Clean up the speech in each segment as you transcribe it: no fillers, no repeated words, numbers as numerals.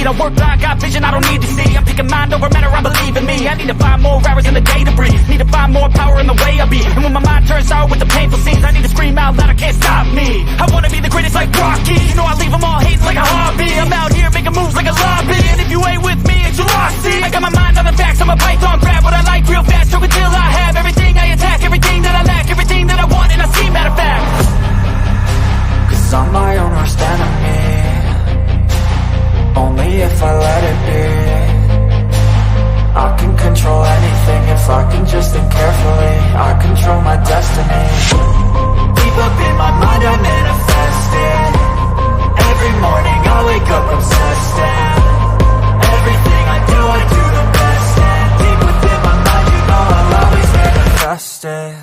I work blind, got vision I don't need to see. I'm picking mind over matter, I believe in me. I need to find more hours in the day to breathe. Need to find more power in the way I be. And when my mind turns sour with the painful scenes, I need to scream out loud, I can't stop me. I wanna be the greatest like Rocky. You know I leave them all hating like a hobby. I'm out here making moves like a lobby. And if you ain't with me, it's your loss. See, I got my mind on the facts, I'm a python, grab what I like real fast. So until I have everything I attack, everything that I lack, everything that I want, and I see matter of fact. Cause I'm my own worst enemy. Only if I let it be. I can control anything if I can just think carefully. I control my destiny. Deep up in my mind I manifest it. Every morning I wake up obsessed, and everything I do the best. And deep within my mind, you know I'll always manifest it.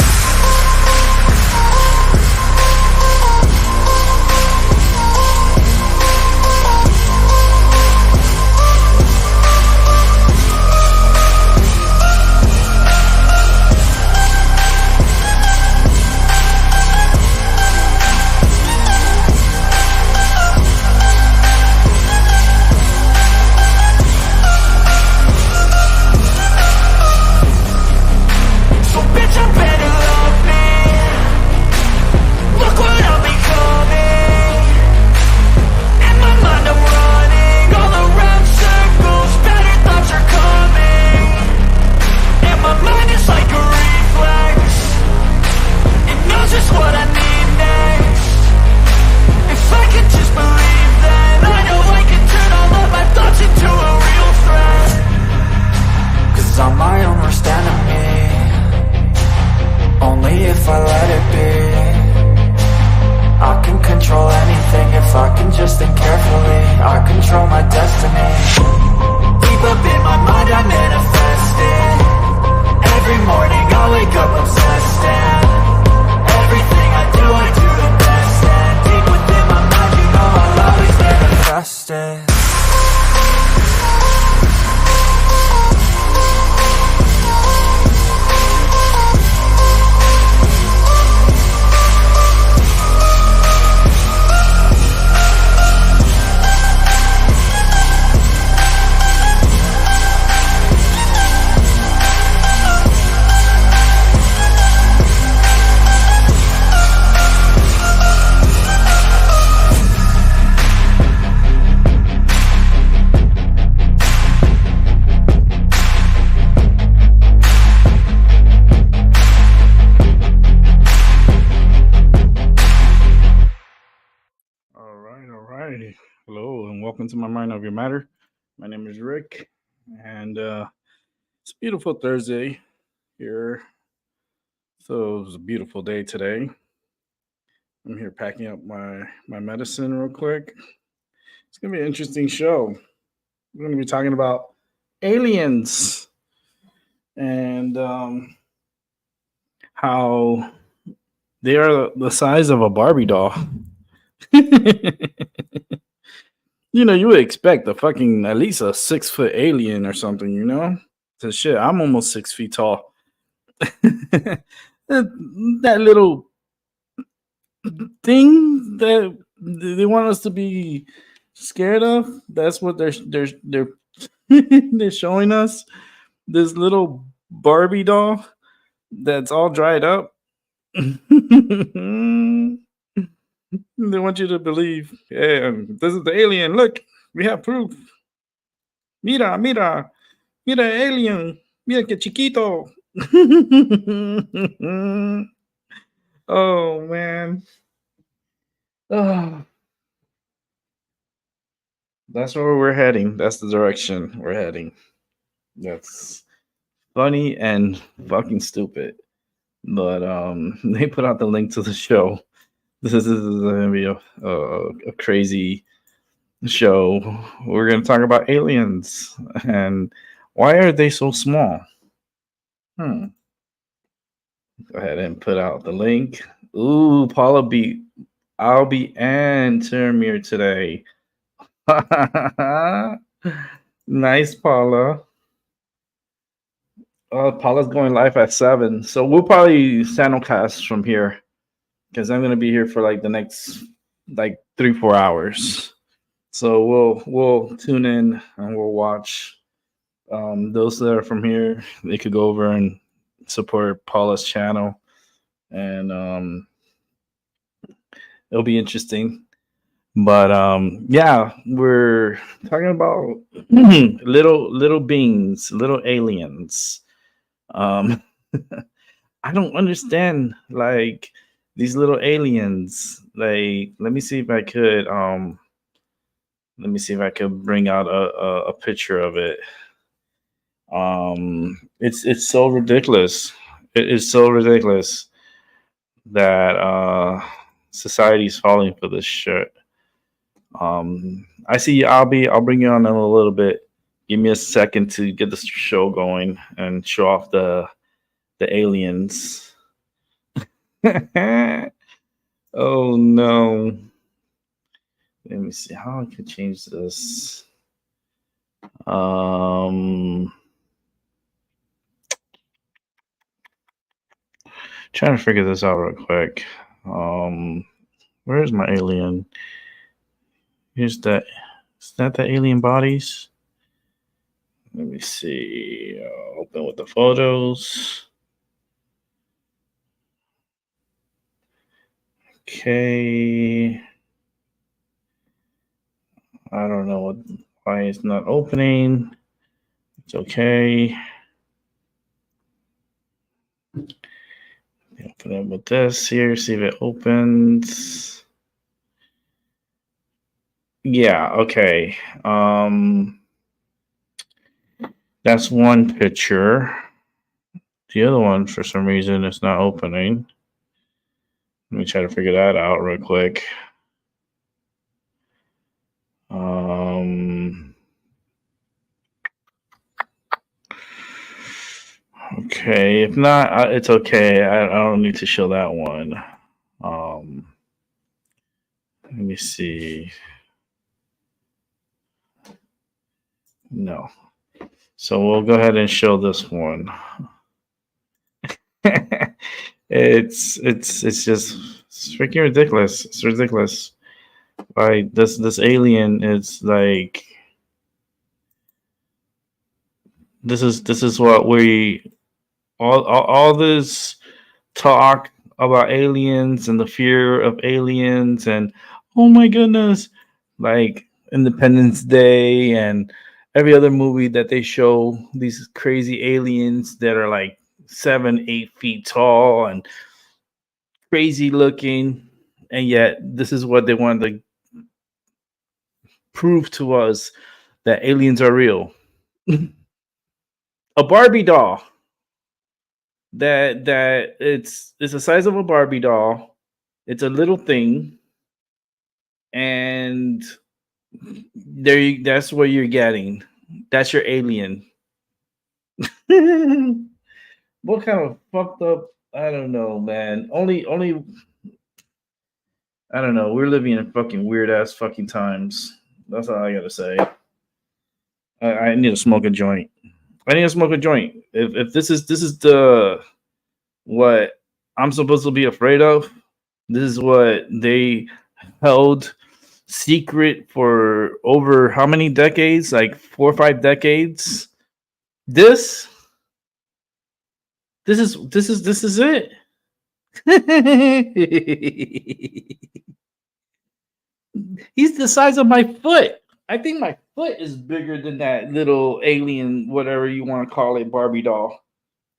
If I let it be, I can control anything if I can just think carefully. I control my destiny. Deep up in my mind I manifest it. Every morning I wake up obsessed, and everything I do the best. And deep within my mind, you know I'll always manifest it. Hello and welcome to My Mind Over Matter. My name is Rick, and it's a beautiful Thursday here. So it was a beautiful day today. I'm here packing up my medicine real quick. It's gonna be an interesting show. We're gonna be talking about aliens and how they are the size of a Barbie doll. You know, you would expect a fucking at least a 6-foot alien or something, you know? So shit, I'm almost 6 feet tall. that little thing that they want us to be scared of, that's what they're they're showing us. This little Barbie doll that's all dried up. They want you to believe, hey, this is the alien. Look, we have proof. Mira, alien. Mira que chiquito. Oh, man. Oh. That's where we're heading. That's the direction we're heading. That's funny and fucking stupid. But they put out the link to the show. This is going to be a crazy show. We're going to talk about aliens and why are they so small? Go ahead and put out the link. Ooh, Paula beat Albie and Termir today. Nice, Paula. Paula's going live at 7. So we'll probably simulcast from here. Because I'm going to be here for like the next 3-4 hours. So we'll tune in and we'll watch. Those that are from here, they could go over and support Paula's channel, and it'll be interesting. But yeah, we're talking about little beings, little aliens. Um, I don't understand like these little aliens. Like, let me see if I could bring out a picture of it. It's so ridiculous. It is so ridiculous that society's falling for this shit. I see you, Albie. I'll bring you on in a little bit. Give me a second to get the show going and show off the aliens. Oh no. Let me see how I can change this. Trying to figure this out real quick. Where's my alien? Here's that. Is that the alien bodies? Let me see. Open with the photos. Okay. I don't know why it's not opening. It's okay. Open it with this here. See if it opens. Yeah. Okay. That's one picture. The other one, for some reason, is not opening. Let me try to figure that out real quick. Okay, if not, it's okay. I don't need to show that one. Let me see. No. So we'll go ahead and show this one. it's just it's freaking ridiculous. It's ridiculous. Like this alien is like this is what we all this talk about aliens and the fear of aliens and oh my goodness, like Independence Day and every other movie that they show these crazy aliens that are like 7-8 feet tall and crazy looking, and yet this is what they wanted to prove to us, that aliens are real. A Barbie doll that it's the size of a Barbie doll. It's a little thing, and that's what you're getting. That's your alien. What kind of fucked up? I don't know, man. Only I don't know. We're living in fucking weird ass fucking times. That's all I gotta say. I need to smoke a joint. I need to smoke a joint. If this is the what I'm supposed to be afraid of, this is what they held secret for over how many decades? Like 4 or 5 decades. This is it. He's the size of my foot. I think my foot is bigger than that little alien, whatever you want to call it, Barbie doll.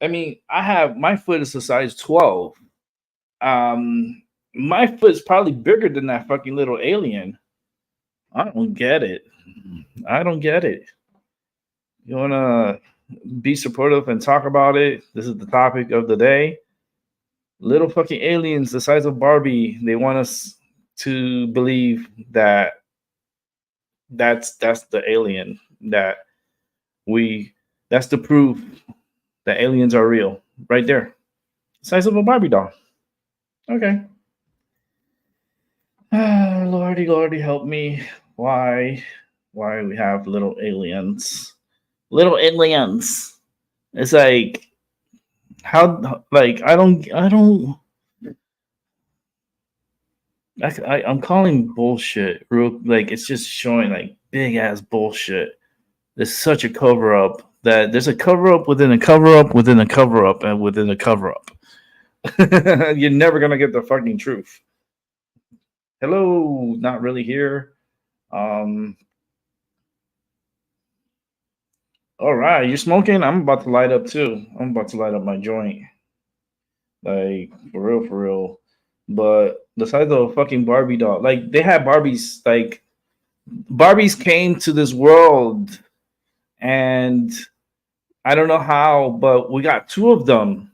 I mean, my foot is a size 12. My foot is probably bigger than that fucking little alien. I don't get it. I don't get it. You wanna be supportive and talk about it? This is the topic of the day. Little fucking aliens the size of Barbie. They want us to believe that that's the alien, that's the proof that aliens are real. Right there. Size of a Barbie doll. Okay. Lordy, help me. Why we have little aliens? Little aliens. It's like how, like I don't I'm calling bullshit. Real, like it's just showing like big ass bullshit. There's such a cover up that there's a cover up within a cover up within a cover up and within a cover up. You're never gonna get the fucking truth. Hello, not really here. Um, all right, you smoking? I'm about to light up too. I'm about to light up my joint. Like for real, for real. But the size of a fucking Barbie doll, like they had Barbies, like Barbies came to this world, and I don't know how, but we got two of them,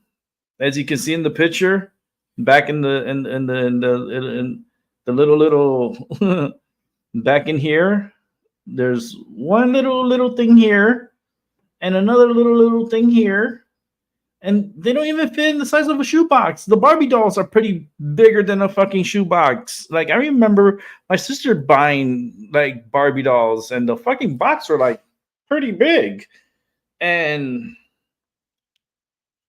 as you can see in the picture, back in the little back in here. There's one little thing here, and another little thing here, and they don't even fit in the size of a shoebox. The Barbie dolls are pretty bigger than a fucking shoebox. Like I remember my sister buying like Barbie dolls, and the fucking box were like pretty big. And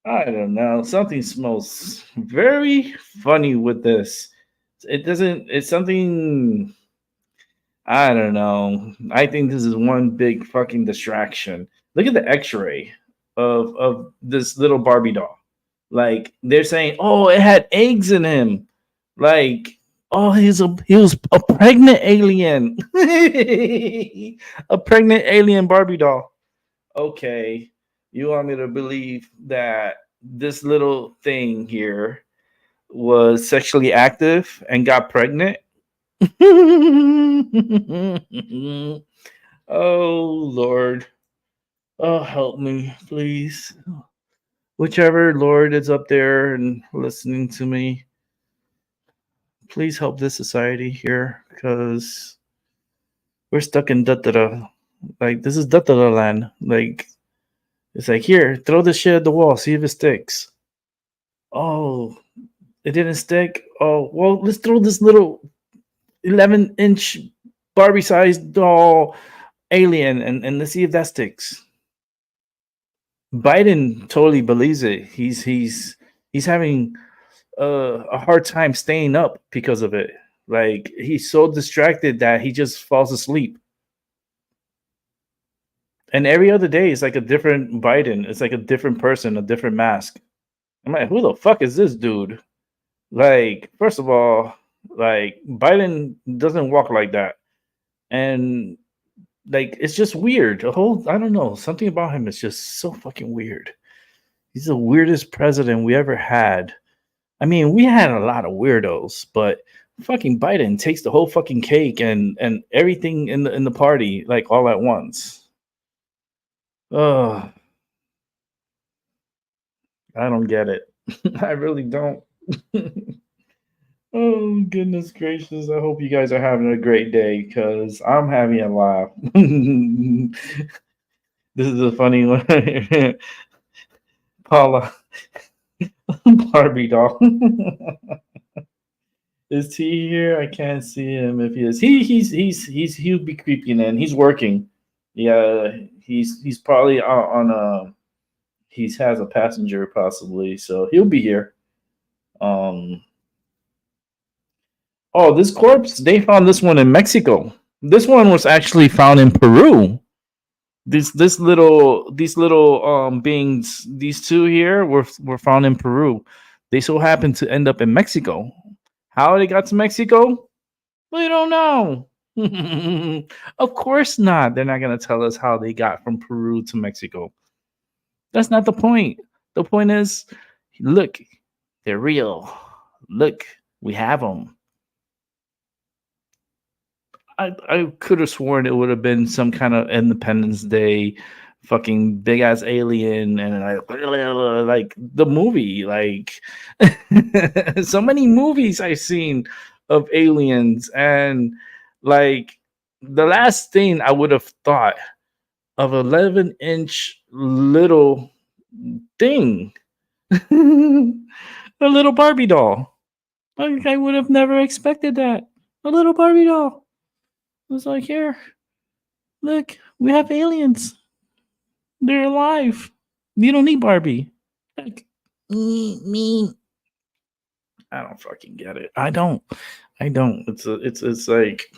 I don't know, something smells very funny with this. It doesn't. It's something. I don't know. I think this is one big fucking distraction. Look at the X-ray of this little Barbie doll. Like they're saying, oh, it had eggs in him. Like, oh, he was a pregnant alien, a pregnant alien Barbie doll. Okay, you want me to believe that this little thing here was sexually active and got pregnant? Oh Lord. Oh, help me, please. Whichever Lord is up there and listening to me, please help this society here because we're stuck in da. Like this is da land. Like it's like here, throw this shit at the wall, see if it sticks. Oh, it didn't stick. Oh well, let's throw this little 11-inch Barbie-sized doll alien and let's see if that sticks. Biden totally believes it. He's having a hard time staying up because of it. Like he's so distracted that he just falls asleep. And every other day is like a different Biden. It's like a different person, a different mask. I'm like, who the fuck is this dude? Like, first of all, like Biden doesn't walk like that. And like it's just weird. A whole I don't know, something about him is just so fucking weird. He's the weirdest president we ever had. I mean, we had a lot of weirdos, but fucking Biden takes the whole fucking cake and everything in the party like all at once. Oh, I don't get it. I really don't. Oh goodness gracious! I hope you guys are having a great day because I'm having a laugh. This is a funny one. Paula, Barbie doll. Is he here? I can't see him. If he is, he'll be creeping in. He's working. Yeah, he's probably on a. He has a passenger possibly, so he'll be here. Um. Oh, this corpse! They found this one in Mexico. This one was actually found in Peru. These little beings, these two here were found in Peru. They so happened to end up in Mexico. How they got to Mexico? We don't know. Of course not. They're not gonna tell us how they got from Peru to Mexico. That's not the point. The point is, look, they're real. Look, we have them. I could have sworn it would have been some kind of Independence Day fucking big ass alien and like the movie like so many movies I've seen of aliens and like the last thing I would have thought of 11-inch little thing a little Barbie doll. Like I would have never expected that. A little Barbie doll. It was like, here, look, we have aliens. They're alive. You don't need Barbie. Like, me. I don't fucking get it. I don't. I don't. It's like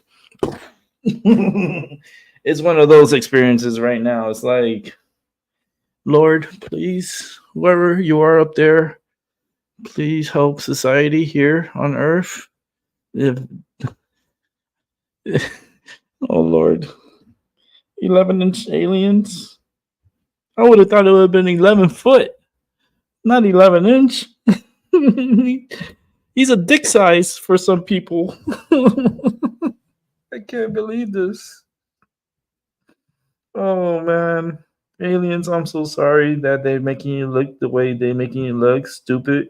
it's one of those experiences right now. It's like, Lord, please, whoever you are up there, please help society here on Earth. If oh Lord, 11-inch aliens. I would have thought it would have been 11 foot, not 11 inch. He's a dick size for some people. I can't believe this. Oh man, aliens! I'm so sorry that they're making you look the way they're making you look stupid,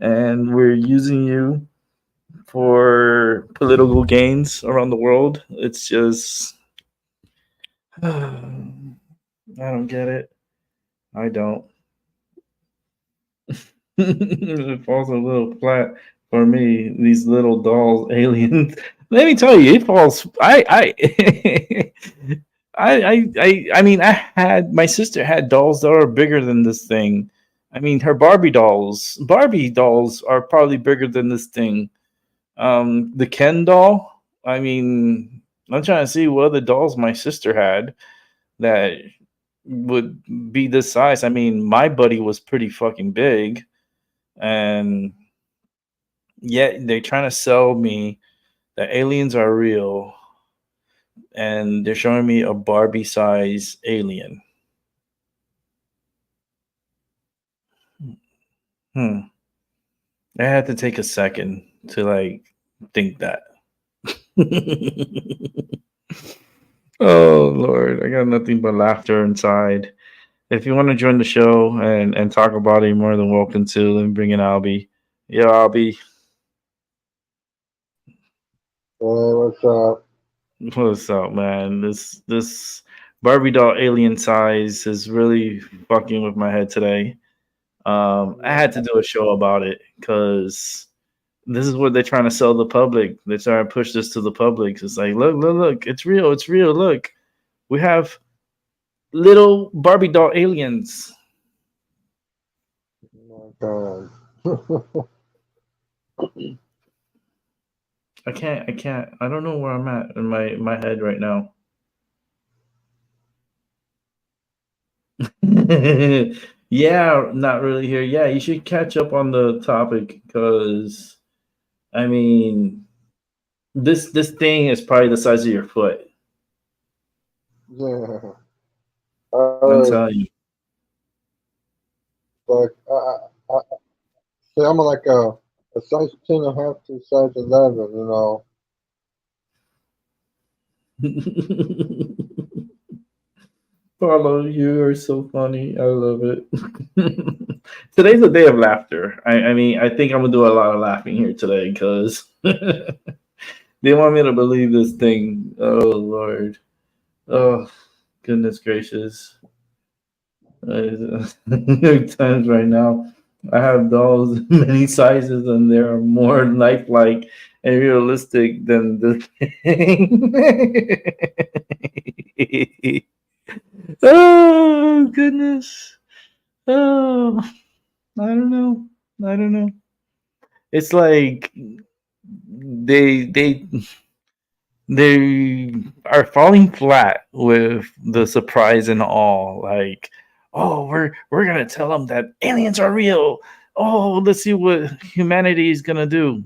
and we're using you for political gains around the world. It's just, I don't get it. I don't. It falls a little flat for me. These little dolls, aliens. Let me tell you, it falls. I mean, I had my sister had dolls that are bigger than this thing. I mean, her Barbie dolls are probably bigger than this thing. The Ken doll. I mean, I'm trying to see what other dolls my sister had that would be this size. I mean, my buddy was pretty fucking big, and yet they're trying to sell me that aliens are real, and they're showing me a Barbie size alien. Hmm. I had to take a second to like think that. Oh Lord, I got nothing but laughter inside. If you want to join the show and talk about it, you're more than welcome to. Let me bring in Albie. Yeah, Albie. Hey, what's up? What's up, man? This Barbie doll alien size is really fucking with my head today. I had to do a show about it because this is what they're trying to sell the public. They're trying to push this to the public. It's like, look, look, look, it's real, it's real. Look, we have little Barbie doll aliens. Oh my God. I can't. I don't know where I'm at in my head right now. Yeah, not really here. Yeah, you should catch up on the topic because I mean, this thing is probably the size of your foot. Yeah. I'm Uh, telling you. like see, I'm like a size 10.5 to size 11. You know. Paulo, you are so funny. I love it. Today's a day of laughter. I mean, I think I'm gonna do a lot of laughing here today because they want me to believe this thing. Oh Lord. Oh goodness gracious. Times right now. I have dolls many sizes and they are more lifelike and realistic than this thing. Oh goodness. Oh, I don't know. I don't know. It's like they they are falling flat with the surprise and all. Like, oh, we're gonna tell them that aliens are real. Oh, let's see what humanity is gonna do.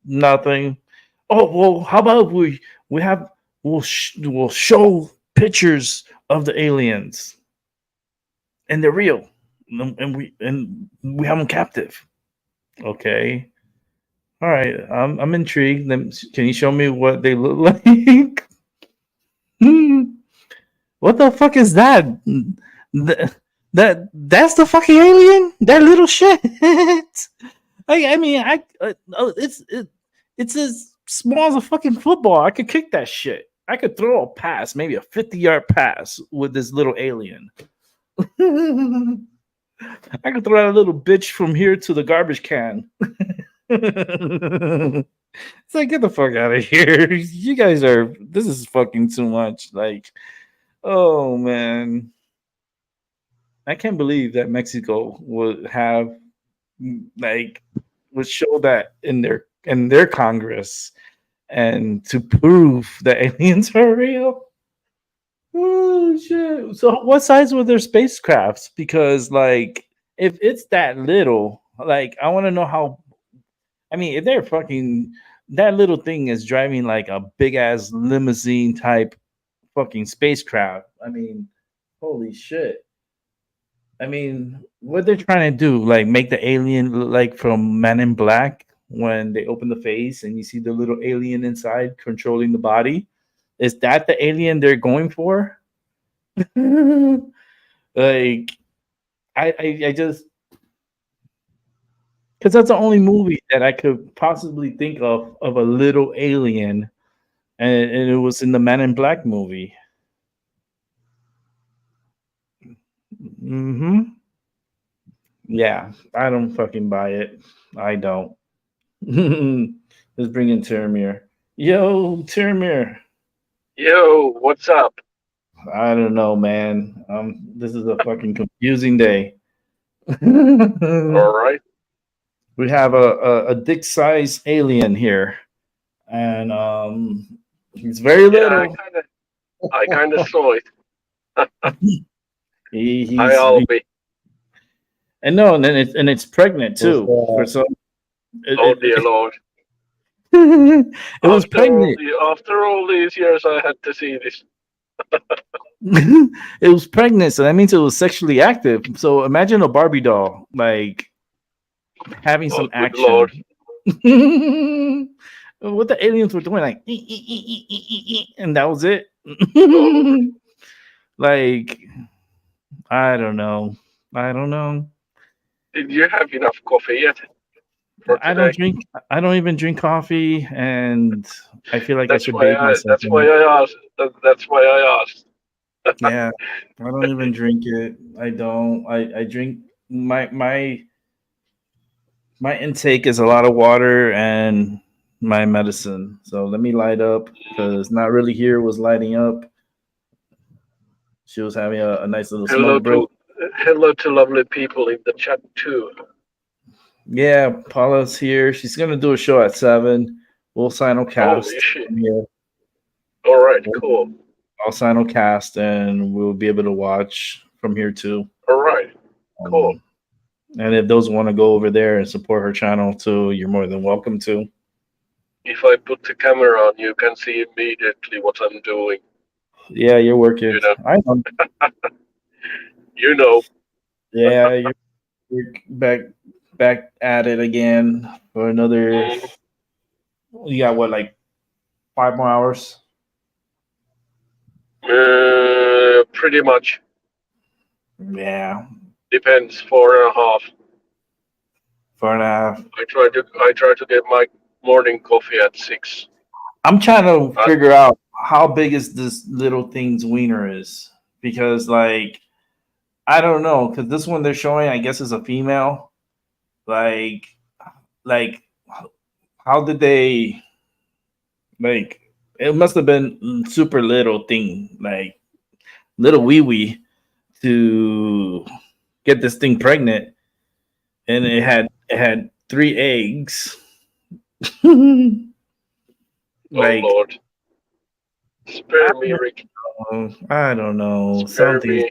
Nothing. Oh well, how about we have we'll show pictures of the aliens and they're real, and we have them captive. Okay, all right. I'm intrigued. Can you show me what they look like? What the fuck is that? Th- that's the fucking alien. That little shit. I mean, it's as small as a fucking football. I could kick that shit. I could throw a pass, maybe a 50-yard pass with this little alien. I could throw that little bitch from here to the garbage can. It's like, get the fuck out of here. You guys are, this is fucking too much. Like, oh man. I can't believe that Mexico would have, like, would show that in their and their Congress, and to prove that aliens are real. Oh shit! So what size were their spacecrafts? Because like, if it's that little, like, I want to know how. I mean, if they're fucking that little thing is driving like a big ass limousine type fucking spacecraft. I mean, holy shit! I mean, what they're trying to do, like make the alien look like from Man in Black when they open the face and you see the little alien inside controlling the body. Is that the alien they're going for? Like, I just because that's the only movie that I could possibly think of a little alien, and it was in the Man in Black movie. Hmm. Yeah, I don't fucking buy it. I don't. Let's bring in Termir. Yo, Termir. Yo, what's up? I don't know, man. This is a fucking confusing day. We All right. have a dick-sized alien here, and he's very Yeah, little. I kind of saw it. Hi, He Albi. and no, and it's pregnant What's too. For some, Oh dear Lord. it was pregnant. After all these years, I had to see this. It was pregnant, so that means it was sexually active. So imagine a Barbie doll like having Oh some good Lord. action. What the aliens were doing, like, and that was it. Oh, Like, I don't know. I don't know. did you have enough coffee yet for I don't today? drink. I don't even drink coffee, and I feel like I That's should why bathe myself That's in why it. I asked. That's why I asked. Yeah, I don't even drink it. I don't. I drink my intake is a lot of water and my medicine. So let me light up because not really here was lighting up. She was having a nice little Hello smoke break. to hello to lovely people in the chat too. Yeah, Paula's here. She's gonna do a show at 7. We'll Oh, is simulcast she? from here. All right, cool. I'll simulcast and we'll be able to watch from here too. All right, cool. Um, and if those want to go over there and support her channel too, you're more than welcome to. If I put the camera on, you can see immediately what I'm doing. Yeah, you're working. You know, I know. you know. Yeah, you're back at it again for another. Mm, You got what, like 5 more hours? pretty much Yeah, depends. 4.5. 4.5. I try to get my morning coffee at 6. I'm trying to Uh, figure out how big is this little thing's wiener is because, like, I don't know, because this one they're showing, I guess, is a female. Like, like, how did they like? It must have been super little thing, like little wee wee, to get this thing pregnant, and it had 3 eggs. oh Like, Lord, spare me, Rick. I don't know Spare something. me.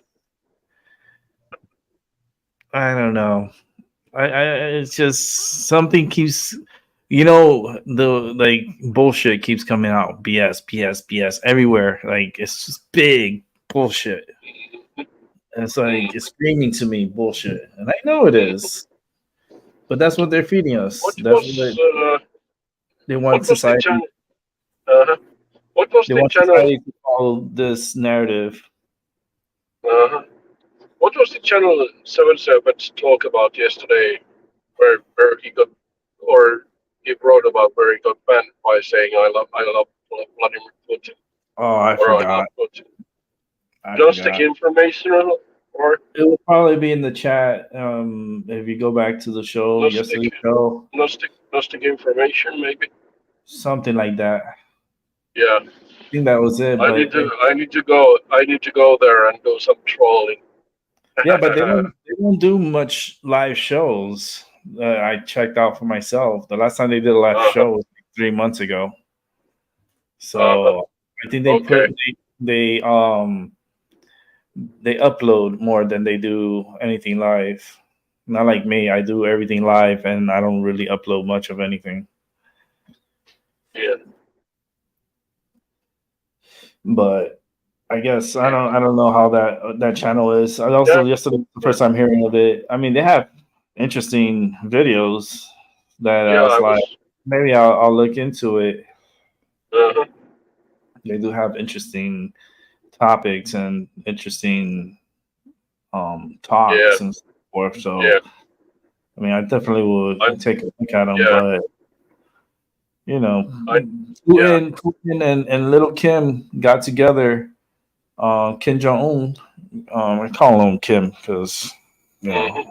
I don't know. I it's just something keeps, the like bullshit keeps coming out. BS everywhere. Like, it's just big bullshit. And it's like it's screaming to me bullshit, and I know it is. But that's what they're feeding us. What That's what was they want what was the society. channel? Uh-huh. What was They the want channel? society to follow this narrative. Uh-huh. What was the channel Seven Serpents talk about yesterday, where he got, or he wrote about where he got banned by saying I love Vladimir Putin, Oh, I or I love forgot. Putin. I Gnostic forgot. information, or It will probably be in the chat. If you go back to the show, Gnostic yesterday's show, Gnostic information, maybe. something like that. Yeah, I think that was it. I But need to I need to go I need to go there and do some trolling. yeah, but they don't do much live shows. I checked out for myself. The last time they did a live Uh-huh. show was like 3 months ago. Uh-huh. So I think Okay. they upload more than they do anything live. Not like me, I do everything live and I don't really upload much of anything. Yeah. But I guess I don't know how that channel is. I Yeah. also yesterday was the first time hearing of it. I mean, they have interesting videos that Yeah. I was I like, was. maybe I'll look into it. Uh-huh. They do have interesting topics and interesting Yeah. talks and so forth. So Yeah. I mean, I definitely I. would take a look at them. Yeah. But you know, I. Yeah. Putin and Little Kim got together. Kim Jong Un. I call him Kim because you know Mm-hmm.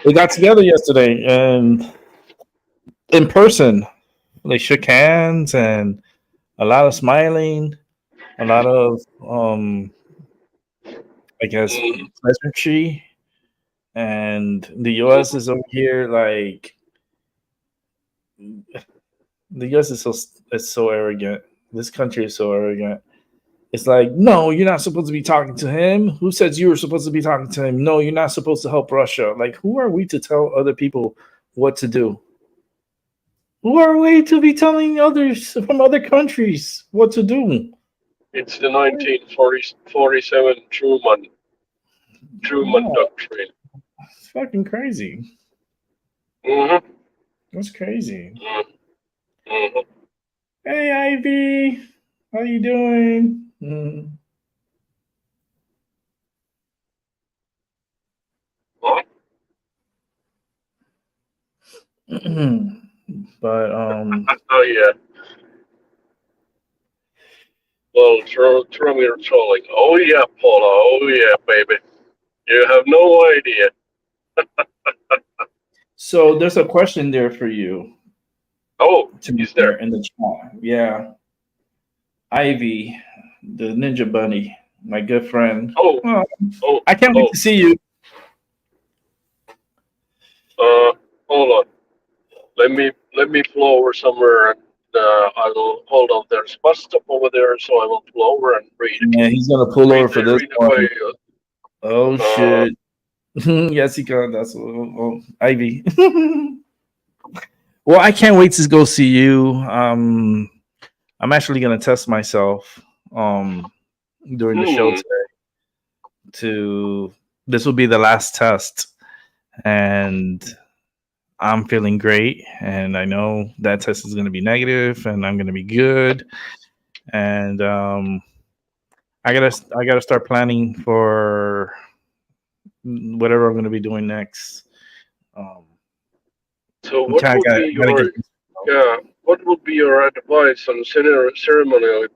they got together yesterday and in person they shook hands and a lot of smiling, a lot of I guess Mm-hmm. pleasantry. And the U.S. is over here like the U.S. is so arrogant. This country is so arrogant. It's like, no, you're not supposed to be talking to him. Who says you were supposed to be talking to him? No, you're not supposed to help Russia. Like, who are we to tell other people what to do? Who are we to be telling others from other countries what to do? It's the 1947 Truman Yeah, Doctrine. it's fucking crazy. Mm-hmm. That's crazy. Mm-hmm. Hey, Ivy, how you doing? But Oh yeah. Well, throw me trolling. Oh yeah, Paula. Oh yeah, baby. You have no idea. so there's a question there for you Oh, to me is there there? in the chat. Yeah, Ivy, the Ninja Bunny, my good friend. Oh, Oh, oh, I can't wait oh. to see you. Hold on. Let me pull over somewhere, and I will hold on. There's bus stop over there, so I will pull over and read. Yeah, he's gonna pull over for this Read one. away. Oh Uh, shit. Yes, he can. That's Ivy. Well, I can't wait to go see you. I'm actually gonna test myself during the show hmm. today. To this will be the last test, and I'm feeling great. And I know that test is gonna be negative, and I'm gonna be good. And I gotta start planning for whatever I'm gonna be doing next. Um, So, okay, what would be gotta get. your yeah? What would be your advice on ceremonially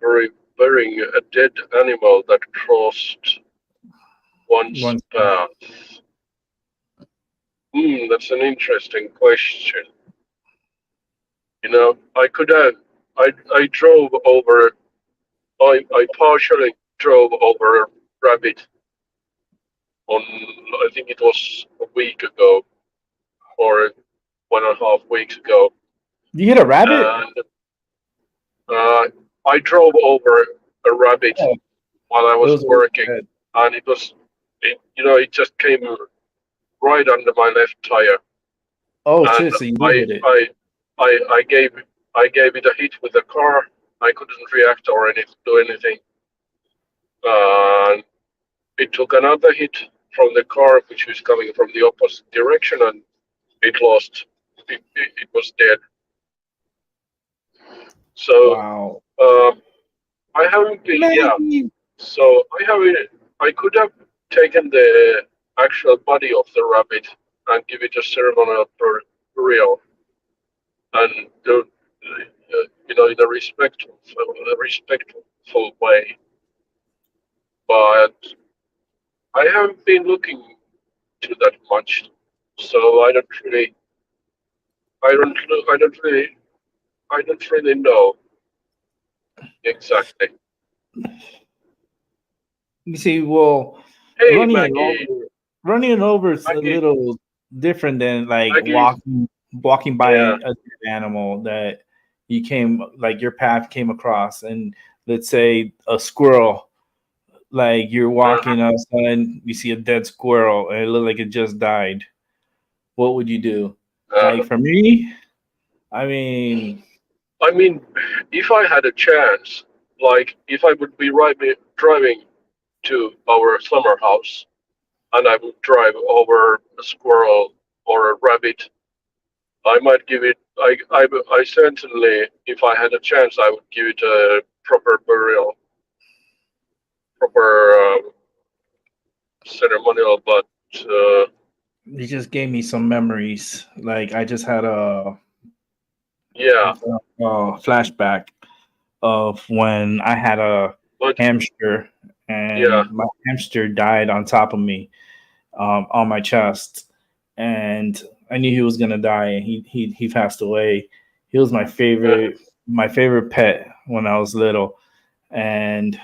burying a dead animal that crossed one's One. path? That's an interesting question. I could have. I drove over. I partially drove over a rabbit on. I think it was a week ago or 1.5 weeks ago, You hit a rabbit? and uh, I drove over a rabbit Oh, while I it was was already working, dead. and it just came right under my left tire, Oh and shit! So you did I hit it. I I I gave it a hit with the car. I couldn't react or do anything. And it took another hit from the car, which was coming from the opposite direction, and it lost. It was dead. So Wow. uh, I haven't been. Yeah. Man, So I haven't. I could have taken the actual body of the rabbit and give it a ceremonial burial, and in a respectful way. But I haven't been looking to that much, so I don't, I don't really, I don't really know exactly. you see, well, Hey, running it Maggie, over, running it over is a Maggie, little. different than like Like if walking by yeah, a dead animal that you came like your path came across, and let's say a squirrel. Like you're uh, walking outside, and you see a dead squirrel, and it looked like it just died. What would you do? Like uh, for me, I mean, I mean, if I had a chance, like if I would be driving to our summer house and I would drive over a squirrel or a rabbit, I might give it. I certainly, if I had a chance, I would give it a proper burial, proper ceremonial. But you just gave me some memories. Like I just had yeah, a flashback of when I had a but hamster, yeah, and my hamster died on top of me, on my chest, and I knew he was gonna die. And he passed away. He was uh, my favorite pet when I was little, and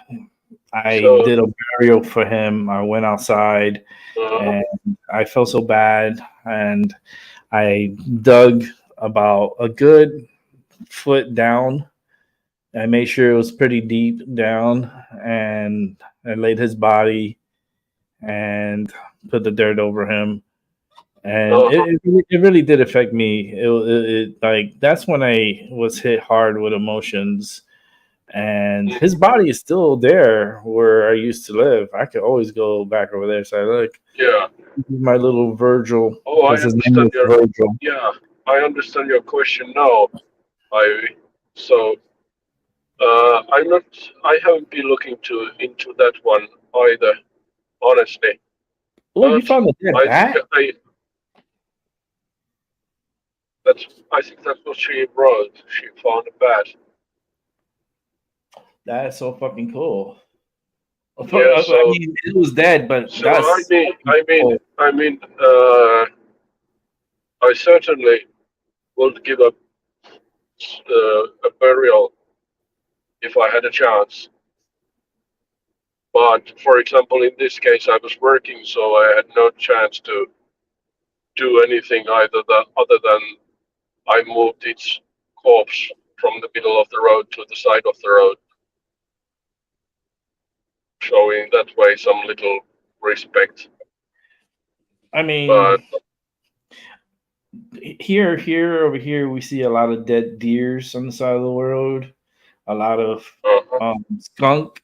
I so did a burial for him. I went outside, uh, and I felt so bad, and I dug about a good foot down. I made sure it was pretty deep down, and I laid his body and put the dirt over him. And uh, it really did affect me. Like that's when I was hit hard with emotions. And his mm, body is still there where I used to live. I could always go back over there. So look, yeah. this is my little Virgil, Oh, I because his name understand was your Virgil. yeah. I understand your question now. I so I'm not. I haven't been looking into that one either, honestly. Oh, you But found a dead I think bat? that's I think that's what she wrote. She found a bat. That's so fucking cool. Yeah. I mean, it was dead, but So that's fucking cool. I certainly would give up a burial if I had a chance. But for example, in this case, I was working, so I had no chance to do anything other than I moved its corpse from the middle of the road to the side of the road, showing that way some little respect. I But mean, over here, we see a lot of dead deers on the side of the road, a lot of uh, skunk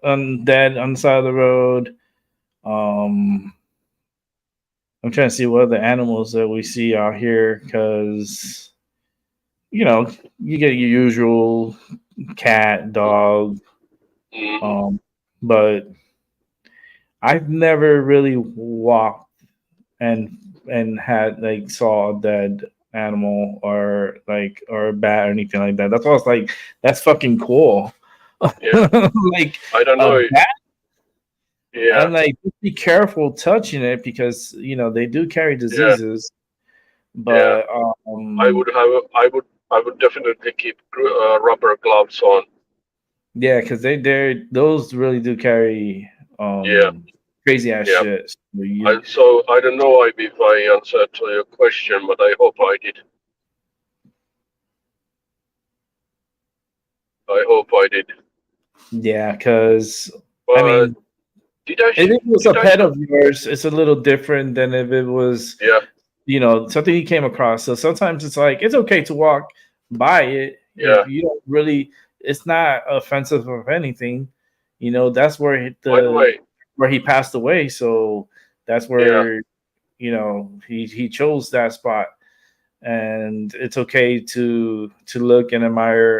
dead on the side of the road. Um, I'm trying to see what other animals that we see out here, because you know you get your usual cat, dog, mm, um, but I've never really walked and had like saw a dead animal or a bat or anything like that. That's why I was like, that's fucking cool. yeah, Like I don't a know. bat. Yeah, I'm like, just be careful touching it, because they do carry yeah, diseases. yeah. But I would definitely keep rubber gloves on. yeah, because those really do carry Yeah, crazy ass yeah. shit. So you, So I don't know if I answered to your question, but I hope I did. I hope I did. yeah, because I But mean, if it was a did I pet tell? of yours, it's a little different than if it was, Yeah, something you came across. So sometimes it's like it's okay to walk by it yeah. if you don't really. It's not offensive of anything. That's By the way, where he passed away. So that's yeah, where he chose that spot, and it's okay to look and admire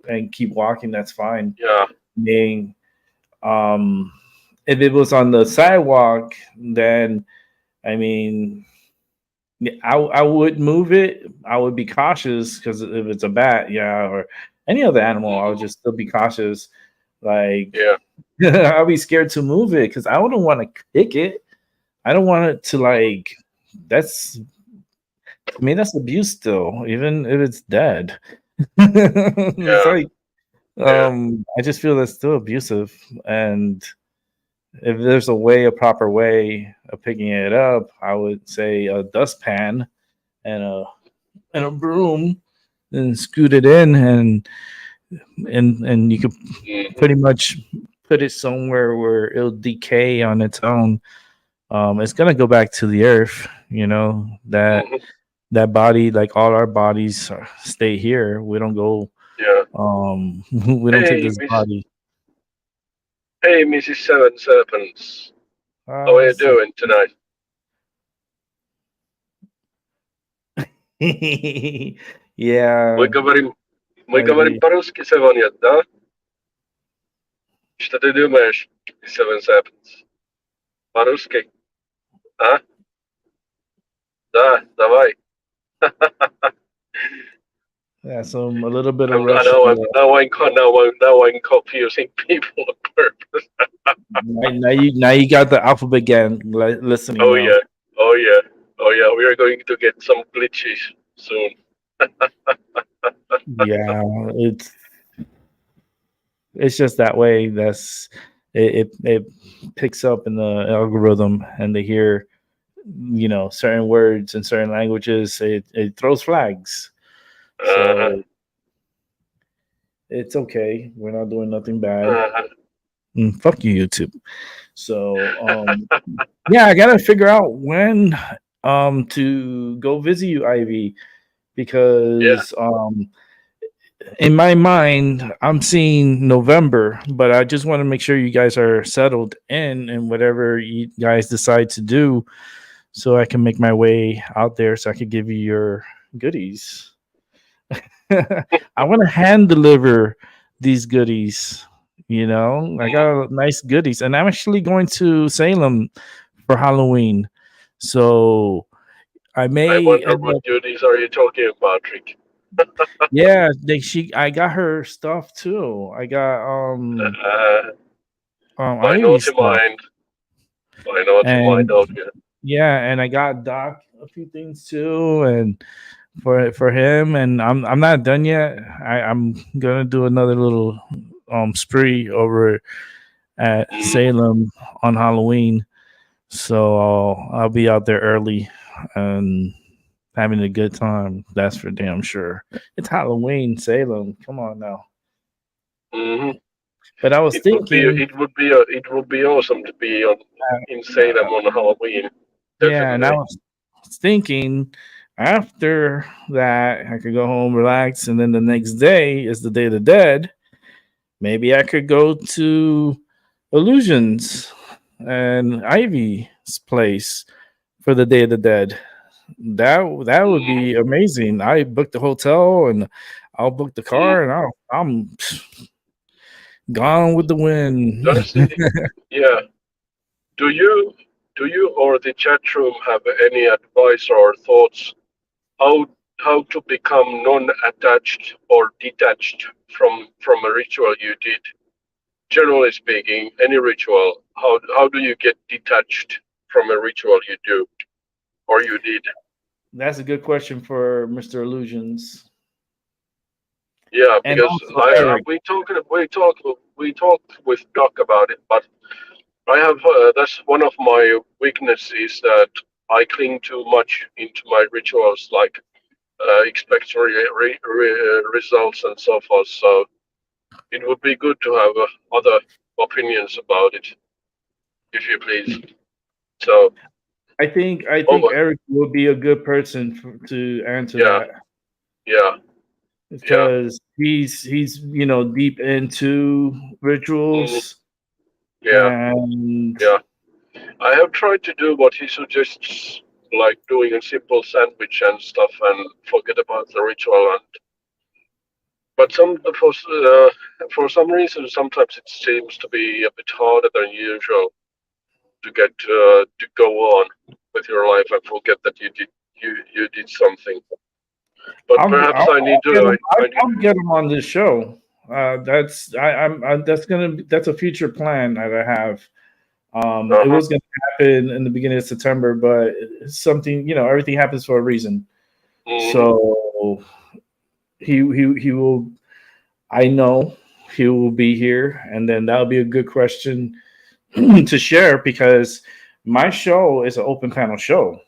and keep walking. That's fine. yeah, Being if it was on the sidewalk, then I mean, I would move it. I would be cautious, because if it's a bat, yeah, or any other animal, I would mm, just still be cautious. Like yeah, I'll be scared to move it, because I wouldn't want to kick it. I don't want it to like. That's To me, that's abuse still, even if it's dead. It's yeah, like yeah, I just feel that's still abusive, and if there's a proper way of picking it up, I would say a dustpan and a broom, and scoot it in, and you could Hmm. pretty much put it somewhere where it'll decay on its own. It's gonna go back to the earth. You know Hmm. that body, like all our bodies, stay here. We don't go. Yeah. We don't take Hey, this Miss. body. Hey, Mrs. Seven Serpents. How are you So, doing tonight? yeah, Мы говорим maybe. по-русски сегодня, да? Что ты думаешь, Seven Serpents? По-русски? А? Да, давай. Yeah, so a little bit of I Russian. know now I'm confusing people on purpose. Now you got the alphabet gang listening Oh now. yeah, oh yeah, oh yeah. We are going to get some glitches soon. Yeah, it's just that way. It picks up in the algorithm, and they hear certain words in certain languages. It throws flags. Uh-huh, So it's okay. We're not doing nothing bad. uh-huh. Fuck you, YouTube. So yeah, I gotta figure out when to go visit you, Ivy, Yeah. because in my mind I'm seeing November, but I just want to make sure you guys are settled in and whatever you guys decide to do, so I can make my way out there so I can give you your goodies. I want to hand deliver these goodies. I Mm. got nice goodies, and I'm actually going to Salem for Halloween. So I I may wonder end what up. duties are you talking about, Rick? Yeah, I got her stuff too. I got Uh, my Ivy naughty stuff, mind. My naughty mind and out here. yeah, and I got Doc a few things too, and for him, and I'm not done yet. I'm gonna do another little spree over at Mm. Salem on Halloween. So I'll be out there early and having a good time. That's for damn sure. It's Halloween, Salem. Come on now. Hmm. But I was thinking, It would be awesome to be on in Salem uh, on Halloween. yeah, and I Definitely. was thinking after that I could go home, relax, and then the next day is the Day of the Dead. Maybe I could go to Illusions and Ivy's place for the Day of the Dead. That would Mm. be amazing. I booked the hotel and I'll book the Mm. car, and I'm gone with the wind. Does it, yeah. Do you or the chat room have any advice or thoughts how to become non-attached or detached from a ritual you did? Generally speaking, any ritual, how do you get detached from a ritual you do or you did? That's a good question for Mr. Illusions Yeah, and because also Eric. we talked with Doc about it, but I have that's one of my weaknesses that I cling too much into my rituals, like expect results and so forth. So it would be good to have other opinions about it, if you please. So, I think oh Eric would be a good person to answer yeah, that yeah, yeah, because he's deep into mm, rituals yeah, and yeah. I have tried to do what he suggests, like doing a simple sandwich and stuff, and forget about the ritual. And but for some reason, sometimes it seems to be a bit harder than usual to get to go on with your life and forget that you did something. But perhaps I'll get him. I need. I'll get him on this show. That's a future plan that I have. It Uh-huh. was going to happen in the beginning of September, but something, everything happens for a reason. Hmm. So he will. I know he will be here, and then that'll be a good question to share because my show is an open panel show.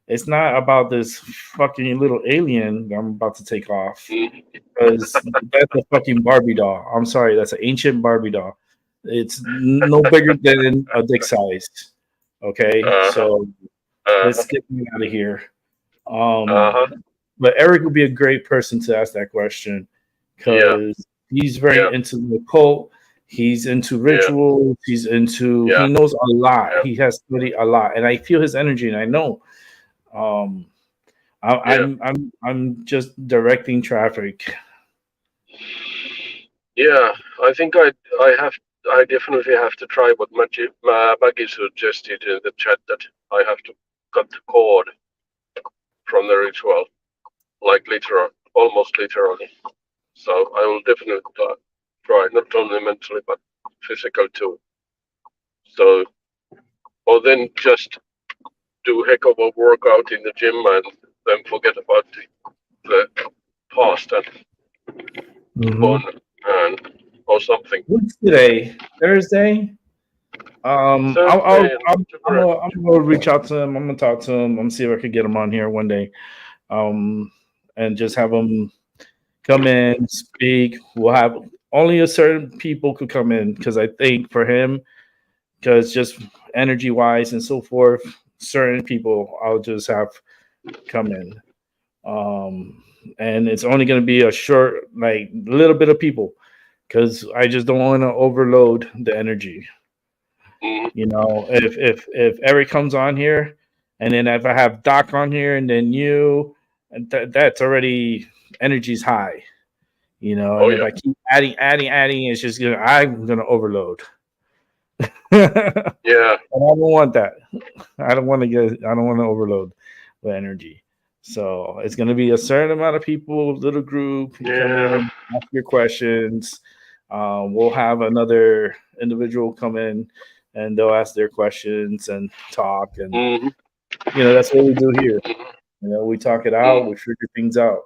It's not about this fucking little alien that I'm about to take off Mhm. because that's a fucking Barbie doll. I'm sorry, that's an ancient Barbie doll. It's no bigger than a dick size. Okay, Uh-huh. so Uh-huh. let's get me out of here. Um, Uh-huh. but Eric would be a great person to ask that question Yeah. because he's very Yeah. into the occult. He's into Yeah. rituals. He's into. Yeah. He knows a lot. Yeah. He has studied a lot, and I feel his energy, and I know. Um, Yeah. I'm just directing traffic. Yeah. I think I definitely have to try what Maggie suggested in the chat, that I have to cut the cord from the ritual, like literal, almost literally. So I will definitely try, not only mentally but physical too. So, or then just do heck of a workout in the gym and then forget about the past and move Mm-hmm. on, and or something. What's today? Thursday. Thursday, correct. I'm gonna reach out to him. I'm gonna talk to him. I'm gonna see if I could get him on here one day. Um, and just have him come in, speak. We'll have only a certain people could come in because I think for him, because just energy wise and so forth, certain people I'll just have come in. And it's only going to be a short, like little bit of people because I just don't want to overload the energy. Mm, You know, if Eric comes on here, and then if I have Doc on here, and then you, that's already energy's high. You know, oh and if yeah. I keep adding, it's just gonna I'm gonna overload. And Yeah. I don't want that. I don't want to overload the energy. So it's going to be a certain amount of people, little group. You come Yeah. in, ask your questions. We'll have another individual come in, and they'll ask their questions and talk. And Mm-hmm. that's what we do here. Mm-hmm. We talk it out. We figure things out.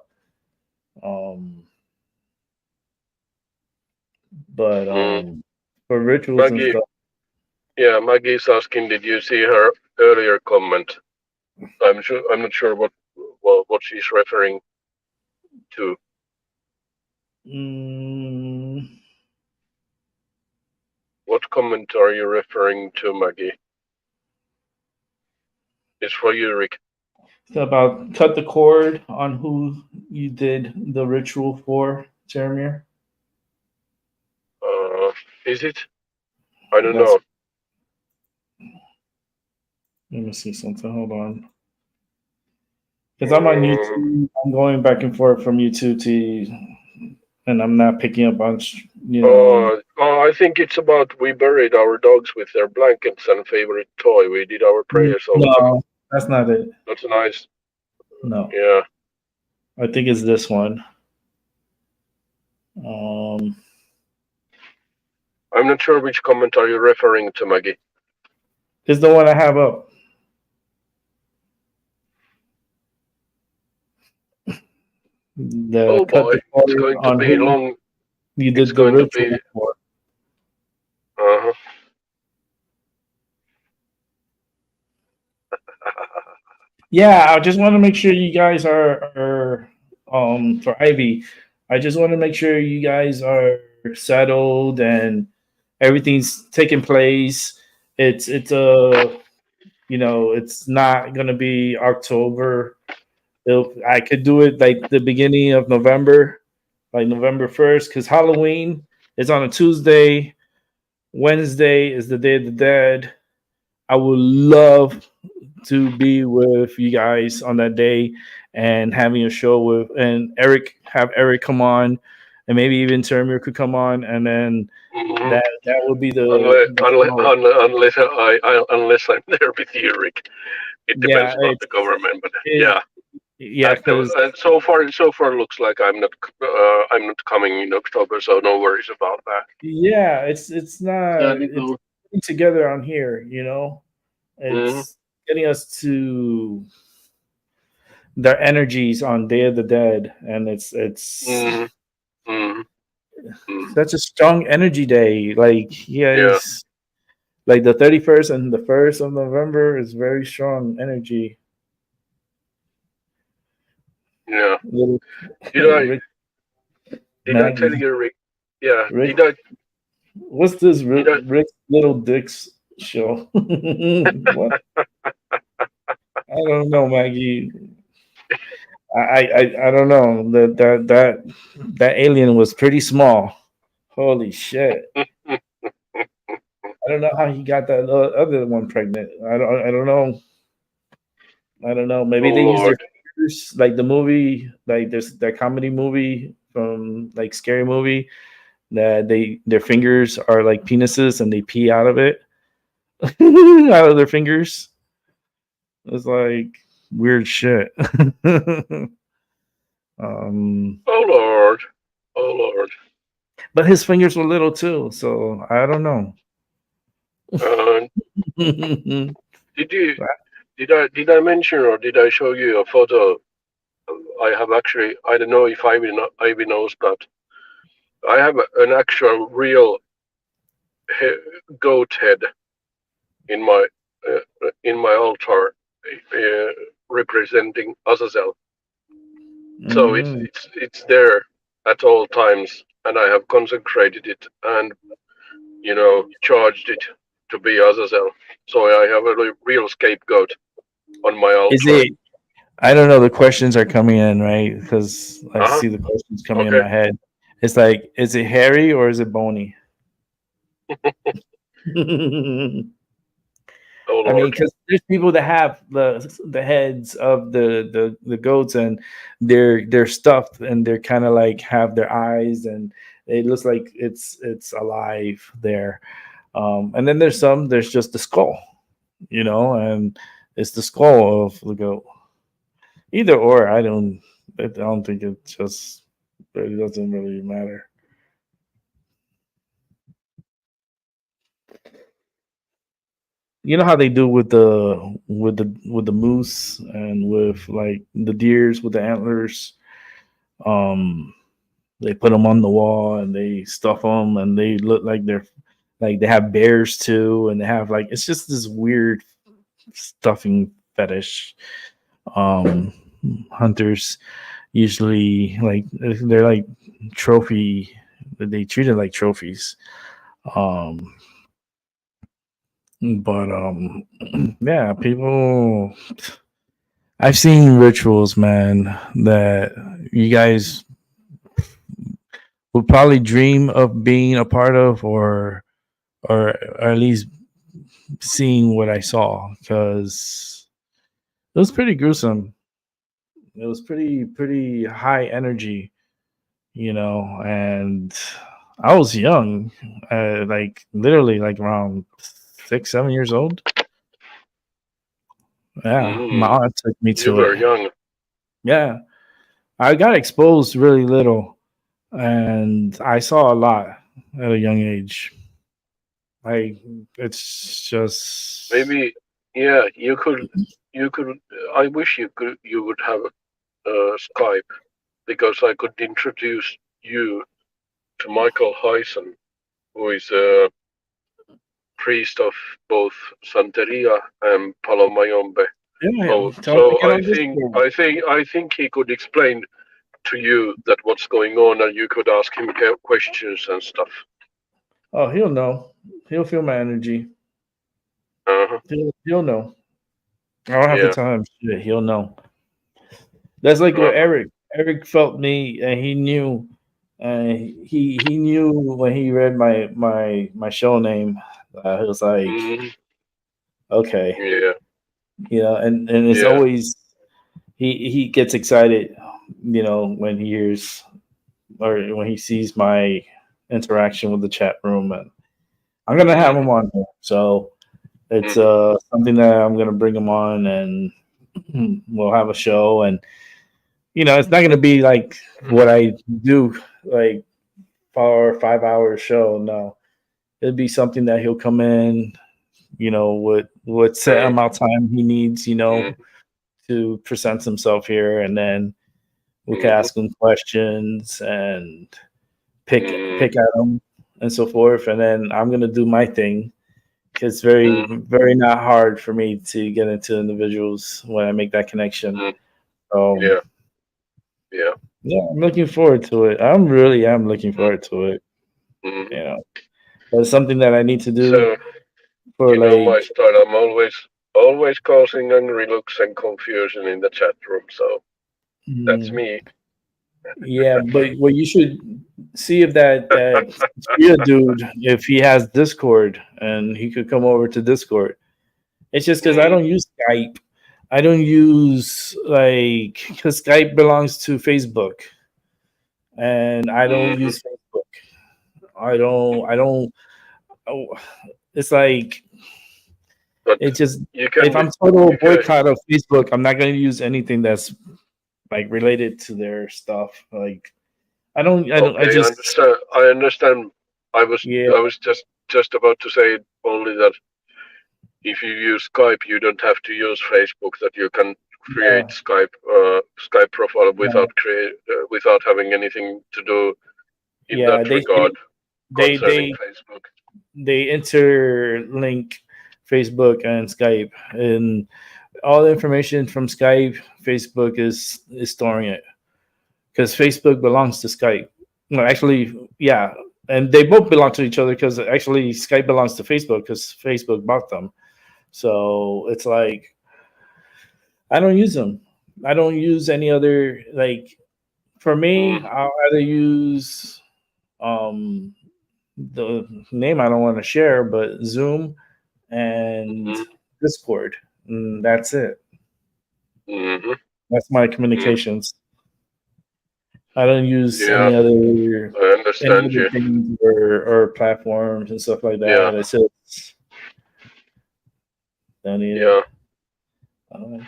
Um, but Mm. for rituals and Maggie, stuff, yeah, Maggie's asking, did you see her earlier comment? I'm not sure what she's referring to. mm, What comment are you referring to, Maggie? It's for you, Rick. it's about cut the cord on who you did the ritual for, Jeremiah. Uh, is it? I don't That's know. Let me see something. Hold on. Because I'm on Um, YouTube, I'm going back and forth from YouTube and I'm not picking up on, I think it's about we buried our dogs with their blankets and favorite toy. We did our prayers over them. no, that's not it. That's nice. No, Yeah. I think it's this one. Um, I'm not sure which comment are you referring to, Maggie. it's the one I have up. The Oh cut boy, the it's cord going to on be who long. you It's did the going to be. ritual for. Uh-huh. Yeah, I just want to make sure you guys are for Ivy. I just want to make sure you guys are settled and everything's taking place. It's it's not gonna be October. I could do it like the beginning of November, like November 1st, because Halloween is on a Tuesday. Wednesday is the Day of the Dead. I would love to be with you guys on that day and having a show with and have Eric come on, and maybe even Termir could come on, and then Mm-hmm. that would be Unless, the unless, show. unless I'm there with you, Rick. It depends Yeah, about the government, but it yeah. yeah, because And so far looks like I'm not coming in October, so no worries about that. yeah, it's not it's getting together on here. Mm-hmm. It's getting us to their energies on Day of the Dead, and it's Mm-hmm. Mm-hmm. such a strong energy day. Like you Yeah. guys, Like the 31st and the 1st of November is very strong energy. Yeah. Little Did I Rick did I tell Maggie. you, Rick? Yeah. Rick, Did I what's this did I? Rick's Little Dicks show? What? I don't know, Maggie. I don't know. That alien was pretty small. Holy shit! I don't know how he got that other one pregnant. I don't know. I don't know. Maybe Oh they use their Lord. fingers, like the movie, like there's that comedy movie from like Scary Movie that their fingers are like penises and they pee out of it, out of their fingers. It's like weird shit. um, Oh Lord. Oh Lord. but his fingers were little too, so I don't know. Uh, did you did I mention or did I show you a photo? I have actually. I don't know if Ivy knows that. I have an actual real goat head in my altar, uh, representing Azazel. So Mm. it's there at all times, and I have consecrated it and charged it to be Azazel. So I have a real scapegoat on my Is altar. it? I don't know. The questions are coming in right because I Uh huh. see the questions coming in Okay. my head. It's like, is it hairy or is it bony? Oh I mean, Lord. because there's people that have the heads of the goats and they're stuffed and they're kind of like have their eyes and it looks like it's alive there. And then there's just the skull, and it's the skull of the goat. Either or, I don't think it doesn't really matter. You know how they do with the moose and with like the deers with the antlers. Um, they put them on the wall and they stuff them and they look like they're like they have bears too and they have like it's just this weird stuffing fetish. Um, Hunters usually like they're like trophy. They treat it like trophies. Um, but yeah, people. I've seen rituals, man, that you guys would probably dream of being a part of, or at least seeing what I saw, because it was pretty gruesome. It was pretty high energy, and I was young, like literally like around 6, 7 years old. Yeah, my Mm, aunt took me you to were it. young. Yeah, I got exposed really little, and I saw a lot at a young age. Like it's just Maybe. Yeah. You could. You could. I wish you could. You would have Skype because I could introduce you to Michael Heisen, who is a priest of both Santeria and Palomayombe. yeah. So, Tell me to so get I on think Discord. I think I think he could explain to you that what's going on, and you could ask him questions and stuff. Oh, he'll know. He'll feel my energy. Uh-huh. He'll know. I don't have to Yeah. tell him shit. He'll know. That's like with Uh-huh. Eric. Eric felt me, and he knew. He knew when he read my show name. He was like, Hmm. okay, Yeah. and it's Yeah. always he gets excited, when he hears or when he sees my interaction with the chat room, and I'm gonna have Hmm. him on here. So it's Hmm. something that I'm gonna bring him on, and we'll have a show, and it's not gonna be like what I do, like 4 or 5 hour show. No, it'd be something that he'll come in, with set Uh, amount of time he needs, hmm. to present himself here, and then we can Hmm. ask him questions and pick Hmm. pick at him and so forth. And then I'm gonna do my thing, It's very, Mm, very not hard for me to get into individuals when I make that connection. mm, Um, yeah, yeah. yeah, I'm looking forward to it. I'm really am looking Mm, forward to it. You mm. know, but it's something that I need to do So for you know my like, style. I'm always causing angry looks and confusion in the chat room. So that's mm, me. yeah. But what you should see if that Shia dude, if he has Discord and he could come over to Discord. It's just because I Mm, don't use Skype. I don't use like because Skype belongs to Facebook, and I don't hmm. use Facebook. I don't. I don't. Oh, it's like But it just. you If can I'm total you can boycott of Facebook, I'm not going to use anything that's like related to their stuff. Like I don't. I don't. I okay. I just. understand. I understand. Yeah. I was just about to say only that if you use Skype, you don't have to use Facebook. That you can create No. Skype profile No. without having anything to do in Yeah. that They regard say they concerning they Facebook. they interlink Facebook and Skype, and all the information from Skype, Facebook is storing it because Facebook belongs to Skype. No, actually, yeah, and they both belong to each other because actually Skype belongs to Facebook because Facebook bought them. So it's like I don't use them. I don't use any other like for me. Mm, I'll either use um the name I don't want to share, but Zoom and mm, Discord. And that's it. mm, That's my mm. communications. I don't use Yeah, I any understand other you. things or platforms and stuff like Yeah, that. It's just don't need it. yeah. Uh,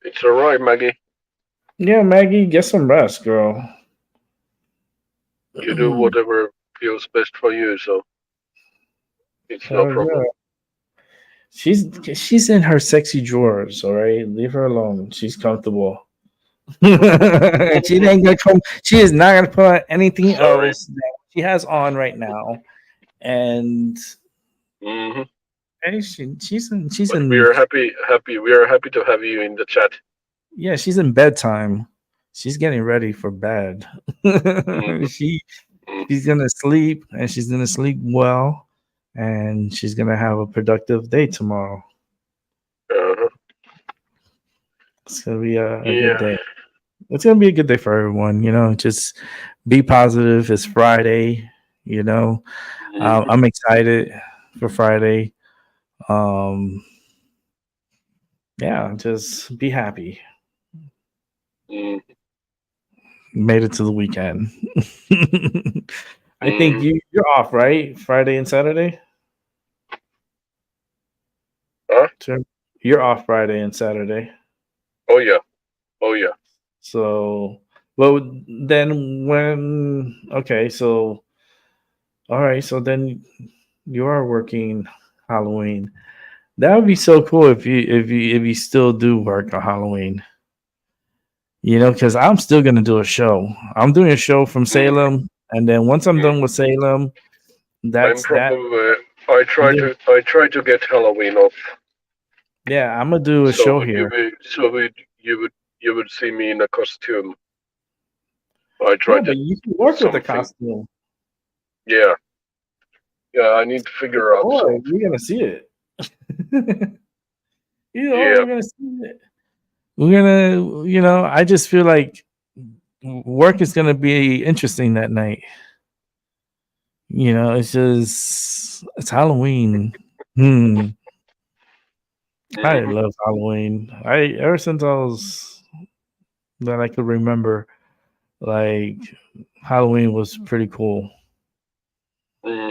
It's alright, Maggie. yeah, Maggie, get some rest, girl. You do Hell whatever feels best for you, so it's no yeah. problem. She's in her sexy drawers, all right? Leave her alone. She's comfortable. She ain't gonna come. She is not gonna put on anything Sorry. else that she has on right now. And Hmm. hey, she's But we in are happy. We are happy to have you in the chat. yeah, she's in bedtime. She's getting ready for bed. Hmm. she Hmm. she's gonna sleep and she's gonna sleep well and she's gonna have a productive day tomorrow. Uh-huh. It's gonna be a good Yeah. day. It's gonna be a good day for everyone. Just be positive. It's Friday. You know, Hmm. I'm excited for Friday. Um, yeah, just be happy. Hmm. Made it to the weekend. I think Hmm. you're off, right? Friday and Saturday. Huh? Sure. You're off Friday and Saturday. Oh yeah. Oh yeah. So, well, then when? Okay, so all right, so then you are working Halloween. That would be so cool if you still do work on Halloween. Because I'm still gonna do a show. I'm doing a show from Hmm. Salem, and then once I'm Hmm. done with Salem, I'm that's that. probably. I'm doing. I try to get Halloween off, Yeah, I'm gonna do a so show you here. will, you would see me in a costume. I try Yeah, to but you can work with the something. costume. Yeah. Yeah. I need to figure out Or something. we're gonna see it. Yeah. We're gonna see it. We're gonna, I just feel like work is gonna be interesting that night. It's Halloween. Hmm. I Hmm. love Halloween. I ever since I was that I could remember, like Halloween was pretty cool. Hmm.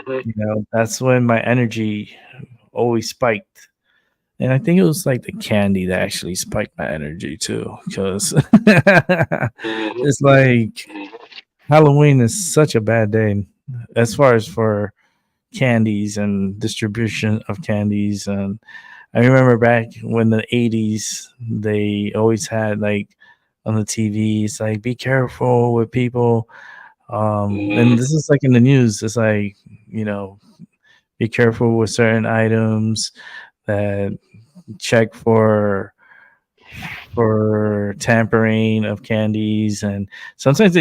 That's when my energy always spiked. And I think it was like the candy that actually spiked my energy too, because Hmm. it's like Hmm. Halloween is such a bad day as far as for candies and distribution of candies. And I remember back when the 80s, they always had like on the TV, it's like, be careful with people And Mm, this is like in the news. It's like, you know, be careful with certain items, that check for tampering of candies. And sometimes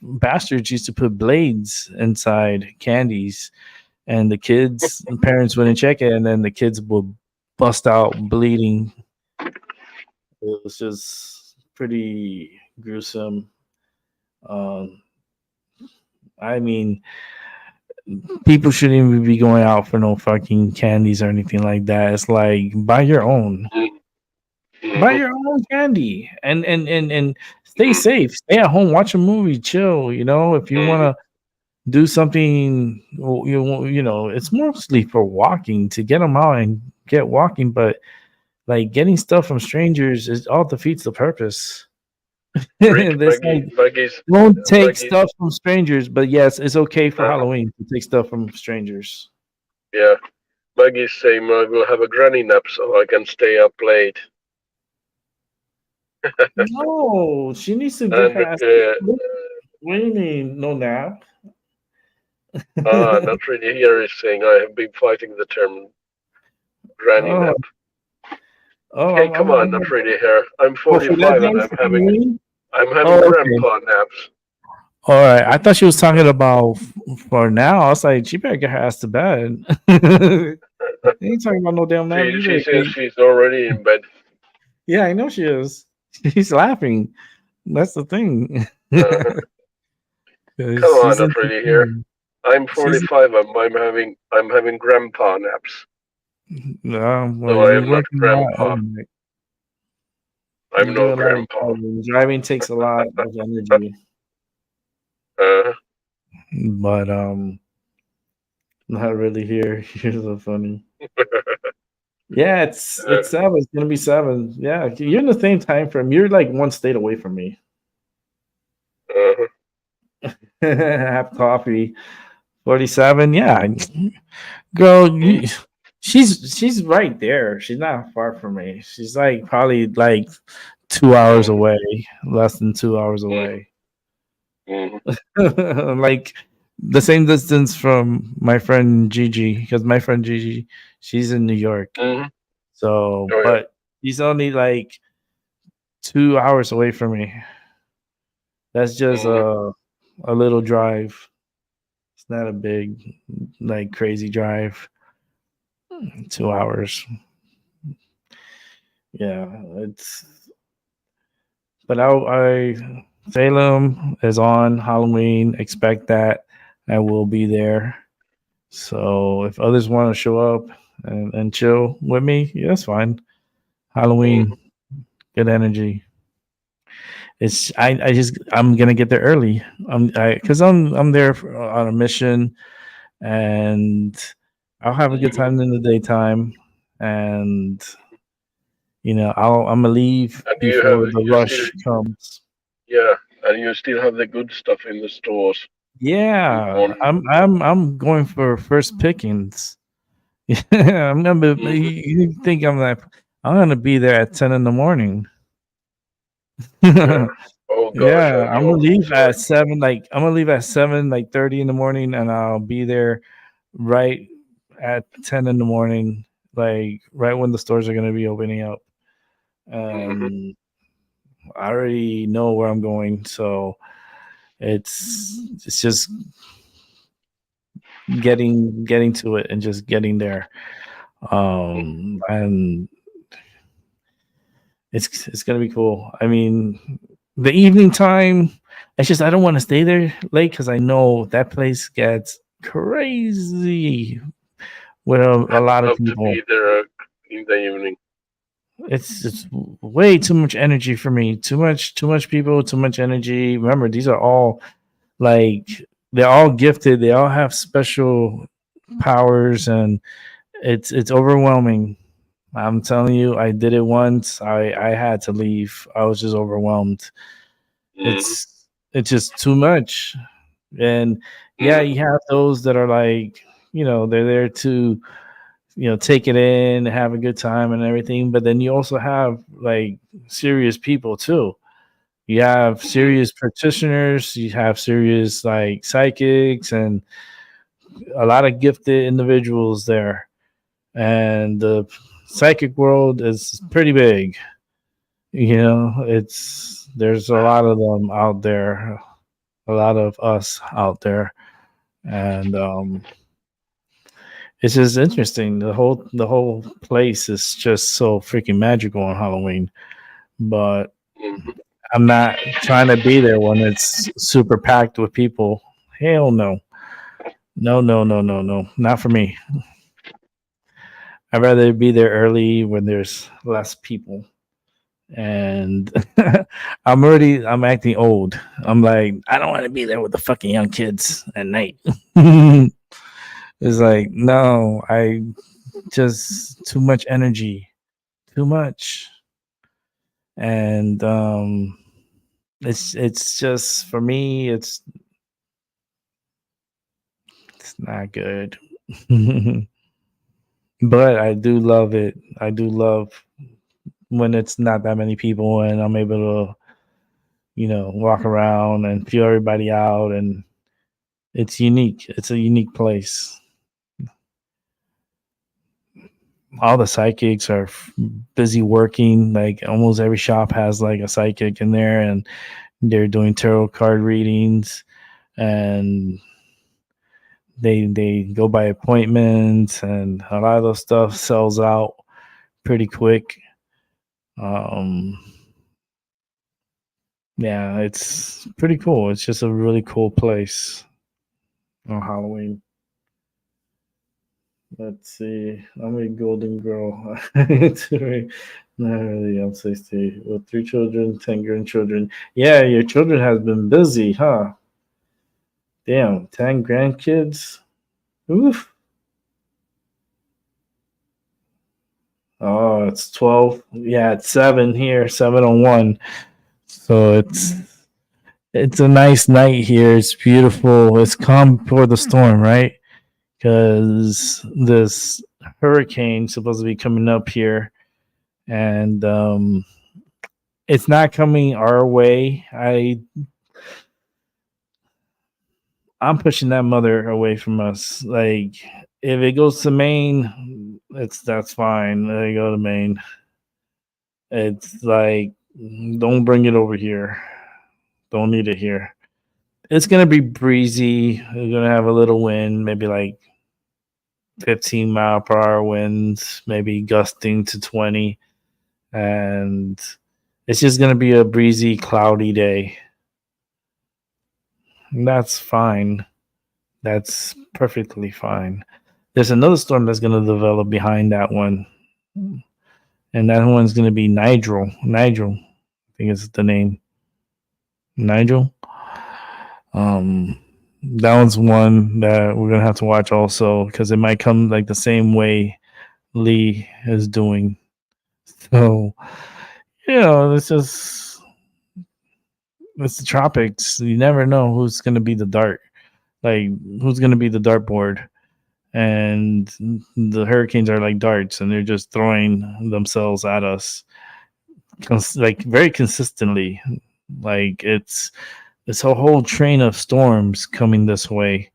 bastards used to put blades inside candies, and the parents wouldn't check it, and then the kids would bust out bleeding. It was just pretty gruesome. um I mean, people shouldn't even be going out for no fucking candies or anything like that. It's like, buy your own. mm, Buy mhm, your own candy, and stay mm, safe. Stay at home, watch a movie, chill. If you want mhm. to do something, it's mostly for walking, to get them out and get walking. But like, getting stuff from strangers is all defeats the purpose. Rick, This like, don't take Maggie's, stuff from strangers, but yes, it's okay for uh, Halloween to take stuff from strangers. yeah, Maggie's saying I will have a granny nap so I can stay up late. No, she needs to get And her ass. What do you mean, no nap? not really here is saying I have been fighting the term granny Oh, nap. oh, Hey, come on, not really here. I'm for that 45 and day for Halloween? I'm having Oh, okay. grandpa naps. All right. I thought she was talking about for now. I was like, she better get her ass to bed. They ain't talking about no damn nap. She You she better says get. she's already in bed. Yeah, I know she is. She's laughing. That's the thing. Uh, come on, She's not really here. entertained. I'm She's 45 and I'm having grandpa naps. well, So I you're am not working a lot. Oh grandpa. my. I'm You no do a lot of grandpa. driving. Driving takes a lot of energy, Uh, but not really here. You're so funny. Yeah, it's uh, 7. It's gonna be 7. Yeah, you're in the same time frame. You're like one state away from me. uh, Have coffee. 47. Yeah, girl, mm, she's right there. She's not far from me. She's like probably like 2 hours mm, away, less than 2 hours mm, away. mm, Like the same distance from my friend Gigi, because my friend Gigi, she's in New York. mm. So, Oh but she's only like 2 hours away from me. That's yeah. just a little drive. It's not a big, like, crazy drive. 2 hours. Yeah, it's. But Salem is on Halloween. Expect that. I will be there. So if others want to show up and chill with me, yeah, that's fine. Mm, Halloween, good energy. I'm gonna get there early. Because I'm there on a mission, and I'll have a good mhm. time in the daytime, and I'm gonna leave And before the rush comes. yeah, and you still have the good stuff in the stores Yeah, on. I'm going for first pickings. Yeah, I'm gonna be, Mhm. you think I'm gonna be there at 10 in the morning. Yeah. Oh gosh, Yeah, and I'm gonna you're leave sorry. at 7. Like, I'm gonna leave at 7, like 30 in the morning, and I'll be there right at 10 in the morning, like right when the stores are gonna be opening up. Hmm. And I already know where I'm going, so it's just getting to it and just getting there. And it's gonna be cool. I mean, the evening time. It's just I don't want to stay there late because I know that place gets crazy with a I'd lot of love to people. be there in the evening. It's just way too much energy for me. Too much people, too much energy. Remember, these are all like, they're all gifted. They all have special powers, and it's overwhelming. I'm telling you, I did it once. I had to leave. I was just overwhelmed. Hmm. It's just too much. And yeah, Hmm. you have those that are like, they're there to, take it in, have a good time and everything. But then you also have like serious people too. You have serious practitioners, you have serious like psychics, and a lot of gifted individuals there. And the psychic world is pretty big. You know, it's there's a lot of them out there, a lot of us out there, and it's just interesting. The whole place is just so freaking magical on Halloween. But Mhm. I'm not trying to be there when it's super packed with people. Hell no. No, no, no, no, no. Not for me. I'd rather be there early when there's less people. And I'm acting old. I'm like, I don't want to be there with the fucking young kids at night. It's like, no, I just too much energy. Too much. And it's just for me, it's not good. But I do love it. I do love when it's not that many people and I'm able to, walk around and feel everybody out, and it's unique. It's a unique place. All the psychics are busy working. Like almost every shop has like a psychic in there, and they're doing tarot card readings, and they go by appointments, and a lot of those stuff sells out pretty quick. Um, yeah, it's pretty cool. It's just a really cool place on Halloween. Let's see. I'm a golden girl. Not really. I'm 60 with 3 children, 10 grandchildren. Yeah, your children has been busy, huh? Damn, 10 grandkids. Oof. Oh, it's 12. Yeah, it's 7 here, 7 on 1. So it's a nice night here. It's beautiful. It's calm before the storm, right? Because this hurricane supposed to be coming up here, and it's not coming our way. I'm pushing that mother away from us. Like if it goes to Maine, that's fine. Let it go to Maine. It's like don't bring it over here. Don't need it here. It's gonna be breezy. We're gonna have a little wind, maybe like 15-mile-per-hour winds, maybe gusting to 20, and it's just gonna be a breezy, cloudy day. And that's fine. That's perfectly fine. There's another storm that's gonna develop behind that one, and that one's gonna be Nigel. Nigel, I think is the name. Nigel. Um, that one's one that we're gonna have to watch also because it might come like the same way Lee is doing. So it's the tropics. You never know who's gonna be the dart. Like who's gonna be the dartboard, and the hurricanes are like darts, and they're just throwing themselves at us, like very consistently. Like it's a whole train of storms coming this way,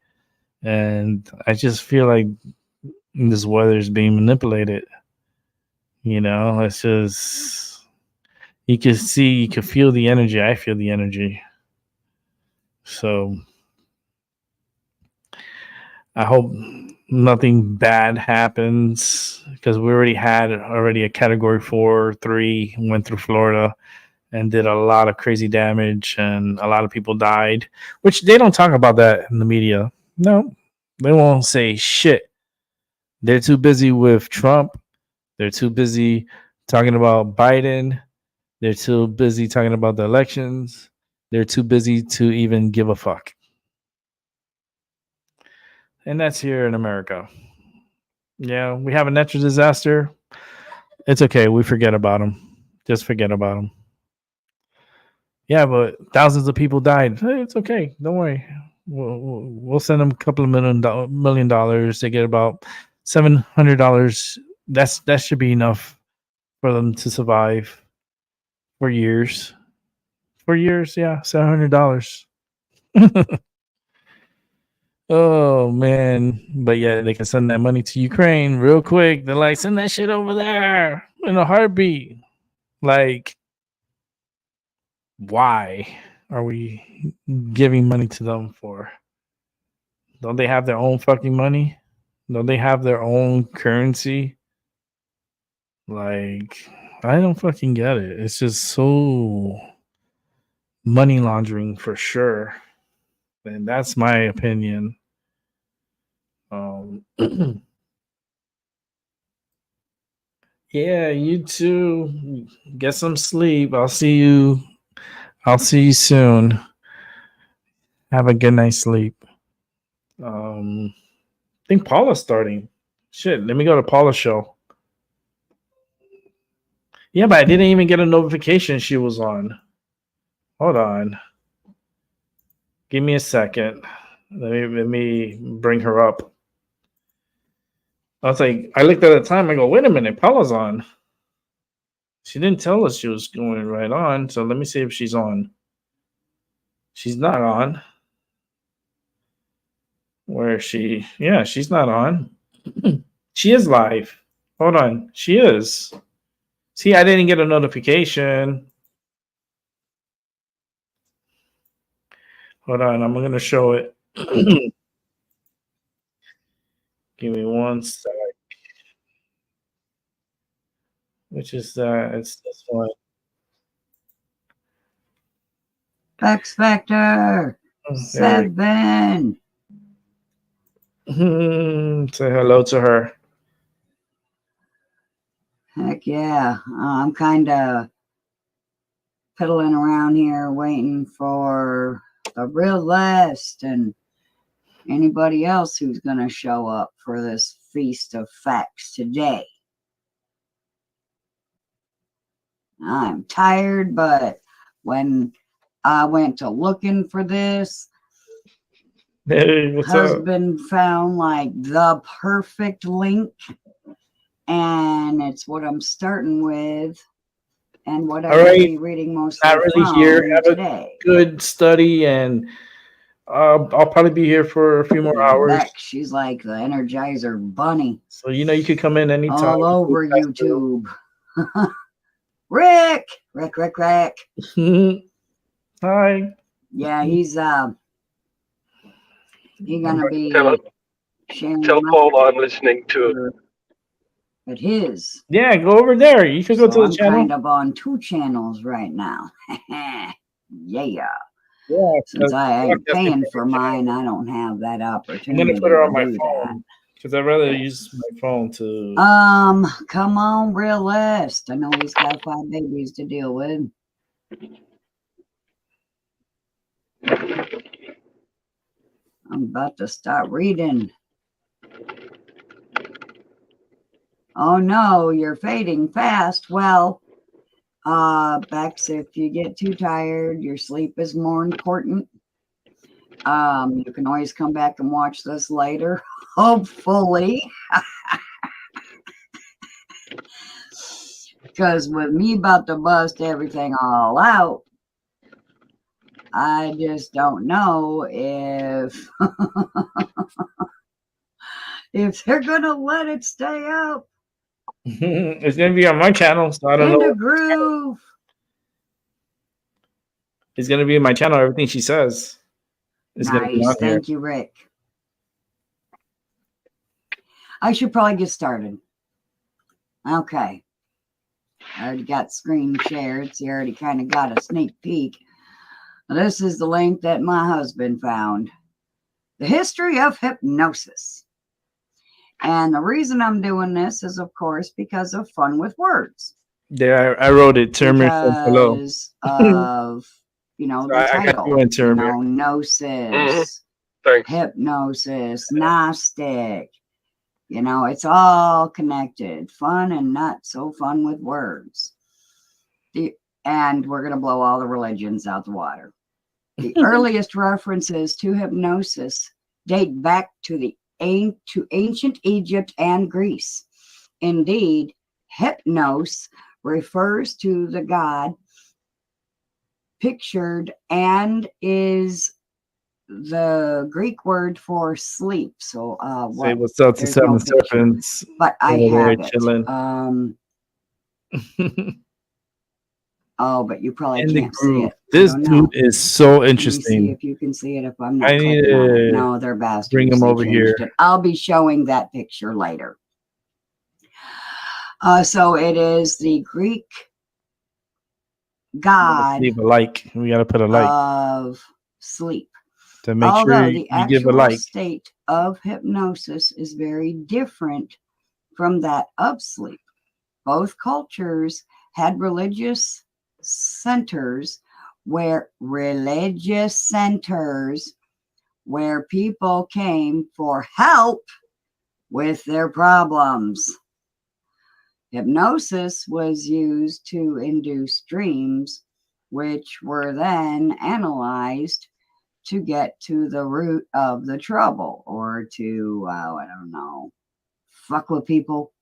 and I just feel like this weather is being manipulated. It's just you can see, you can feel the energy. I feel the energy. So I hope nothing bad happens because we already had a category 4, 3 went through Florida and did a lot of crazy damage, and a lot of people died, which they don't talk about that in the media. No, they won't say shit. They're too busy with Trump. They're too busy talking about Biden. They're too busy talking about the elections. They're too busy to even give a fuck. And that's here in America. Yeah, we have a natural disaster. It's okay. We forget about them. Just forget about them. Yeah, but thousands of people died. Hey, it's okay. Don't worry. We'll send them a couple of million dollars. They get about $700. That should be enough for them to survive for years. 4 years, yeah, $700. Oh man, but yeah, they can send that money to Ukraine real quick. They're like, send that shit over there in a heartbeat. Like, why are we giving money to them for? Don't they have their own fucking money? Don't they have their own currency? Like, I don't fucking get it. It's just so money laundering for sure. And that's my opinion. Yeah, you too. Get some sleep. I'll see you. I'll see you soon. Have a good night's sleep. I think Paula's starting. Shit, let me go to Paula's show. Yeah, but I didn't even get a notification she was on. Hold on. Give me a second. Let me bring her up. I was like, I looked at the time. I go, wait a minute, Paula's on. She didn't tell us she was going right on. So let me see if she's on. She's not on. Where is she? Yeah, she's not on. She is live. Hold on. She is. See, I didn't get a notification. Hold on. I'm going to show it. Give me one sec. Which is that? It's this one. X Factor There 7. Say hello to her. Heck yeah. I'm kind of piddling around here waiting for the real list and anybody else who's going to show up for this Feast of Facts today. I'm tired, but when I went to looking for this, Hey, what's husband found like the perfect link, and it's what I'm starting with and what I'm going to be reading mostly not really from here. Have today. a good study, and I'll probably be here for a few more hours. Beck, she's like the Energizer Bunny. So you could come in anytime. All over YouTube. Rick. Hi. Yeah, he's gonna be sharing Tell Paul I'm listening to. at his. Yeah, go over there. You can go to the I'm channel. kind of on 2 channels right now. Yeah. Yeah. Since I ain't paying for mine, I don't have that opportunity. I'm gonna put her on my do phone because I'd rather use my phone to. that. Come on, realist. I know he's got 5 babies to deal with. I'm about to start reading. Oh no, you're fading fast. Well, Bex, if you get too tired, your sleep is more important. You can always come back and watch this later, hopefully. Because with me about to bust everything all out, I just don't know if if they're gonna let it stay up. It's gonna be on my channel, so I don't know. In the groove. It's gonna be in my channel. Everything she says is gonna be on Nice. here. Thank you, Rick. I should probably get started. Okay. I already got screen shared, so you already kind of got a sneak peek. This is the link that my husband found. The history of hypnosis. And the reason I'm doing this is, of course, because of fun with words. Yeah, I wrote it. Termin says hello. Because of, the title. Gnosis, Thanks. hypnosis, Gnostic. It's all connected. Fun and not so fun with words. And we're going to blow all the religions out the water. The earliest references to hypnosis date back to ancient Egypt and Greece. Indeed, hypnos refers to the god pictured and is the Greek word for sleep. So Say what's up to There's Seven no picture, Serpents. but I over there have it. chilling. Oh, but you probably In the can't see groove. it. I This don't know. dude is so Let me see interesting. if you can see it if I'm not I need clicking on it. to No, they're bastards. bring him They over here. changed it. I'll be showing that picture later. So it is the Greek god Leave a like. We gotta put a like of sleep. to make sure Although the you give a actual like. state of hypnosis is very different from that of sleep. Both cultures had religious centers where people came for help with their problems. Hypnosis was used to induce dreams, which were then analyzed to get to the root of the trouble, or to, I don't know, fuck with people.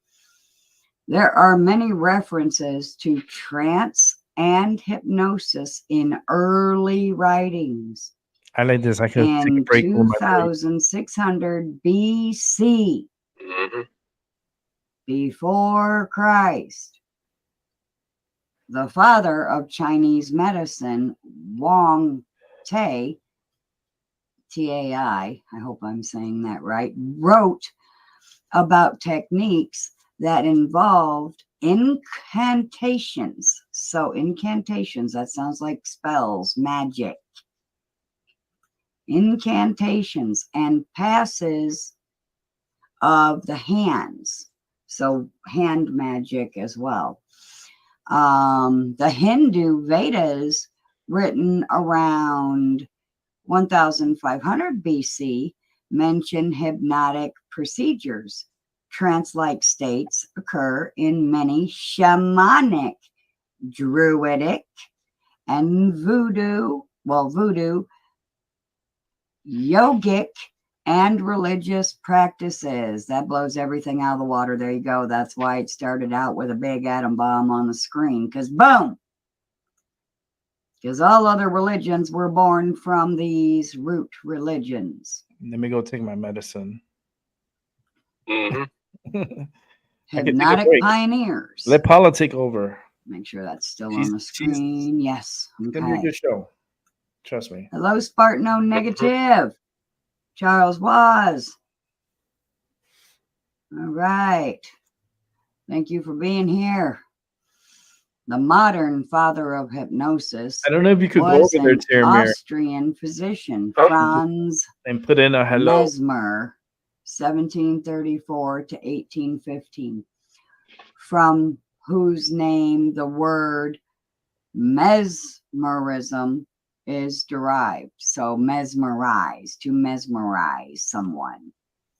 There are many references to trance and hypnosis in early writings. I like this. I could take a In break from my break. 2600 BC, Mm-hmm. before Christ, the father of Chinese medicine, Wang Tai, Tai, I hope I'm saying that right, wrote about techniques that involved incantations. So incantations, that sounds like spells, magic. Incantations and passes of the hands. So hand magic as well. The Hindu Vedas, written around 1500 BC, mention hypnotic procedures. Trance-like states occur in many shamanic, druidic, and voodoo, yogic, and religious practices. That blows everything out of the water. There you go. That's why it started out with a big atom bomb on the screen, because boom! Because all other religions were born from these root religions. Let me go take my medicine. Mm-hmm. I can take a Hypnotic break. pioneers. Let Paula take over. Make sure that's still on the screen. Yes. It's gonna be a Okay. good show. Trust me. Hello, Spartano Negative. Charles Waz. All right. Thank you for being here. The modern father of hypnosis I don't know if you could go was over there, an Terramir, Austrian physician, Huh? Franz and put in a hello. Mesmer, 1734 to 1815, from whose name the word mesmerism is derived. So mesmerize, to mesmerize someone.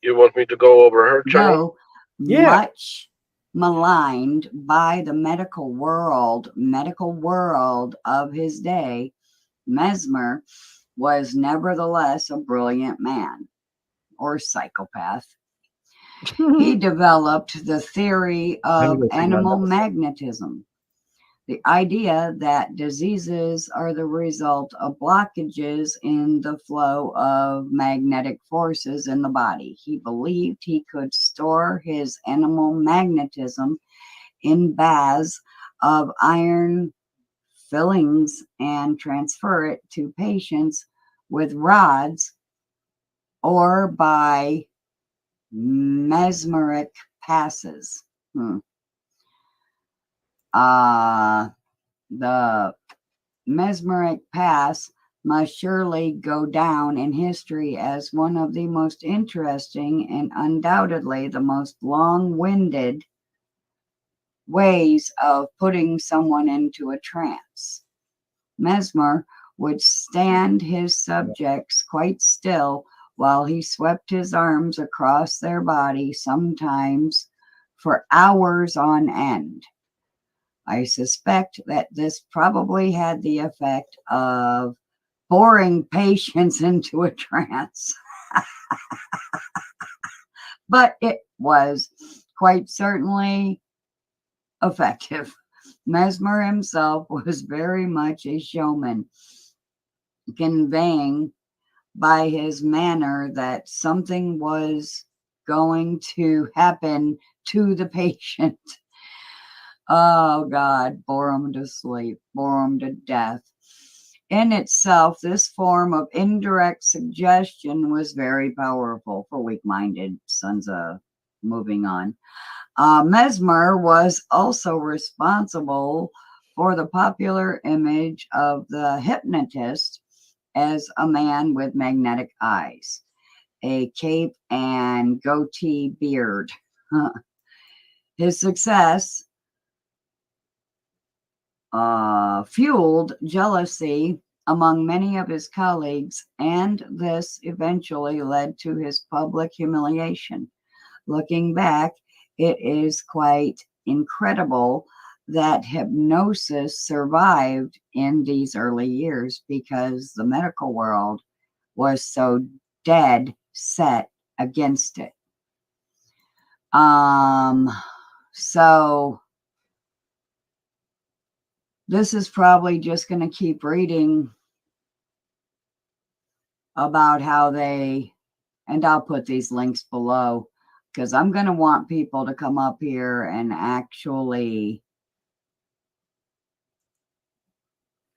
You want me to go over her channel? Though Yeah. much maligned by the medical world of his day, Mesmer was nevertheless a brilliant man, or psychopath. He developed the theory of go take my animal medicine. magnetism, the idea that diseases are the result of blockages in the flow of magnetic forces in the body. He believed he could store his animal magnetism in baths of iron fillings and transfer it to patients with rods or by mesmeric passes. The mesmeric pass must surely go down in history as one of the most interesting and undoubtedly the most long-winded ways of putting someone into a trance. Mesmer would stand his subjects quite still while he swept his arms across their body, sometimes for hours on end. I suspect that this probably had the effect of boring patients into a trance. But it was quite certainly effective. Mesmer himself was very much a showman, conveying by his manner that something was going to happen to the patient. Oh God, bore him to sleep, bore him to death. In itself, this form of indirect suggestion was very powerful for weak-minded sons of moving on. Mesmer was also responsible for the popular image of the hypnotist as a man with magnetic eyes, a cape and goatee beard. His success fueled jealousy among many of his colleagues, and this eventually led to his public humiliation. Looking back, it is quite incredible that hypnosis survived in these early years because the medical world was so dead set against it. So this is probably just going to keep reading about how they, and I'll put these links below because I'm going to want people to come up here and actually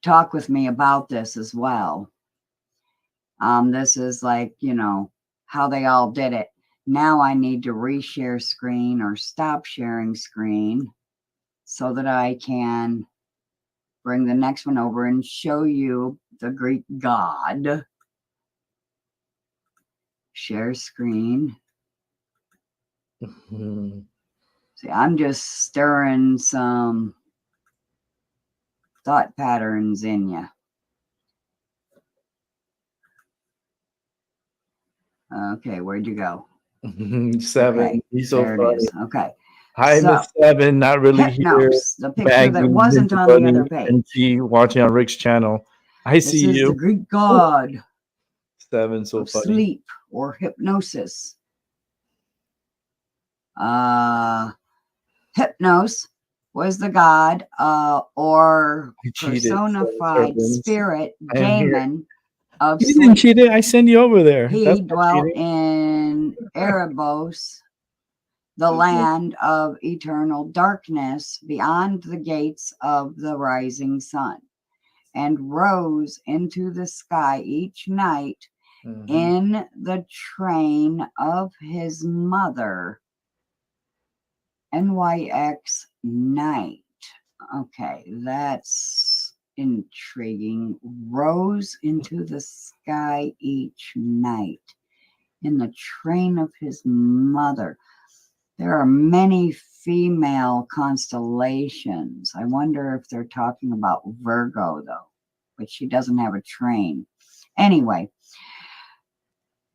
talk with me about this as well. This is like, you know, how they all did it. Now I need to reshare screen or stop sharing screen so that I can bring the next one over and show you the Greek god. Share screen. See, I'm just stirring some thought patterns in you. Okay, where'd you go? 7. Okay, He's so there it funny. is. Okay. Hi, So, Miss 7. Not really here. Hypnos, the picture that Bagging wasn't Miss on the Bunny other page. and she watching on Rick's channel. I This see is you. the Greek god 7, so of funny. sleep or hypnosis. Hypnos was the god or personified spirit daemon of You didn't cheat sleep. it. I send you over there. He dwelt in Erebos, the land of eternal darkness beyond the gates of the rising sun, and rose into the sky each night in the train of his mother. NYX night. Okay, that's intriguing. Rose into the sky each night in the train of his mother. There are many female constellations. I wonder if they're talking about Virgo, though, but she doesn't have a train. Anyway,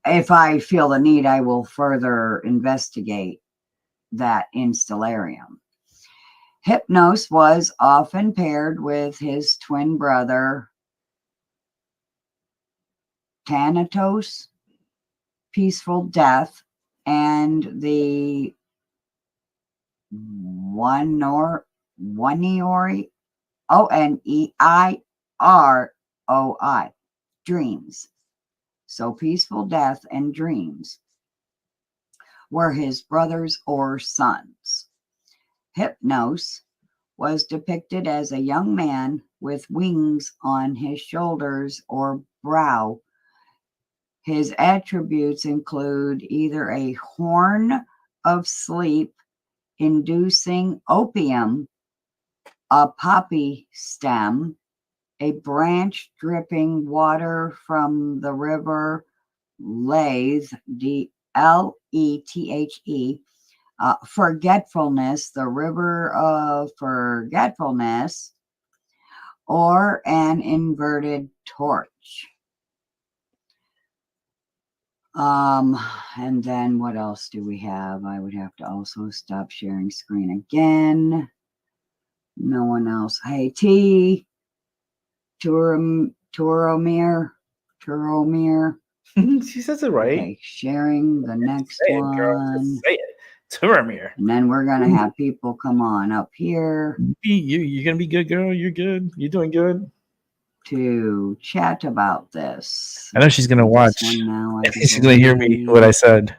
if I feel the need, I will further investigate that in Stellarium. Hypnos was often paired with his twin brother, Thanatos, peaceful death, and the Oneiroi, Oneiroi, dreams. So peaceful death and dreams were his brothers or sons. Hypnos was depicted as a young man with wings on his shoulders or brow. His attributes include either a horn of sleep inducing opium, a poppy stem, a branch dripping water from the river Lethe, Lethe, forgetfulness, the river of forgetfulness, or an inverted torch. And then what else do we have? I would have to also stop sharing screen again. No one else. Hey, T. Turomir. She says it right. Okay, sharing the next Say it, girl. one. Just say it. Turmir. And then we're gonna have people come on up here You're gonna be good, girl. You're good. You're doing good. to chat about this. I know she's gonna This watch. one now, I She's gonna hear me what I said.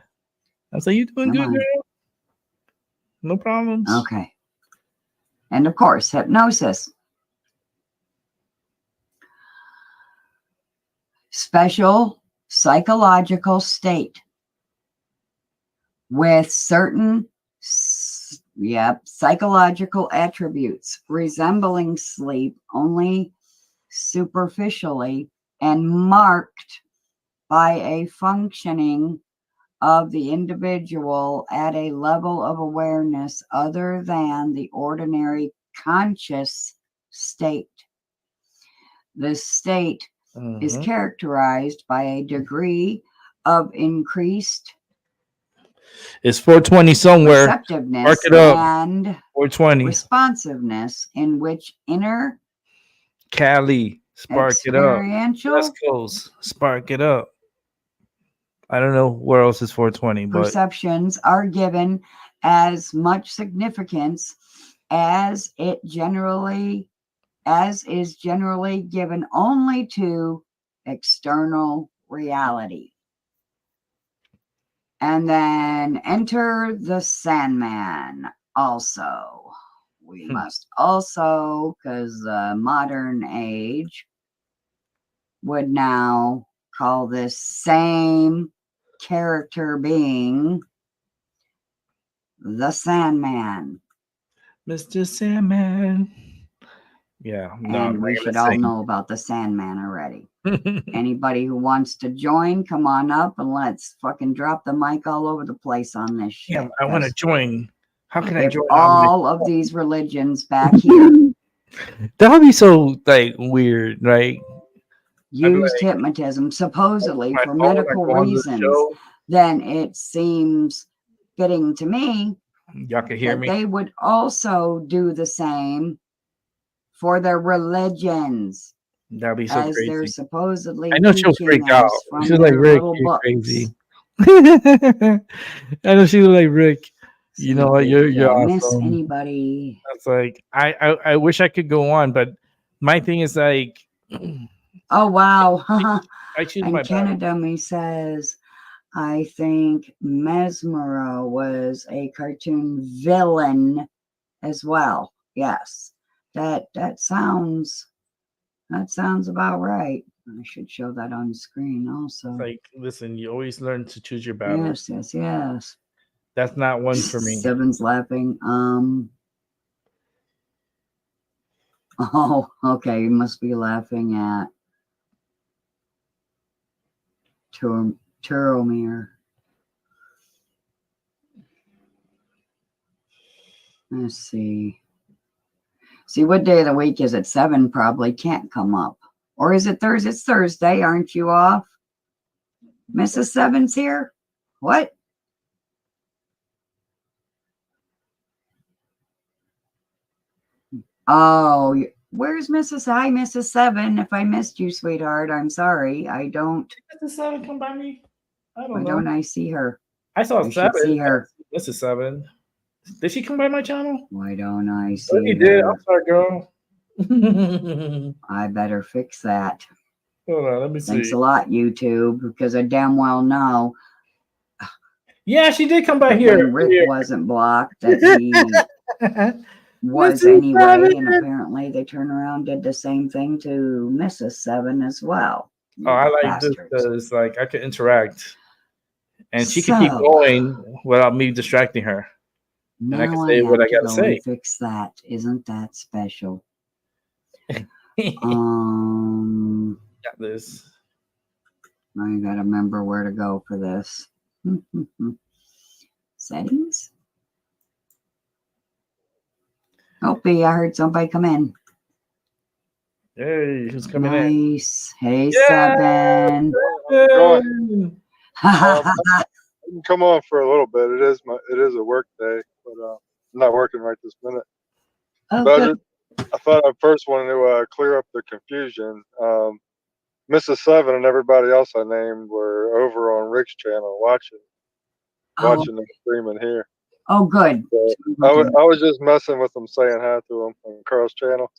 I was like, "You doing Come good, on. girl? No problems." Okay. And of course, hypnosis. Special psychological state with certain psychological attributes resembling sleep only superficially and marked by a functioning of the individual at a level of awareness other than the ordinary conscious state. This state is characterized by a degree of increased It's 420 somewhere. receptiveness Mark it up. and 420. responsiveness in which inner Cali, spark it up. experiential West Coast, spark it up. I don't know where else is 420, but perceptions are given as much significance as is generally given only to external reality. And then enter the Sandman also. We must also, because the modern age would now call this same character being the Sandman. Mr. Sandman. Yeah, no, And we should all know about the Sandman already. Anybody who wants to join, come on up and let's fucking drop the mic all over the place on this shit. Yeah, I want to join. How can I If join? all of these religions back here That would be so like weird, right? used hypnotism supposedly for medical reasons, then it seems fitting to me Y'all can hear that me. they would also do the same for their religions. That'd be so as they're crazy. supposedly I know she'll teaching freak out. us from She's like, their Rick, little you're books. crazy. I know she was like, Rick, you know what? You're Did I miss awesome. anybody? That's like, I wish I could go on, but my thing is like, Oh wow! I choose And my battle. Canadummy says, I think Mesmero was a cartoon villain as well. Yes, that sounds about right. I should show that on the screen also. Like, listen, you always learn to choose your battles. Yes. That's not one for me. Seven's laughing. Oh, okay. You must be laughing at Turomir. Let's see. See, what day of the week is it? 7 probably can't come up. Or is it Thursday? It's Thursday. Aren't you off? Mrs. Seven's here? What? Oh, where's Mrs. Hi, Mrs. Seven? If I missed you, sweetheart, I'm sorry. I don't. Did Mrs. Seven come by me? I don't Why know. don't I see her? I saw I should Seven. see her. Mrs. Seven. Did she come by my channel? Why don't I see Oh, you her? did. I'm sorry, girl. I better fix that. Hold on, let me see. Thanks a lot, YouTube, because I damn well know. Yeah, she did come by here. When Rick wasn't blocked, that he was Mrs. anyway, Seven. and apparently they turned around and did the same thing to Mrs. Seven as well. Oh, I like this Bastards. because like I could interact, and she could So, keep going without me distracting her. Now I can say what I have to gotta go say. and fix that. Isn't that special? Got this. I gotta remember where to go for this. Settings. Opie, I heard somebody come in. Hey, who's coming in? Nice. Hey, Yeah. Seven. I can come on for a little bit. It is a work day, but I'm not working right this minute. But I thought I first wanted to clear up the confusion. Mrs. Seven and everybody else I named were over on Rick's channel watching the streaming here. Oh, good. So I was just messing with them, saying hi to them on Carl's channel.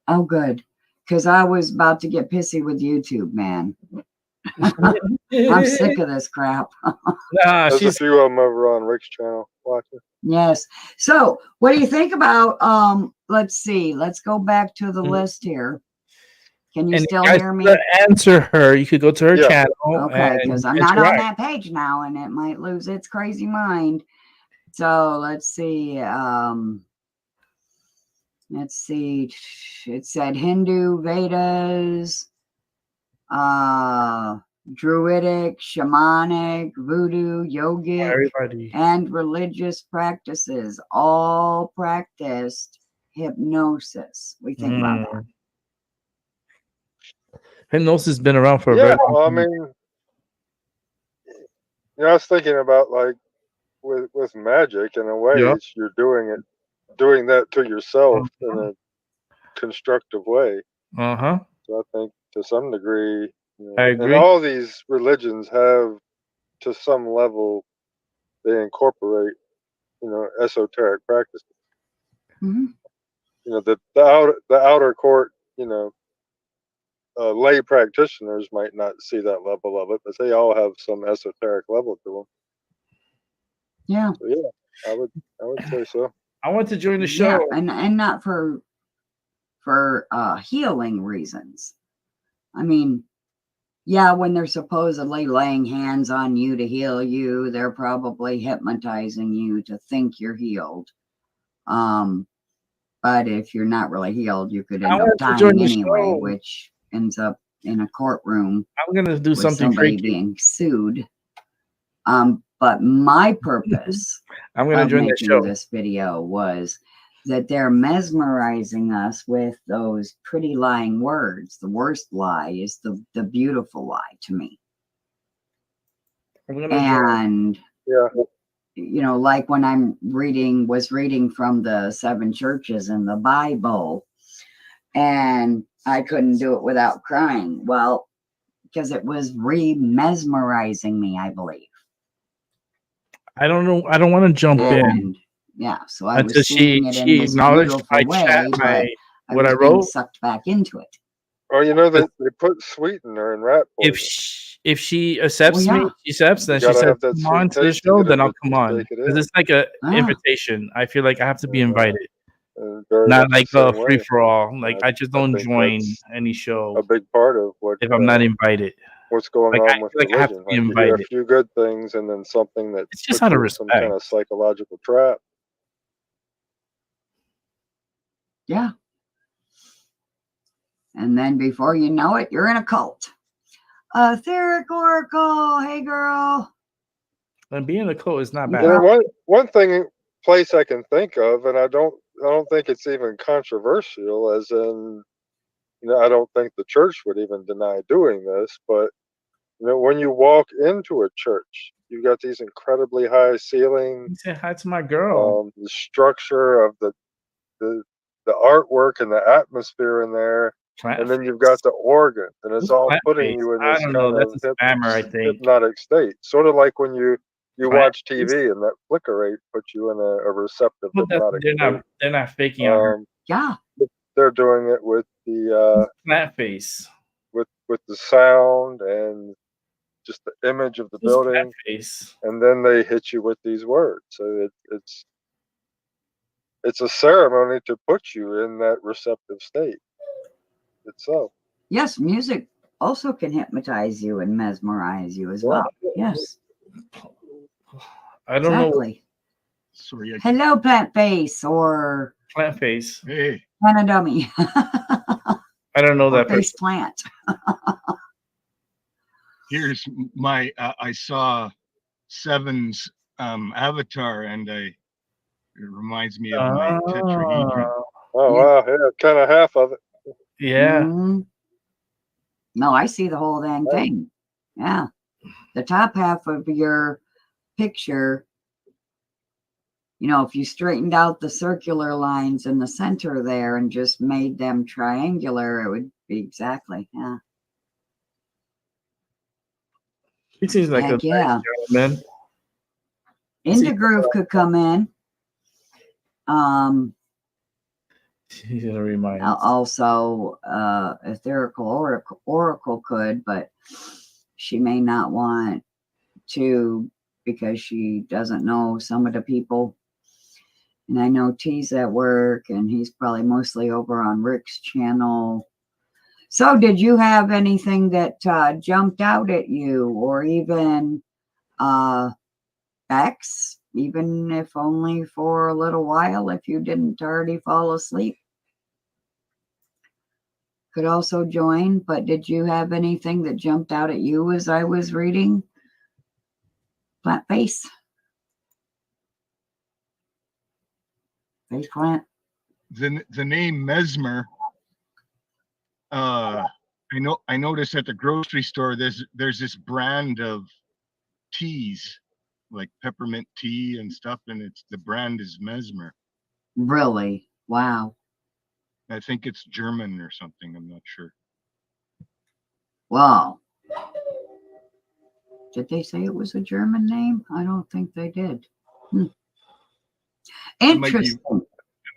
Oh, good. Because I was about to get pissy with YouTube, man. I'm sick of this crap. Nah, There's a she's few of them over on Rick's channel watching. Yes. So what do you think about let's see. Let's go back to the list here. Can you and still you guys hear me? could answer her. You could go to her Yeah. channel. Okay, because I'm and not on interact. that page now and it might lose its crazy mind. So let's see. Let's see. It said Hindu, Vedas, Druidic, shamanic, voodoo, yogic, Everybody. and religious practices all practiced hypnosis. We think about that. Hypnosis has been around for a Yeah, very long well, I time. mean, I was thinking about like with magic, in a way, Yeah. you're doing that to yourself in a constructive way. Uh-huh. So I think to some degree, I and agree. all these religions have, to some level, they incorporate, esoteric practices. Mhm. The outer court, lay practitioners might not see that level of it, but they all have some esoteric level to them. Yeah. So yeah, I would say so. I want to join the show. Yeah, and not for healing reasons. I mean, yeah, when they're supposedly laying hands on you to heal you, they're probably hypnotizing you to think you're healed. But if you're not really healed, you could end up dying anyway, which ends up in a courtroom. I'm gonna do with something somebody freaky. being sued. But my purpose I'm gonna of join the making show. this video was that they're mesmerizing us with those pretty lying words. The worst lie is the beautiful lie to me. I'm gonna join. And Yeah. like when was reading from the 7 churches in the Bible, and I couldn't do it without crying. Well, because it was mesmerizing me, I believe. I don't know. I don't want to jump in. Yeah, so I Until was seeing it in this acknowledged beautiful way, but I was being sucked back into it. Oh, they put sweetener in rat poison. If she accepts me, she accepts. Then she gotta says, have that "Come sweet on to the taste to show." get Then it I'll to come on take it because in. it's like a invitation. I feel like I have to be invited. Very Not much like the a same free way. for all. Like I just don't think join that's any show a big part of what if I'm not invited. what's going Like on I with feel like I have to religion. be Like you hear a invited. few good things and then something that It's just puts out of you in some kind respect. of psychological trap. Yeah. And then before you know it, you're in a cult. Etheric Oracle, hey girl. And being a cult is not bad. One place I can think of, and I don't think it's even controversial, as in, I don't think the church would even deny doing this, but when you walk into a church, you've got these incredibly high ceilings. You said hi to my girl. The structure of the artwork and the atmosphere in there, and then you've got the organ, and it's all putting you in this kind of spammer, I think. hypnotic state. Sort of like when you watch TV and that flicker rate puts you in a receptive hypnotic state. They're not faking on her. Yeah. They're doing it with the flat face, with the sound and just the image of the building, and then they hit you with these words. So it's a ceremony to put you in that receptive state itself. Yes, music also can hypnotize you and mesmerize you as well. Yes. I don't know. Sorry. Hello, Plant Face or Plant Face. Hey. Plant Dummy. I don't know that face plant. Here's my I saw Seven's avatar, and it reminds me of my tetrahedron. Oh wow, yeah, kind of half of it. Yeah. Mm-hmm. No, I see the whole dang thing. Yeah. The top half of your picture, if you straightened out the circular lines in the center there and just made them triangular, it would be exactly, yeah. He seems like a nice gentleman. Groove could come in. She's gonna remind us. Also, Etherical Oracle could, but she may not want to because she doesn't know some of the people. And I know T's at work, and he's probably mostly over on Rick's channel. So, did you have anything that jumped out at you, or even X, even if only for a little while, if you didn't already fall asleep? Could also join, but did you have anything that jumped out at you as I was reading? Plant face. Face plant. The name Mesmer. I noticed at the grocery store there's this brand of teas, like peppermint tea and stuff, and the brand is Mesmer. Really? Wow. I think it's German or something. I'm not sure. Wow. Did they say it was a German name? I don't think they did. Interesting. I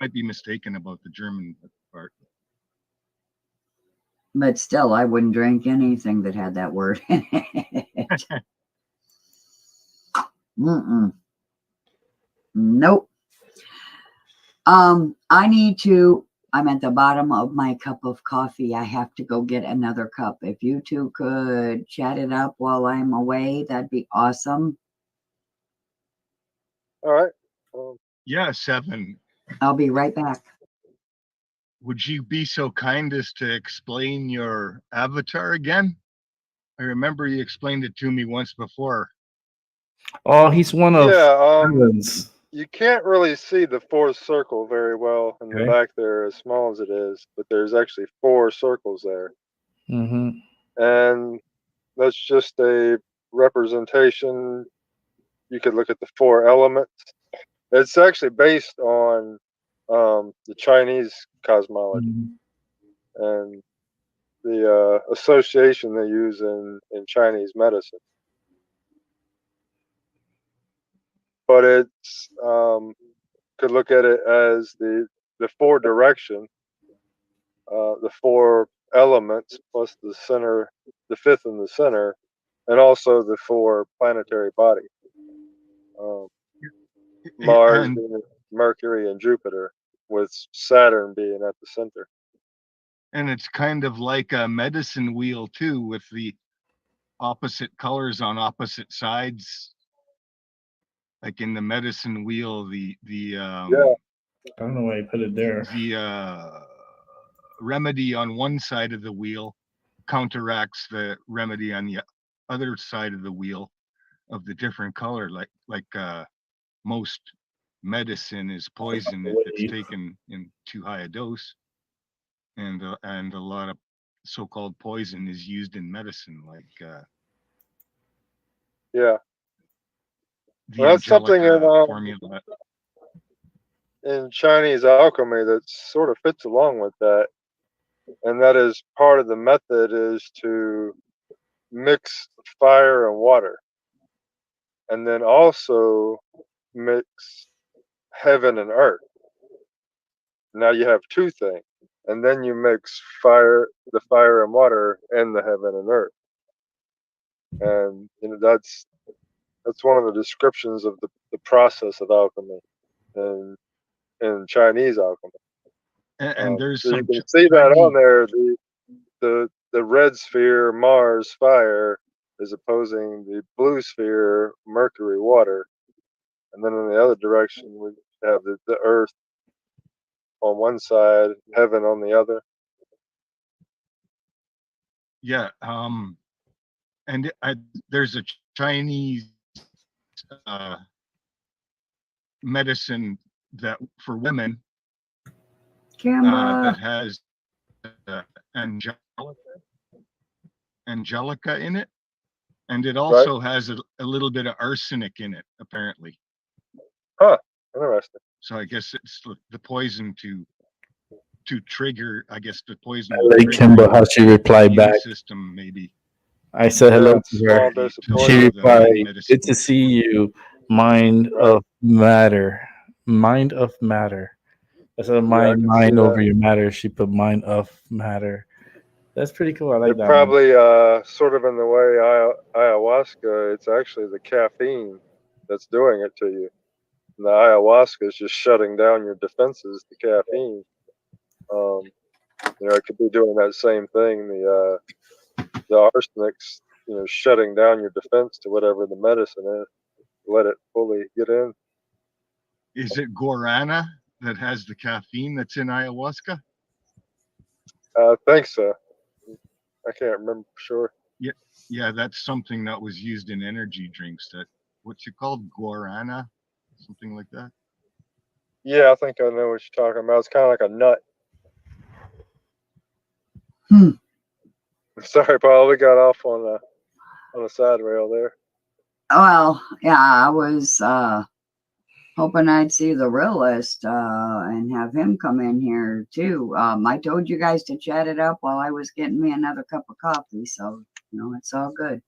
might be mistaken about the German part. But still, I wouldn't drink anything that had that word in it. Nope. I'm at the bottom of my cup of coffee. I have to go get another cup. If you two could chat it up while I'm away, that'd be awesome. All right. Yeah, 7. I'll be right back. Would you be so kind as to explain your avatar again? I remember you explained it to me once before. Oh, he's one of Heaven's. You can't really see the 4th circle very well in the back there, as small as it is, but there's actually 4 circles there. Mm-hmm. And that's just a representation. You could look at the 4 elements. It's actually based on the Chinese cosmology and the association they use in Chinese medicine. But it's could look at it as the 4 direction, the 4 elements plus the center, the 5th in the center, and also the 4 planetary bodies. Mars, Venus, Mercury, and Jupiter, with Saturn being at the center. And it's kind of like a medicine wheel too, with the opposite colors on opposite sides. Like in the medicine wheel, I don't know why you put it there. The remedy on one side of the wheel counteracts the remedy on the other side of the wheel of the different color. Like most medicine is poison if it's taken in too high a dose, and a lot of so-called poison is used in medicine, like well, that's something in Chinese alchemy that sort of fits along with that, and that is part of the method is to mix fire and water, and then also mix heaven and earth. Now you have 2 things, and then you mix the fire and water, and the heaven and earth, and that's one of the descriptions of the process of alchemy in Chinese alchemy. And there's so you can see that on there. The red sphere, Mars, fire, is opposing the blue sphere, Mercury, water, and then in the other direction we have the earth on one side, heaven on the other. Yeah, and there's a Chinese medicine that for women that has angelica in it, and it also has a little bit of arsenic in it, apparently. Interesting. So I guess it's the poison to trigger. I guess the poison. I like Kimber how she replied back. System maybe. I said hello to her. She replied, "Good to see you. Mind Right. of matter. Mind of matter. Instead of Yeah, I mind, can see mind over that. your matter, she put mind of matter. That's pretty cool. I like It that one. probably, sort of in the way ayahuasca, it's actually the caffeine that's doing it to you. And the ayahuasca is just shutting down your defenses, the caffeine. Um, it could be doing that same thing. The arsenic's, shutting down your defense to whatever the medicine is. Let it fully get in. Is it guarana that has the caffeine that's in ayahuasca? I think so. I can't remember for sure. Yeah, yeah, that's something that was used in energy drinks. That what's it called? Guarana, something like that. Yeah, I think I know what you're talking about. It's kind of like a nut. Hmm. Sorry, Paul. We got off on a side rail there. Well, yeah, I was hoping I'd see the realist and have him come in here too. I told you guys to chat it up while I was getting me another cup of coffee, so it's all good.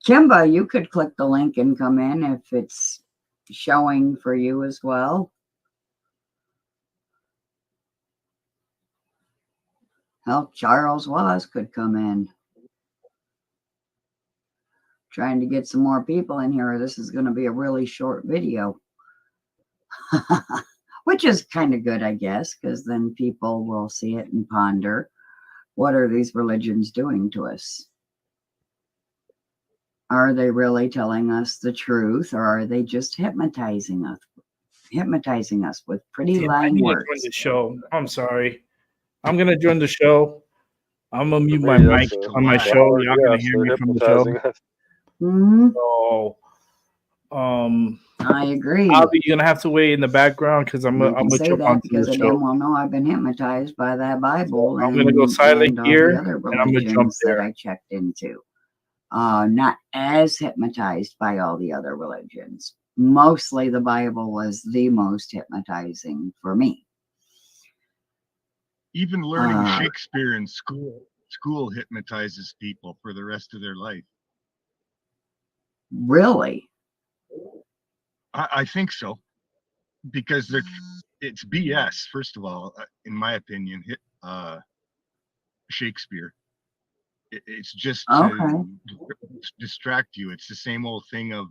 Kimba, you could click the link and come in if it's showing for you as well. Hell, Charles Was could come in. Trying to get some more people in here. This is going to be a really short video. Which is kind of good, I guess, because then people will see it and ponder, what are these religions doing to us? Are they really telling us the truth, or are they just hypnotizing us with pretty Damn, I lying need to words? join the show. I'm sorry. I'm gonna join the show. I'm gonna For mute my me, mic that's a, on my that's a show. hard Y'all gonna yes. hear They're me from the show. hypnotizing us. So, I agree. Bobby, you're gonna have to wait in the background because I'm I gonna say jump that onto because the I show. damn well know I've been hypnotized by that Bible I'm gonna go silent and all here, the other and I'm gonna jump religions that there. I checked into. Not as hypnotized by all the other religions. Mostly the Bible was the most hypnotizing for me. Even learning Shakespeare in school hypnotizes people for the rest of their life. Really? I think so, because it's BS. First of all, in my opinion, Shakespeare. It's just to distract you. It's the same old thing of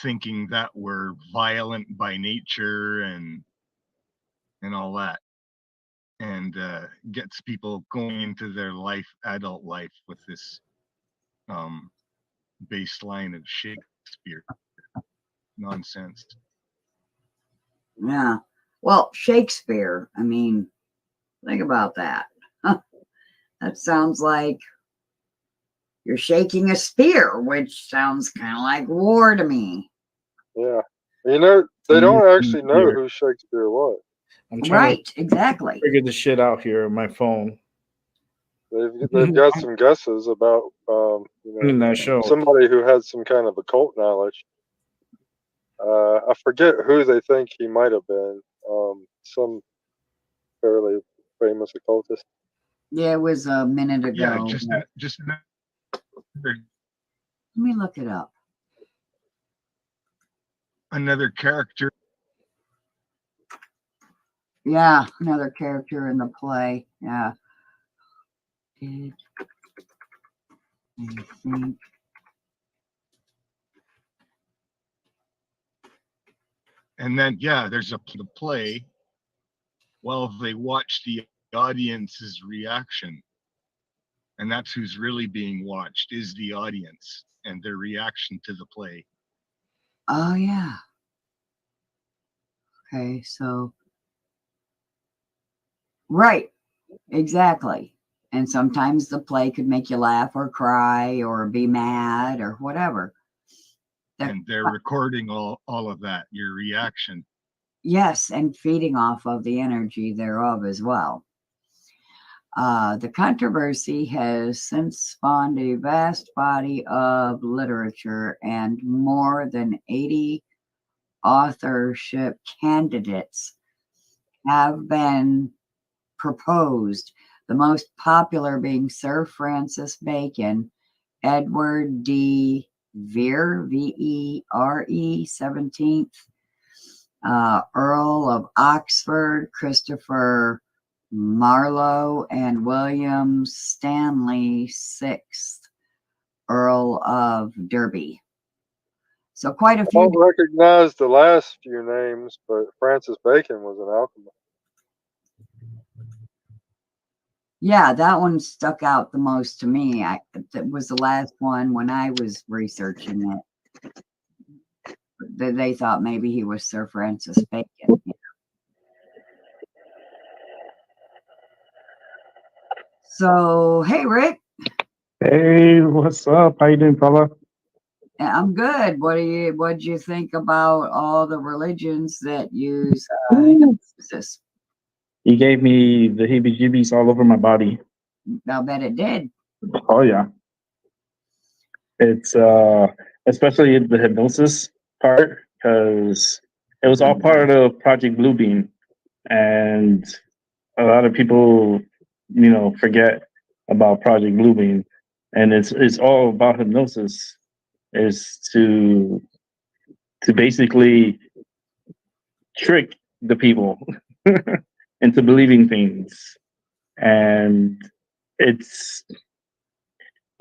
thinking that we're violent by nature and all that, and gets people going into their adult life with this baseline of Shakespeare nonsense. Yeah. Well, Shakespeare, I mean, think about that. That sounds like you're shaking a spear, which sounds kind of like war to me. Yeah. They don't actually know who Shakespeare was. I'm trying to exactly. figure this shit out here on my phone. They've got some guesses about In that show. somebody who had some kind of occult knowledge. I forget who they think he might have been. Some fairly famous occultist. Yeah, it was a minute ago. Yeah, just let me look it up. Another character. Yeah, another character in the play. Yeah. Did I think? And then, yeah, there's the play while they watch the audience's reaction. And that's who's really being watched, is the audience and their reaction to the play. Oh, yeah. Okay, so. Right, exactly. And sometimes the play could make you laugh or cry or be mad or whatever. And they're recording all of that, your reaction. Yes, and feeding off of the energy thereof as well. The controversy has since spawned a vast body of literature, and more than 80 authorship candidates have been proposed, the most popular being Sir Francis Bacon Edward D. Vere, Vere, 17th. Earl of Oxford, Christopher Marlowe, and William Stanley, 6th Earl of Derby. So quite a I few. don't recognize the last few names, but Francis Bacon was an alchemist. Yeah, that one stuck out the most to me. That was the last one when I was researching it. They thought maybe he was Sir Francis Bacon. So, hey, Rick. Hey, what's up? How you doing, fella? I'm good. What'd you think about all the religions that use hypnosis? You gave me the heebie-jeebies all over my body. I'll bet it did. Oh yeah. It's especially the hypnosis part, because it was all part of Project Bluebeam, and a lot of people, forget about Project Bluebeam, and it's all about hypnosis, is to basically trick the people into believing things, and it's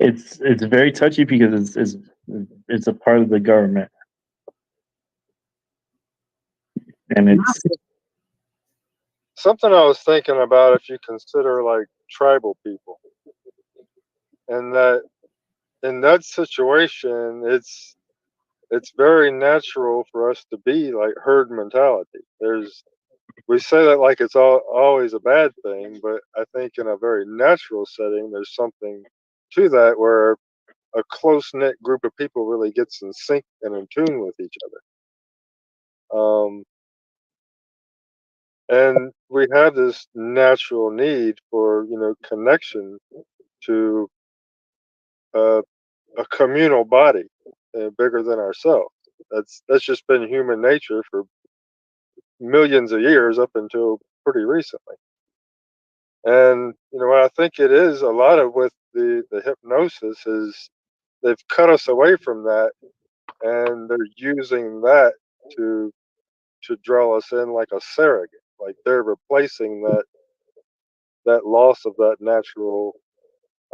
very touchy because it's a part of the government, and it's Something I was thinking about, if you consider like tribal people, and that in that situation, it's very natural for us to be like herd mentality. We say that like it's always a bad thing, but I think in a very natural setting, there's something to that where a close knit group of people really gets in sync and in tune with each other. And we have this natural need for connection to a communal body bigger than ourselves. That's just been human nature for millions of years up until pretty recently. And what I think it is a lot of with the hypnosis is they've cut us away from that, and they're using that to draw us in like a surrogate. Like they're replacing that loss of that natural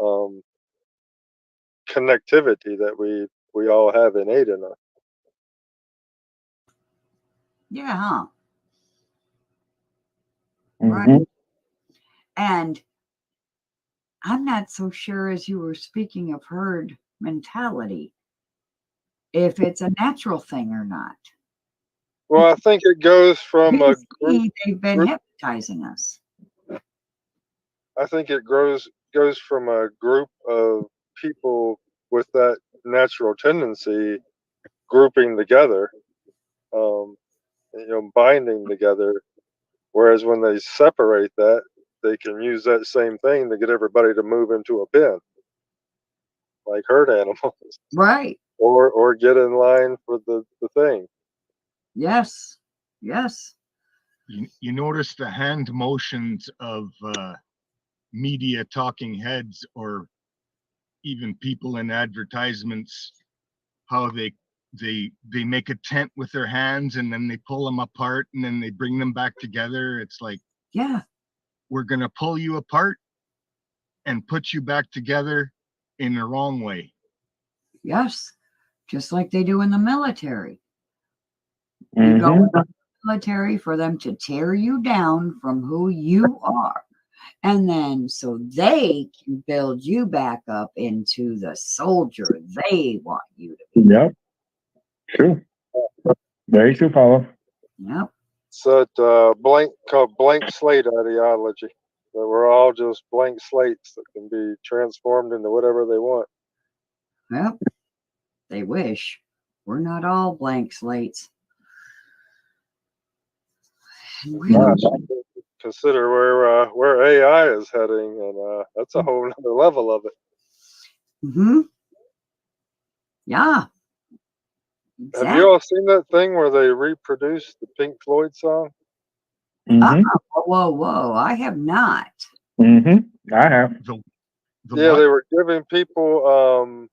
um, connectivity that we all have innate in us. Yeah, huh? mhm. Right. And I'm not so sure, as you were speaking of herd mentality, if it's a natural thing or not. Well, I think it goes from a group. They've been hypnotizing us. I think it goes from a group of people with that natural tendency grouping together, binding together. Whereas when they separate that, they can use that same thing to get everybody to move into a pen, like herd animals, Right. or get in line for the thing. Yes. Yes. You notice the hand motions of media talking heads, or even people in advertisements, how they make a tent with their hands and then they pull them apart and then they bring them back together. It's like, yeah, we're going to pull you apart and put you back together in the wrong way. Yes. Just like they do in the military. Mm-hmm. You go in the military for them to tear you down from who you are. And then so they can build you back up into the soldier they want you to be. Yep. True. Very true, Paulo. Yep. So called blank slate ideology. That we're all just blank slates that can be transformed into whatever they want. Well, they wish. We're not all blank slates. Consider where AI is heading, and that's a whole other level of it. Mm-hmm. Yeah. Exactly. Have you all seen that thing where they reproduced the Pink Floyd song? Mm-hmm. Whoa! I have not. Mm-hmm. I have. They were giving people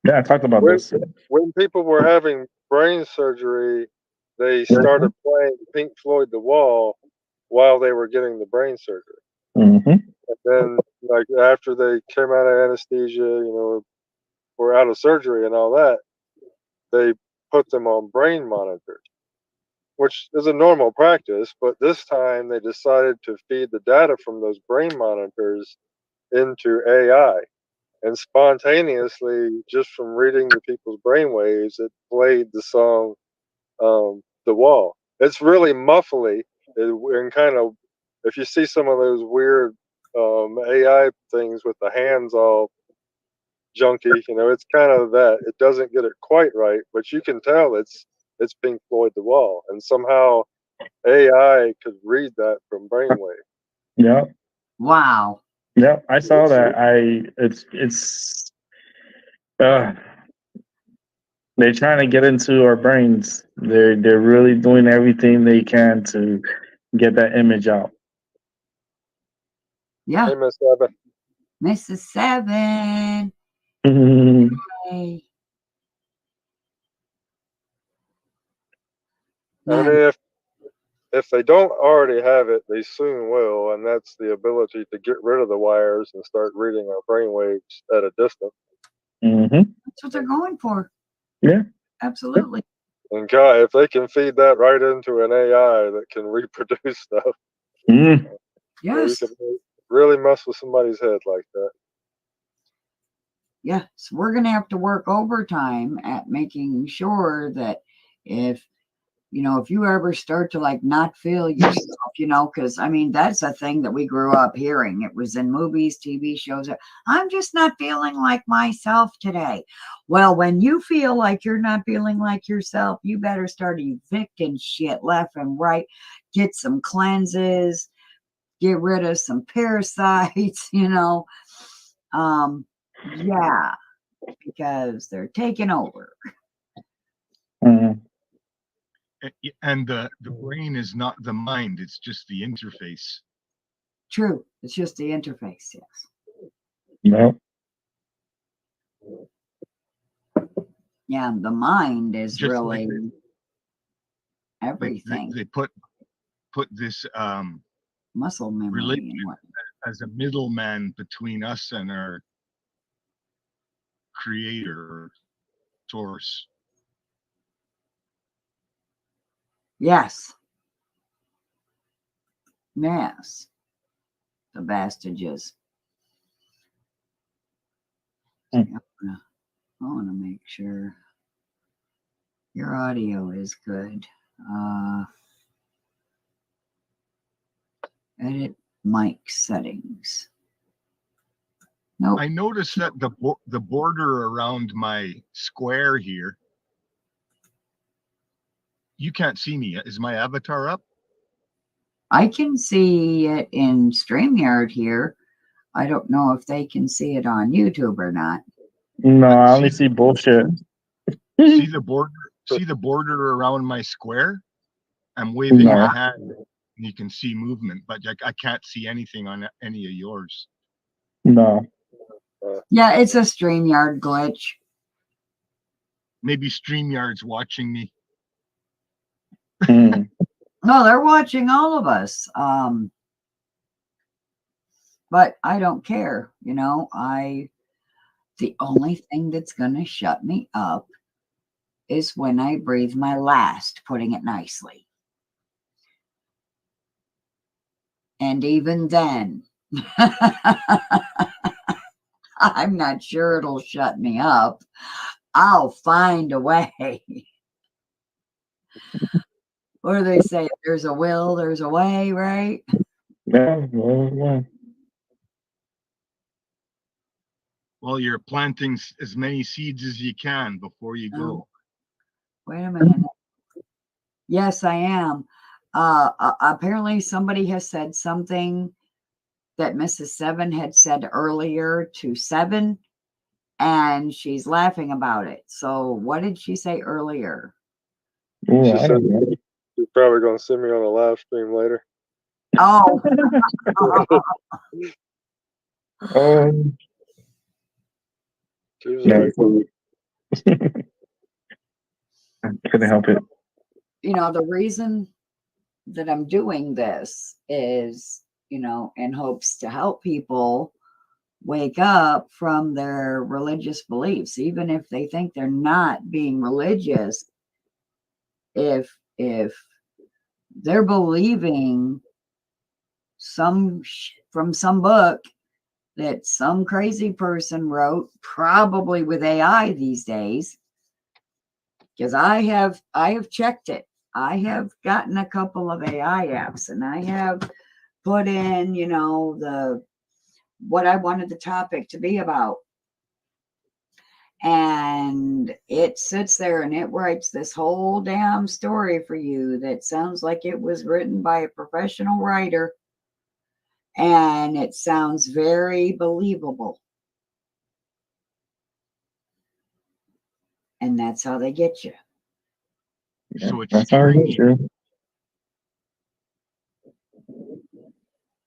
Yeah, I talked about when this. when people were having brain surgery, they started playing Pink Floyd The Wall while they were getting the brain surgery. Mm-hmm. And then, like after they came out of anesthesia, were out of surgery and all that, they put them on brain monitors, which is a normal practice. But this time, they decided to feed the data from those brain monitors into AI, and spontaneously, just from reading the people's brain waves, it played the song "The Wall." It's really muffly and kind of. If you see some of those weird AI things with the hands all junky, it's kind of that. It doesn't get it quite right, but you can tell it's Pink Floyd The Wall, and somehow AI could read that from brainwave. Yeah. Wow. Yeah. I saw that. It's uh they're trying to get into our brains. They're really doing everything they can to get that image out. Yeah. Hey, Miss Evan. Mrs. Seven. Mhm. Hey. I Man, mean, if they don't already have it, they soon will, and that's the ability to get rid of the wires and start reading our brainwaves at a distance. Mhm. that's what they're going for. Yeah. Absolutely. And God, if they can feed that right into an AI that can reproduce stuff, Mm. you Yes. can really mess with somebody's head like that. Yeah. So we're going to have to work overtime at making sure that if if you ever start to like not feel yourself, because I mean, that's a thing that we grew up hearing. It was in movies, TV shows. I'm just not feeling like myself today. Well, when you feel like you're not feeling like yourself, you better start evicting shit left and right. Get some cleanses, get rid of some parasites, yeah, because they're taking over. Mhm. And the brain is not the mind; it's just the interface. True. It's just the interface. Yes. No. Yeah. The mind is Just like really everything. they put this Muscle memory relationship and what. as a middleman between us and our creator or source. Yes. Yes. The bastages. Mm. I want to make sure your audio is good. Edit mic settings. Nope. I noticed that the border around my square here, you can't see me. Is my avatar up? I can see it in StreamYard here. I don't know if they can see it on YouTube or not. No, I only see bullshit. See the border? See the border around my square? I'm waving No. my hand, and you can see movement, but I can't see anything on any of yours. No. Yeah, it's a StreamYard glitch. Maybe StreamYard's watching me. Mm. No, they're watching all of us. But I don't care. The only thing that's going to shut me up is when I breathe my last, putting it nicely. And even then, I'm not sure it'll shut me up. I'll find a way. What do they say? If there's a will, there's a way, right? Yeah. Well. Well, you're planting as many seeds as you can before you go. Wait a minute. Yes, I am. Apparently, somebody has said something that Mrs. Seven had said earlier to Seven, and she's laughing about it. So, what did she say earlier? Ooh, She I said don't know. you're probably going to see me on a live stream later. Oh, Um, She was no. like, Couldn't help it. You know, the reason that I'm doing this is, you know, in hopes to help people wake up from their religious beliefs, even if they think they're not being religious. If they're believing from some book that some crazy person wrote, probably with AI these days, because I have checked it. I have gotten a couple of AI apps, and I have put in, you know, what I wanted the topic to be about. And it sits there and it writes this whole damn story for you that sounds like it was written by a professional writer. And it sounds very believable. And that's how they get you. So it's That's how it is, training. true.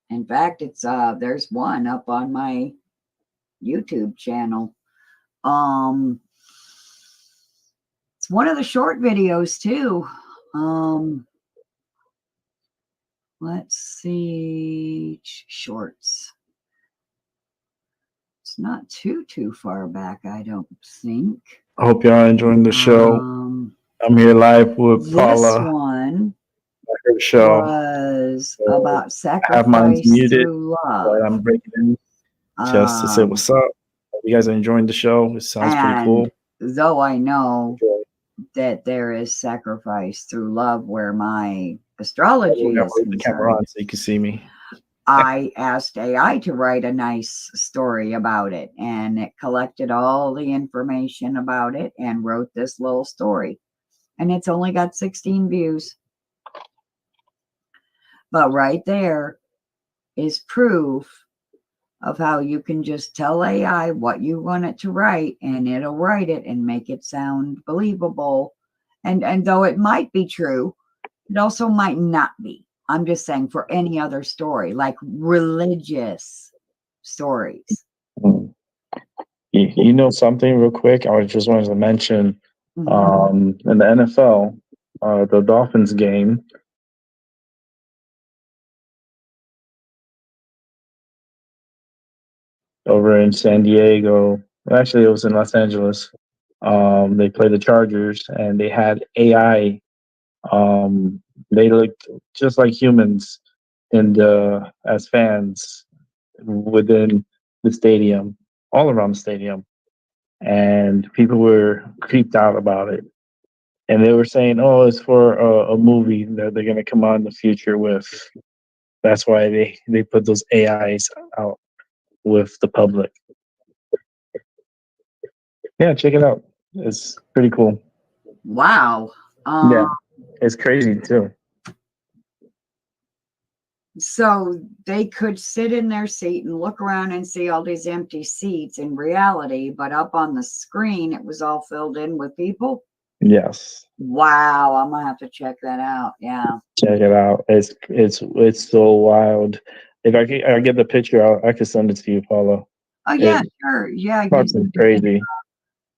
In fact, it's there's one up on my YouTube channel. It's one of the short videos too. Let's see, shorts. It's not too far back, I don't think. I hope y'all enjoying the show. I'm here live with This Paula. one Her show. was So, about I have mine sacrifice muted, through but love. I'm breaking in just to say what's up. Hope you guys are enjoying the show. It sounds pretty cool. Though I know that there is sacrifice through love where my astrology is Put the camera concerned, on so you can see me. I asked AI to write a nice story about it, and it collected all the information about it and wrote this little story. And it's only got 16 views. But right there is proof of how you can just tell AI what you want it to write, and it'll write it and make it sound believable. And though it might be true, it also might not be. I'm just saying, for any other story, like religious stories. You know something real quick? I just wanted to mention Mhm. in the NFL, the Dolphins game. Over in San Diego. Actually, it was in Los Angeles. They played the Chargers, and they had AI. They looked just like humans in the as fans within the stadium, all around the stadium, and people were creeped out about it. And they were saying, "Oh, it's for a movie that they're going to come out in the future with." That's why they put those AIs out with the public. Yeah, check it out. It's pretty cool. Wow. Yeah, it's crazy too. So they could sit in their seat and look around and see all these empty seats in reality, but up on the screen, it was all filled in with people. Yes, Wow, I'm gonna have to check that out. Yeah. check it out. It's so wild. If I get the picture, I can send it to you, Paula. Oh yeah, sure. Yeah, you Fucking crazy.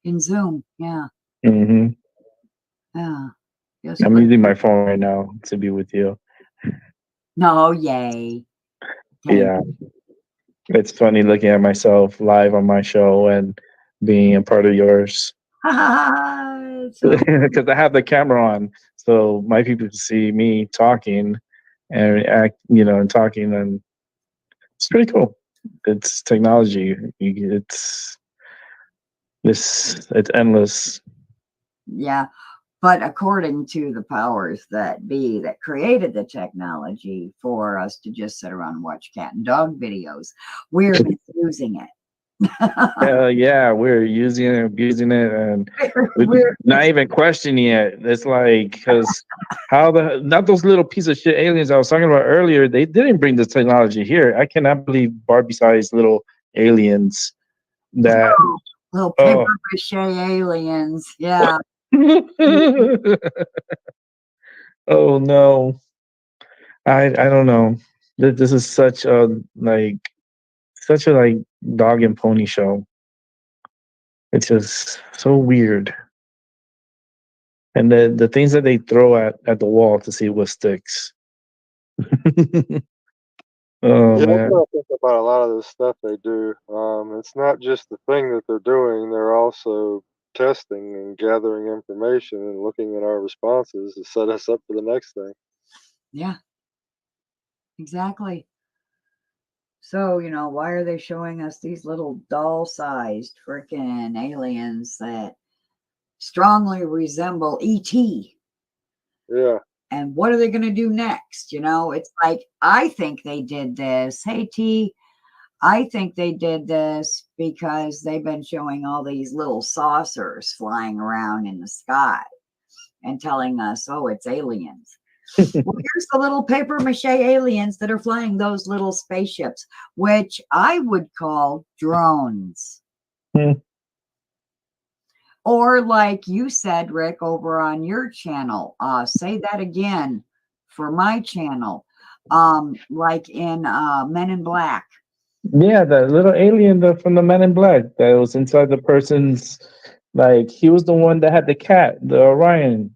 in Zoom. Yeah. Hmm. Yeah. Yes. I'm using my phone right now to be with you. No, yay. Okay. Yeah, it's funny looking at myself live on my show and being a part of yours So because I have the camera on, so my people can see me talking and act, and talking, and it's pretty cool. It's technology. It's endless. yeah. But according to the powers that be that created the technology for us to just sit around and watch cat and dog videos, we're misusing it. Yeah, we're using it, abusing it, and we're We're not even questioning it. It's like, because not those little piece of shit aliens I was talking about earlier, they didn't bring this technology here. I cannot believe Barbie-sized little aliens that, little paper oh. mache aliens. Yeah. Oh no. I don't know. This is such a like dog and pony show. It's just so weird. And the things that they throw at the wall to see what sticks. Oh Yeah, that's man. what I think about a lot of the stuff they do. It's not just the thing that they're doing; they're also testing and gathering information and looking at our responses to set us up for the next thing. Yeah, exactly. So, why are they showing us these little doll-sized freaking aliens that strongly resemble ET? Yeah, And what are they going to do next? It's like, I think they did this. Hey, T, I think they did this because they've been showing all these little saucers flying around in the sky and telling us, oh, it's aliens. Well, here's the little paper mache aliens that are flying those little spaceships, which I would call drones. Hmm. Or like you said, Rick, over on your channel, say that again for my channel, like in Men in Black. Yeah, the little alien from the Men in Black that was inside the person's, like he was the one that had the cat, the Orion.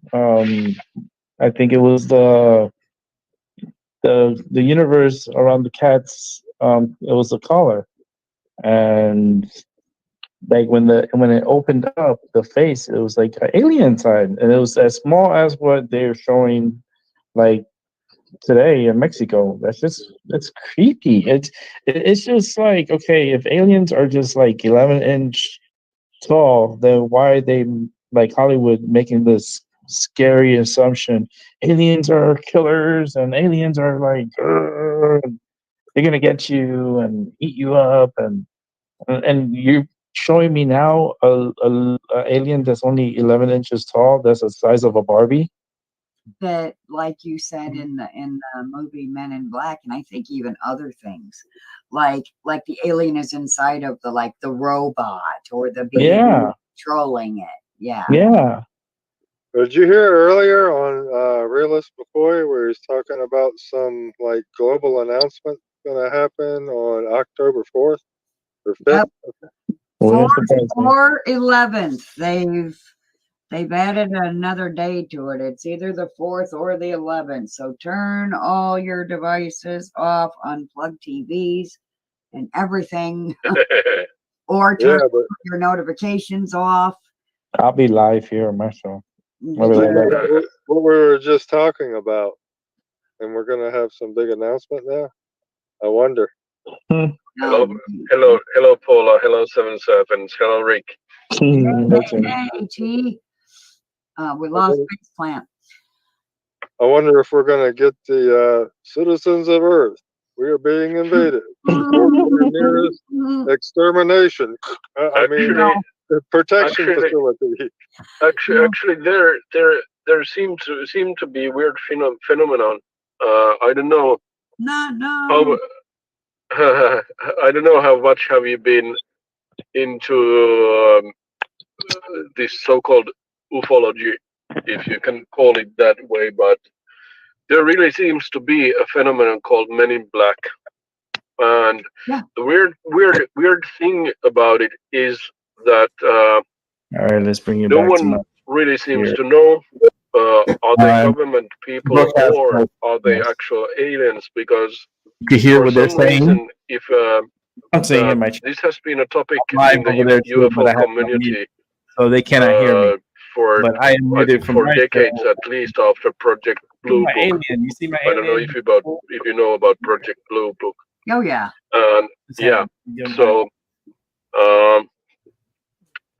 I think it was the universe around the cats. It was the collar, and like when it opened up the face, it was like an alien inside, and it was as small as what they're showing, like today in Mexico. That's creepy. It's just like, okay, if aliens are just like 11-inch tall, then why are they, like Hollywood, making this scary assumption? Aliens are killers, and aliens are like, they're gonna get you and eat you up, and you're showing me now a alien that's only 11 inches tall, that's the size of a Barbie. That, like you said in the movie Men in Black, and I think even other things, like the alien is inside of the robot or the being Yeah, controlling it. Yeah. yeah. did you hear earlier on Realist McCoy where he's talking about some like global announcement going to happen on October 4th or 5th? Yep. Well, that's surprising. 4/11. They've added another day to it. It's either the 4th or the 11th. So turn all your devices off, unplug TVs and everything, or Yeah, turn but your notifications off. I'll be live here on my show. I'll be Did like that. what we were just talking about, and we're going to have some big announcement now. I wonder. Hello, hello, Paula. Hello, Seven Serpents. Hello, Rick. Hey, T. We lost Space Plant. I wonder if we're going to get the citizens of Earth. We are being invaded. Report to your nearest extermination. I mean, the protection facility. Actually, there seem to be weird phenomenon. I don't know. No. I don't know how much have you been into this so-called ufology, if you can call it that way, but there really seems to be a phenomenon called Men in Black, and the weird thing about it is that all right, let's bring it no back one really seems to know. Are they government people or are they actual aliens? Because you hear for what they're some saying? reason, if I'm saying in my chat. this has been a topic Live in the over there too, but I UFO have no community, mute, so they cannot hear me. for But I am I muted think from for my decades show. at least after Project Blue My Book. alien. You see my I don't know alien? if you know about Project Blue Book. Oh yeah. And yeah, so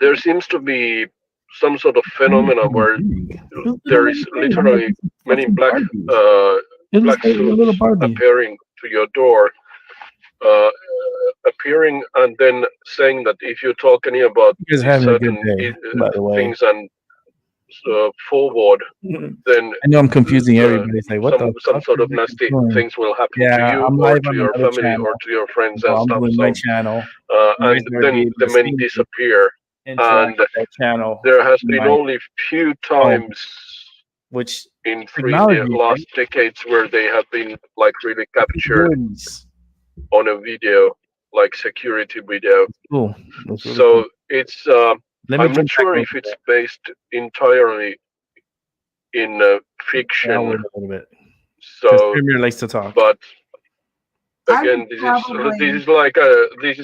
there seems to be some sort of phenomenon where there is literally many black suits appearing to your door, appearing and then saying that if you talk any about You guys having a good certain day, by the way. things and forward, then I know I'm confusing everybody. It's like, what the some fuck sort is of Rick nasty doing? things will happen to Yeah, you I'm or live to on your another family channel. or to your friends So and I'm stuff. doing So my channel. and then the men disappear, and that channel. there has been only few times which in last decades where they have been like really captured on a video, like security video. Cool. So it's. Let me I'm not jump back sure on if it's based entirely in that fiction. word a little bit because So, Premier likes to talk. but I would again, this probably, is like a this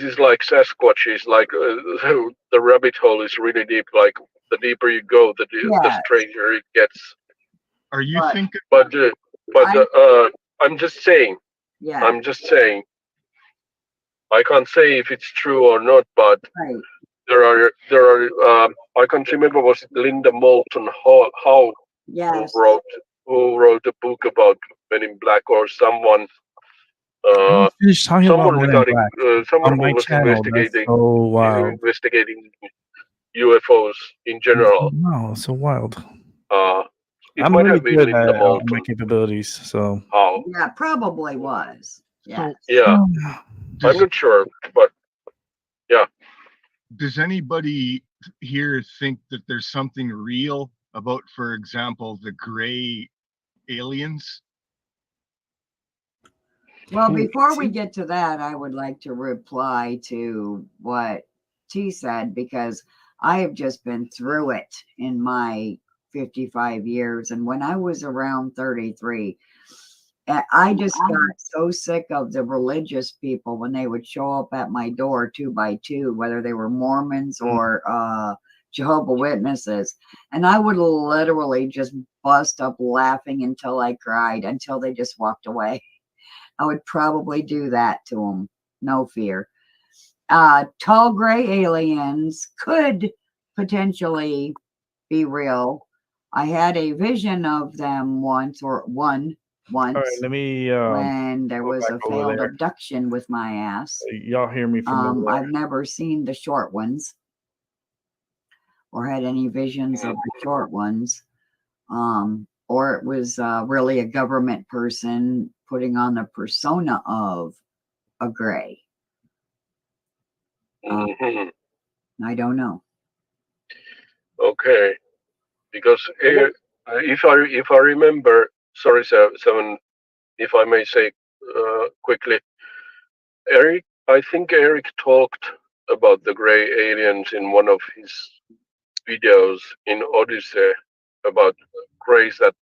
is like Sasquatch is like the rabbit hole is really deep. Like the deeper you go, the yeah, stranger it gets. Are you but thinking? But I, I'm just saying. yeah, I'm just saying. I can't say if it's true or not, but right. there are. I can't remember was it Linda Moulton Howe who Yes. wrote a book about Men in Black or someone. I Uh, finished talking about someone Men in regarding Black someone on who my was channel. That's so wild. investigating UFOs in general. Wow, so wild. Uh, it I'm might really have been good Linda at my Moulton. capabilities, so How? Yeah, probably was. Yes. So Yeah, I'm does not sure, but yeah. does anybody here think that there's something real about, for example, the gray aliens? Well, before we get to that, I would like to reply to what T said because I have just been through it in my 55 years. And when I was around 33, I just got so sick of the religious people when they would show up at my door 2 by 2, whether they were Mormons or Jehovah Witnesses. And I would literally just bust up laughing until I cried, until they just walked away. I would probably do that to them. No fear. Tall gray aliens could potentially be real. I had a vision of them once, all right. Let me when there go was back a over failed there. abduction with my ass. Y'all hear me from over there? I've never seen the short ones or had any visions of the short ones. Or it was really a government person putting on the persona of a gray. Mhm. I don't know. Okay, because if I remember, sorry, Seven, if I may say quickly, Eric, I think Eric talked about the gray aliens in one of his videos in Odyssey about grays that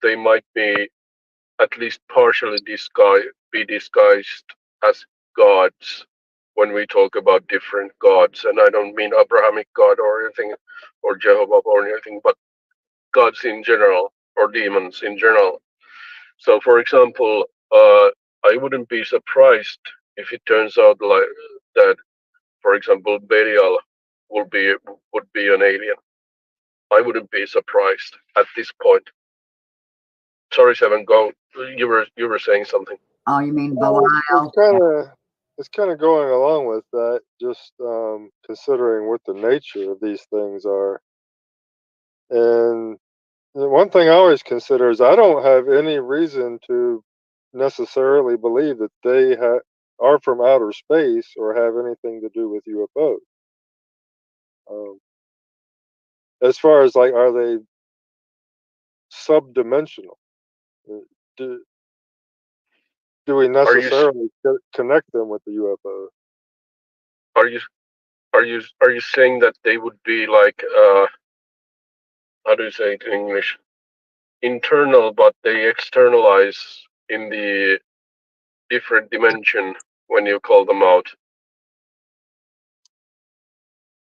they might be at least partially disguised as gods when we talk about different gods. And I don't mean Abrahamic God or anything or Jehovah or anything, but gods in general or demons in general. So, for example, I wouldn't be surprised if it turns out like that. For example, Belial would be an alien. I wouldn't be surprised at this point. Sorry, Seven. Go. You were saying something. Oh, you mean Well, Belial? it's kind of going along with that, just considering what the nature of these things are. And the one thing I always consider is I don't have any reason to necessarily believe that they are from outer space or have anything to do with UFOs. Um, as far as like, are they subdimensional? Uh, Do, do we Are you necessarily connect them with the UFOs? are you are you saying that they would be like how do you say it in English? Internal, but they externalize in the different dimension when you call them out.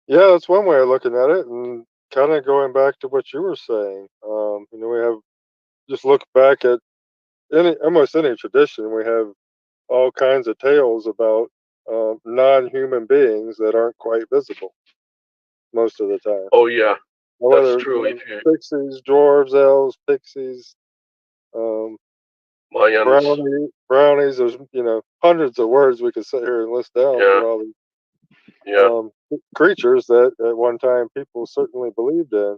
Yeah, that's one way of looking at it, and kind of going back to what you were saying. We have just look back at almost any tradition. We have all kinds of tales about non-human beings that aren't quite visible most of the time. Oh yeah, that's Whether true. If you pixies, dwarves, elves, pixies, um, Mayans, brownies. There's hundreds of words we could sit here and list down yeah, for all these yeah, creatures that at one time people certainly believed in.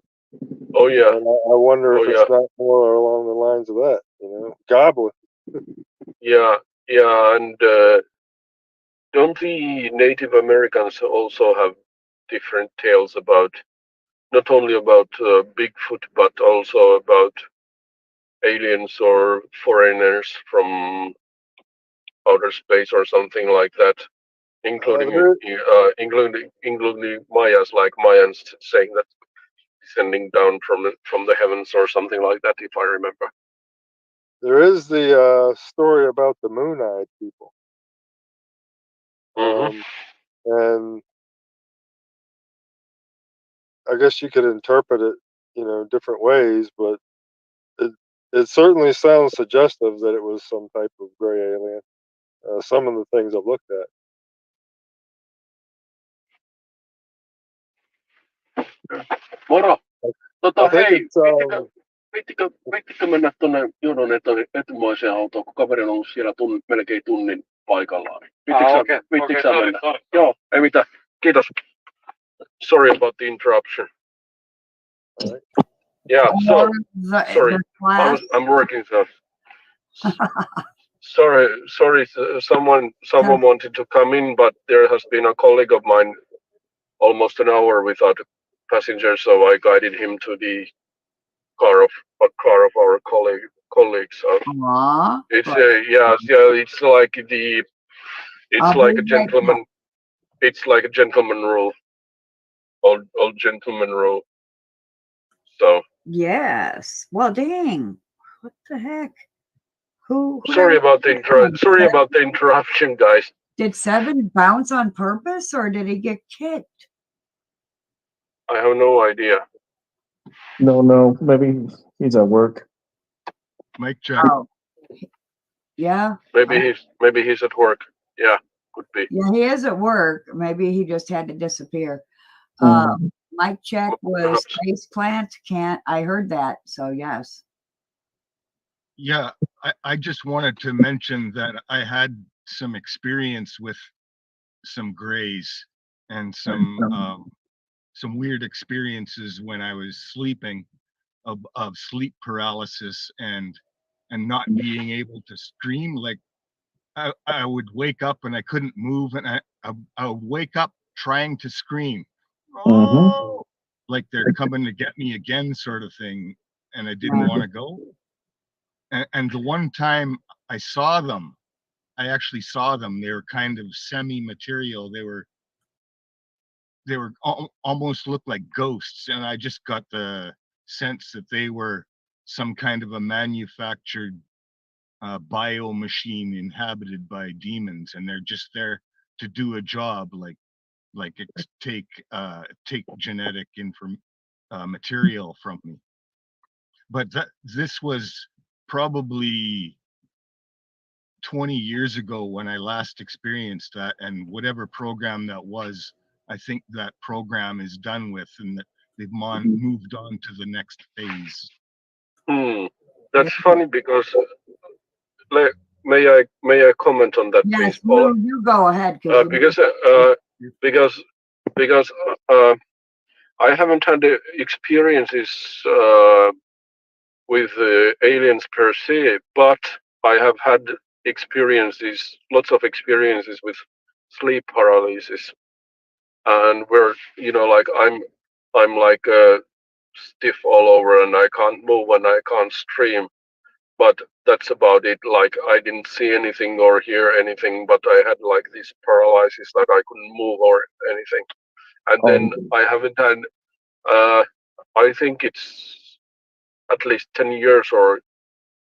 oh yeah, And I wonder oh if it's yeah, not more along the lines of that, goblin. yeah, yeah, and don't the Native Americans also have different tales about not only about Bigfoot but also about aliens or foreigners from outer space or something like that? including there, including Mayans, like Mayans saying that descending down from the heavens or something like that, if I remember. there is the story about the moon-eyed people, Mhm. and I guess you could interpret it, different ways, but it it certainly sounds suggestive that it was some type of gray alien. Some of the things I've looked at. Moro! I think Hei, it's viittikö mennä tuonne jonon etumoiseen autoon, kun kaveri on ollut siellä melkein tunnin paikallaan. Viittikö sä mennä? Sorry. Joo, ei mitään. Kiitos. Sorry about the interruption. Yeah, so sorry. I'm working, so sorry. Someone wanted to come in, but there has been a colleague of mine almost an hour without a passenger, so I guided him to the car of our colleague. So it's it's like like a gentleman. It's like a gentleman rule, old gentleman rule. So yes. Well, dang. What the heck? Who sorry about the interruption, guys. Did Seven bounce on purpose or did he get kicked? I have no idea. No. Maybe he's at work. Mic check. Oh. Yeah. Maybe he's at work. Yeah, could be. Yeah, he is at work. Maybe he just had to disappear. Mic check was face plant. I heard that. So yes. Yeah, I just wanted to mention that I had some experience with some grays and some weird experiences when I was sleeping of sleep paralysis and not being able to scream. Like I would wake up and I couldn't move, and I would wake up trying to scream, oh, like they're coming to get me again, sort of thing, and I didn't want to go. And the one time I saw them, I actually saw them. They were kind of semi-material. They were almost looked like ghosts, and I just got the sense that they were some kind of a manufactured bio machine inhabited by demons, and they're just there to do a job, like take genetic material from me. But this was probably 20 years ago when I last experienced that, and whatever program that was, I think that program is done with, and that they've moved on to the next phase. That's funny because may I comment on that, yes, please, Paula? You go ahead. Because I haven't had experiences with aliens per se, but I have had lots of experiences with sleep paralysis, and where like I'm like stiff all over, and I can't move and I can't scream, but that's about it. Like I didn't see anything or hear anything, but I had like this paralysis that I couldn't move or anything. And then I haven't had I think it's at least 10 years, or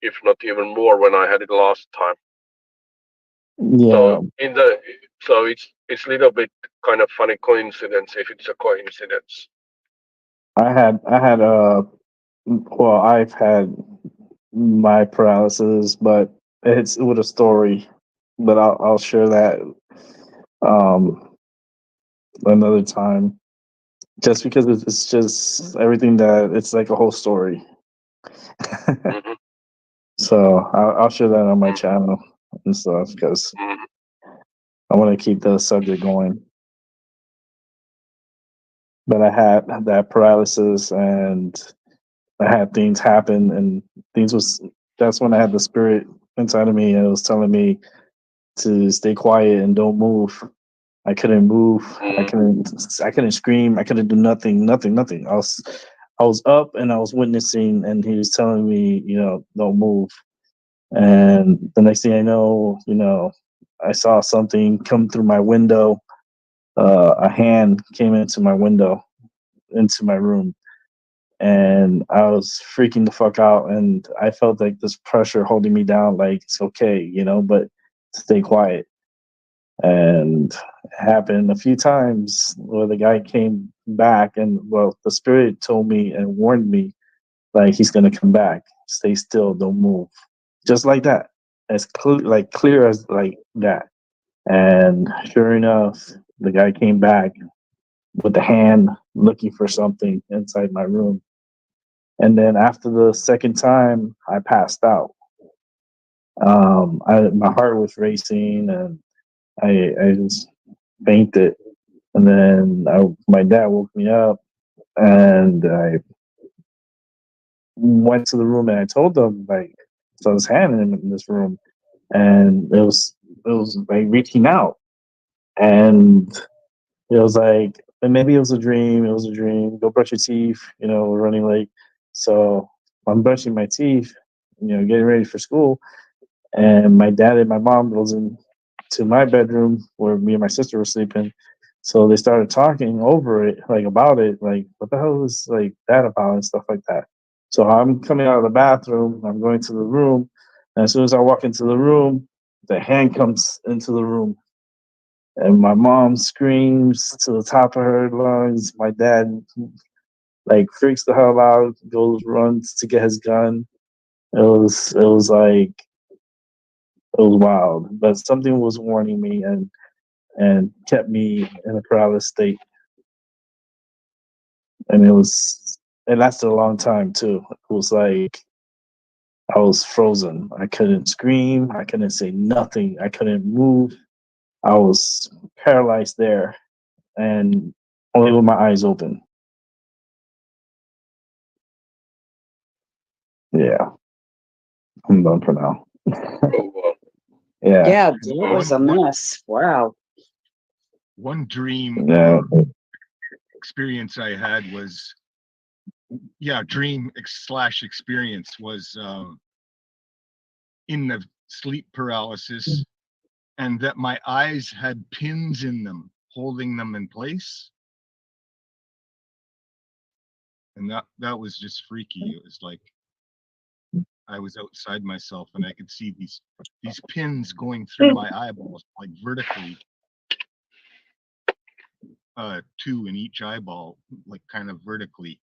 if not even more, when I had it last time. Yeah. So it's a little bit kind of funny coincidence, if it's a coincidence. I've had my paralysis, but it's with a story. But I'll share that another time. Just because it's just everything that it's like a whole story. So I'll share that on my channel and stuff because I want to keep the subject going. But I had that paralysis and I had things happen, and that's when I had the spirit inside of me, and it was telling me to stay quiet and don't move. I couldn't move. I couldn't scream. I couldn't do nothing. I was up and I was witnessing, and he was telling me, don't move. And the next thing I know, I saw something come through my window. A hand came into my window, into my room, and I was freaking the fuck out. And I felt like this pressure holding me down, like it's okay, but stay quiet. And it happened a few times where the guy came back, and well, the spirit told me and warned me, like he's gonna come back. Stay still, don't move, just like that, as clear as like that. And sure enough, the guy came back with the hand looking for something inside my room. And then after the second time, I passed out. My heart was racing, and I just fainted. And then my dad woke me up, and I went to the room and I told them, like, so his hand in this room, and it was like reaching out, and it was like, and maybe it was a dream. It was a dream. Go brush your teeth. We're running late, so I'm brushing my teeth. Getting ready for school, and my dad and my mom goes into my bedroom where me and my sister were sleeping. So they started talking over it, like about it, like what the hell is like that about and stuff like that. So I'm coming out of the bathroom, I'm going to the room, and as soon as I walk into the room, the hand comes into the room, and my mom screams to the top of her lungs. My dad like freaks the hell out, goes runs to get his gun. It was like it was wild, but something was warning me and kept me in a paralysis state, and it lasted a long time too. It was like I was frozen. I couldn't scream. I couldn't say nothing. I couldn't move. I was paralyzed there, and only with my eyes open. Yeah, I'm done for now. Oh, wow. Yeah, Yeah, it was a mess. Wow. One dream yeah. experience I had was, dream/slash experience was in the sleep paralysis, and that my eyes had pins in them holding them in place, and that was just freaky. It was like I was outside myself, and I could see these pins going through my eyeballs, like vertically, two in each eyeball, like kind of vertically,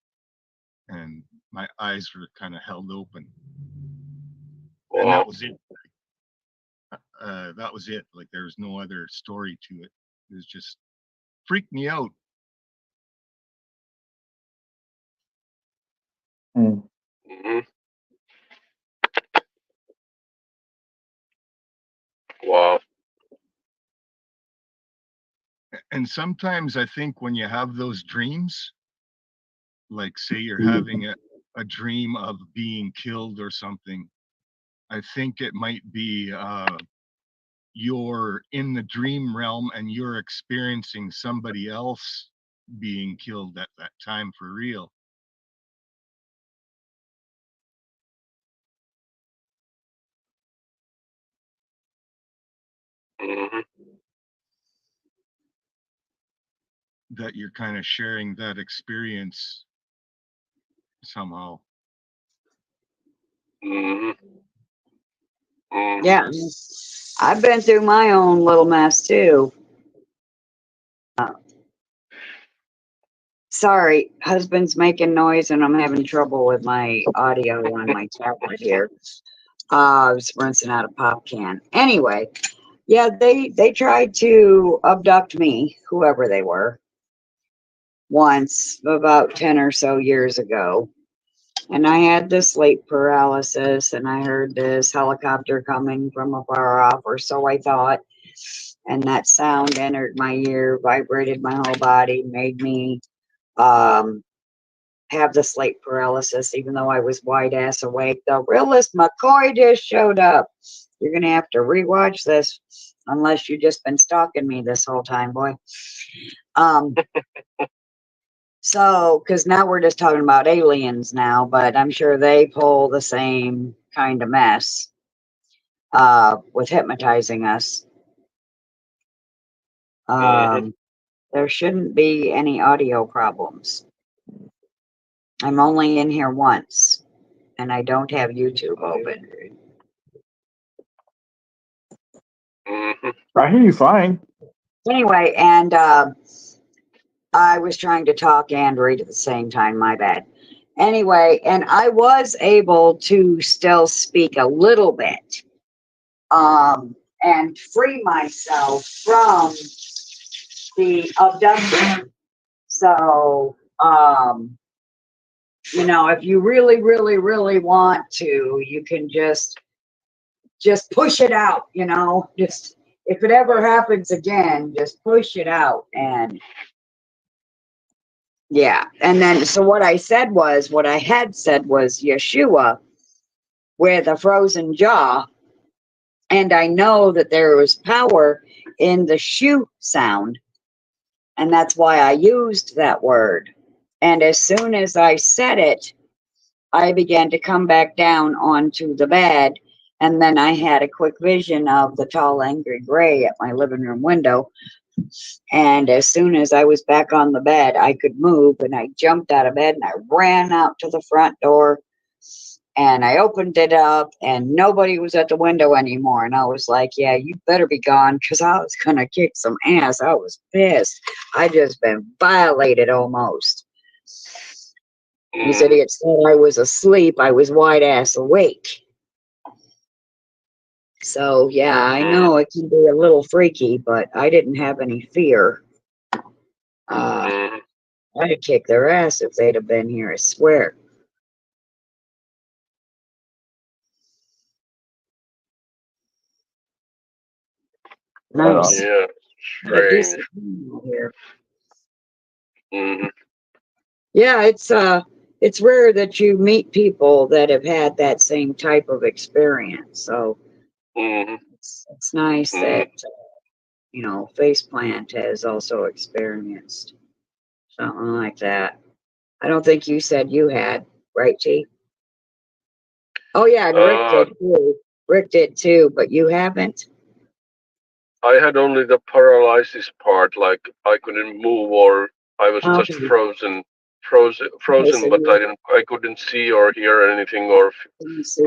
and my eyes were kind of held open, and Wow. that was it. That was it. Like there was no other story to it. It was just freaked me out. Mm. Hmm. Wow. And sometimes I think when you have those dreams, like say you're having a dream of being killed or something, I think it might be you're in the dream realm and you're experiencing somebody else being killed at that time for real. Hmm. That you're kind of sharing that experience somehow. Hmm. Hmm. Yeah. I've been through my own little mess too. Sorry, husband's making noise and I'm having trouble with my audio on my tablet here. I was rinsing out a pop can. Anyway, yeah, they tried to abduct me, whoever they were, once about 10 or so years ago. And I had this sleep paralysis, and I heard this helicopter coming from afar off, or so I thought. And that sound entered my ear, vibrated my whole body, made me um, have the sleep paralysis, even though I was wide ass awake. The realist McCoy just showed up. You're going to have to rewatch this unless you've just been stalking me this whole time, boy. So, because now we're just talking about aliens now, but I'm sure they pull the same kind of mess with hypnotizing us. There shouldn't be any audio problems. I'm only in here once, and I don't have YouTube open. I hear you fine. Anyway, and I was trying to talk and read at the same time. My bad. Anyway, and I was able to still speak a little bit, and free myself from the abduction. So, you know, if you really, really, really want to, you can just push it out, you know, just, if it ever happens again, just push it out. And yeah. And then, so what I had said was Yeshua with a frozen jaw. And I know that there was power in the shoe sound. And that's why I used that word. And as soon as I said it, I began to come back down onto the bed. And then I had a quick vision of the tall, angry gray at my living room window. And as soon as I was back on the bed, I could move. And I jumped out of bed and I ran out to the front door. And I opened it up and nobody was at the window anymore. And I was like, yeah, you better be gone, because I was going to kick some ass. I was pissed. I just been violated almost. These idiots thought I was asleep. I was wide ass awake. So, yeah, I know it can be a little freaky, but I didn't have any fear. I'd have kicked their ass if they'd have been here, I swear. Nice. Yeah, strange. Here. Yeah, it's rare that you meet people that have had that same type of experience. So it's nice that you know, Faceplant has also experienced something like that. I don't think you said you had, right, T? Oh yeah, and Rick did too. Rick did too, but you haven't. I had only the paralysis part, like I couldn't move, or I was just frozen, but I couldn't see or hear anything, or I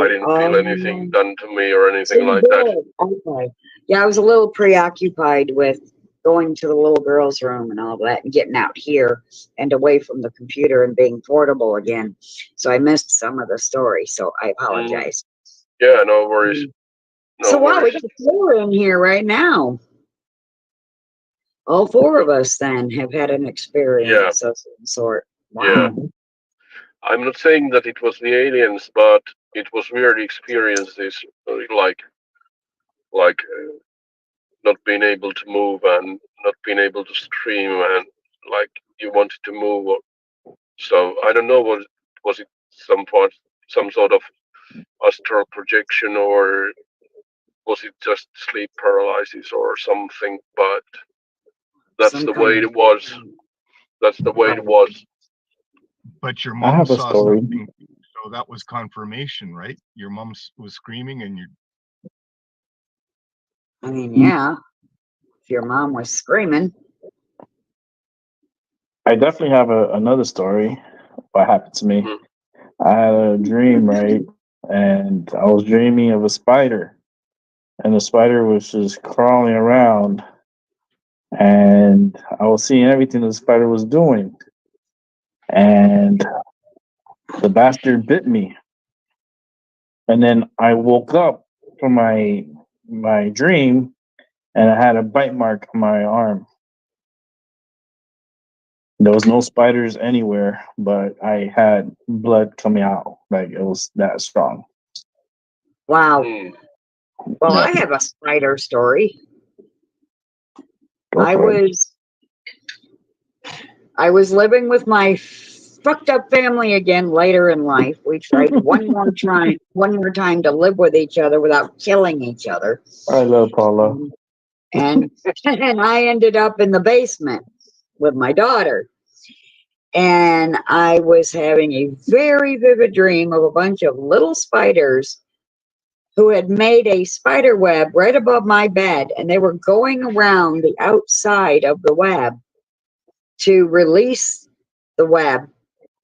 didn't feel anything done to me or anything like that. Okay. Yeah, I was a little preoccupied with going to the little girl's room and all that, and getting out here and away from the computer and being portable again. So I missed some of the story. So I apologize. Yeah, no worries. So wow, we got 4 in here right now. All 4 of us then have had an experience of some sort. Wow. Yeah. I'm not saying that it was the aliens, but it was weird experiences, like not being able to move and not being able to scream, and like you wanted to move. So I don't know, was it some sort of astral projection, or was it just sleep paralysis or something? But that's the way it was. That's the way it was. But your mom saw something, so that was confirmation, right? Your mom was screaming, and you. I mean, yeah. If your mom was screaming. I definitely have another story. What happened to me? I had a dream, right? And I was dreaming of a spider. And the spider was just crawling around. And I was seeing everything the spider was doing. And the bastard bit me. And then I woke up from my dream, and I had a bite mark on my arm. There was no spiders anywhere, but I had blood coming out. Like, it was that strong. Wow. Well, I have a spider story. I was living with my fucked up family again later in life. We tried one more time to live with each other without killing each other. I love Paula. And I ended up in the basement with my daughter. And I was having a very vivid dream of a bunch of little spiders who had made a spider web right above my bed, and they were going around the outside of the web to release the web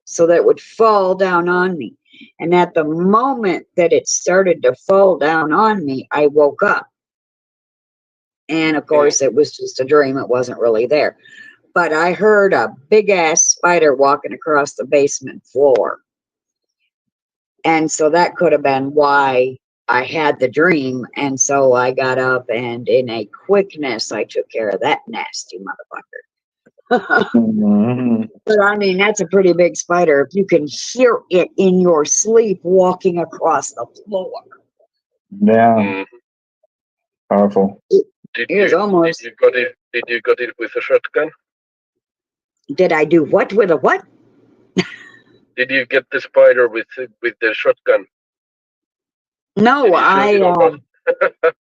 so that it would fall down on me. And at the moment that it started to fall down on me, I woke up. And of course, it was just a dream. It wasn't really there. But I heard a big ass spider walking across the basement floor. And so that could have been why I had the dream. And so I got up and in a quickness, I took care of that nasty motherfucker. Mhm. But I mean, that's a pretty big spider. If you can hear it in your sleep walking across the floor. Yeah, Mm. powerful. Did It was you almost, did you got it? Did you got it with a shotgun? did I do what with a what? Did you get the spider with the shotgun? No, Did you shoot it or not?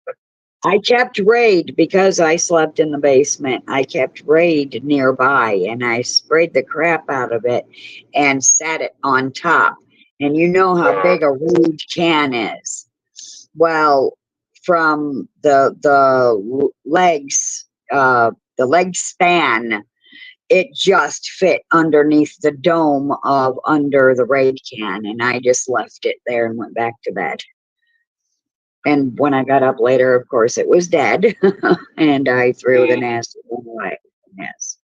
I kept Raid because I slept in the basement. I kept Raid nearby and I sprayed the crap out of it and sat it on top. And you know how big a Raid can is. Well, from the legs, the leg span, it just fit underneath the dome of under the Raid can, and I just left it there and went back to bed. And when I got up later, of course, it was dead, and I threw the nasty one away. Yes.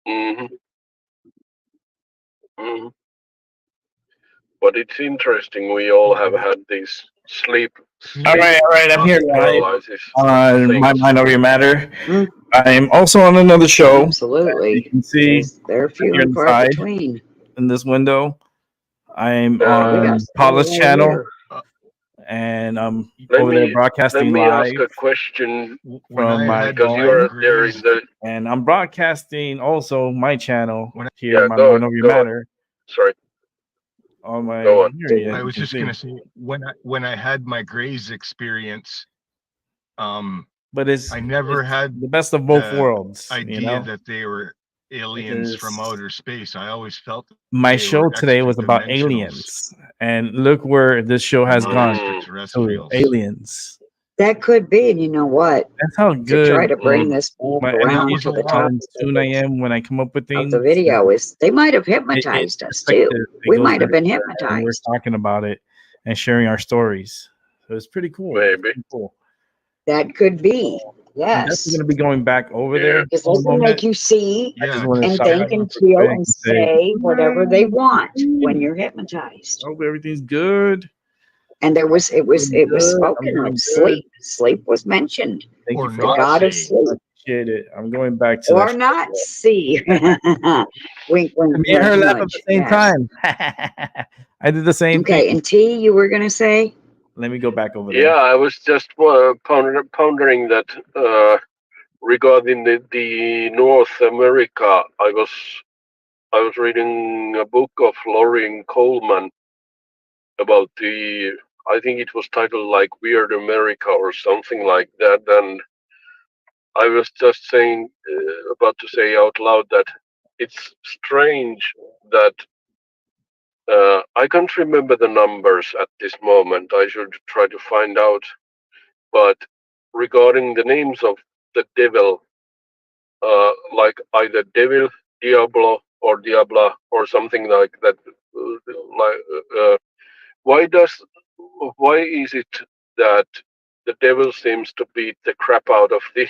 Mm-hmm. Mm-hmm. But it's interesting. We all have had these sleep All right. I'm here live paralysis on My things. Mind Over Your Matter. Mm. I'm also on another show. Absolutely. You can see They're few here and far inside between. in this window. I'm We got on some Paula's right channel, here. and I'm Let over there me broadcasting ask live a question When I from my had because my you are there in graze, the. and I'm broadcasting also my channel When I- here, Yeah, My go Mind Over Your go. Matter. Sorry, On my go on. here, yeah, I you was can just see. gonna say when I had my graze experience, But I never had the best of both the worlds, idea you know. that they were aliens from Because outer space. I always felt my they show were today was about extra-dimensionals aliens, and look where this show has or gone to extraterrestrials. aliens. That could be, and you know what? That's how To try good to bring this back my around energy was to a the lot. topic and soon I am when I come up with of things. the video is they might have It hypnotized us too. perspective. It We goes might have been everywhere, and we're hypnotized. talking about it and sharing our stories. So it's pretty cool. It's Maybe. pretty cool. That could be. I'm definitely Yes. going to be going back over Yeah. there Because in they a can make moment. you see I just Yeah, want to and stop think by and real feel quick and and say, say whatever they want when you're hypnotized. I hope everything's good. And it was Doing good. I'm spoken doing of good. sleep. Sleep was mentioned. Thank or you for The not god of say. sleep. I appreciate it. I'm going back to Or that. not see. Wink, wink, Me and her nudge, laugh at the nudge. same Yes. time. I did the same Okay, thing. and T, you were gonna say? Let me go back over Yeah, there. I was just pondering that regarding the North America. I was reading a book of Lorraine Coleman about the. I think it was titled like Weird America or something like that, and I was just saying, about to say out loud that it's strange that I can't remember the numbers at this moment. I should try to find out. But regarding the names of the devil, like either devil, Diablo, or Diabla, or something like that, why is it that the devil seems to beat the crap out of the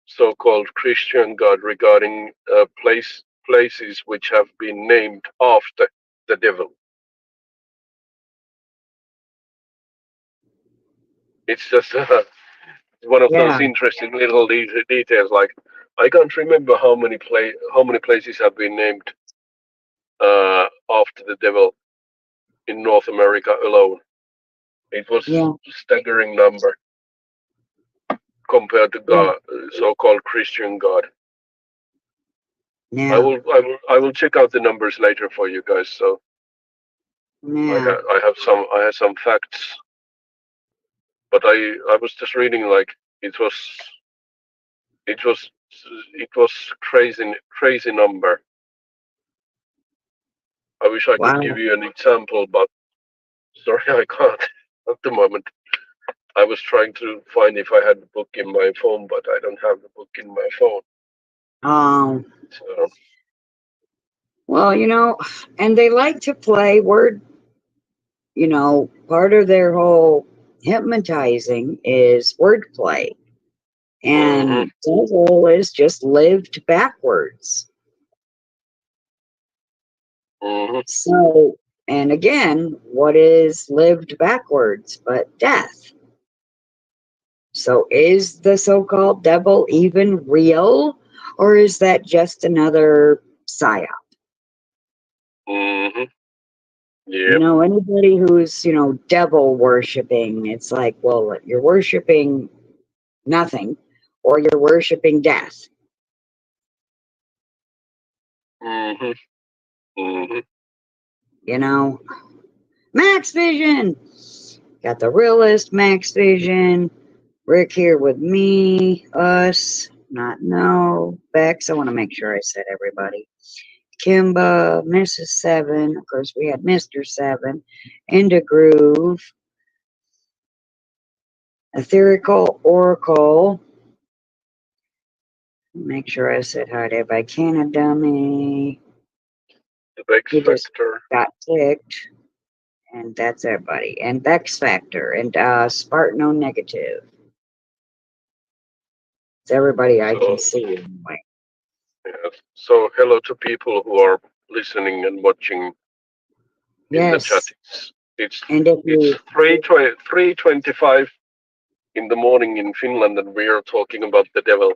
so-called Christian God regarding places which have been named after the devil? It's just one of those Yeah. interesting little details. Like I can't remember how many places have been named after the devil in North America alone. It was Yeah. a staggering number compared to God, so-called Christian God. Yeah. I will check out the numbers later for you guys. So Yeah. I have some facts, but I was just reading like it was it was crazy number. I wish I could Wow. give you an example, but sorry I can't at the moment. I was trying to find if I had the book in my phone, but I don't have the book in my phone. So, Well, and they like to play word, part of their whole hypnotizing is wordplay. And devil is just lived backwards. So, and again, what is lived backwards but death? So is the so-called devil even real, or is that just another psyop? Yep. Anybody who's, devil worshiping, it's like, well, you're worshiping nothing, or you're worshiping death. Max Vision! Got the realist Max Vision. Rick here with me, us, not no, Bex. I want to make sure I said everybody. Kimba, Mrs. Seven, of course we had Mr. Seven, Into Groove, Etherical Oracle. Make sure I said hi to everybody. Canna Dummy. The Vex He just Factor. got ticked. And that's everybody. And Vex Factor and Spartano Negative. It's everybody I can see anyway. Yes. So hello to people who are listening and watching in the chat. It's 3:25 in the morning in Finland, and we are talking about the devil.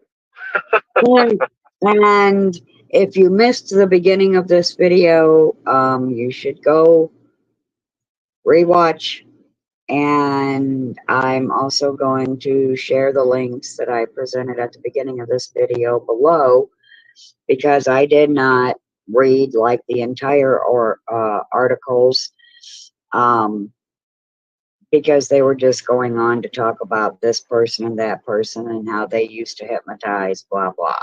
And if you missed the beginning of this video, you should go rewatch. And I'm also going to share the links that I presented at the beginning of this video below, because I did not read like the entire articles, because they were just going on to talk about this person and that person and how they used to hypnotize, blah, blah.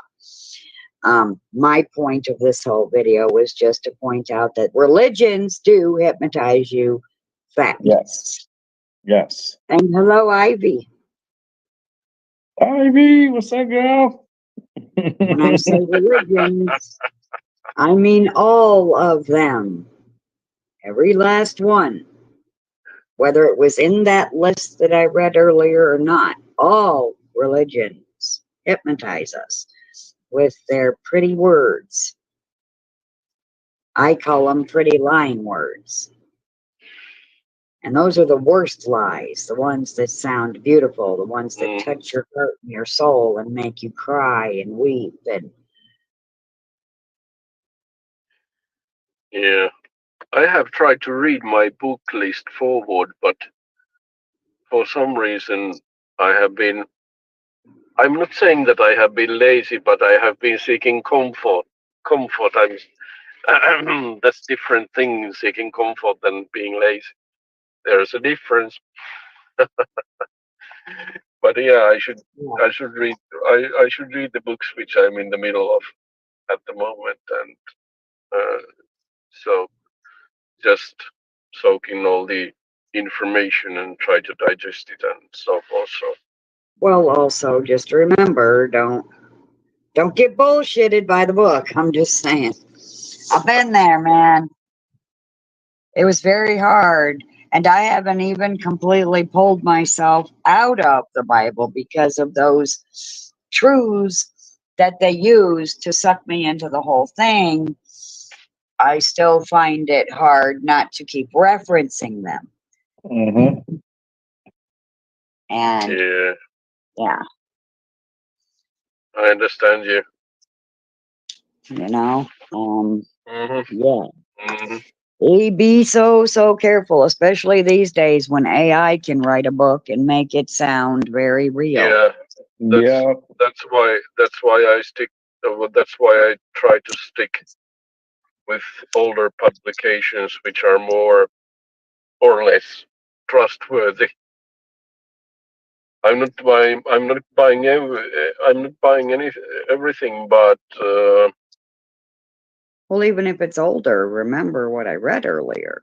My point of this whole video was just to point out that religions do hypnotize you. Fact. Yes. And hello, Ivy. Ivy, what's up, girl? When I say religions, I mean all of them. Every last one. Whether it was in that list that I read earlier or not, all religions hypnotize us with their pretty words. I call them pretty lying words. And those are the worst lies, the ones that sound beautiful, the ones that touch your heart and your soul and make you cry and weep. And yeah, I have tried to read my book list forward, but for some reason I'm not saying that I have been lazy, but I have been seeking comfort. That's different thing, seeking comfort than being lazy. There's a difference. But yeah, I should read the books which I'm in the middle of at the moment, and so just soak in all the information and try to digest it and so forth. So well, also just remember, don't get bullshitted by the book. I'm just saying. I've been there, man. It was very hard. And I haven't even completely pulled myself out of the Bible because of those truths that they use to suck me into the whole thing. I still find it hard not to keep referencing them. And yeah, I understand you. We be so careful, especially these days when AI can write a book and make it sound very real. Yeah, that's why I stick. That's why I try to stick with older publications which are more or less trustworthy. I'm not buying everything, but well, even if it's older, remember what I read earlier.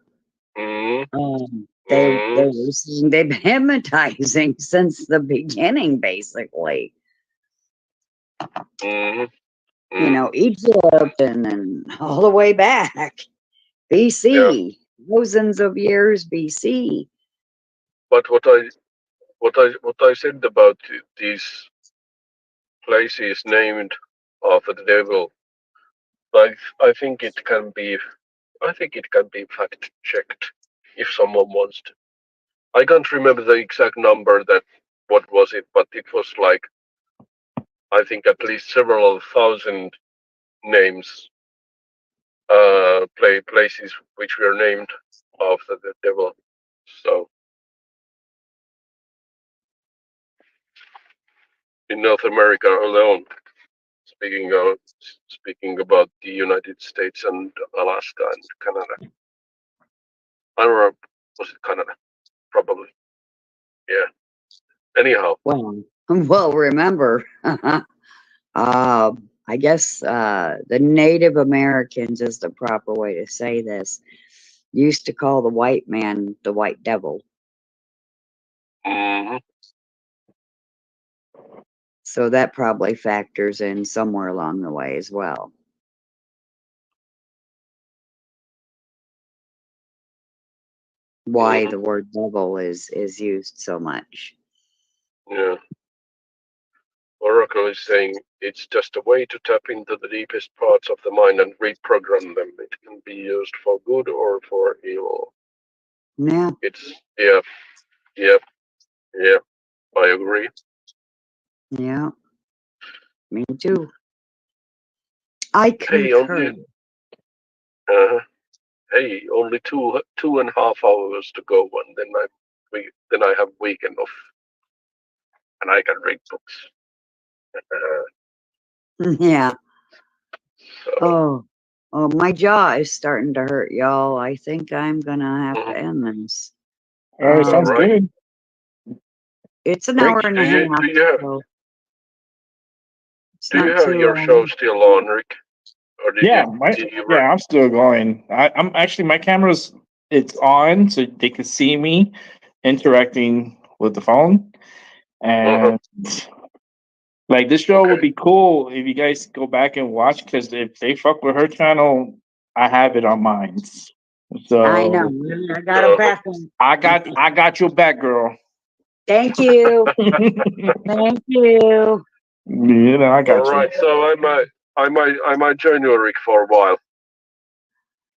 They've been hypnotizing since the beginning, basically. You know, Egypt and all the way back, BC, thousands of years BC. But what I said about these places named after the devil, I think it can be fact checked if someone wants to. I can't remember the exact number that what was it, but it was like I think at least several thousand names, places which were named after the devil. So in North America alone, speaking about the United States and Alaska and Canada. I don't know, was it Canada? Probably. Yeah. Anyhow. Well, remember, I guess the Native Americans is the proper way to say this. Used to call the white man the white devil. So that probably factors in somewhere along the way as well. Why the word devil is used so much. Yeah. Oracle is saying it's just a way to tap into the deepest parts of the mind and reprogram them. It can be used for good or for evil. Yeah. Yeah. I agree. Yeah. Me too. I concur. Only 2.5 hours to go, and then I have weekend off, and I can read books. Yeah. So. Oh, my jaw is starting to hurt, y'all. I think I'm gonna have to end this. All right, sounds good. It's an hour and a half. Do you have your show still on, Rick? Or I'm still going. I'm actually, my camera's it's on, so they can see me interacting with the phone, and like this show would be cool if you guys go back and watch, because if they fuck with her channel, I have it on mine. So I know. I got a back. I got your back, girl. Thank you. Thank you. You know, I got you. All right, so I might join you, Rick, for a while.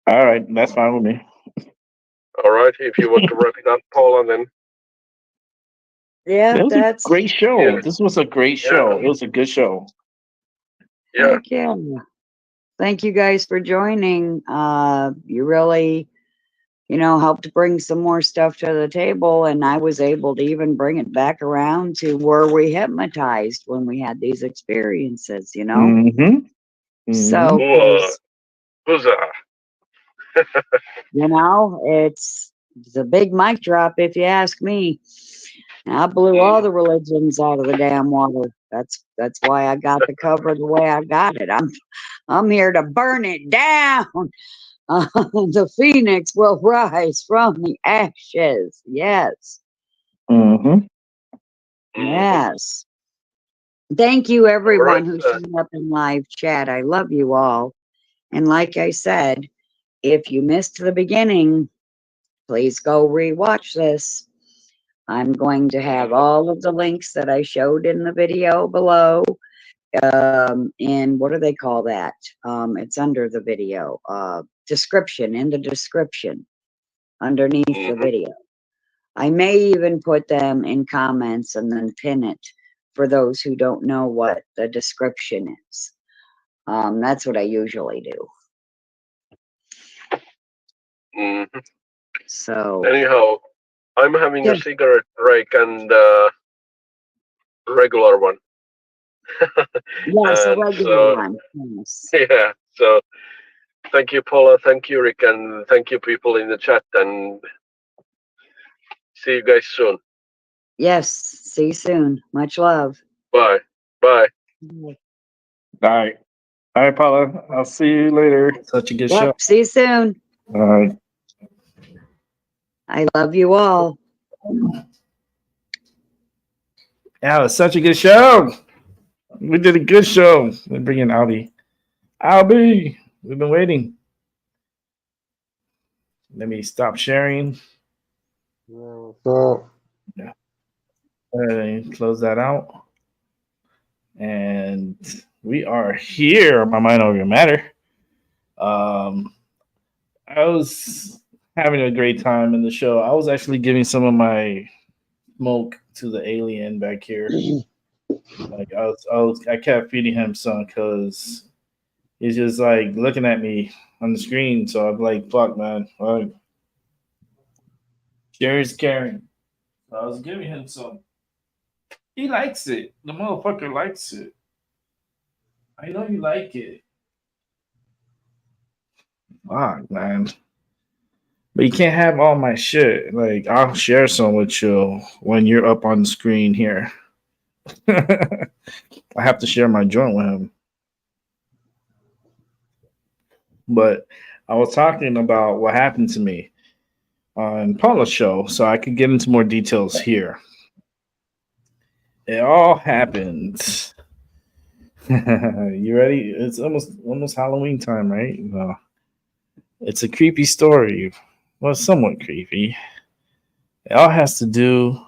All right, that's fine with me. All right, if you want to wrap it up, Paula, then. Yeah, that's a great show. Yeah. This was a great show. It was a good show. Yeah. Yeah. Thank you guys for joining. You really, helped bring some more stuff to the table, and I was able to even bring it back around to where we hypnotized when we had these experiences, So, it's a big mic drop if you ask me. I blew all the religions out of the damn water. That's why I got the cover the way I got it. I'm here to burn it down. The phoenix will rise from the ashes. Yes. Yes. Thank you, everyone who showed up in live chat. I love you all. And like I said, if you missed the beginning, please go rewatch this. I'm going to have all of the links that I showed in the video below. And what do they call that? It's under the video. Description, in the description, underneath the video. I may even put them in comments and then pin it for those who don't know what the description is. That's what I usually do. So anyhow, I'm having a cigarette break and regular one. Yes, a regular one. Yes. Yeah. So thank you, Paula. Thank you, Rick, and thank you, people in the chat. And see you guys soon. Yes. See you soon. Much love. Bye. Bye. All right. All right, Paula. I'll see you later. Such a good show. See you soon. All right. I love you all. Yeah, it was such a good show. We did a good show. Let's bring in Albie. Albie, we've been waiting. Let me stop sharing. Yeah, what's up? Yeah. Close that out. And we are here. My mind over your matter. I was having a great time in the show. I was actually giving some of my smoke to the alien back here. Like I kept feeding him some because he's just like looking at me on the screen. So I'm like, fuck, man. Like, Jerry's caring. So I was giving him some. He likes it. The motherfucker likes it. I know you like it. Fuck, man. But you can't have all my shit. Like, I'll share some with you when you're up on the screen here. I have to share my joint with him. But I was talking about what happened to me on Paula's show, so I could get into more details here. It all happened. You ready? It's almost Halloween time, right? No. It's a creepy story. Well, somewhat creepy. It all has to do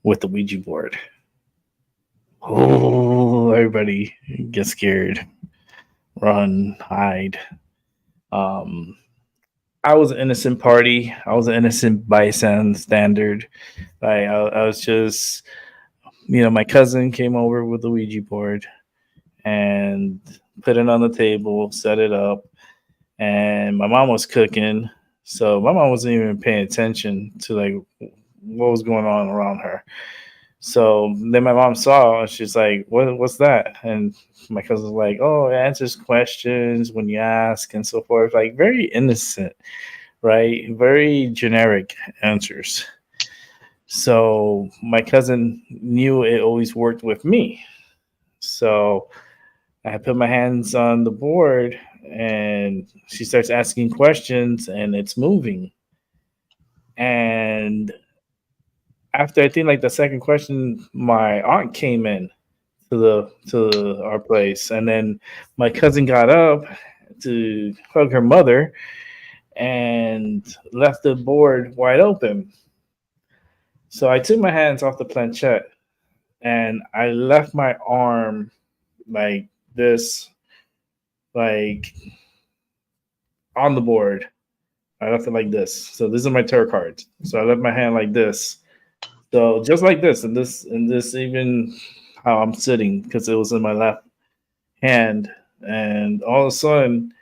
with the Ouija board. Oh, everybody get scared. Run, hide. I was an innocent party. I was an innocent bystander. I was just, my cousin came over with the Ouija board and put it on the table, set it up, and my mom was cooking. So my mom wasn't even paying attention to like what was going on around her. So then my mom saw, and she's like, what's that? And my cousin was like, oh, it answers questions when you ask and so forth. Like very innocent, right? Very generic answers. So my cousin knew it always worked with me. So I put my hands on the board and she starts asking questions and it's moving. And after I think like the second question, my aunt came in to our place, and then my cousin got up to hug her mother and left the board wide open. So I took my hands off the planchette and I left my arm like this, like on the board. I left it like this. So these are my tarot cards. So I left my hand like this. So just like this, and this even how I'm sitting because it was in my left hand, and all of a sudden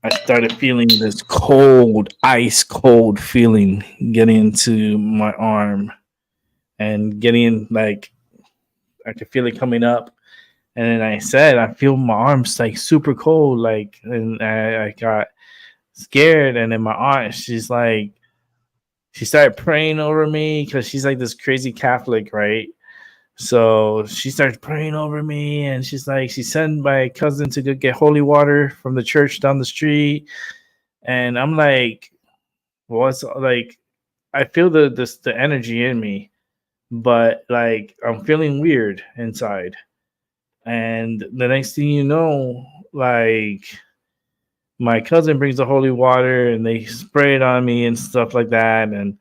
I started feeling this cold, ice cold feeling getting into my arm, and getting like I could feel it coming up, and then I said I feel my arms like super cold, like, and I got scared, and then my aunt, she started praying over me because she's like this crazy Catholic, right? So she starts praying over me, and she's like, she sent my cousin to go get holy water from the church down the street, and I'm like, what's like? I feel the energy in me, but like I'm feeling weird inside, and the next thing you know, like my cousin brings the holy water and they spray it on me and stuff like that, and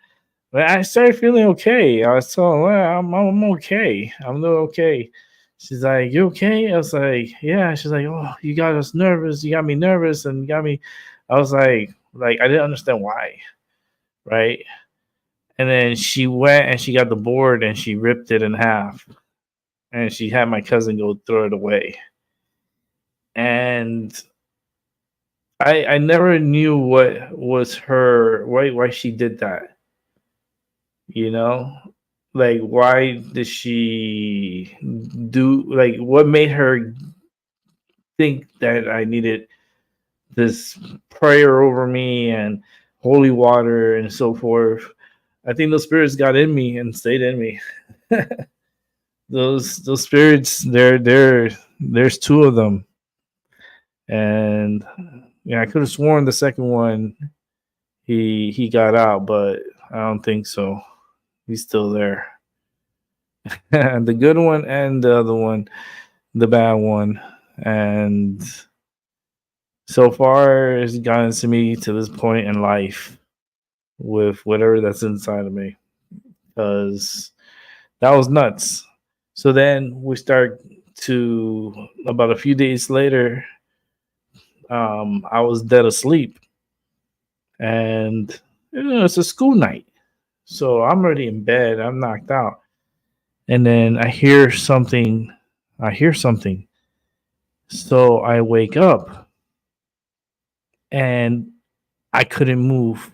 I started feeling okay. I was telling her, well, I'm okay. I'm doing okay. She's like, you okay? I was like, yeah. She's like, oh, you got us nervous. You got me nervous, and you got me. I was like I didn't understand why, right? And then she went and she got the board and she ripped it in half, and she had my cousin go throw it away. And I never knew what was her why she did that. You know, like why did she do, like what made her think that I needed this prayer over me and holy water and so forth? I think those spirits got in me and stayed in me. Those spirits, there's two of them, and yeah, I could have sworn the second one he got out, but I don't think so. He's still there. The good one and the other one, the bad one. And so far it's gotten to me to this point in life with whatever that's inside of me. Because that was nuts. So then we start to about a few days later, I was dead asleep. And it's a school night. So I'm already in bed. I'm knocked out. And then I hear something. I hear something. So I wake up and I couldn't move.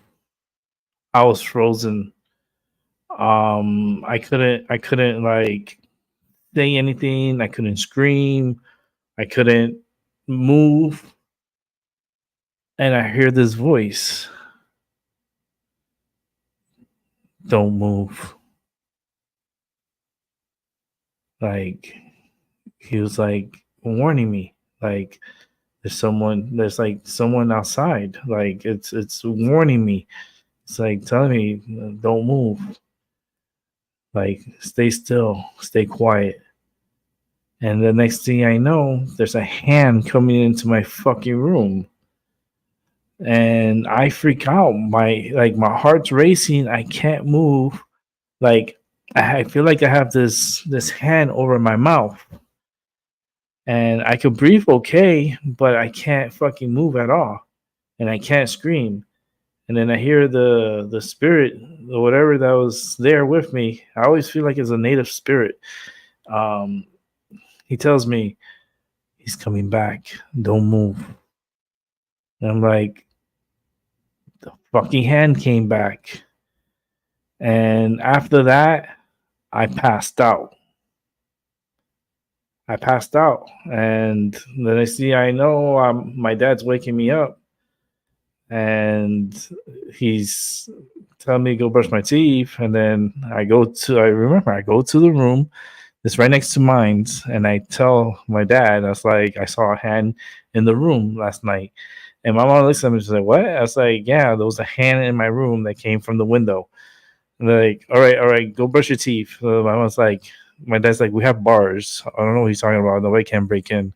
I was frozen. I couldn't like say anything. I couldn't scream. I couldn't move. And I hear this voice. Don't move. Like he was like warning me. Like there's like someone outside. Like it's warning me. It's like telling me don't move. Like stay still, stay quiet. And the next thing I know, there's a hand coming into my fucking room. And I freak out. My heart's racing. I can't move. Like I feel like I have this hand over my mouth. And I could breathe okay, but I can't fucking move at all. And I can't scream. And then I hear the spirit or whatever that was there with me. I always feel like it's a native spirit. Um, he tells me he's coming back. Don't move. And I'm like, the fucking hand came back. And after that, I passed out. And the next thing I know, my dad's waking me up. And he's telling me to go brush my teeth. And then I go to the room. It's right next to mine. And I tell my dad, I was like, I saw a hand in the room last night. And my mom looks at me and she's like, what? I was like, yeah, there was a hand in my room that came from the window. And they're like, all right, go brush your teeth. My dad's like, we have bars. I don't know what he's talking about. Nobody can break in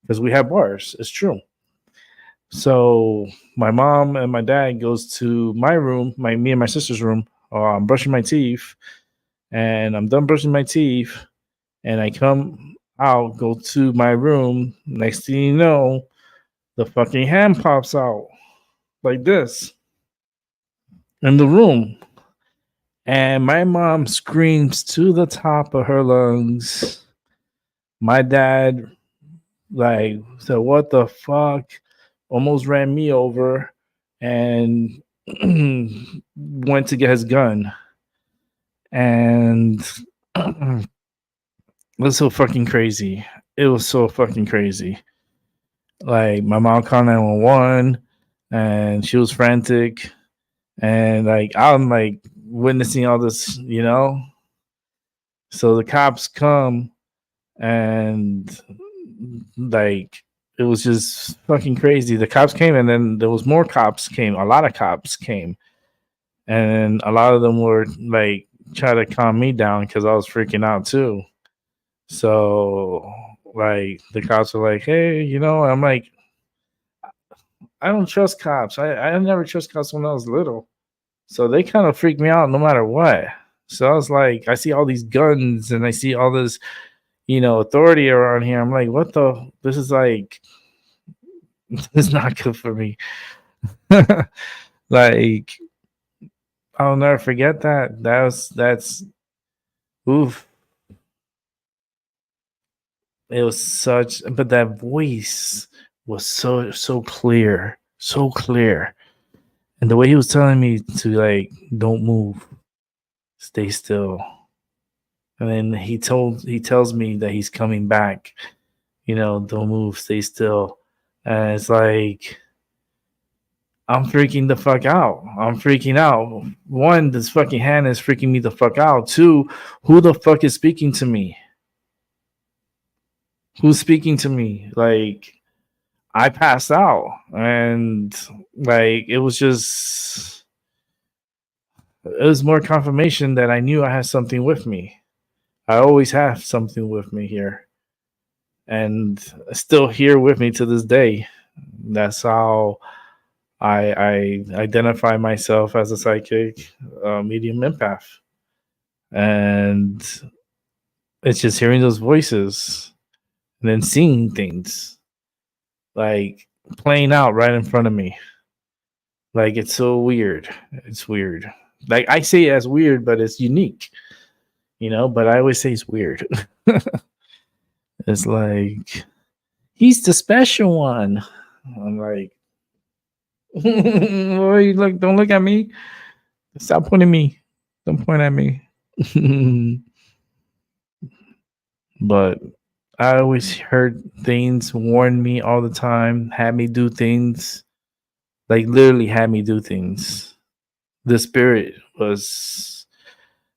because we have bars. It's true. So my mom and my dad goes to my room, me and my sister's room. I'm brushing my teeth, and I'm done brushing my teeth, and I come out, go to my room. Next thing you know, the fucking hand pops out like this in the room. And my mom screams to the top of her lungs. My dad, like, said, what the fuck? Almost ran me over and went to get his gun. And it was so fucking crazy. Like, my mom called 911 and she was frantic. And, like, I'm, like, witnessing all this, So the cops come and, like, it was just fucking crazy. The cops came and then there was more cops came. A lot of cops came. And a lot of them were, like, try to calm me down because I was freaking out too. So, like, the cops were like, hey, I'm like, I don't trust cops. I never trust cops when I was little. So they kind of freaked me out no matter what. So I was like, I see all these guns and I see all this, authority around here. I'm like, what the? This is like, this is not good for me. Like, I'll never forget that. That's, oof. It was but that voice was so clear, so clear. And the way he was telling me to, like, don't move, stay still. And then he tells me that he's coming back, don't move, stay still. And it's like, I'm freaking the fuck out. I'm freaking out. One, this fucking hand is freaking me the fuck out. Two, who the fuck is speaking to me? Who's speaking to me? Like, I passed out, and like it was more confirmation that I knew I had something with me. I always have something with me here, and still here with me to this day. That's how I identify myself as a psychic, medium empath, and it's just hearing those voices and then seeing things like playing out right in front of me. Like it's so weird. It's weird. Like I say it as weird, but it's unique, But I always say it's weird. It's like he's the special one. I'm like, boy, look, don't look at me. Stop pointing me. Don't point at me. But I always heard things, warned me all the time, had me do things, like literally had me do things. The spirit was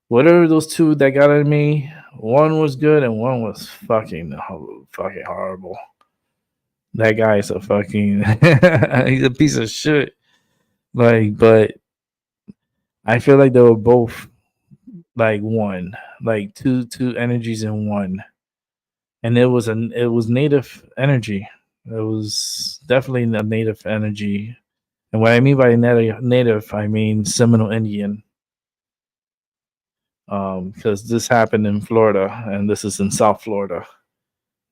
whatever those two that got at me. One was good and one was fucking horrible. That guy is a fucking he's a piece of shit. Like, but I feel like they were both like one, like two energies in one, and it was native energy. It was definitely a native energy, and what I mean by native, I mean Seminole Indian. Because this happened in Florida, and this is in South Florida,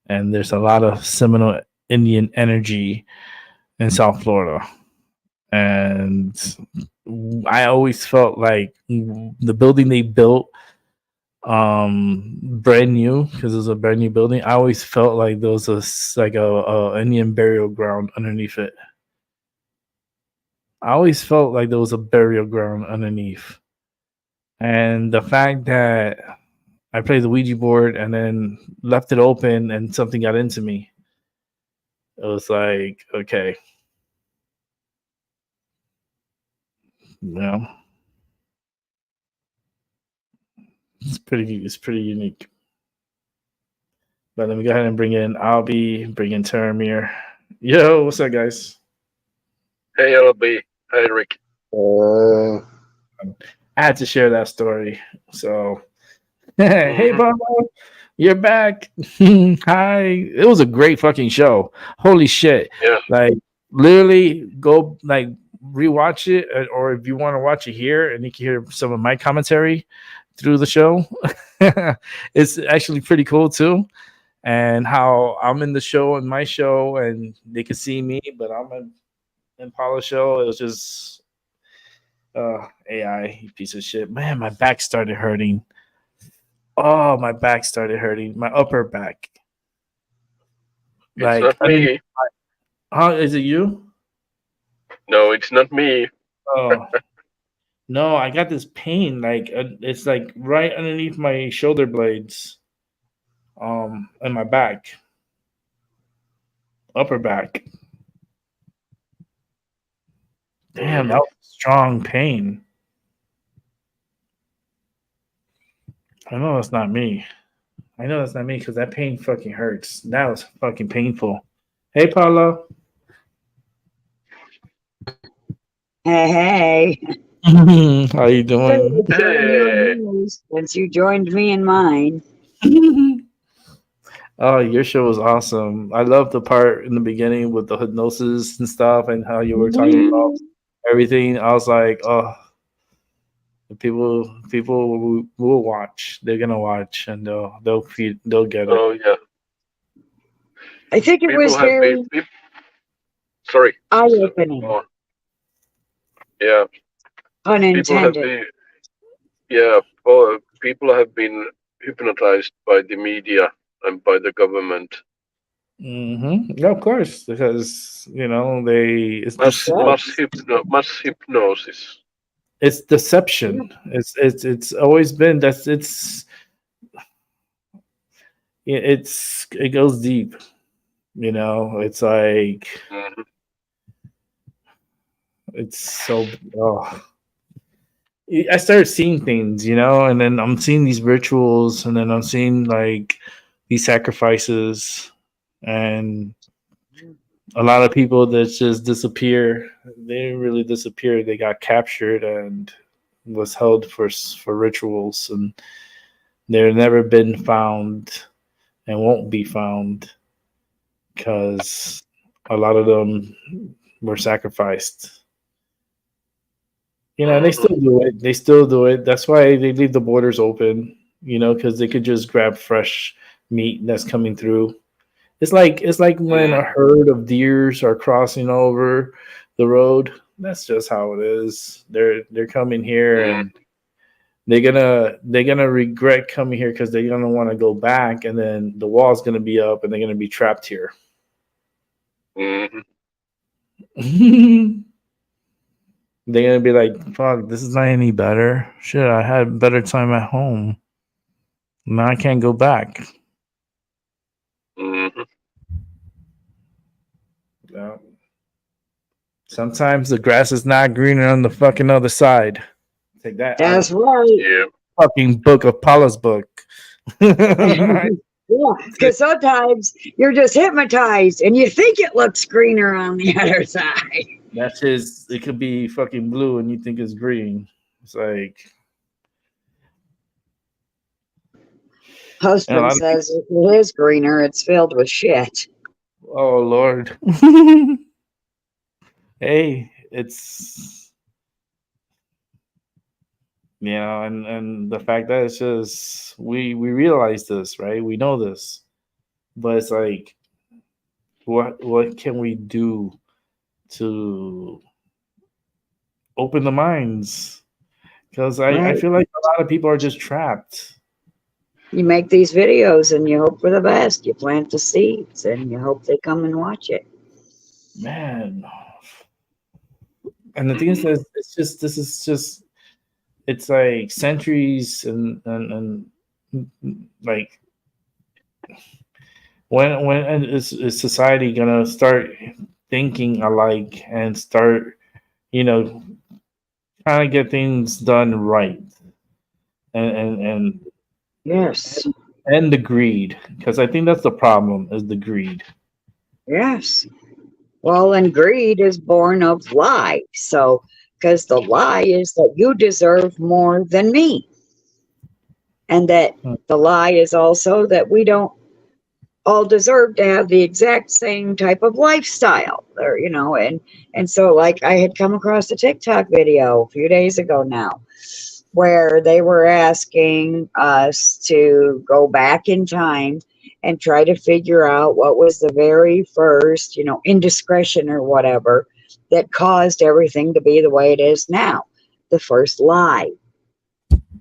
and there's a lot of Seminole Indian energy in South Florida, and I always felt like the building they built brand new because it was a brand new building. I always felt like there was like a Indian burial ground underneath it. I always felt like there was a burial ground underneath. And the fact that I played the Ouija board and then left it open and something got into me, it was like, okay, you it's pretty unique. But let me go ahead and bring in Albie, bring in Taramir. Yo, what's up, guys? Hey, LB. Hey, Rick. I had to share that story. So, hey, Bobo, you're back. Hi. It was a great fucking show. Holy shit. Yeah. Like, literally go, like, rewatch it, or if you want to watch it here and you can hear some of my commentary through the show, it's actually pretty cool, too. And how I'm in the show and my show, and they can see me, but I'm in Paula's show. It was just AI, piece of shit. Man, my back started hurting. Oh, my back started hurting. My upper back. It's Like, not me. Is it you? No, it's not me. Oh, no, I got this pain. Like, it's like right underneath my shoulder blades, and my back, upper back. Damn, that was strong pain. I know that's not me. I know that's not me because that pain fucking hurts. That was fucking painful. Hey, Paula. Hey. How you doing? Hey. Since you joined me in mine. Oh, your show was awesome. I love the part in the beginning with the hypnosis and stuff and how you were talking about everything. I was like, oh, people will watch. They're gonna watch and they'll get it. Oh, yeah. I think it was very sorry. eye-opening. Yeah. Unintended. People have been hypnotized by the media and by the government. Mm-hmm. Of course, because it's mass hypnosis. It's deception. It's always been it goes deep. It's like it's so. Oh. I started seeing things, and then I'm seeing these rituals, and then I'm seeing like these sacrifices, and a lot of people that just disappear. They didn't really disappear. They got captured and was held for rituals, and they're never been found and won't be found because a lot of them were sacrificed. You know, and they Mhm. still do it. They still do it. That's why they leave the borders open. You know, because they could just grab fresh meat that's coming through. It's like when a Mm. herd of deers are crossing over the road. That's just how it is. They're coming here Mm. and they're gonna regret coming here because they're gonna want to go back, and then the wall's gonna be up and they're gonna be trapped here. Mhm. They're gonna be like, "Fuck, this is not any better. Shit, I had better time at home. Now I can't go back." Mhm. Yeah. Sometimes the grass is not greener on the fucking other side. Take that out That's of right. Yeah. fucking book of Paula's book. Yeah, because sometimes you're just hypnotized and you think it looks greener on the other side. That's just it could be fucking blue and you think it's green. It's like and a Husband lot of people, says if it is greener, it's filled with shit. oh Lord. Hey, it's and the fact that it's just we realize this, right? We know this. But it's like what can we do to open the minds? Because I Right. feel like a lot of people are just trapped. You make these videos and you hope for the best. You plant the seeds and you hope they come and watch it. Man. And the thing is Mhm. that it's just this is just it's like centuries and like when is society gonna start thinking alike and start you know trying to get things done right and Yes. and the greed because I think that's the problem is the greed. Yes. Well, and greed is born of lie. So, because the lie is that you deserve more than me. And that Hmm. the lie is also that we don't all deserve to have the exact same type of lifestyle or and so like I had come across a TikTok video a few days ago now where they were asking us to go back in time and try to figure out what was the very first indiscretion or whatever that caused everything to be the way it is now. The first lie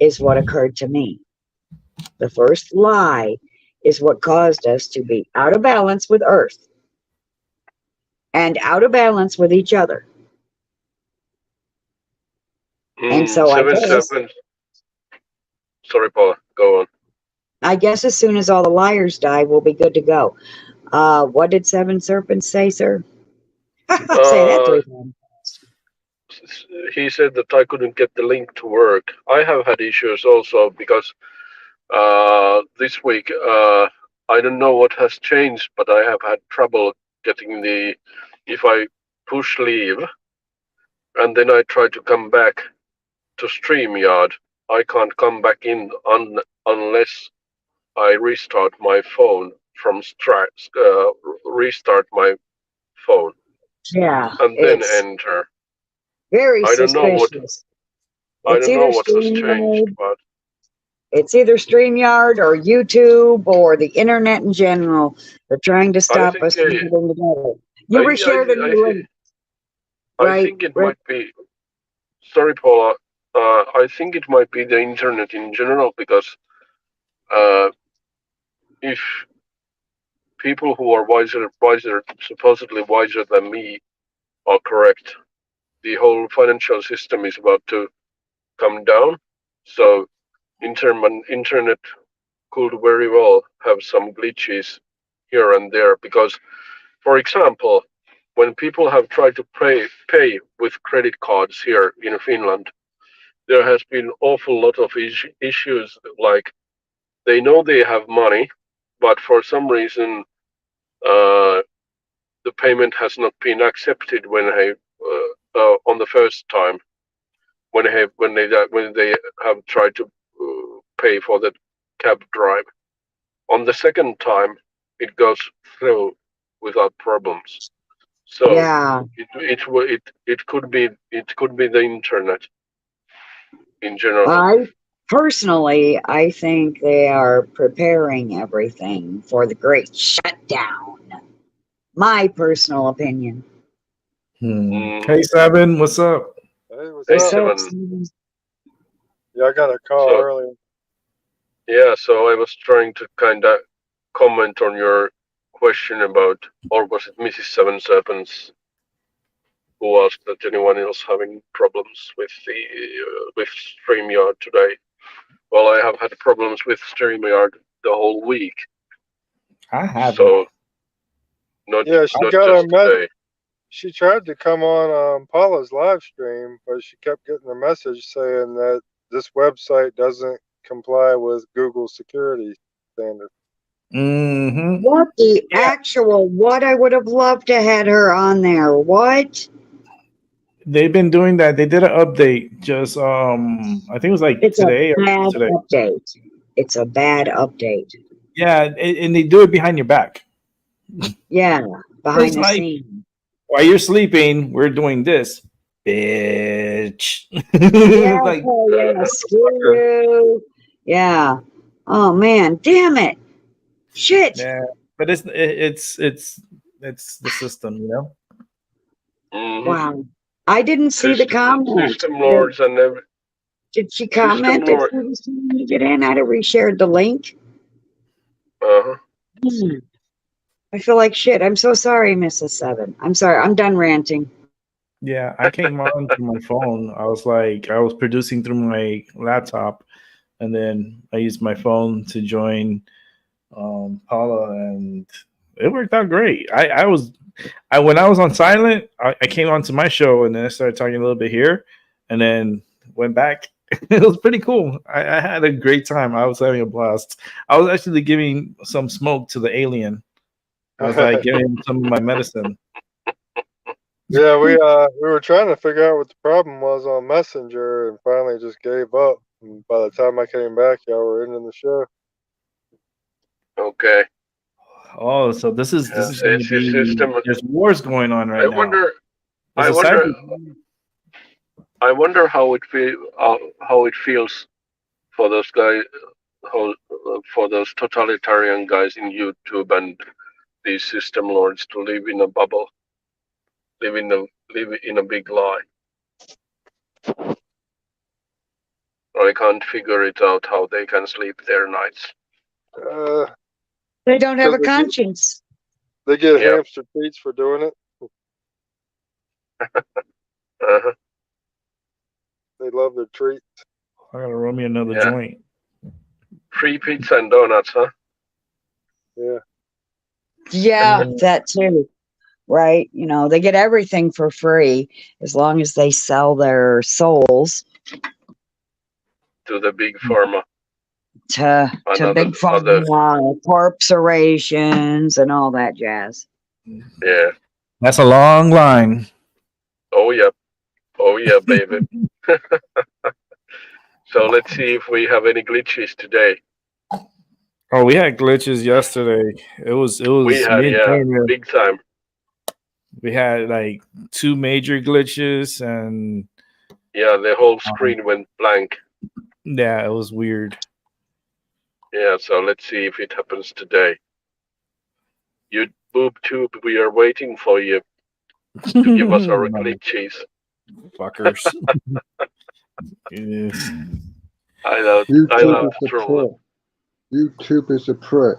is what occurred to me. The first lie is what caused us to be out of balance with Earth and out of balance with each other. And Mm. so Seven serpents. Sorry, Paula. Go on. I guess as soon as all the liars die, we'll be good to go. What did Seven Serpents say, sir? Say that Uh, 3 times. he said that I couldn't get the link to work. I have had issues also because this week I don't know what has changed, but I have had trouble getting the if I push leave and then I try to come back to StreamYard, I can't come back in unless I restart my phone from restart my phone Yeah, and then it's enter. very I don't know what suspicious. I It's don't either know what has changed, StreamYard, but it's either StreamYard or YouTube or the internet in general. They're trying to I stop think us from getting together. You I reshared a new link, I right, think it Rick? might be. Sorry, Paula. I think it might be the internet in general because uh, if people who are wiser, supposedly wiser than me, are correct, the whole financial system is about to come down. So internet could very well have some glitches here and there because, for example, when people have tried to pay with credit cards here in Finland, there has been awful lot of issues like they know they have money, but for some reason uh, the payment has not been accepted when I on the first time when they have tried to pay for the cab drive. On the second time, it goes through without problems. So Yeah. it could be the internet in general. Personally, I think they are preparing everything for the great shutdown. My personal opinion. Hey, Seven, what's up? Hey, what's Hey, up? So, Seven. Yeah, I got a call So earlier. yeah, so I was trying to kind of comment on your question about, or was it Mrs. Seven Serpents who asked that anyone else having problems with the with StreamYard today? Well, I have had problems with StreamYard the whole week, I haven't. so not Yeah, she not got a just message. today. She tried to come on Paula's live stream, but she kept getting a message saying that this website doesn't comply with Google security standards. Mm-hmm. what the Yeah, actual, what I would have loved to had her on there. What? they've been doing that. They did an update just I think it was like It's a today or bad today. update. It's a bad update. Yeah, and they do it behind your back. Yeah, It's behind the like scenes. while you're sleeping, we're doing this, bitch. Yeah, Like oh yeah, screw fucker. you. Yeah. Oh man, damn it. Shit. Yeah, but it's the system, you know. Hmm. Wow. I didn't see the comment. System lords and Did she system comment that lord. she was trying to get in? I'd have reshared the link. Uh-huh. Hmm. I feel like shit. I'm so sorry, Mrs. Seven. I'm sorry. I'm done ranting. Yeah, I came on through my phone. I was producing through my laptop, and then I used my phone to join Paula, and it worked out great. I when I was on silent, I came onto my show, and then I started talking a little bit here, and then went back. It was pretty cool. I had a great time. I was having a blast. I was actually giving some smoke to the alien. I was like giving him some of my medicine. Yeah, we were trying to figure out what the problem was on Messenger, and finally just gave up. And by the time I came back, y'all were ending the show. Okay. Oh, so this is going to It's a be system. there's wars going on right I now. wonder. There's I a wonder. cyber. How it feels for those guys, for those totalitarian guys in YouTube and these system lords to live in a bubble, live in a big lie. I can't figure it out how they can sleep their nights. They don't have a 'Cause conscience. they get Yep. hamster treats for doing it. Uh-huh. They love their treats. I gotta roll me another Yeah. joint. Free pizza and donuts, huh? Yeah. Yeah, Mm. that too. Right? You know, they get everything for free as long as they sell their souls To the big pharma. to big pharma, corporations, and all that jazz. Yeah. That's a long line. Oh yeah. Oh yeah, baby. So let's see if we have any glitches today. Oh, we had glitches yesterday. It was We had, me and yeah, Taylor. big time. We had like 2 major glitches, and Yeah, the whole screen went blank. yeah, it was weird. Yeah, so let's see if it happens today. You boob tube, we are waiting for you to give us our glitches. Fuckers. Yes. I love YouTube is a trolling. prick. YouTube is a prick.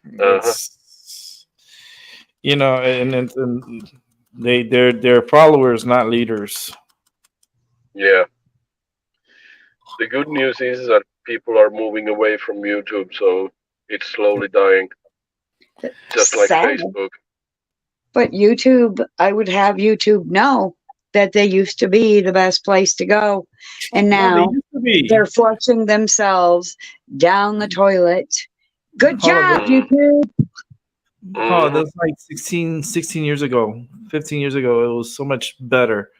It's, you know, and they're followers, not leaders. Yeah. The good news is that people are moving away from YouTube, so it's slowly dying. Just like Sad. Facebook. But YouTube, I would have YouTube know that they used to be the best place to go. And No, they now used to be. they're flushing themselves down the toilet. Good Hold on, job, YouTube. Oh, that was like 16 years ago, 15 years ago. It was so much better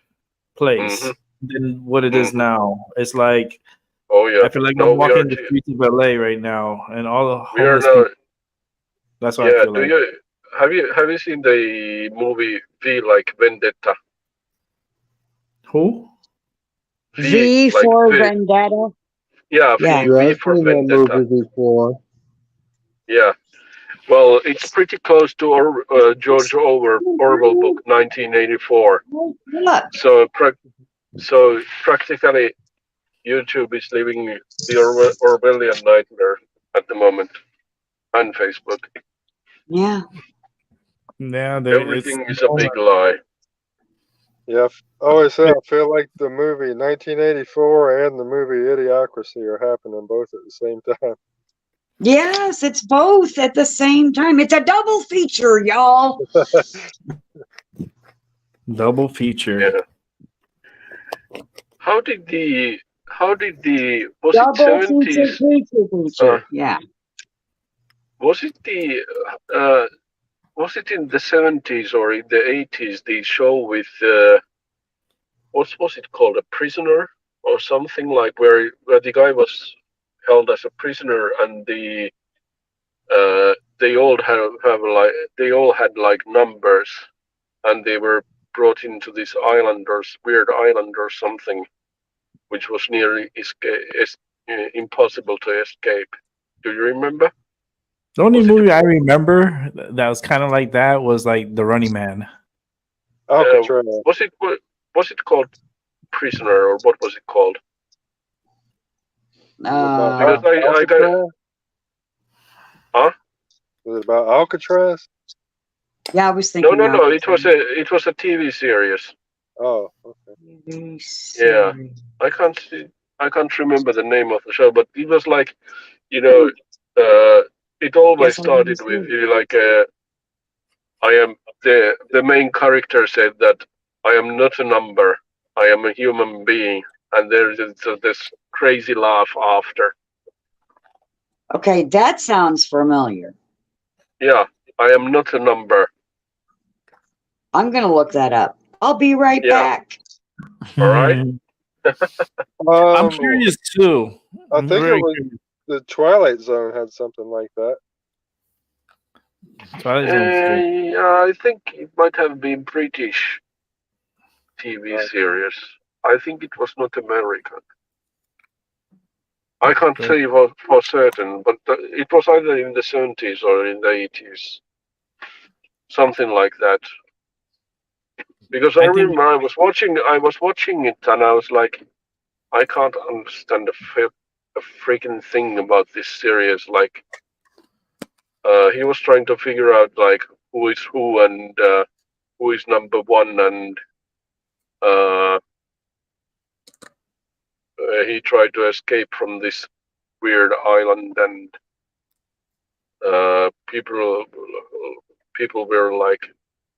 place than what it is now. It's like Oh yeah. I feel like No, I'm we are. walking the streets of LA right now, and all the We are homeless now. people. That's what I Yeah. feel Do like. you have you seen the movie V like Vendetta? Who? V V like for V. Vendetta. Yeah. Yeah. Yeah, V I've for seen that Vendetta. movie before. Yeah. Well, it's pretty close to George Orwell book 1984. Look. So practically, YouTube is living the Orwellian nightmare at the moment, and Facebook. Yeah. Yeah, it's Everything is a big lie. Yeah, I always say I feel like the movie 1984 and the movie Idiocracy are happening both at the same time. Yes, it's both at the same time. It's a double feature, y'all. double feature. Yeah. How did the was it Double feature, 70s? feature. Yeah. Was it the was it in the 70s or in the 80s? The show with what was it called? A prisoner or something like where the guy was held as a prisoner and they all have like they all had like numbers and they were brought into this weird island or something, which was nearly impossible to escape. Do you remember? The only Was it movie I remember that was kind of like that was like The Running Man. Alcatraz. was it called Prisoner or what was it called? Because I got Alcatraz? huh? Was it about Alcatraz? Yeah, I was No, thinking. no. It was a TV series. Oh, okay. Yeah, I can't see, I can't remember the name of the show, but it was like, you know, it always Guess I'm gonna started with like I am the main character said that I am not a number, I am a human being, and there's this crazy laugh after. Okay, that sounds familiar. Yeah, I am not a number. I'm gonna look that up. I'll be right back. All right. I'm curious too. I I'm think it very was curious. the Twilight Zone had something like that. Twilight Zone's good. Yeah, I think it might have been British TV series. I think it was not American. I can't say for certain, but it was either in the 70s or in the 80s, something like that. Because I remember I was watching it, and I was like, I can't understand a freaking thing about this series. Like, he was trying to figure out like who is who and who is number one, and he tried to escape from this weird island, and people were like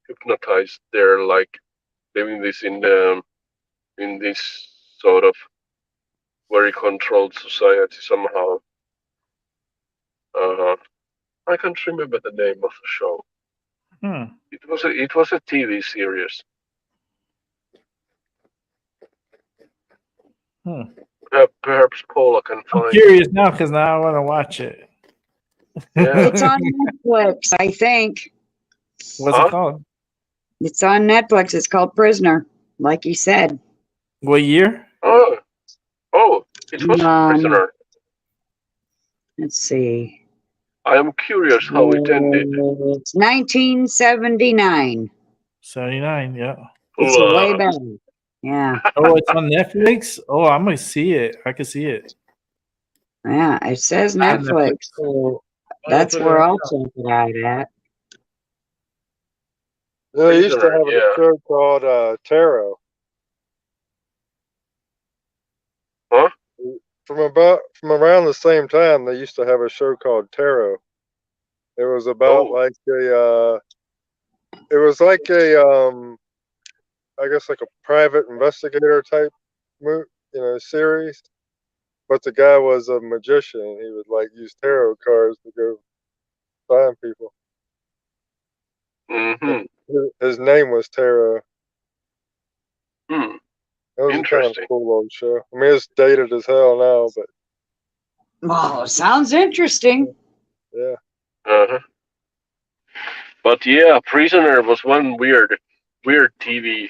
hypnotized there, like living this in this sort of very controlled society somehow. I can't remember the name of the show. It was a TV series. Perhaps Paula can find. I'm curious now because now I want to watch it. Yeah. It's on Netflix, I think. What's it called? It's on Netflix. It's called Prisoner, like you said. What year? Oh, it was Prisoner. Let's see. I am curious how it ended. It's 1979. 79, yeah. It's way back. Yeah. Oh, it's on Netflix? Oh, I'm going to see it. I can see it. Yeah, it says Netflix. So that's where I'll check it out at. They used to have a show called Tarot. Huh? From around the same time, they used to have a show called Tarot. It was about like it was like I guess like a private investigator type, series. But the guy was a magician. He would like use tarot cards to go find people. his name was Tara. Hmm. It was a kind of Interesting. cool old show. I mean, it's dated as hell now, but Oh, sounds interesting. yeah. Uh-huh. But yeah, Prisoner was one weird TV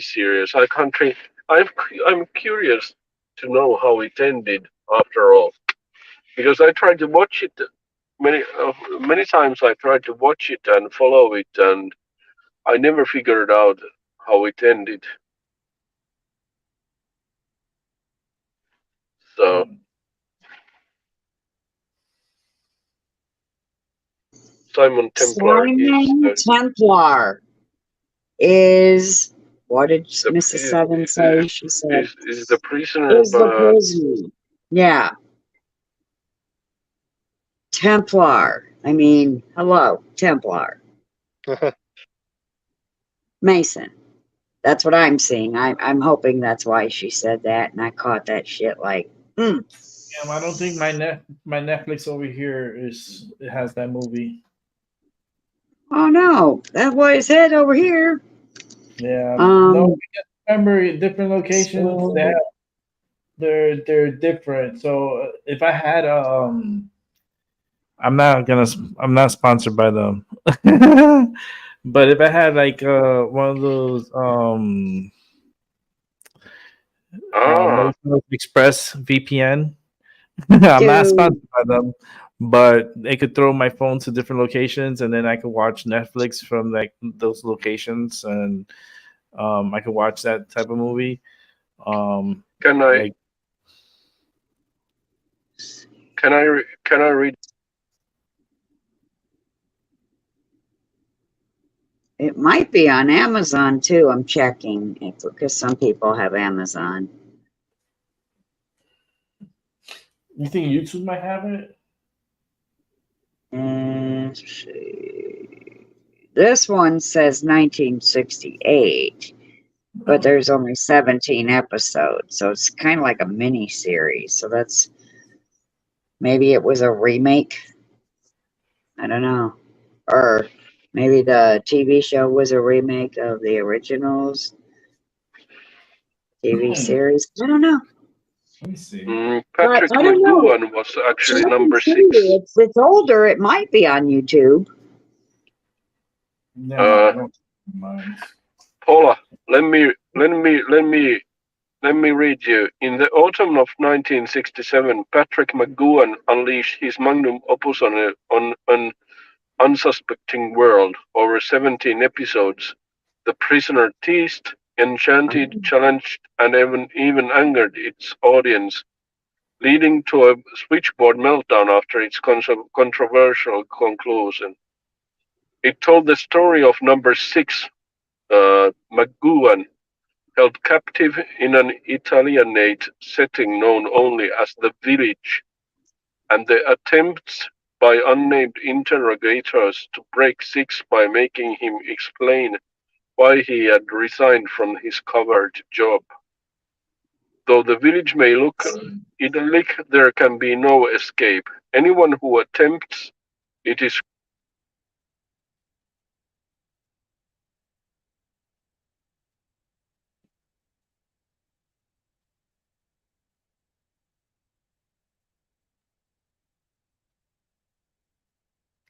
series. I'm curious to know how it ended after all, because I tried to watch it many times. I tried to watch it and follow it, and I never figured out how it ended. So Simon Templar is Simon Templar is, what did the Mrs. Seven say? She said, is the prisoner, is the but prisoner. Yeah, Templar. I mean, hello, Templar. Mason. That's what I'm seeing. I'm hoping that's why she said that, and I caught that shit like, Yeah, I don't think my Netflix over here it has that movie. oh no, that's what it said over here. Yeah, no, because remember different locations. So, They're different. So if I had I'm not sponsored by them. But if I had like one of those National Express VPN, I'm not dude, sponsored by them, but they could throw my phone to different locations, and then I could watch Netflix from like those locations, and I could watch that type of movie. can I Like, can I read? it might be on Amazon too. I'm checking it because some people have Amazon. you think YouTube might have it? Let's see. This one says 1968, but there's only 17 episodes, so it's kind of like a mini series. So that's maybe it was a remake. I don't know, or maybe the TV show was a remake of the originals TV series. I don't know. Let me see. Patrick I don't know. McGowan was actually number 6. It's older. It might be on YouTube. No, I don't mind. Paula, let me read you. In the autumn of 1967, Patrick McGowan unleashed his magnum opus on an unsuspecting world. Over 17 episodes, the prisoner teased, enchanted, challenged, and even angered its audience, leading to a switchboard meltdown after its controversial conclusion. It told the story of number 6, McGowan, held captive in an Italianate setting known only as the village, and the attempts by unnamed interrogators to break 6 by making him explain why he had resigned from his covered job. Though the village may look idyllic, there can be no escape. Anyone who attempts it is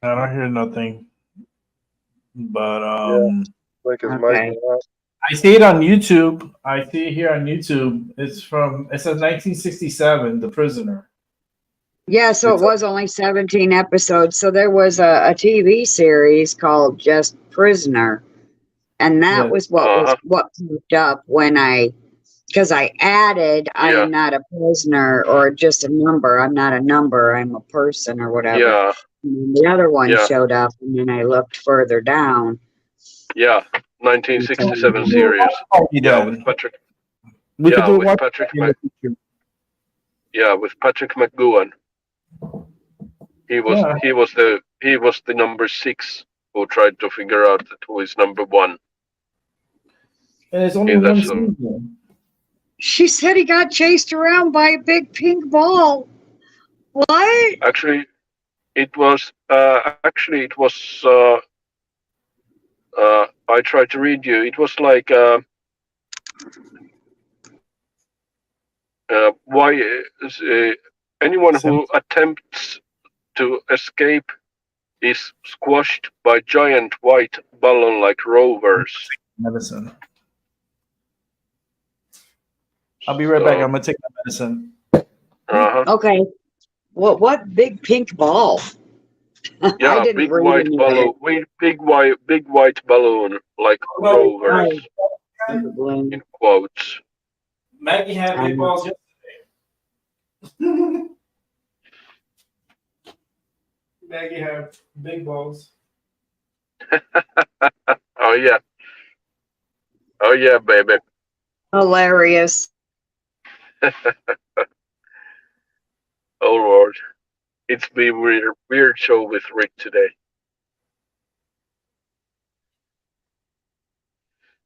I don't hear nothing. But Yeah. Like his mic Okay. went out. I see it on YouTube. I see it here on YouTube. It says 1967, The Prisoner. Yeah, so it was only 17 episodes. So there was a TV series called Just Prisoner. And that Yeah. was what popped up when because I added, I am not a prisoner or just a number. I'm not a number. I'm a person or whatever. Yeah. And the other one showed up, and then I looked further down. Yeah, 1967 series. Yeah, with Patrick. We could do with Patrick. With Patrick McGowan. He was the number 6 who tried to figure out who is number 1. And there's only one season. She said he got chased around by a big pink ball. What? Actually, it was. I I tried to read you. It was like why anyone who attempts to escape is squashed by giant white balloon-like rovers. Medicine. I'll be right back. I'm gonna take my medicine. Uh-huh. Okay. What big pink ball? I Yeah, didn't big read white any of balloon. it. Big white balloon like rovers Oh, super balloon. in quotes. Maggie had big balls yesterday. Maggie had big balls. Oh yeah. Oh yeah, baby. Hilarious. Oh Lord. It's been weird show with Rick today.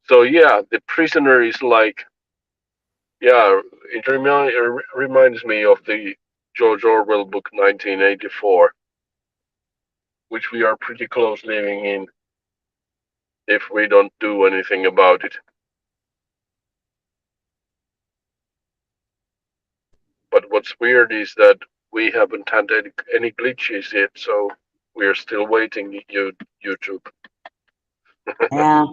So yeah, the prisoner is like, yeah, it reminds me of the George Orwell book 1984, which we are pretty close living in if we don't do anything about it. But what's weird is that we haven't had any glitches yet, so we're still waiting. YouTube. Yeah.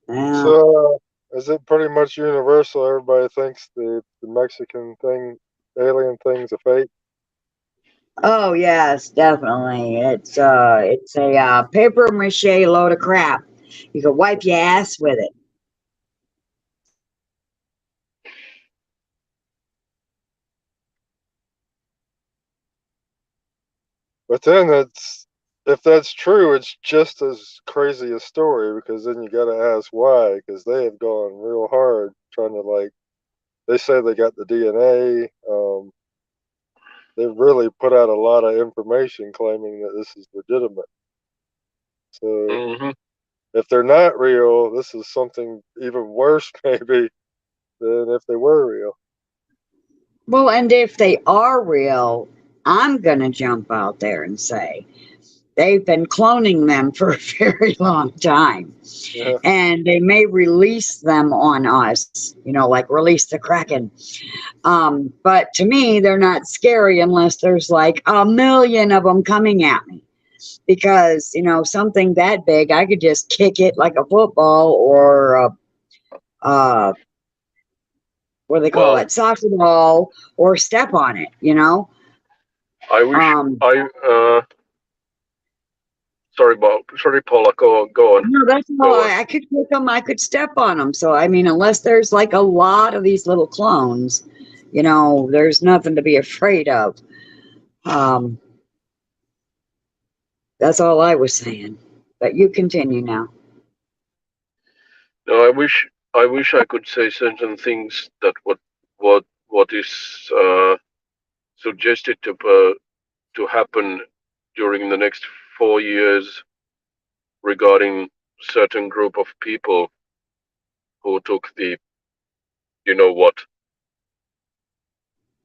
Yeah. So, is it pretty much universal? Everybody thinks the Mexican thing, alien thing's a fake. Oh yes, definitely. It's a paper mache load of crap. You can wipe your ass with it. But then if that's true, it's just as crazy a story because then you got to ask why because they have gone real hard trying to like. They say they got the DNA. They've really put out a lot of information claiming that this is legitimate. So Mm-hmm. if they're not real, this is something even worse maybe than if they were real. Well, and if they are real, I'm gonna jump out there and say they've been cloning them for a very long time. Yeah. And they may release them on us, like release the Kraken. But to me, they're not scary unless there's like a million of them coming at me. Because, something that big, I could just kick it like a football or what do they call Well, it? Soccer ball or step on it, I wish Um, I. Sorry, Paula. Go on. no, that's all. Go on. I could kick them, I could step on them. So, I mean, unless there's like a lot of these little clones, there's nothing to be afraid of. Um, that's all I was saying. But you continue now. No, I wish I could say certain things that what is suggested to happen during the next 4 years regarding certain group of people who took the you know what.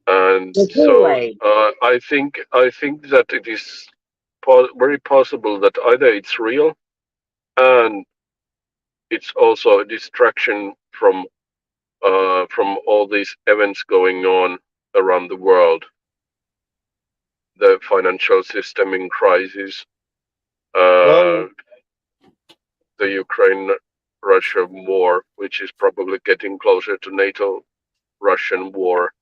And The so Kool-Aid. I think that it is very possible that either it's real and it's also a distraction from all these events going on around the world, the financial system in crisis, uh, Well, the Ukraine-Russia war, which is probably getting closer to NATO-Russian war,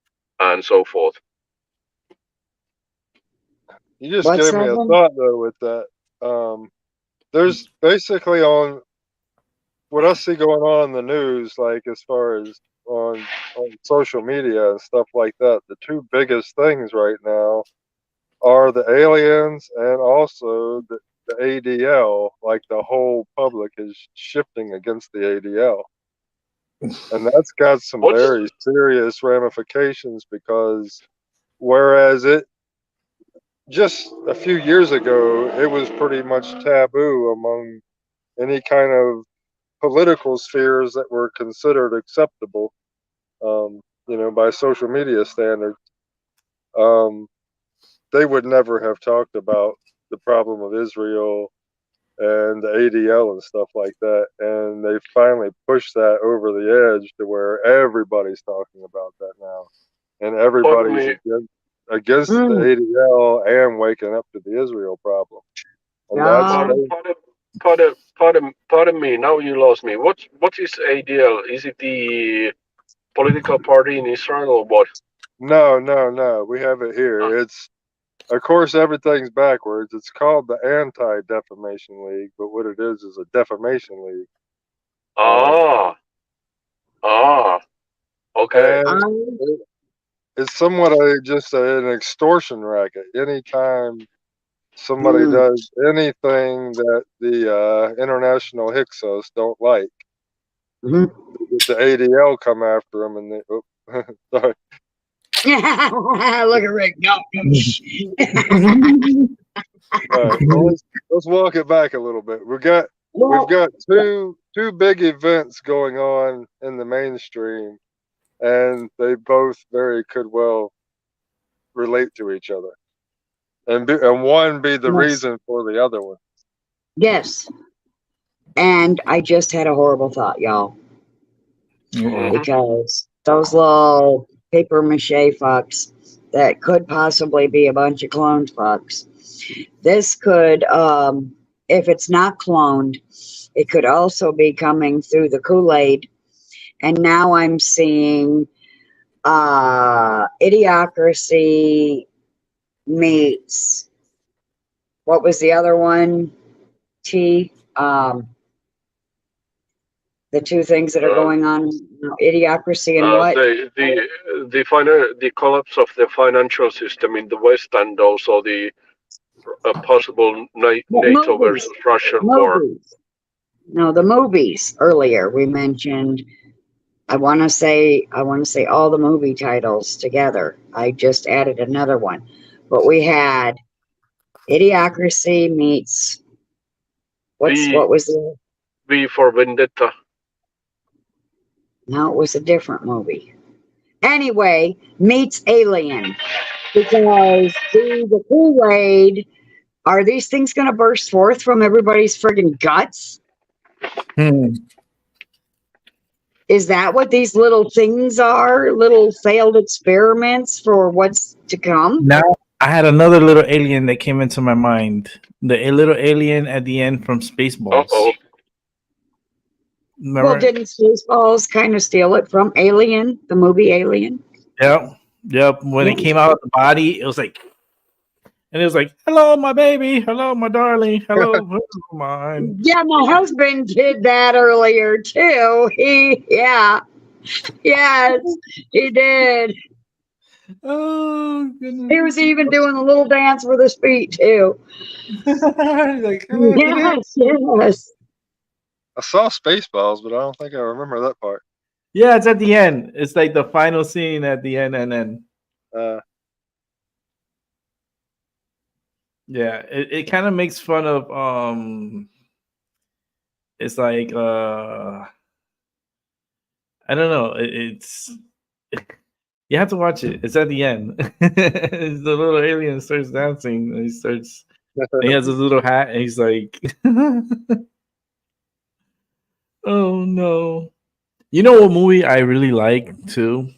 and so forth. you just What's gave me that a one? thought though with that. There's basically on what I see going on in the news, like as far as on social media and stuff like that. The two biggest things right now are the aliens and also the ADL. Like the whole public is shifting against the ADL, and that's got some What's very serious ramifications because whereas it just a few years ago it was pretty much taboo among any kind of political spheres that were considered acceptable, by social media standards. Um, they would never have talked about the problem of Israel and the ADL and stuff like that. And they finally pushed that over the edge to where everybody's talking about that now, and everybody's against the ADL and waking up to the Israel problem. And that's pardon me. Now you lost me. What is ADL? Is it the political party in Israel or what? No. We have it here. It's, of course, everything's backwards. It's called the Anti-Defamation League, but what it is a defamation league. Okay. It's somewhat an extortion racket. Anytime somebody does anything that the international Hyksos don't like, the ADL come after them, and they. Sorry. Look at Rick. No. All right, well, let's walk it back a little bit. We've got two big events going on in the mainstream, and they both could well relate to each other, and one be the reason for the other one. Yes. And I just had a horrible thought, y'all, because those little paper mache fucks that could possibly be a bunch of cloned fucks. This could, if it's not cloned, it could also be coming through the Kool-Aid. And now I'm seeing Idiocracy meets, what was the other one? The two things that are going on, Idiocracy and what? The collapse of the financial system in the West, and also the possible NATO versus Russian war. No, the movies. Earlier we mentioned. I want to say all the movie titles together. I just added another one, but we had Idiocracy meets. What was the? V for Vendetta. No, it was a different movie. Anyway, meets Alien, because the Kool-Aid. Are these things going to burst forth from everybody's friggin' guts? Is that what these little things are? Little failed experiments for what's to come? Now, I had another little alien that came into my mind. The little alien at the end from Spaceballs. Remember? Well, didn't Spaceballs kind of steal it from Alien, the movie Alien? Yep. When it came out of the body, it was like, and it was like, "Hello, my baby. Hello, my darling. Hello, mine." Yeah, my husband did that earlier too. Yes, he did. Oh goodness! He was even doing a little dance with his feet too. Like, yes. I saw Spaceballs, but I don't think I remember that part. Yeah, it's at the end. It's like the final scene at the end, and then. Yeah, it kind of makes fun of it's like I don't know, you have to watch it. It's at the end. The little alien starts dancing, and he has his little hat, and he's like oh no. You know what movie I really like too?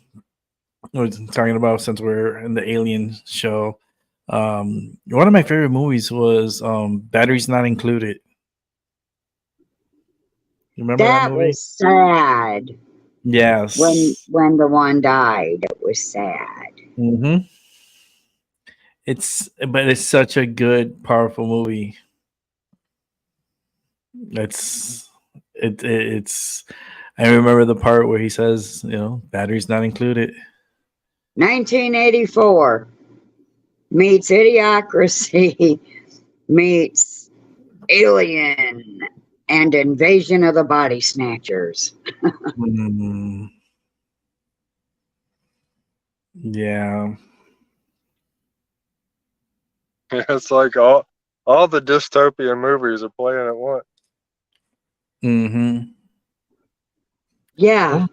We're talking about, since we're in the Alien show. One of my favorite movies was Batteries Not Included. You remember that movie? Was sad. Yes. When the one died, it was sad. But it's such a good, powerful movie. It's I remember the part where he says, batteries not included. 1984 meets Idiocracy meets Alien and Invasion of the Body Snatchers. Yeah. It's like all the dystopian movies are playing at once. Yeah.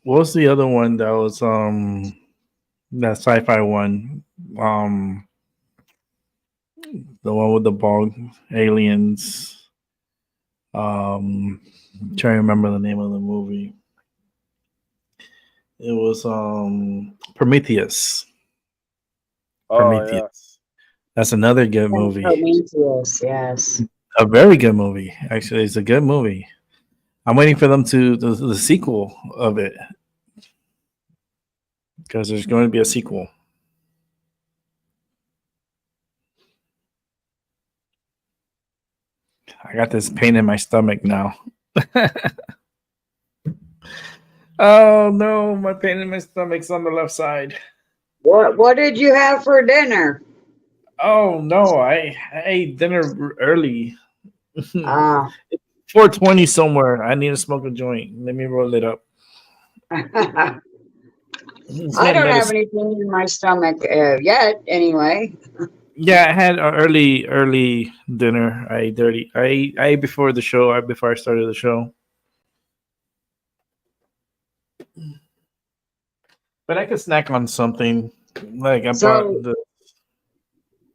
What was the other one that was that sci-fi one? The one with the bog aliens. Trying to remember the name of the movie. It was Prometheus. Oh yeah. Prometheus. That's another good movie. Prometheus, yes. A very good movie. Actually, it's a good movie. I'm waiting for them to the sequel of it because there's going to be a sequel. I got this pain in my stomach now. Oh no, my pain in my stomach's on the left side. What did you have for dinner? Oh no, I ate dinner early. Ah. 4:20 somewhere. I need to smoke a joint. Let me roll it up. I don't have anything in my stomach yet, anyway. Yeah, I had an early dinner. I ate before the show. Before I started the show. But I could snack on something. Like I brought the.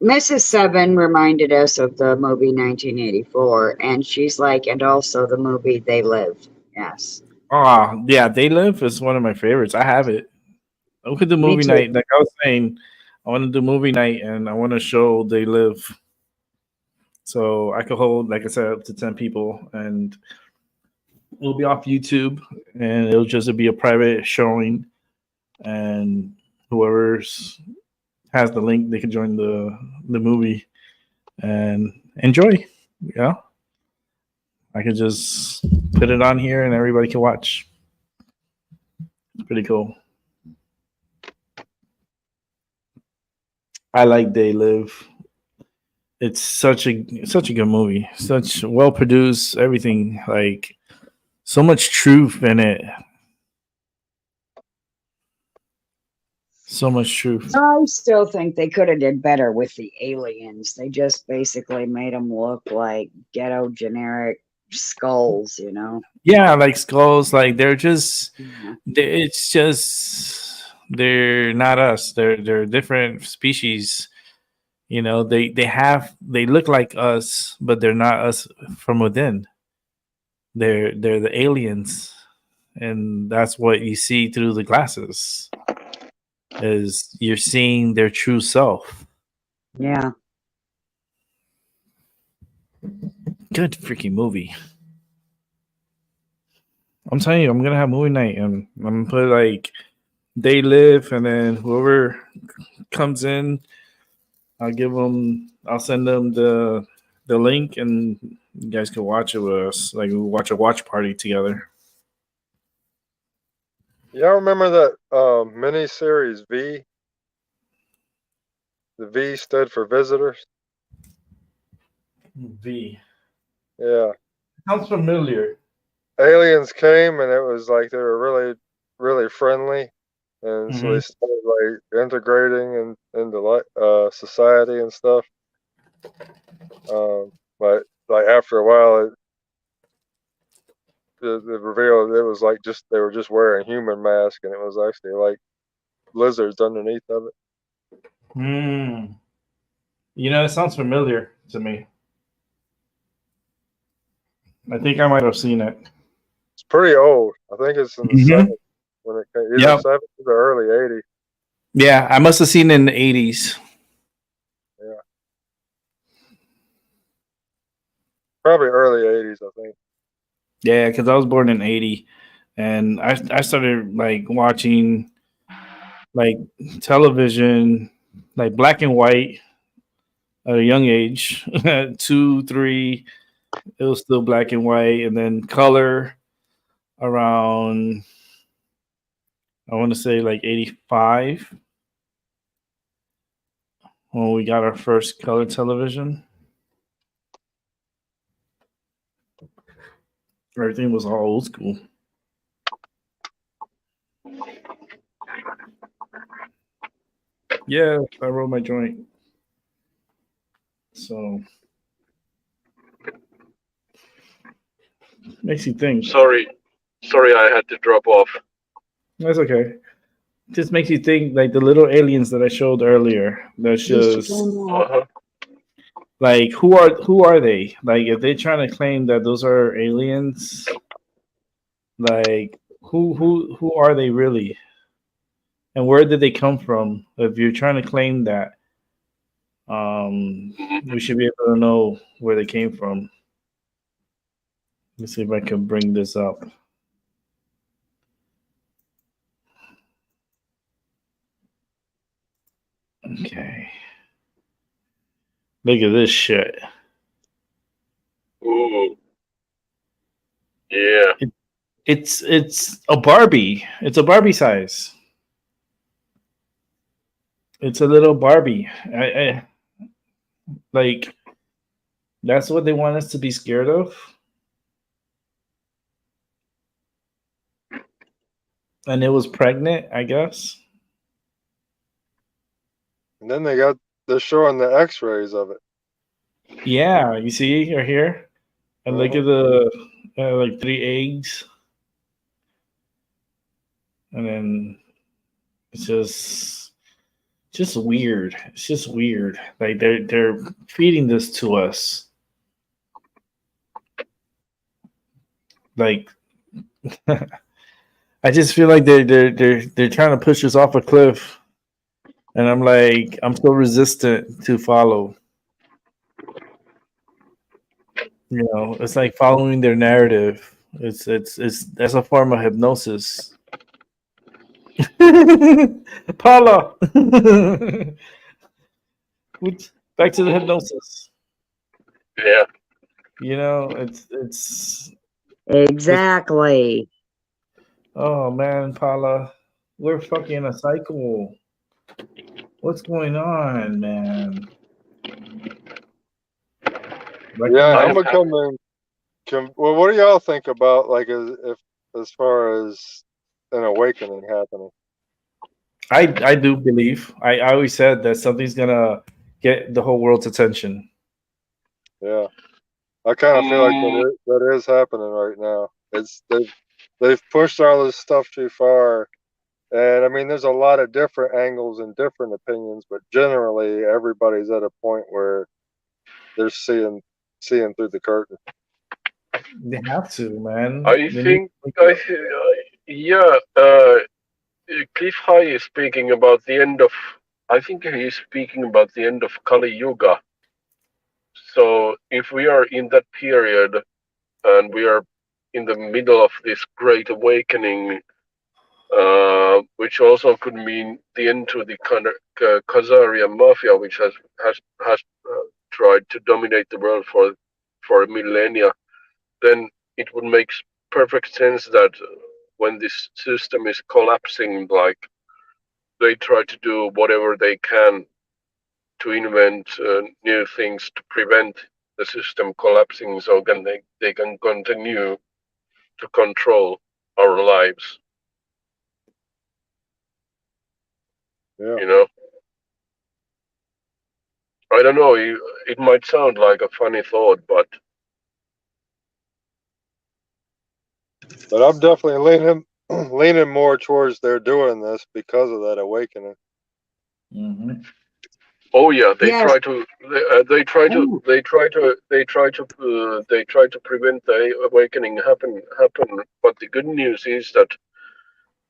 Mrs. Seven reminded us of the movie 1984, and she's like, and also the movie They Live. Yes. Oh yeah, They Live is one of my favorites. I have it. We could do movie night. Like I was saying, I want to do movie night, and I want to show They Live. So I could hold, like I said, up to 10 people, and it'll be off YouTube, and it'll just be a private showing, and whoever's has the link, they can join the movie and enjoy. Yeah, I could just put it on here, and everybody can watch. It's pretty cool. I like They Live. It's such a good movie. Such well produced, everything, like so much truth in it. So much truth. I still think they could have did better with the aliens. They just basically made them look like ghetto generic skulls, you know. Yeah, like skulls. Like they're just. It's just they're not us. They're different species. You know, they look like us, but they're not us from within. They're the aliens, and that's what you see through the glasses. Is you're seeing their true self. Yeah. Good freaking movie. I'm telling you, I'm gonna have movie night, and I'm gonna put like They Live, and then whoever comes in, I'll send them the link, and you guys can watch it with us. Like we'll watch a watch party together. Y'all remember that mini series V? The V stood for visitors. V. Yeah. Sounds familiar. Aliens came, and it was like they were really, really friendly, and so they started like integrating into society and stuff. But like after a while, the reveal it was like they were just wearing human masks, and it was actually like lizards underneath of it. You know, it sounds familiar to me. I think I might have seen it. It's pretty old. I think it's in the 70s when it came. Either 70s or early 80s. Yeah, I must have seen it in the 80s. Yeah. Probably early 80s, I think. Yeah, because I was born in 80, and I started like watching like television, like black and white at a young age. 2, 3, it was still black and white, and then color around, I want to say like 85 when we got our first color television. Everything was all old school. Yeah, I rolled my joint. So makes you think. Sorry, I had to drop off. That's okay. Just makes you think, like the little aliens that I showed earlier. That's just Like who are they? Like if they're trying to claim that those are aliens, like who are they really? And where did they come from? If you're trying to claim that, we should be able to know where they came from. Let's see if I can bring this up. Okay. Look at this shit. Ooh. Yeah. It's a Barbie. It's a Barbie size. It's a little Barbie. I like that's what they want us to be scared of. And it was pregnant, I guess. And then they're showing the X-rays of it. Yeah, you see, right here, and look at the like 3 eggs, and then it's just weird. It's just weird. Like they're feeding this to us. Like I just feel like they're trying to push us off a cliff, and I'm like I'm so resistant to follow. You know, it's like following their narrative. It's that's a form of hypnosis. Paula, back to the hypnosis. Yeah. You know, it's Exactly. oh man, Paula, we're fucking in a cycle. What's going on, man? Yeah, I I'm have becoming. Well, what do y'all think about like as far as an awakening happening? I do believe. I always said that something's gonna get the whole world's attention. Yeah, I kind of feel like mm, that is happening right now. They've pushed all this stuff too far, and I mean, there's a lot of different angles and different opinions, but generally, everybody's at a point where they're seeing through the curtain. They have to, man. I They need. think yeah. Cliff High is speaking about the end of. I think he's speaking about the end of Kali Yuga. So if we are in that period and we are in the middle of this great awakening, which also could mean the end to the Khazarian mafia, which has tried to dominate the world for millennia, then it would make perfect sense that when this system is collapsing, like they try to do whatever they can to invent new things to prevent the system collapsing, so they can continue to control our lives. Yeah, You know, I don't know. It might sound like a funny thought, but but I'm definitely leaning leaning more towards they're doing this because of that awakening. Mhm. oh yeah, they Yes. try to they try to prevent the awakening happen. But the good news is that,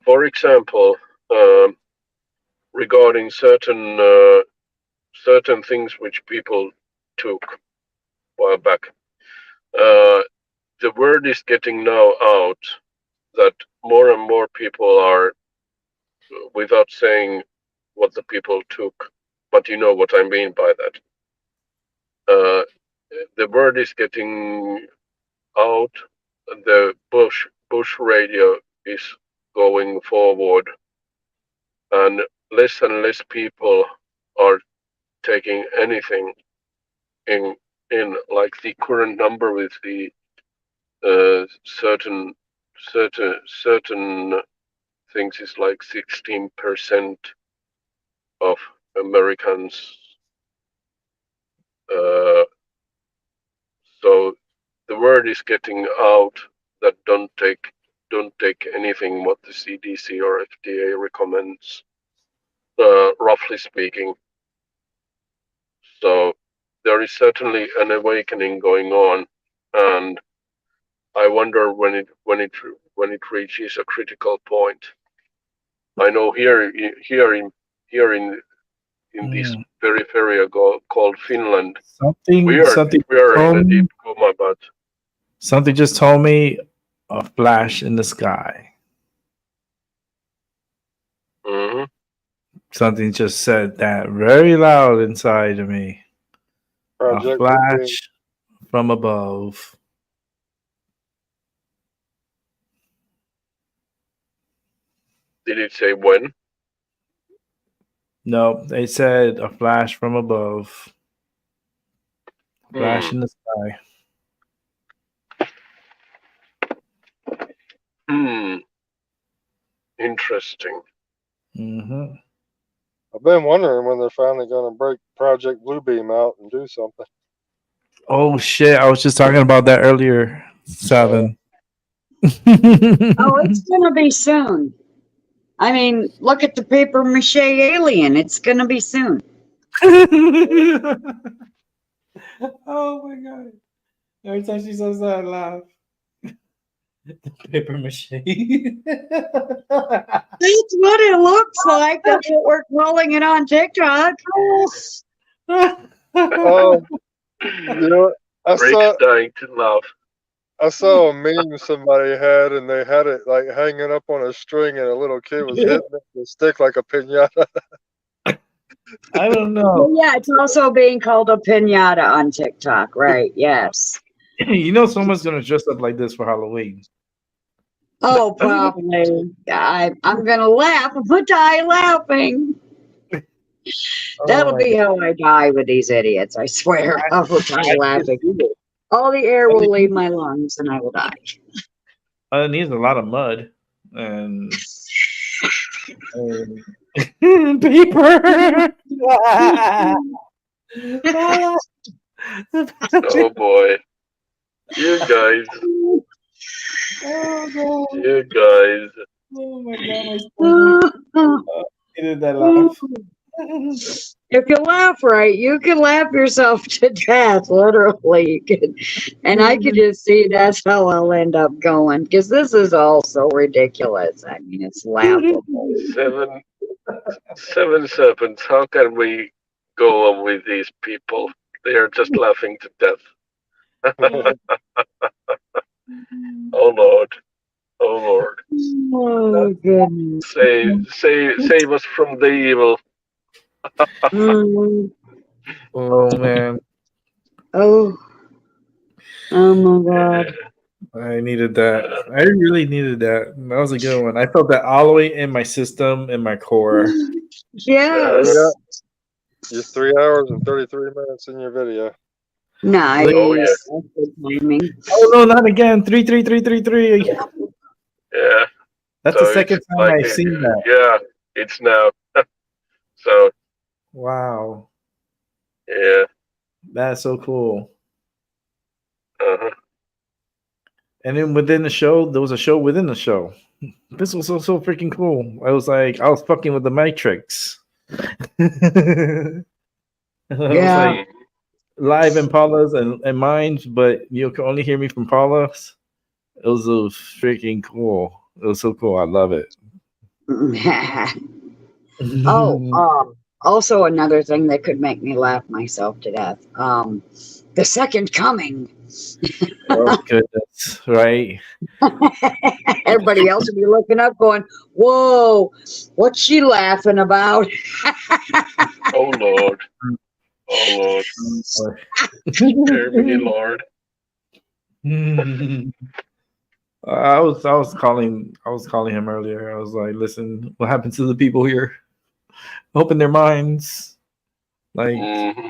for example, um, regarding certain things which people took a while back, uh, the word is getting now out that more and more people are, without saying what the people took, but you know what I mean by that. The word is getting out. The Bush radio is going forward, and less people are taking anything in like the current number with the certain things is like 16% of Americans. Uh, so the word is getting out that don't take anything what the CDC or FDA recommends, roughly speaking. So there is certainly an awakening going on, and I wonder when it reaches a critical point. I know here in this periphery called Finland, we are Something we are in told a me, deep coma, but something just told me a flash in the sky. mhm. Something just said that very loud inside of me. A Project Bluebeam. flash from above. Did it say when? No, they said a flash from above. Flash Hmm. in the sky. Hmm. Interesting. Hmm. I've been wondering when they're finally going to break Project Bluebeam out and do something. Oh shit! I was just talking about that earlier. 7. Oh, it's gonna be soon. I mean, look at the paper mache alien. It's gonna be soon. Oh my god! Every time she says that, I laugh. Paper mache. That's what it looks like. That's what we're calling it on TikTok. Oh, you know, I Rick's saw dying to laugh. I saw a meme somebody had, and they had it like hanging up on a string, and a little kid was hitting it with a stick like a pinata. I don't know. Well, yeah, it's also being called a pinata on TikTok, right? Yes. You know, someone's gonna dress up like this for Halloween. Oh, probably. I'm gonna laugh. I'm gonna die laughing. Oh That'll my be god! how I die with these idiots. I swear. I will die I can laughing. see it. All the air All will it leave needs, my lungs, and I will die. all it needs is a lot of mud and paper. Oh boy, you guys, Oh no! you guys. Oh my god! My stomach needed that laugh. If you laugh right, you can laugh yourself to death, literally. You can, and I can just see that's how I'll end up going because this is all so ridiculous. I mean, it's laughable. Seven, seven serpents. How can we go on with these people? They are just laughing to death. Oh Lord, oh Lord, Oh goodness. save us from the evil. Mm. Oh man, Oh, oh my God. I needed that. I really needed that. That was a good one. I felt that all the way in my system, in my core. Yeah, Yes. you're 3 hours and 33 minutes in your video. Nice. Oh yeah, That's good timing. Oh no, not again! 33333. yeah. That's the So it's second time like, I've seen that. yeah, it's now. So Wow, yeah, that's so cool. uh-huh. And then within the show, there was a show within the show. This was so freaking cool. I was like, I was fucking with the Matrix. I was Yeah. like live in Paula's and mine, but you can only hear me from Paula's. It was so freaking cool. It was so cool. I love it. Oh, also another thing that could make me laugh myself to death. The second coming. Oh goodness, right? Everybody else would be looking up going, whoa, what's she laughing about? Oh Lord, oh Lord, spare me, Lord. I was calling him earlier. I was like, listen, what happened to the people here? Open their minds. Like Mhm.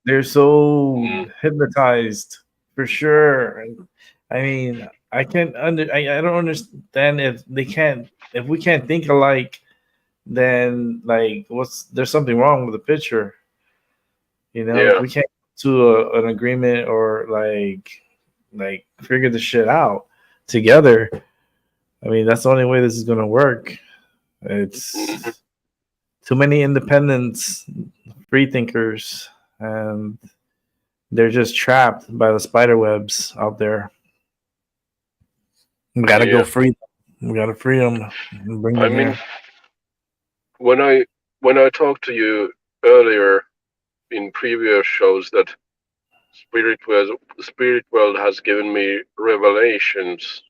they're so Mhm. hypnotized for sure. And I mean, I don't understand if we can't think alike, then like there's something wrong with the picture. You know, if Yeah. we can't to an agreement or like figure the shit out together, I mean, that's the only way this is gonna work. Mhm. It's too many independents, free thinkers, and they're just trapped by the spider webs out there. We gotta go free them. We gotta free them and bring I them mean, here. when I talked to you earlier in previous shows that Spirit World has given me revelations.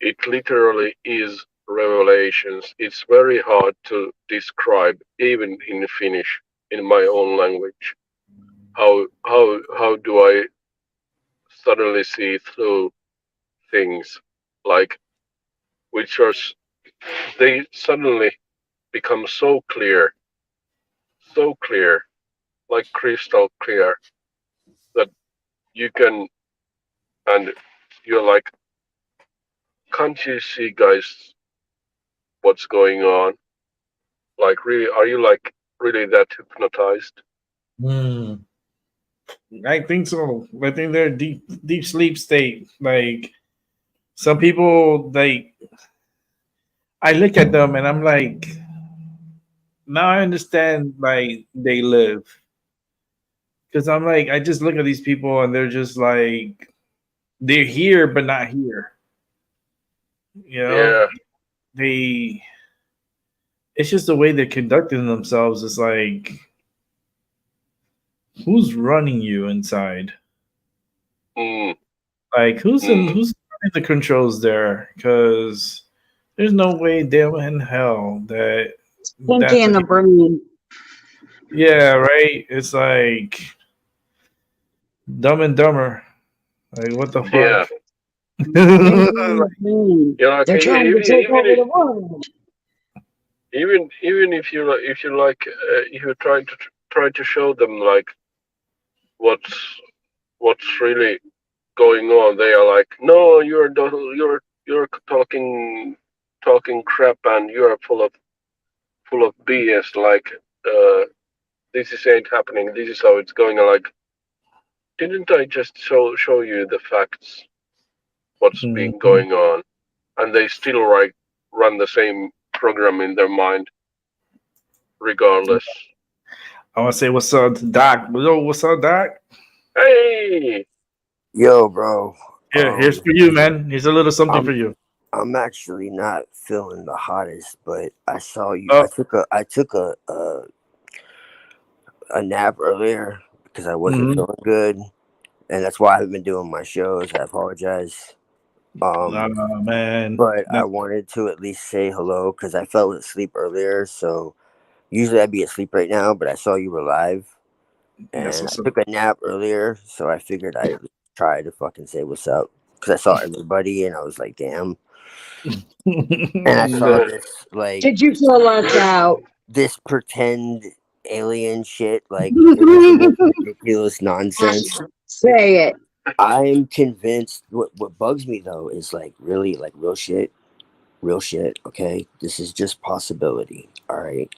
It literally is revelations. It's very hard to describe, even in Finnish, in my own language. How do I suddenly see through things like which are they suddenly become so clear, like crystal clear that you can and you're like, can't you see, guys, what's going on? Like, really, are you like really that hypnotized? Hmm. I think so. I think they're deep sleep state. Like some people, like I look at them and I'm like, now I understand like they live because I'm like I just look at these people and they're just like they're here but not here. You know, Yeah, they it's just the way they're conducting themselves. It's like who's running you inside? mm, Like mm, who's running the controls there? Because there's no way damn in hell that Pinky that's in a the brain. yeah right. It's like Dumb and Dumber. Like what the fuck? yeah. Pinky in the brain. You know, like They're trying to take over the world. even if you like if you try to show them like what's what's really going on, they are like, no, you're talking crap and you are full of BS. Like, this is ain't happening. This is how it's going. And like, didn't I just show you the facts? What's been Mhm. going on? And they still like run the same program in their mind, regardless. I want to say what's up, Doc. Yo, what's up, Doc? Hey, Yo, bro. Yeah, here's for you, man. Here's a little something I'm for you. I'm actually not feeling the hottest, but I saw you. Oh, I took a nap earlier because I wasn't mm-hmm. feeling good, and that's why I haven't been doing my shows. I apologize. Um, Man, but I that's wanted to at least say hello because I fell asleep earlier. So usually I'd be asleep right now, but I saw you were live, and I what's up. took a nap earlier, so I figured I'd try to fucking say what's up because I saw everybody, and I was like, damn. And I saw uh, this like Did you feel left out? this pretend alien shit. Like it was the most ridiculous nonsense. Say it. I'm convinced. What bugs me though is like really like real shit. Real shit. Okay, this is just possibility. All right,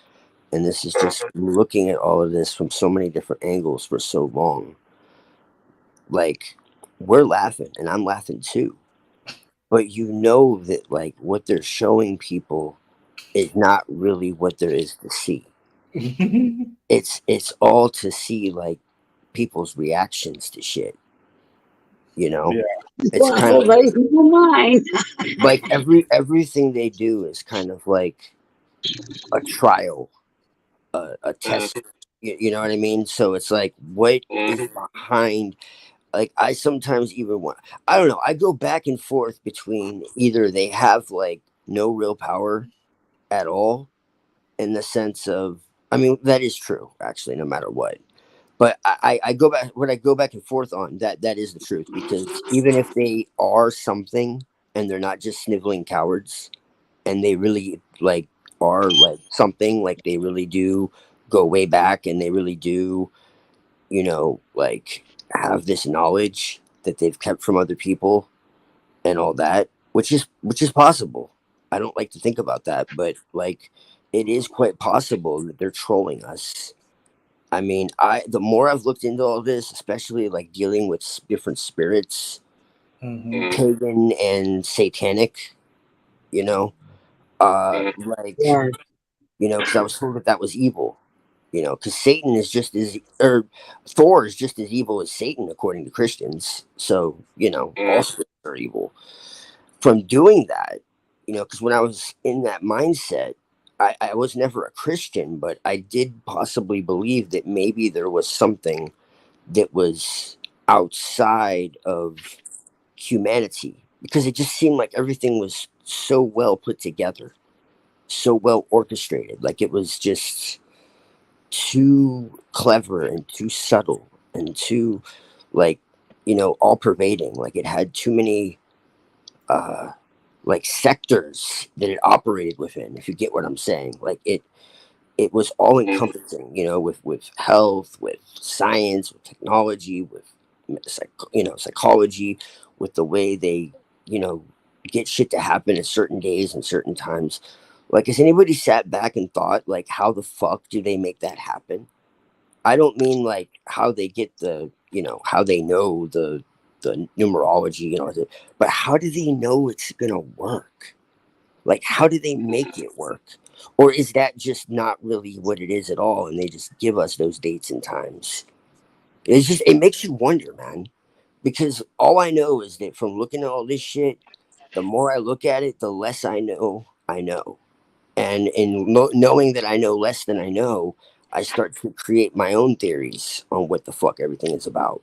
and this is just looking at all of this from so many different angles for so long. Like we're laughing, and I'm laughing too. But you know that like what they're showing people is not really what there is to see. It's all to see like people's reactions to shit, you know. Yeah. It's kind Well, of they people mind. like everything they do is kind of like a trial, a mm, test, you know what I mean. So it's like what is mm, behind, like I sometimes even want, I don't know, I go back and forth between either they have like no real power at all, in the sense of, I mean that is true actually no matter what. But I go back, what I go back and forth on, that is the truth, because even if they are something and they're not just sniveling cowards, and they really like are like something, like they really do go way back, and they really do, you know, like have this knowledge that they've kept from other people and all that, which is possible. I don't like to think about that, but like it is quite possible that they're trolling us. I mean, I the more I've looked into all this, especially like dealing with different spirits, Mm-hmm. mm, pagan and satanic, you know, mm, like Yeah. you know, because I was told that that was evil, You know, because Satan is just as, or Thor is just as evil as Satan, according to Christians. So, you know, all spirits are evil. From doing that, you know, because when I was in that mindset, I was never a Christian, but I did possibly believe that maybe there was something that was outside of humanity, because it just seemed like everything was so well put together, so well orchestrated. Like it was just too clever and too subtle and too, like, you know, all pervading. Like it had too many uh like sectors that it operated within, if you get what I'm saying. Like it was all encompassing, you know, with health, with science, with technology, with you know, psychology, with the way they, you know, get shit to happen at certain days and certain times. Like, has anybody sat back and thought, like, how the fuck do they make that happen? I don't mean like how they get the, you know, how they know the numerology, you know, but how do they know it's gonna work? Like, how do they make it work? Or is that just not really what it is at all? And they just give us those dates and times. It's just, it makes you wonder, man. Because all I know is that from looking at all this shit, the more I look at it, the less I know I know. And in knowing that I know less than I know, I start to create my own theories on what the fuck everything is about.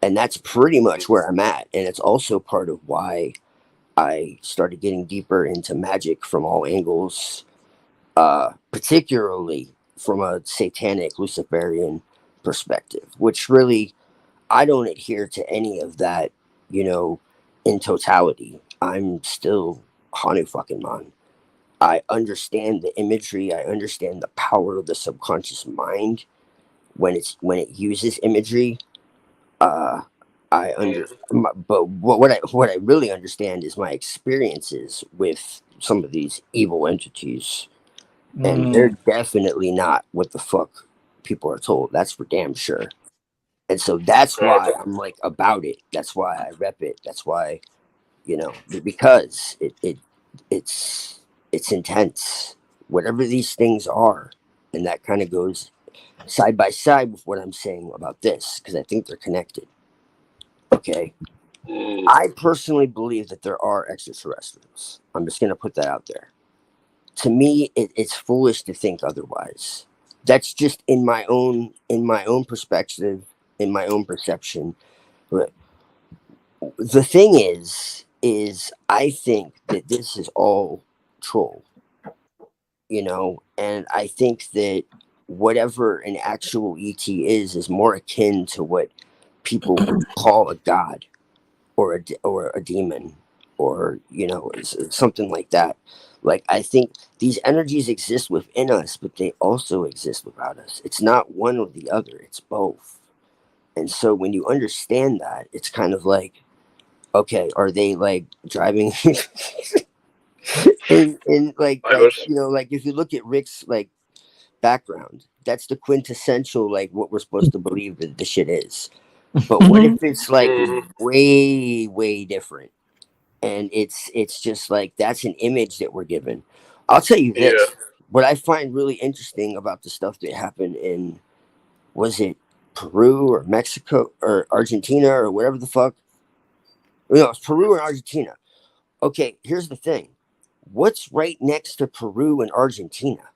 And that's pretty much where I'm at. And it's also part of why I started getting deeper into magic from all angles, particularly from a satanic Luciferian perspective, which really, I don't adhere to any of that, you know, in totality. I'm still Hanu fucking man. I understand the imagery. I understand the power of the subconscious mind when it uses imagery. Uh, but what I really understand is my experiences with some of these evil entities, and they're definitely not what the fuck people are told. That's for damn sure. And so that's why I'm like about it. That's why I rep it. That's why, you know, because it's it's intense. Whatever these things are, and that kind of goes side by side with what I'm saying about this, because I think they're connected. Okay. I personally believe that there are extraterrestrials. I'm just going to put that out there. To me, it's foolish to think otherwise. That's just in my own perspective, in my own perception. But the thing is I think that this is all troll, you know, and I think that whatever an actual ET is more akin to what people would call a god or a demon, or you know, something like that. Like, I think these energies exist within us, but they also exist without us. It's not one or the other, it's both. And so when you understand that, it's kind of like, okay, are they like driving in like you know, like if you look at Rick's like background, that's the quintessential like what we're supposed to believe that the shit is. But what if it's like way different? And it's just like that's an image that we're given. I'll tell you this: what I find really interesting about the stuff that happened in, was it Peru or Mexico or Argentina or whatever the fuck? No, it's Peru and Argentina. Okay, here's the thing: what's right next to Peru and Argentina?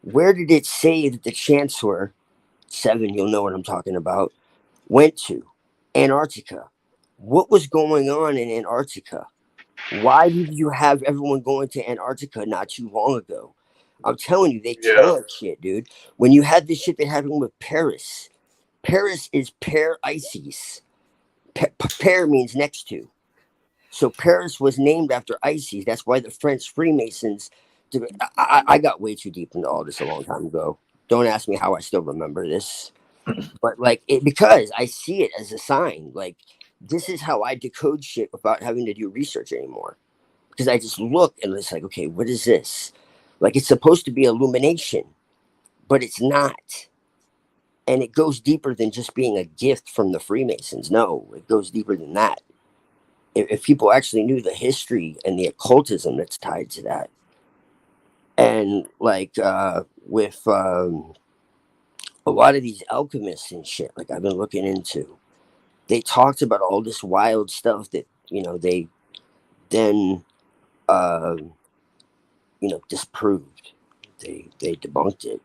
Where did it say that the Chancellor, Seven, you'll know what I'm talking about, went to? Antarctica. What was going on in Antarctica? Why did you have everyone going to Antarctica not too long ago? I'm telling you, they tell us shit, dude. When you had this shit that happened with Paris, Paris is Per Isis. Per means next to. So Paris was named after Isis. That's why the French Freemasons. I got way too deep into all this a long time ago. Don't ask me how I still remember this, but like it, because I see it as a sign. Like, this is how I decode shit without having to do research anymore. Because I just look and it's like, okay, what is this? Like, it's supposed to be illumination, but it's not. And it goes deeper than just being a gift from the Freemasons. No, it goes deeper than that. If people actually knew the history and the occultism that's tied to that, and like with a lot of these alchemists and shit, like I've been looking into, they talked about all this wild stuff that, they then, uh, disproved. They debunked it,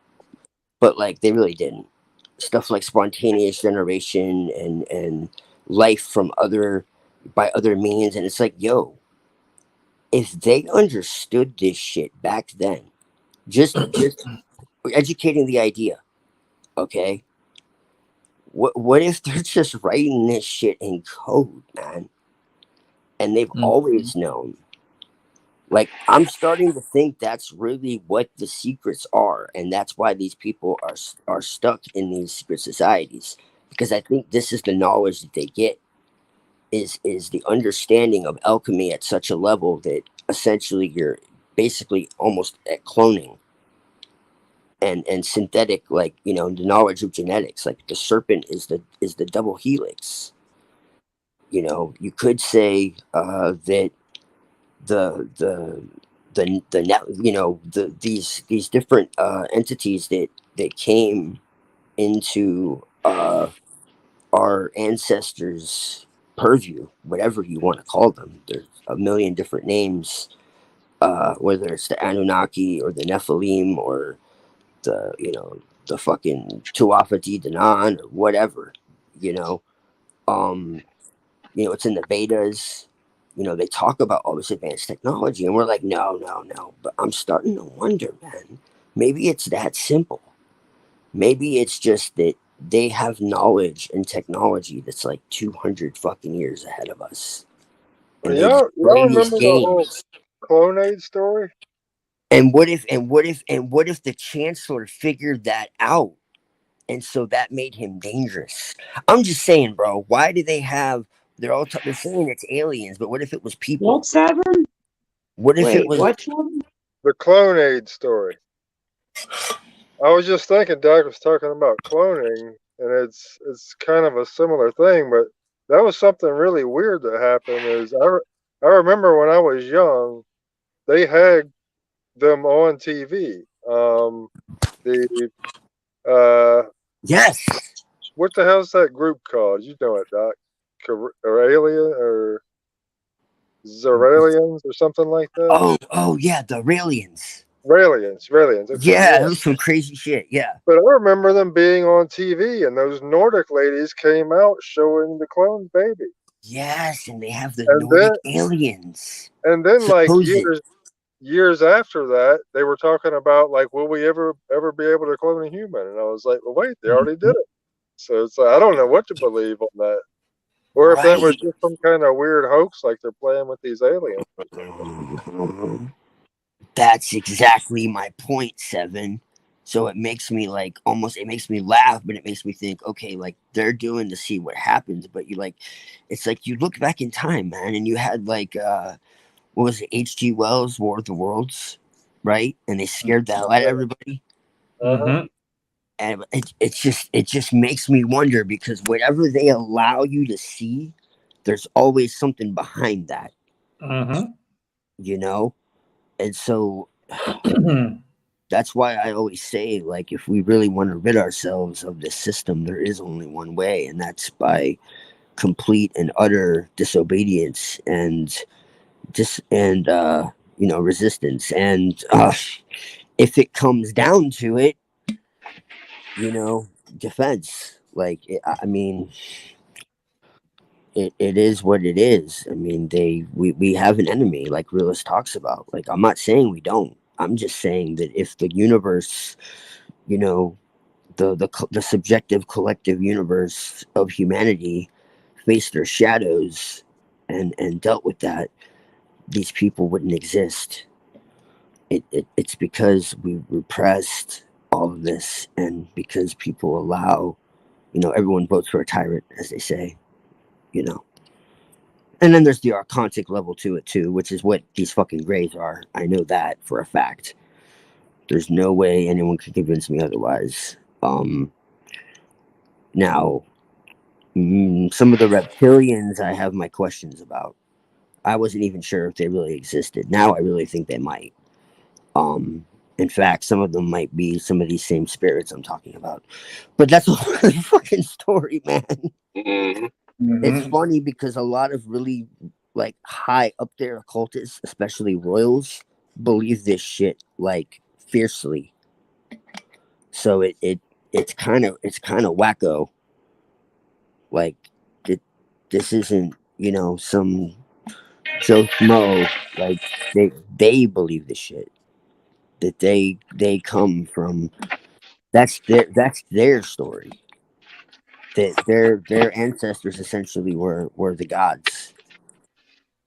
but like they really didn't. Stuff like spontaneous generation and life from by other means, and it's like, yo, if they understood this shit back then, just educating the idea, okay? What if they're just writing this shit in code, man? And they've always known. Like, I'm starting to think that's really what the secrets are, and that's why these people are stuck in these secret societies. Because I think this is the knowledge that they get, is the understanding of alchemy at such a level that essentially you're basically almost at cloning and synthetic, like, the knowledge of genetics. Like the serpent is the double helix. You could say that these different entities that came into our ancestors' purview, whatever you want to call them. There's a million different names, whether it's the Anunnaki or the Nephilim or the fucking Tuatha De Danann or whatever. You know, um, it's in the Vedas. They talk about all this advanced technology, and we're like, no, no, no. But I'm starting to wonder, man. Maybe it's that simple. Maybe it's just that they have knowledge and technology that's like 200 fucking years ahead of us, and they just Y'all play these remember the whole games. Clonade story? And what if the chancellor figured that out, and so that made him dangerous? I'm just saying, bro. Why do they have? They're saying it's aliens, but what if it was people? What's that? What if it Wait, was? what? The Clonade story. I was just thinking, Doc was talking about cloning, and it's kind of a similar thing, but that was something really weird that happened. I remember when I was young, they had them on TV. The Yes. what the hell's that group called? You know it, Doc. Aurelia or Zeralians or something like that. Oh yeah, the Raelians. Raelians. Okay, Yeah, that yeah. was some crazy shit. Yeah. But I remember them being on TV, and those Nordic ladies came out showing the cloned baby. Yes, and they have the And Nordic aliens. then like Supposed. years after that, they were talking about like, will we ever be able to clone a human? And I was like, well, wait, they already did it. So it's like I don't know what to believe on that, or if that was Right. just some kind of weird hoax, like they're playing with these aliens. That's exactly my point, Seven. So it makes me like it makes me laugh, but it makes me think, okay, like they're doing to see what happens. But it's like you look back in time, man, and you had like what was it, H.G. Wells' War of the Worlds, right? And they scared the hell out of everybody. Uh-huh. And it just makes me wonder, because whatever they allow you to see, there's always something behind that, and so that's why I always say, like, if we really want to rid ourselves of this system, there is only one way, and that's by complete and utter disobedience and resistance. And if it comes down to it, defense. Like, I mean, it is what it is. I mean, we have an enemy, like Realist talks about. Like, I'm not saying we don't. I'm just saying that if the universe, the subjective collective universe of humanity faced their shadows and dealt with that, these people wouldn't exist. It's because we repressed all of this, and because people allow, everyone votes for a tyrant, as they say, you know. And then there's the archontic level to it too, which is what these fucking grays are. I know that for a fact. There's no way anyone can convince me otherwise. Now, some of the reptilians I have my questions about. I wasn't even sure if they really existed. Now I really think they might. In fact, some of them might be some of these same spirits I'm talking about. But that's a whole fucking story, man. Mm-hmm. It's Mhm. funny because a lot of really like high up there occultists, especially royals, believe this shit like fiercely. So it's kind of wacko. Like it, this isn't some Joe Schmo. Like they believe this shit that they come from. That's their story. That their ancestors essentially were the gods,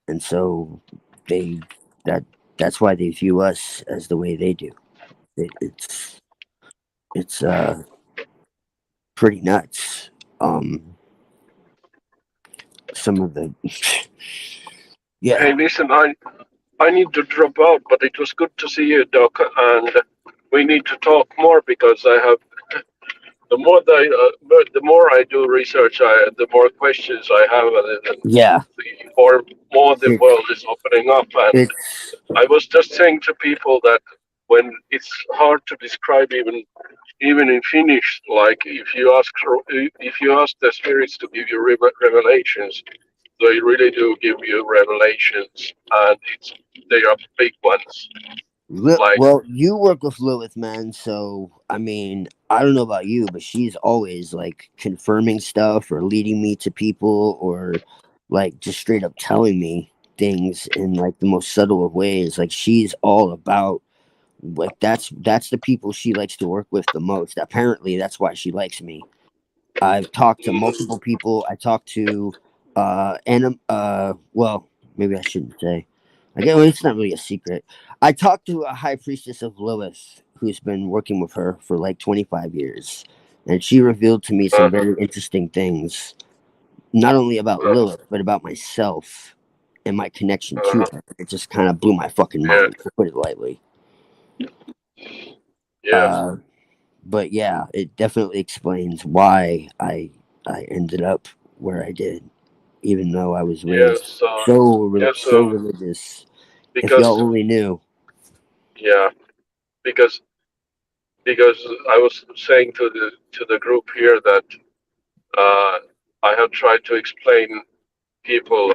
and so they that that's why they view us as the way they do. It's pretty nuts. Some of the Hey, yeah. listen, I need to drop out, but it was good to see you, Doc, and we need to talk more because I have the more I do research, the more questions I have, and Yeah, the more the it, world is opening up. And it's I was just saying to people that when it's hard to describe even in Finnish, like if you ask the spirits to give you revelations, they really do give you revelations, and they are big ones. Like, well, you work with Lilith, man. So I mean, I don't know about you, but she's always like confirming stuff or leading me to people or like just straight up telling me things in like the most subtle of ways. Like she's all about like that's the people she likes to work with the most. Apparently, that's why she likes me. I've talked to mm, multiple people. I talked to well, maybe I shouldn't say. I guess well, it's not really a secret. I talked to a high priestess of Lilith who's been working with her for like 25 years. And she revealed to me some uh, very interesting things, not only about uh, Lilith, but about myself and my connection to uh, her. It just kind of blew my fucking yeah, mind, to put it lightly. yeah, Uh, but yeah, it definitely explains why I ended up where I did, even though I was yeah. raised So, yeah, so so religious. If y'all because only knew. yeah, because because I was saying to the group here that uh, I have tried to explain people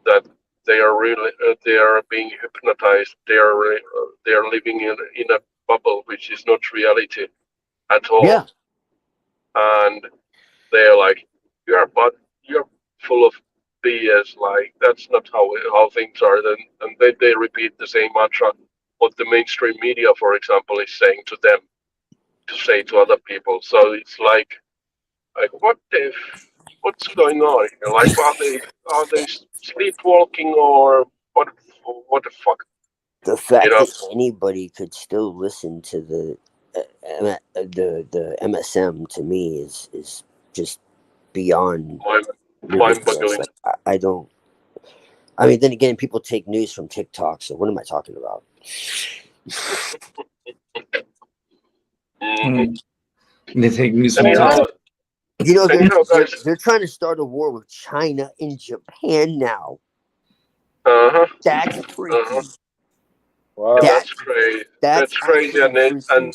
that they are being hypnotized. They are living in a bubble which is not reality at all, Yeah, and they're like, you're full of BS. Like that's not how things are. Then and then they repeat the same mantra what the mainstream media, for example, is saying to them to say to other people. So it's like what's going on here? Like are they sleepwalking or what? What the fuck? the You fact know, that anybody could still listen to the MSM to me is just beyond mind ridiculous. mind-boggling. Like I don't. I mean, then again, people take news from TikTok. So what am I talking about? Hmm. Mm. They take news from Anyhow, TikTok. You know, anyhow, they're guys. they're trying to start a war with China and Japan now. Uh huh. That's Uh huh. freaky. Yeah, Wow. That that's crazy. that's That's crazy, actually freaky. and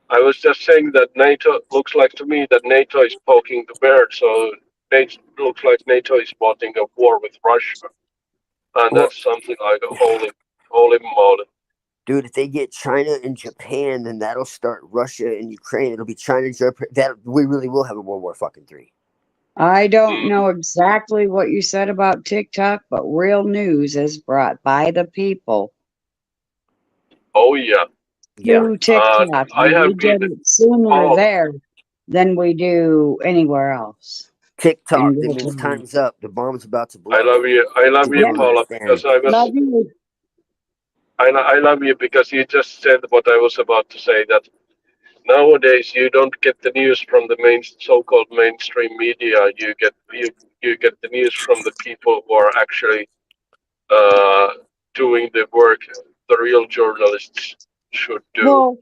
I was just saying that NATO looks like to me that NATO is poking the bear. So NATO looks like NATO is plotting a war with Russia, and Well, that's something like a holy moly. dude, if they get China and Japan, then that'll start Russia and Ukraine. It'll be China, Japan. That we really will have a World War fucking three. I don't Mm. know exactly what you said about TikTok, but real news is brought by the people Oh yeah, Yeah. to and TikTok, I and we have been. get it sooner Oh, there than we do anywhere else in TikTok, that real means time. time's up. The bomb's about to I blow. love you. I love People you, Yeah, don't Paula, understand. because I love was. you. I love you because you just said what I was about to say. That nowadays you don't get the news from the so-called mainstream media. You get the news from the people who are actually uh, doing the work the real journalists should do. Well,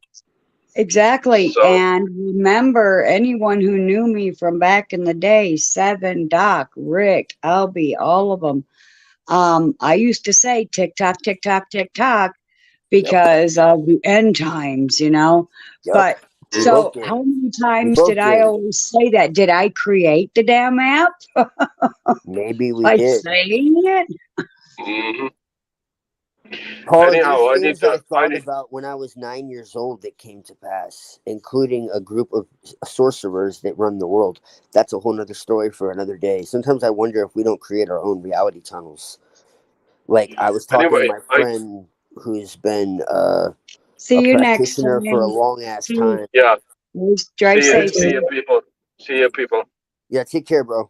exactly. So, And remember, anyone who knew me from back in the day, Seven, Doc, Rick, Albie, all of them. I used to say TikTok, TikTok, TikTok. because of the end times, you know. Yep. But We so both did. how many We times both did I did. always say that? Did I create the damn app Maybe we by did. saying it? Hmm. Paul, Anyhow, there's I need things I to. I thought need. about when I was 9 years old that came to pass, including a group of sorcerers that run the world. That's a whole nother story for another day. Sometimes I wonder if we don't create our own reality tunnels. Like I was talking to Anyway, my friend who's been See a you next practitioner for a time. long ass See, time. yeah. drive safe. See you, people. See you, people. Yeah, take care, bro.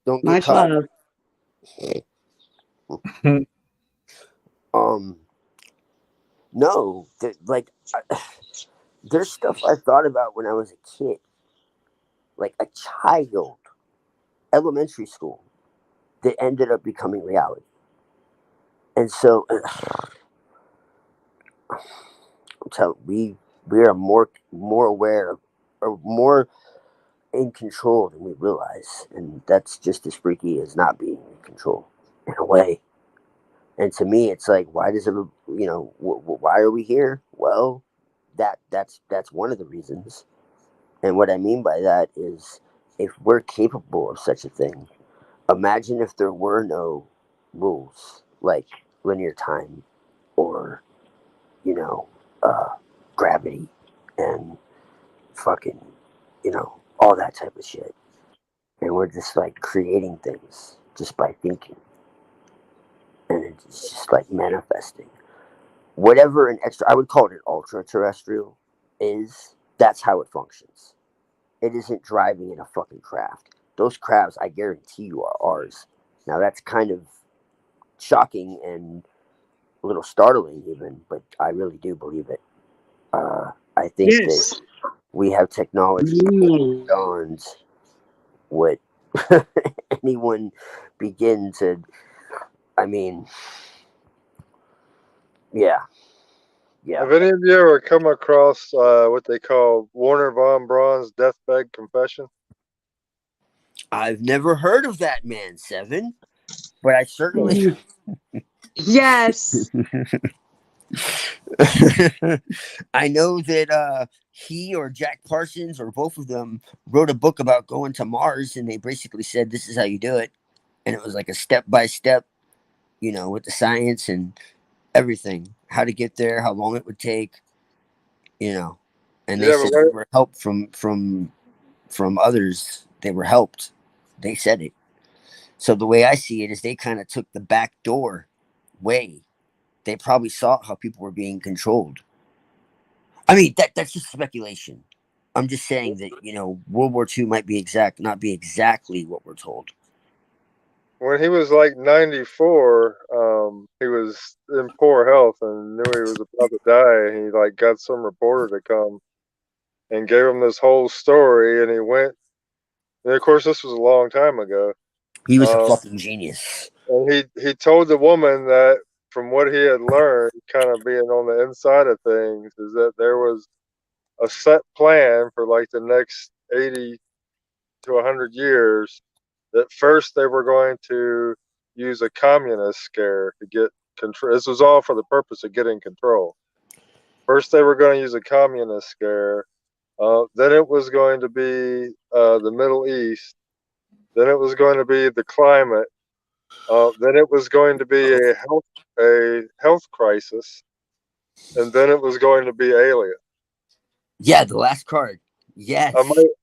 Don't get Much caught. love. No, there's stuff I thought about when I was a kid, like a child, elementary school, that ended up becoming reality. And so, I'm telling we are more aware or more in control than we realize, and that's just as freaky as not being in control in a way. And to me, it's like, why does it? Why are we here? Well, that's one of the reasons. And what I mean by that is, if we're capable of such a thing, imagine if there were no rules like linear time or, you know, gravity and fucking, all that type of shit. And we're just like creating things just by thinking. And it's just like manifesting. Whatever an extra, I would call it an ultra terrestrial, is, that's how it functions. It isn't driving in a fucking craft. Those crafts, I guarantee you, are ours. Now, that's kind of shocking and a little startling, even, but I really do believe it. I think Yes. that we have technology Mm. beyond what anyone begin to. I mean, yeah. Have any of you ever come across what they call Warner von Braun's deathbed confession? I've never heard of that man, Seven, but I certainly. Yes. I know that he or Jack Parsons or both of them wrote a book about going to Mars, and they basically said this is how you do it, and it was like a step by step, with the science and everything, how to get there, how long it would take, and they Yeah, said but they were helped from others. They were helped. They said it. So the way I see it is they kind of took the back door way. They probably saw how people were being controlled. I mean, that's just speculation. I'm just saying that, World War II might be not be exactly what we're told. when he was like 94, he was in poor health and knew he was about to die. He like got some reporter to come and gave him this whole story, and he went. And of course, this was a long time ago. He was a fucking genius. And he told the woman that from what he had learned, kind of being on the inside of things, is that there was a set plan for like the next 80 to 100 years. That first they were going to use a communist scare to get control. This was all for the purpose of getting control. First they were going to use a communist scare. Then it was going to be the Middle East. Then it was going to be the climate. Then it was going to be a health crisis, and then it was going to be alien. Yeah, the last card. Yes.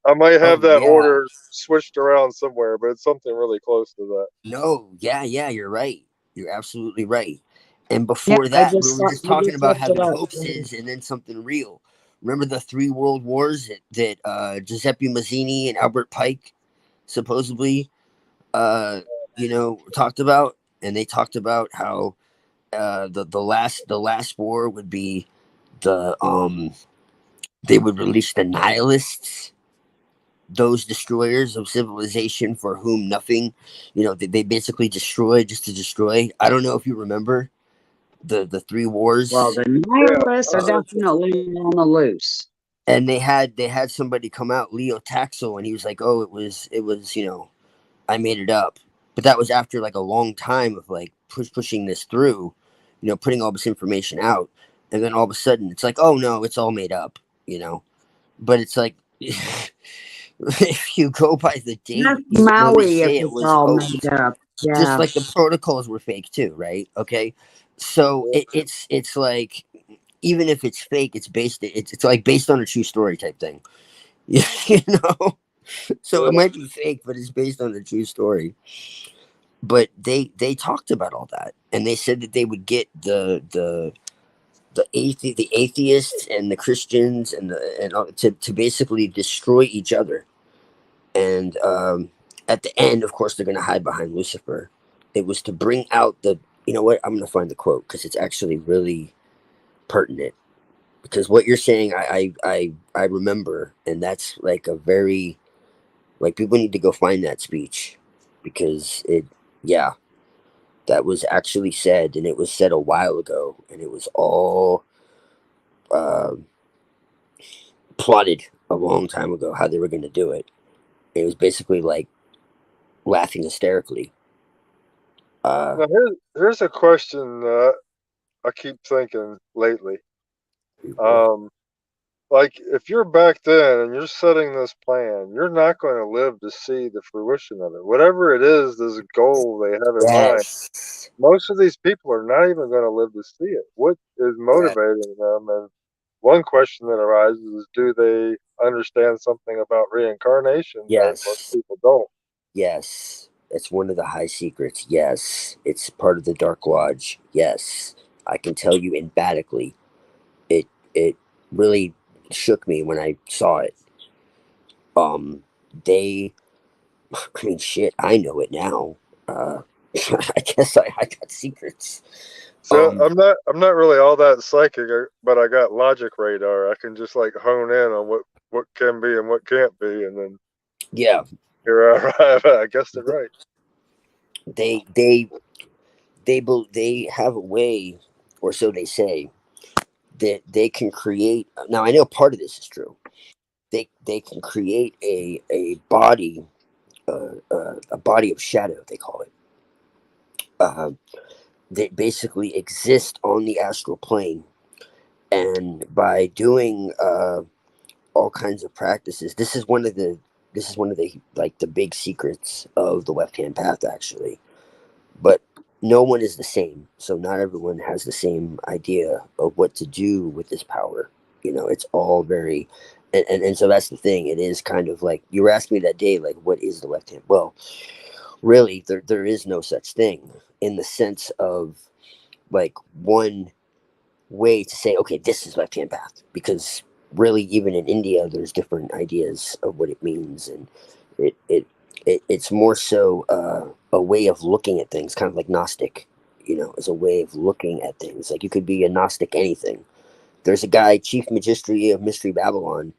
I might have that yeah. order switched around somewhere, but it's something really close to that. No, yeah, you're right. You're absolutely right. And before that, we were just talking about having hoaxes and then something real. Remember the 3 world wars that Giuseppe Mazzini and Albert Pike supposedly talked about? And they talked about how the last war would be they would release the nihilists, those destroyers of civilization for whom nothing, they basically destroy just to destroy. I don't know if you remember the 3 wars. Well, the nihilists are definitely on the loose. And they had somebody come out, Leo Taxel, and he was like, "Oh, it was, I made it up." But that was after like a long time of like pushing this through, putting all this information out, and then all of a sudden it's like, oh no, it's all made up, but it's like, if you go by the That's date, even though they Maui if say it it's was all hoax, made up. just Yeah. like the protocols were fake too, right? Okay, so it's like, even if it's fake, it's like based on a true story type thing. you know so it might be fake, but it's based on a true story. But they talked about all that, and they said that they would get the atheists and the Christians to basically destroy each other. And at the end, of course, they're going to hide behind Lucifer. It was to bring out the, you know what? I'm going to find the quote because it's actually really pertinent. Because what you're saying, I remember, and that's like a very, like, people need to go find that speech, because yeah, that was actually said, and it was said a while ago, and it was all uh, plotted a long time ago how they were going to do it. It was basically like laughing hysterically. Now here's a question that I keep thinking lately. Like, if you're back then and you're setting this plan, you're not going to live to see the fruition of it. Whatever it is, this goal they have in mind, Yes. most of these people are not even going to live to see it. What is motivating them? And one question that arises is, do they understand something about reincarnation that most Yes. people don't? Yes. It's one of the high secrets. Yes. It's part of the Dark Lodge. Yes. I can tell you emphatically. It really shook me when I saw it. They, I mean, shit, I know it now. I guess I got secrets. So I'm not really all that psychic, but I got logic radar. I can just like hone in on what can be and what can't be, and then Yeah. here I arrive. I guess they're right. They have a way, or so they say, that they can create. Now I know part of this is true. They can create a body, a body of shadow, they call it, that basically exist on the astral plane, and by doing all kinds of practices, this is one of the like the big secrets of the left hand path, actually. But no one is the same, so not everyone has the same idea of what to do with this power. It's all very, and so that's the thing. It is kind of like you were asking me that day, like, what is the left hand? Well, really, there is no such thing, in the sense of like one way to say, okay, this is left hand path, because really, even in India, there's different ideas of what it means, and it's more so a way of looking at things, kind of like Gnostic. Is a way of looking at things. Like, you could be a Gnostic anything. There's a guy, Chief Magistri of Mystery Babylon.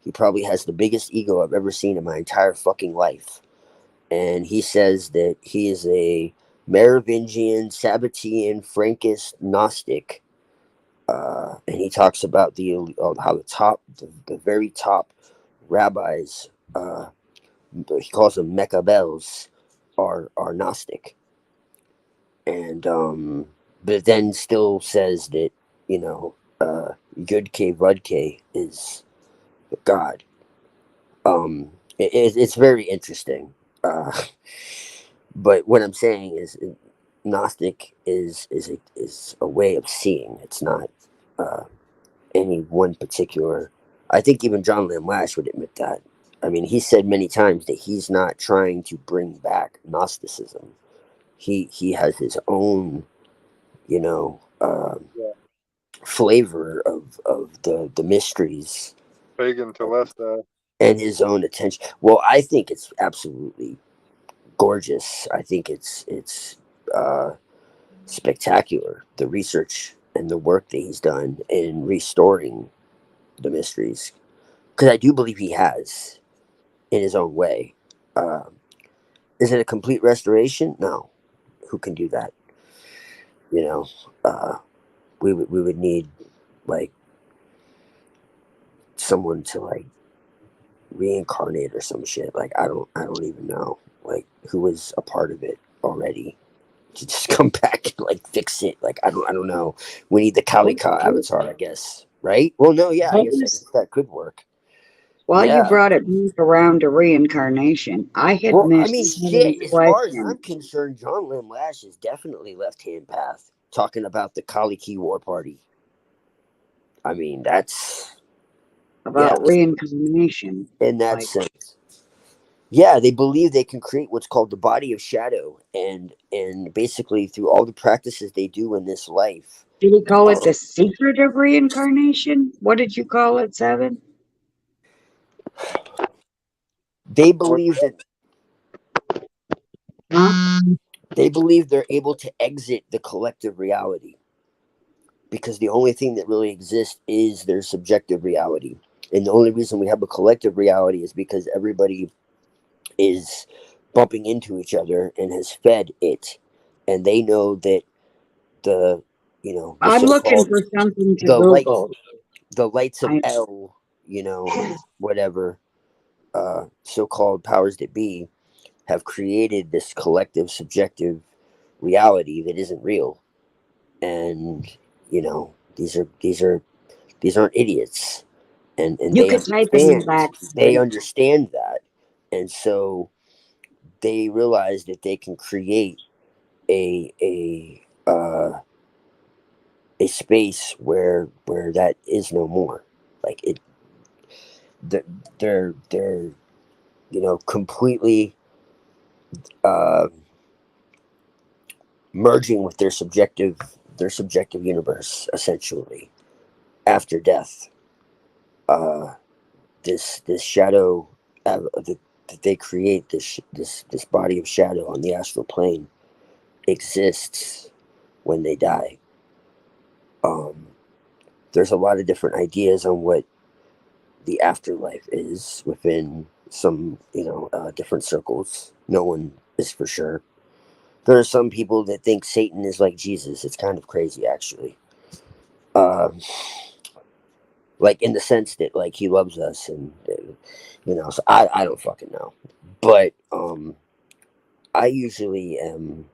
He probably has the biggest ego I've ever seen in my entire fucking life. And he says that he is a Merovingian, Sabbatean, Frankist Gnostic. And he talks about how the very top rabbis, he calls them Mechabels, are Gnostic. And but then still says that, Yud-K Vud-K is God. It's very interesting. But what I'm saying is, Gnostic is a way of seeing. It's not any one particular. I think even John Lamb Lash would admit that. I mean, he said many times that he's not trying to bring back Gnosticism. He has his own, you know, Yeah. flavor of the mysteries, Pagan to less than. and his own attention. Well, I think it's absolutely gorgeous. I think it's spectacular, the research and the work that he's done in restoring the mysteries, because I do believe he has, in his own way. Uh, is it a complete restoration? No. Who can do that? You know, uh, we would need, like, someone to, like, reincarnate or some shit. Like, I don't even know, like, who was a part of it already. to just come back and like fix it. Like I don't know. We need the Kali Ka avatar, I guess. Right? Well, no, yeah, I guess that could work. Well, you Yeah. brought it back around to reincarnation. I had Well, I missed mean, Seven's shit. As far as I'm question concerned, John Lim Lash is definitely left-hand path. Talking about the Kali Ki War Party. I mean, that's about reincarnation. in that Like, sense. Yeah, they believe they can create what's called the body of shadow, and basically through all the practices they do in this life. did he call it the secret of reincarnation? What did you call it, Seven? They believe that they believe they're able to exit the collective reality because the only thing that really exists is their subjective reality, and the only reason we have a collective reality is because everybody is bumping into each other and has fed it, and they know that the I'm looking for something to Google. The lights of El, whatever, so-called powers that be, have created this collective subjective reality that isn't real, and these aren't idiots, and You could type it in the back. they understand that, and so they realize that they can create a space where that is no more. Like it, they're completely merging with their subjective universe essentially after death. This shadow that they create, this body of shadow on the astral plane exists when they die. There's a lot of different ideas on what the afterlife is within some different circles. No one is for sure. There are some people that think Satan is like Jesus. It's kind of crazy, actually. Like in the sense that like he loves us, and so I don't fucking know, but I usually am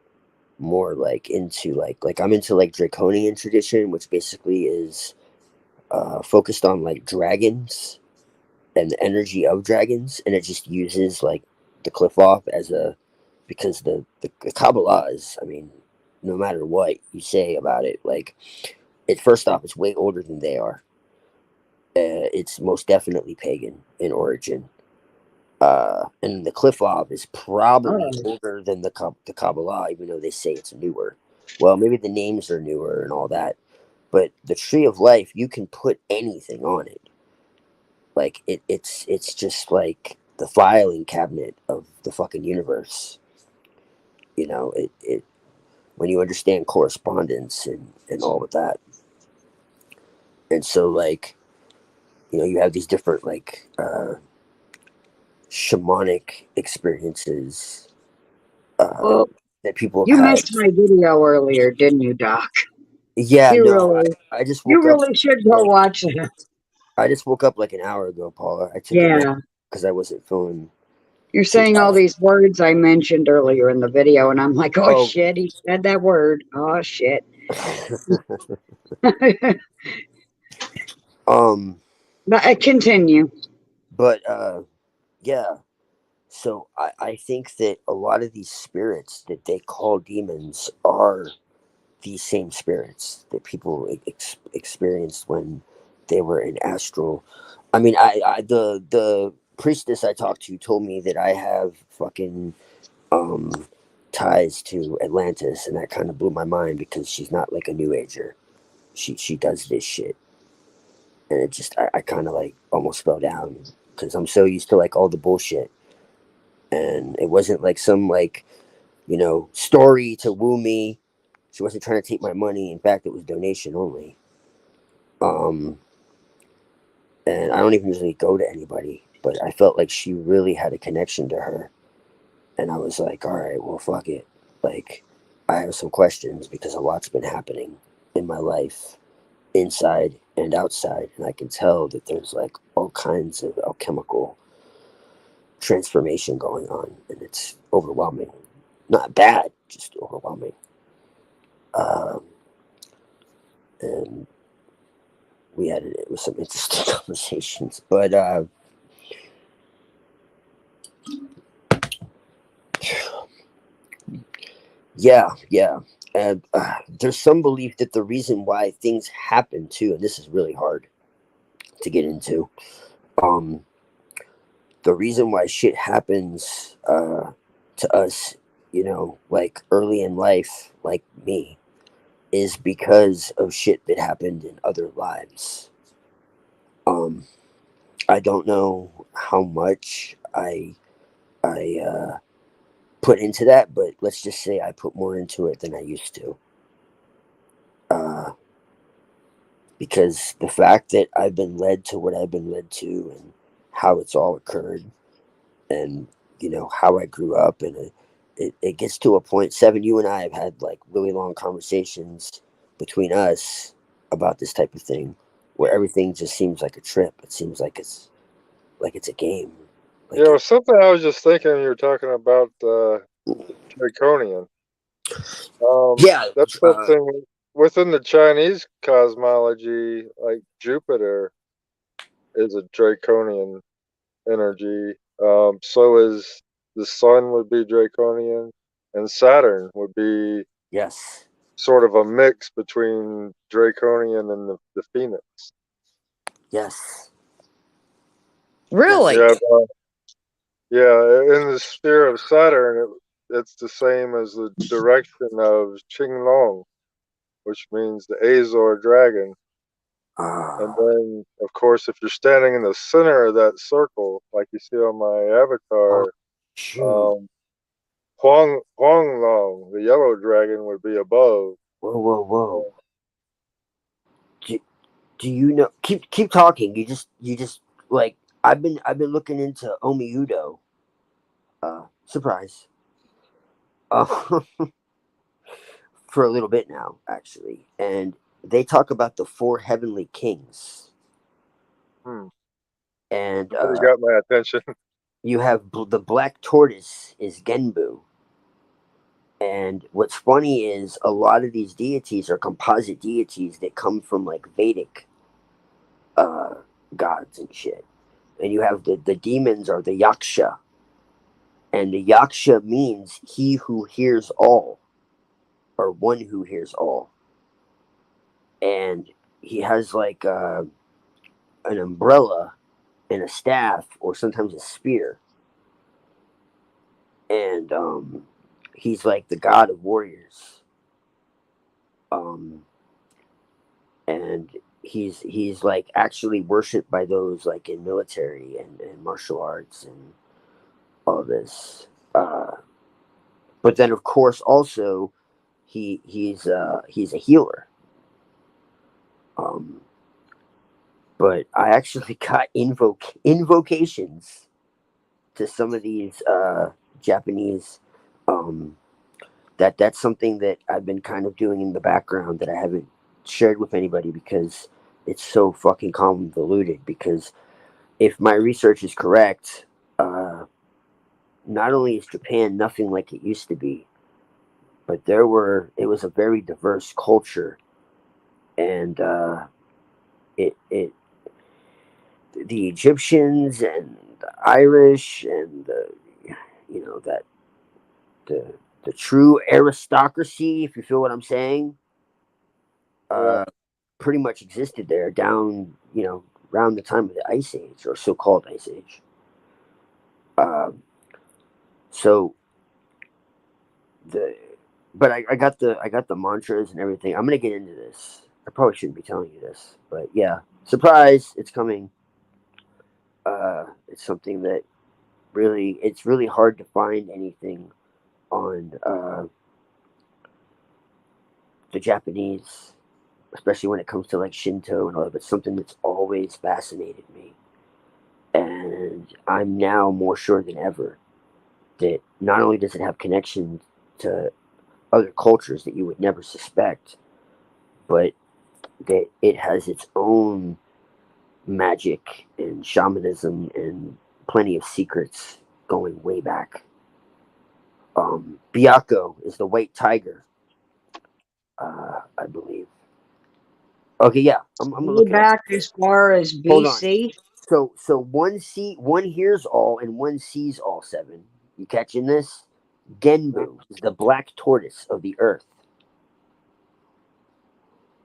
more like into like I'm into like draconian tradition, which basically is focused on like dragons and the energy of dragons, and it just uses like the cliff off as because the Kabbalah is, I mean, no matter what you say about it, like first off, it's way older than they are. It's most definitely pagan in origin. And the cliff off is probably older than the Kabbalah, even though they say it's newer. Well, maybe the names are newer and all that, but the tree of life, you can put anything on it. Like it's just like the filing cabinet of the fucking universe. It when you understand correspondence and all of that. And so like, you have these different like shamanic experiences that people have You had. missed my video earlier, didn't you, Doc? Yeah, you no, really, I just woke you up. really should go watch it. I just woke up like an hour ago, Paula. I took a nap because I wasn't feeling. You're saying all these words I mentioned earlier in the video, and I'm like, oh shit, he said that word. Oh shit. But continue. But yeah. So I think that a lot of these spirits that they call demons are these same spirits that people experienced when they were in astral. I mean, the priestess I talked to told me that I have fucking ties to Atlantis, and that kind of blew my mind because she's not like a new ager. She does this shit, and it just I kind of like almost fell down because I'm so used to like all the bullshit, and it wasn't like some like story to woo me. She wasn't trying to take my money. In fact, it was donation only. And I don't even usually go to anybody, but I felt like she really had a connection to her. And I was like, all right, well, fuck it. Like, I have some questions because a lot's been happening in my life, inside and outside. And I can tell that there's like all kinds of alchemical transformation going on. And it's overwhelming. Not bad, just overwhelming. And we had it was some interesting conversations, but yeah. And there's some belief that the reason why things happen too, and this is really hard to get into, um, the reason why shit happens to us, like early in life, like me, is because of shit that happened in other lives. Um, I don't know how much I put into that, but let's just say I put more into it than I used to. Uh, because the fact that I've been led to what I've been led to and how it's all occurred and how I grew up, and it gets to a point. Seven, you and I have had like really long conversations between us about this type of thing, where everything just seems like a trip. It seems like it's a game. You know, something I was just thinking. You were talking about Draconian. Yeah, That's something within the Chinese cosmology. Like Jupiter is a Draconian energy. So is the Sun would be Draconian, and Saturn would be yes, sort of a mix between Draconian and the Phoenix. yes. Really? Yeah, yeah. In the sphere of Saturn, it's the same as the direction of Qinglong, which means the Azor dragon. And then, of course, if you're standing in the center of that circle, like you see on my avatar, Huanglong, the yellow dragon, would be above. Whoa. Do you know? Keep talking. You just like I've been looking into Omi Udo. Surprise. Uh, for a little bit now, actually, and they talk about the four heavenly kings, and Really got my attention. you have the black tortoise is Genbu. And what's funny is a lot of these deities are composite deities that come from like Vedic gods and shit. And you have the demons are the Yaksha. And the Yaksha means he who hears all, or one who hears all. And he has like an umbrella and a staff, or sometimes a spear. And he's like the god of warriors. And he's like actually worshipped by those like in military and martial arts and all this. But then of course also he's a healer. But I actually got invocations to some of these Japanese. That's something that I've been kind of doing in the background that I haven't shared with anybody because it's so fucking convoluted. Because if my research is correct, not only is Japan nothing like it used to be, but it was a very diverse culture, and it the Egyptians and the Irish and that the true aristocracy, if you feel what I'm saying, pretty much existed there down around the time of the Ice Age, or so-called Ice Age. So the but I got the mantras and everything. I'm gonna get into this. I probably shouldn't be telling you this, but yeah, surprise, it's coming. It's something that it's really hard to find anything on the Japanese, especially when it comes to like Shinto and all that. But something that's always fascinated me, and I'm now more sure than ever that not only does it have connection to other cultures that you would never suspect, but that it has its own magic and shamanism and plenty of secrets going way back. Byakko is the white tiger. I believe. Okay, yeah, I'm gonna Way look it up. back as far as Hold on. BC. So one hears all and one sees all. 7. You catching this? Genbu is the black tortoise of the earth.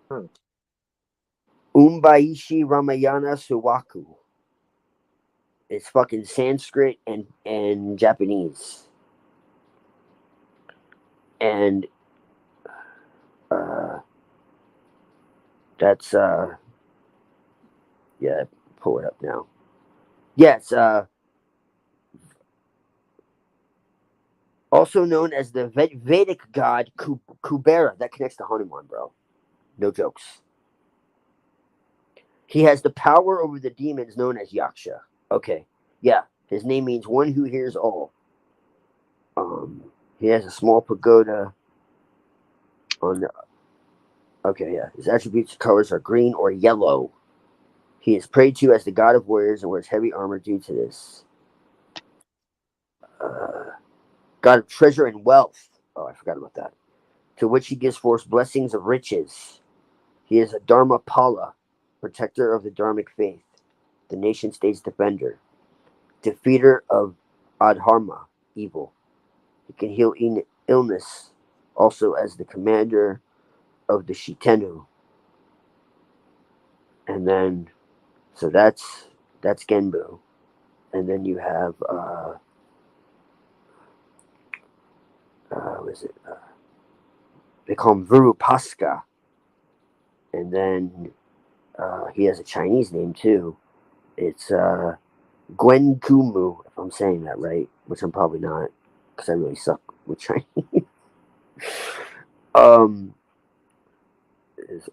Hmm. Umbaishi Ramayana Suwaku. It's fucking Sanskrit and Japanese. And that's yeah, pull it up now. Yes, also known as the Vedic god Kubera. That connects to Hanuman, bro. No jokes. He has the power over the demons known as Yaksha. Okay, yeah, his name means one who hears all. He has a small pagoda on the. Okay, yeah, his attributes colors are green or yellow. He is prayed to as the god of warriors and wears heavy armor due to this. God of treasure and wealth. Oh, I forgot about that. To which he gives forth blessings of riches. He is a Dharmapala, protector of the Dharmic faith, the nation state's defender, defeater of Adharma, evil. He can heal illness, also as the commander of the Shitenu. And then, so that's Genbu. And then you have, what is it? They call him Virupaska. And then he has a Chinese name too. It's Gwen Kumu, if I'm saying that right, which I'm probably not, because I really suck with Chinese. Is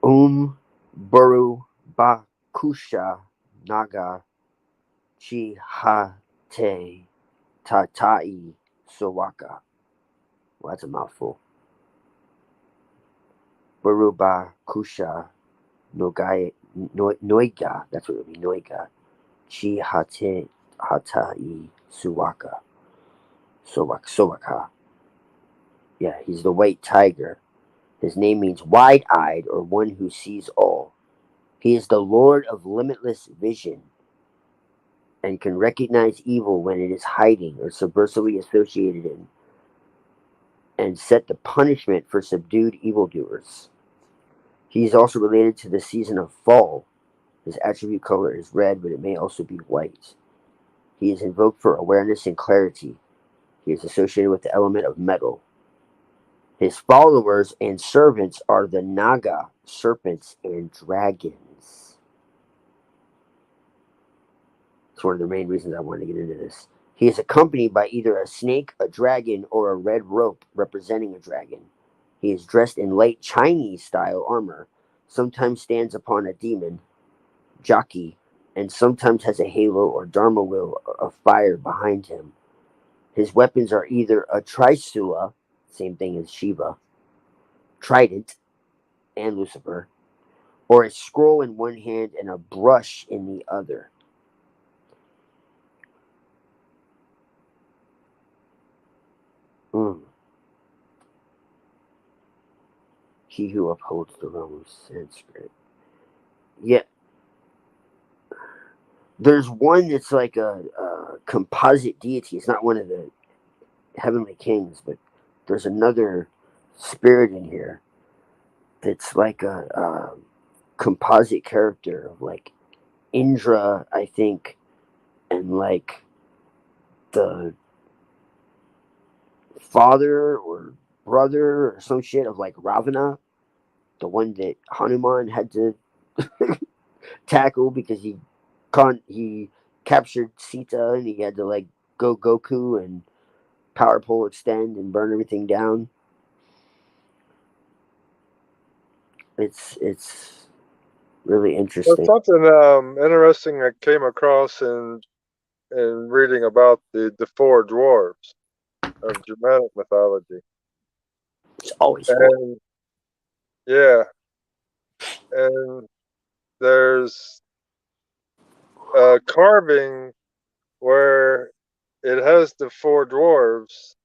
Buru Bakusha Naga Chihate Tatai Sowaka. Well, that's a mouthful. Buru Bakusha Noiga. That's what it would be. Noiga. Chihate Hatai Suwaka. Sowaka. Yeah, he's the white tiger. His name means wide-eyed or one who sees all. He is the Lord of limitless vision and can recognize evil when it is hiding or subversively associated in, and set the punishment for subdued evildoers. He is also related to the season of fall. His attribute color is red, but it may also be white. He is invoked for awareness and clarity. He is associated with the element of metal. His followers and servants are the Naga, serpents, and dragons. It's one of the main reasons I wanted to get into this. He is accompanied by either a snake, a dragon, or a red rope representing a dragon. He is dressed in light Chinese-style armor, sometimes stands upon a demon, jockey, and sometimes has a halo or dharma wheel of fire behind him. His weapons are either a trisula, same thing as Shiva, trident, and Lucifer, or a scroll in one hand and a brush in the other. He who upholds the realm of Sanskrit. Yeah, there's one that's like a composite deity. It's not one of the heavenly kings, but there's another spirit in here that's like a composite character of like Indra, I think, and like the father or brother or some shit of like Ravana, the one that Hanuman had to tackle because he captured Sita and he had to like go Goku and power pole extend and burn everything down. It's really There's interesting. something interesting I came across in reading about the four dwarves of Germanic mythology. It's always fun. And yeah, and there's a carving where it has the four dwarves,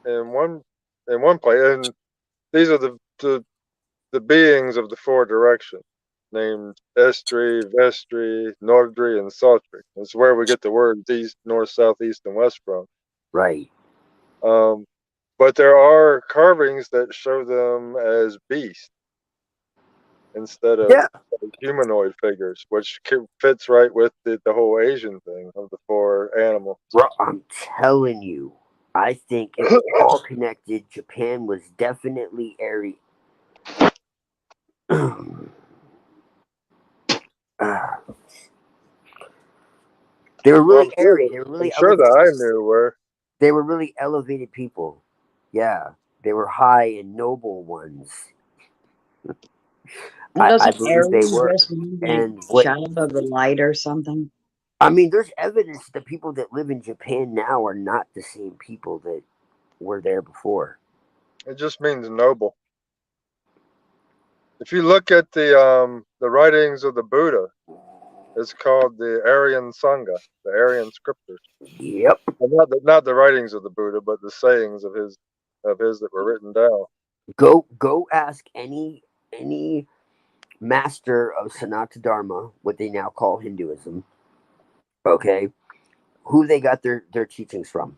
in one place, and these are the beings of the four directions, named Estri, Vestri, Nordri, and Sautri. It's where we get the words east, north, south, east, and west from. Right. But there are carvings that show them as beasts instead of Yeah. humanoid figures, which fits right with the whole Asian thing of the four animals. Bro, I'm telling you, I think it was all connected. Japan was definitely airy. They were Well, really airy. They were I'm really sure elevated. that I knew where. They were really elevated people. Yeah, they were high and noble ones. I Doesn't believe they Aries were. just mean And like what child of the light or something? I mean, there's evidence that people that live in Japan now are not the same people that were there before. It just means noble. If you look at the writings of the Buddha, it's called the Aryan Sangha, the Aryan scriptures. Yep. And not the writings of the Buddha, but the sayings of his that were written down. Go ask any master of Sanatana Dharma, what they now call Hinduism, okay, who they got their teachings from.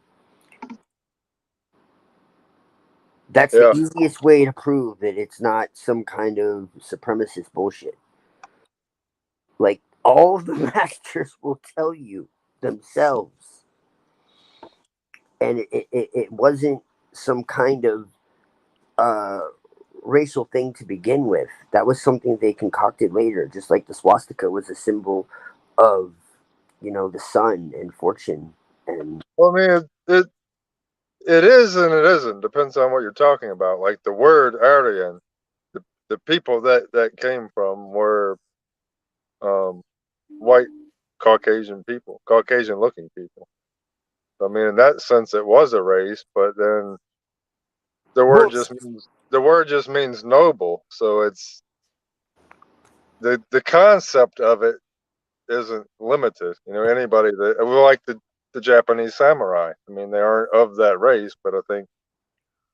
That's Yeah. the easiest way to prove that it's not some kind of supremacist bullshit. Like, all of the masters will tell you themselves. And it wasn't some kind of racial thing to begin with. That was something they concocted later, just like the swastika was a symbol of, the sun and fortune. And Well, I mean, it is and it isn't. Depends on what you're talking about. Like the word Aryan, the people that came from were white Caucasian people, Caucasian looking people. I mean, in that sense, it was a race, but then the word just means noble. So it's the concept of it isn't limited. Anybody like the Japanese samurai. I mean, they aren't of that race, but I think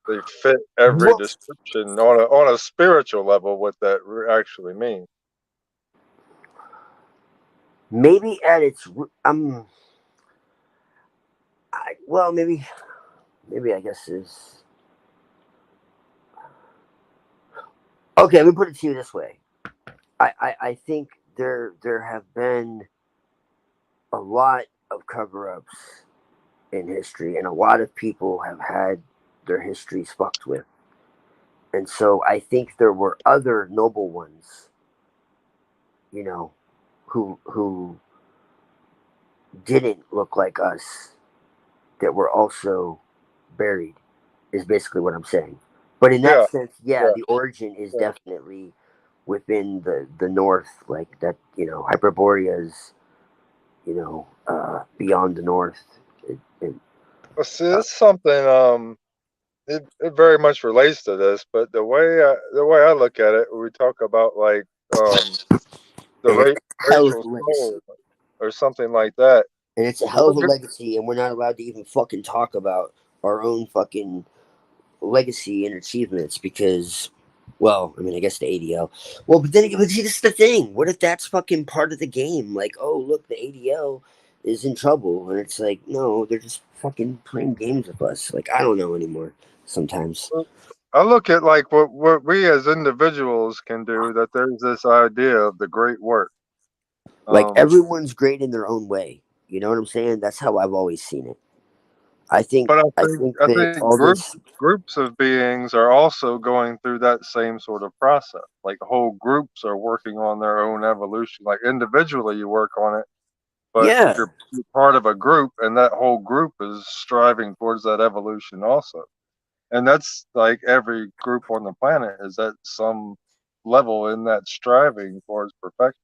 they fit every description on a spiritual level what that actually means. maybe at its maybe I guess is okay. Let me put it to you this way. I think there have been a lot of cover-ups in history, and a lot of people have had their histories fucked with. And so I think there were other noble ones, who didn't look like us, that were also buried, is basically what I'm saying. But in that Yeah, sense, the origin is definitely within the north, like that, Hyperborea is, beyond the north. well, see, it's something. It very much relates to this, but the way I look at it, we talk about like the Hell of racial a legacy. soul or something like that. And it's a hell of a legacy, and we're not allowed to even fucking talk about our own fucking legacy and achievements because, well, I mean, I guess the ADL. Well, but then but see, this is the thing. What if that's fucking part of the game? Like, oh, look, the ADL is in trouble, and it's like, no, they're just fucking playing games with us. Like, I don't know anymore. Sometimes I look at like what we as individuals can do. That there's this idea of the great work. like everyone's great in their own way. You know what I'm saying? That's how I've always seen it. I think But I that think all this. groups of beings are also going through that same sort of process. Like whole groups are working on their own evolution. Like individually, you work on it, but Yeah. you're part of a group, and that whole group is striving towards that evolution also. And that's like every group on the planet is at some level in that striving towards perfection.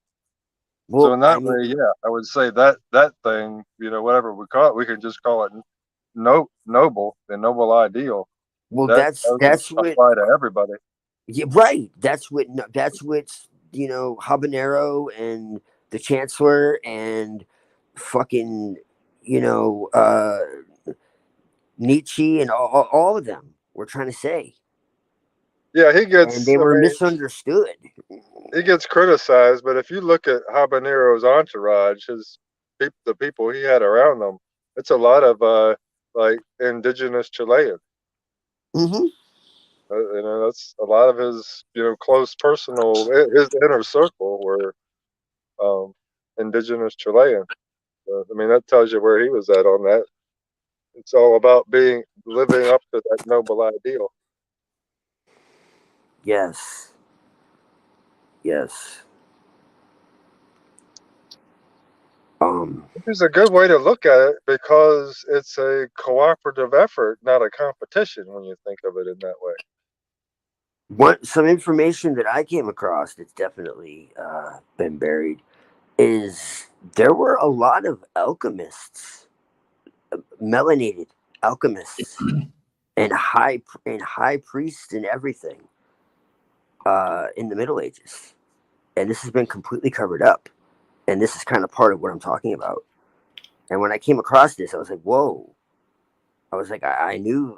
So Well, in that way, yeah, I would say that thing, whatever we call it, we can just call it noble, the noble ideal. Well, That that's doesn't what. apply to everybody. Yeah, right. That's what. Habanero and the Chancellor and fucking, you know, uh, Nietzsche and all of them were trying to say. Yeah, he And gets. they I were mean, misunderstood. he gets criticized, but if you look at Habanero's entourage, the people he had around him, it's a lot of like indigenous Chilean. Mm-hmm. That's a lot of his close personal, his inner circle were indigenous Chilean. I mean, that tells you where he was at on that. It's all about living up to that noble ideal. Yes. Yes. Which is a good way to look at it because it's a cooperative effort, not a competition when you think of it in that way. Some information that I came across that's definitely been buried is there were a lot of alchemists, melanated alchemists, and high priests and everything in the Middle Ages, and this has been completely covered up. And this is kind of part of what I'm talking about. And when I came across this, I was like, "Whoa!" I was like, I knew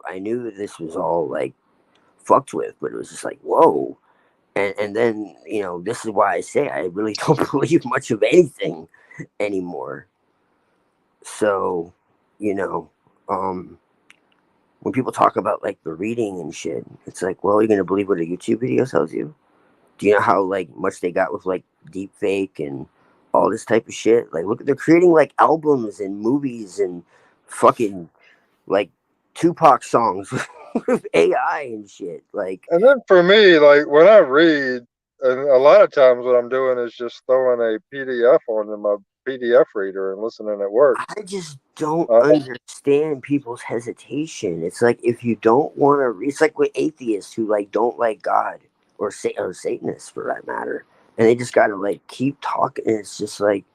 this was all like fucked with, but it was just like, "Whoa!" And then this is why I say I really don't believe much of anything anymore. So, you know, when people talk about like the reading and shit, it's like, well, you're gonna believe what a YouTube video tells you? Do you know how like much they got with like deep fake and all this type of shit? Like, look, they're creating like albums and movies and fucking like Tupac songs with AI and shit. Like, And then for me, like when I read, and a lot of times what I'm doing is just throwing a PDF onto my PDF reader and listening at work. I just don't Uh, understand people's hesitation. It's like if you don't want to, it's like with atheists who like don't like God or Satanists for that matter, and they just gotta like keep talking. And it's just like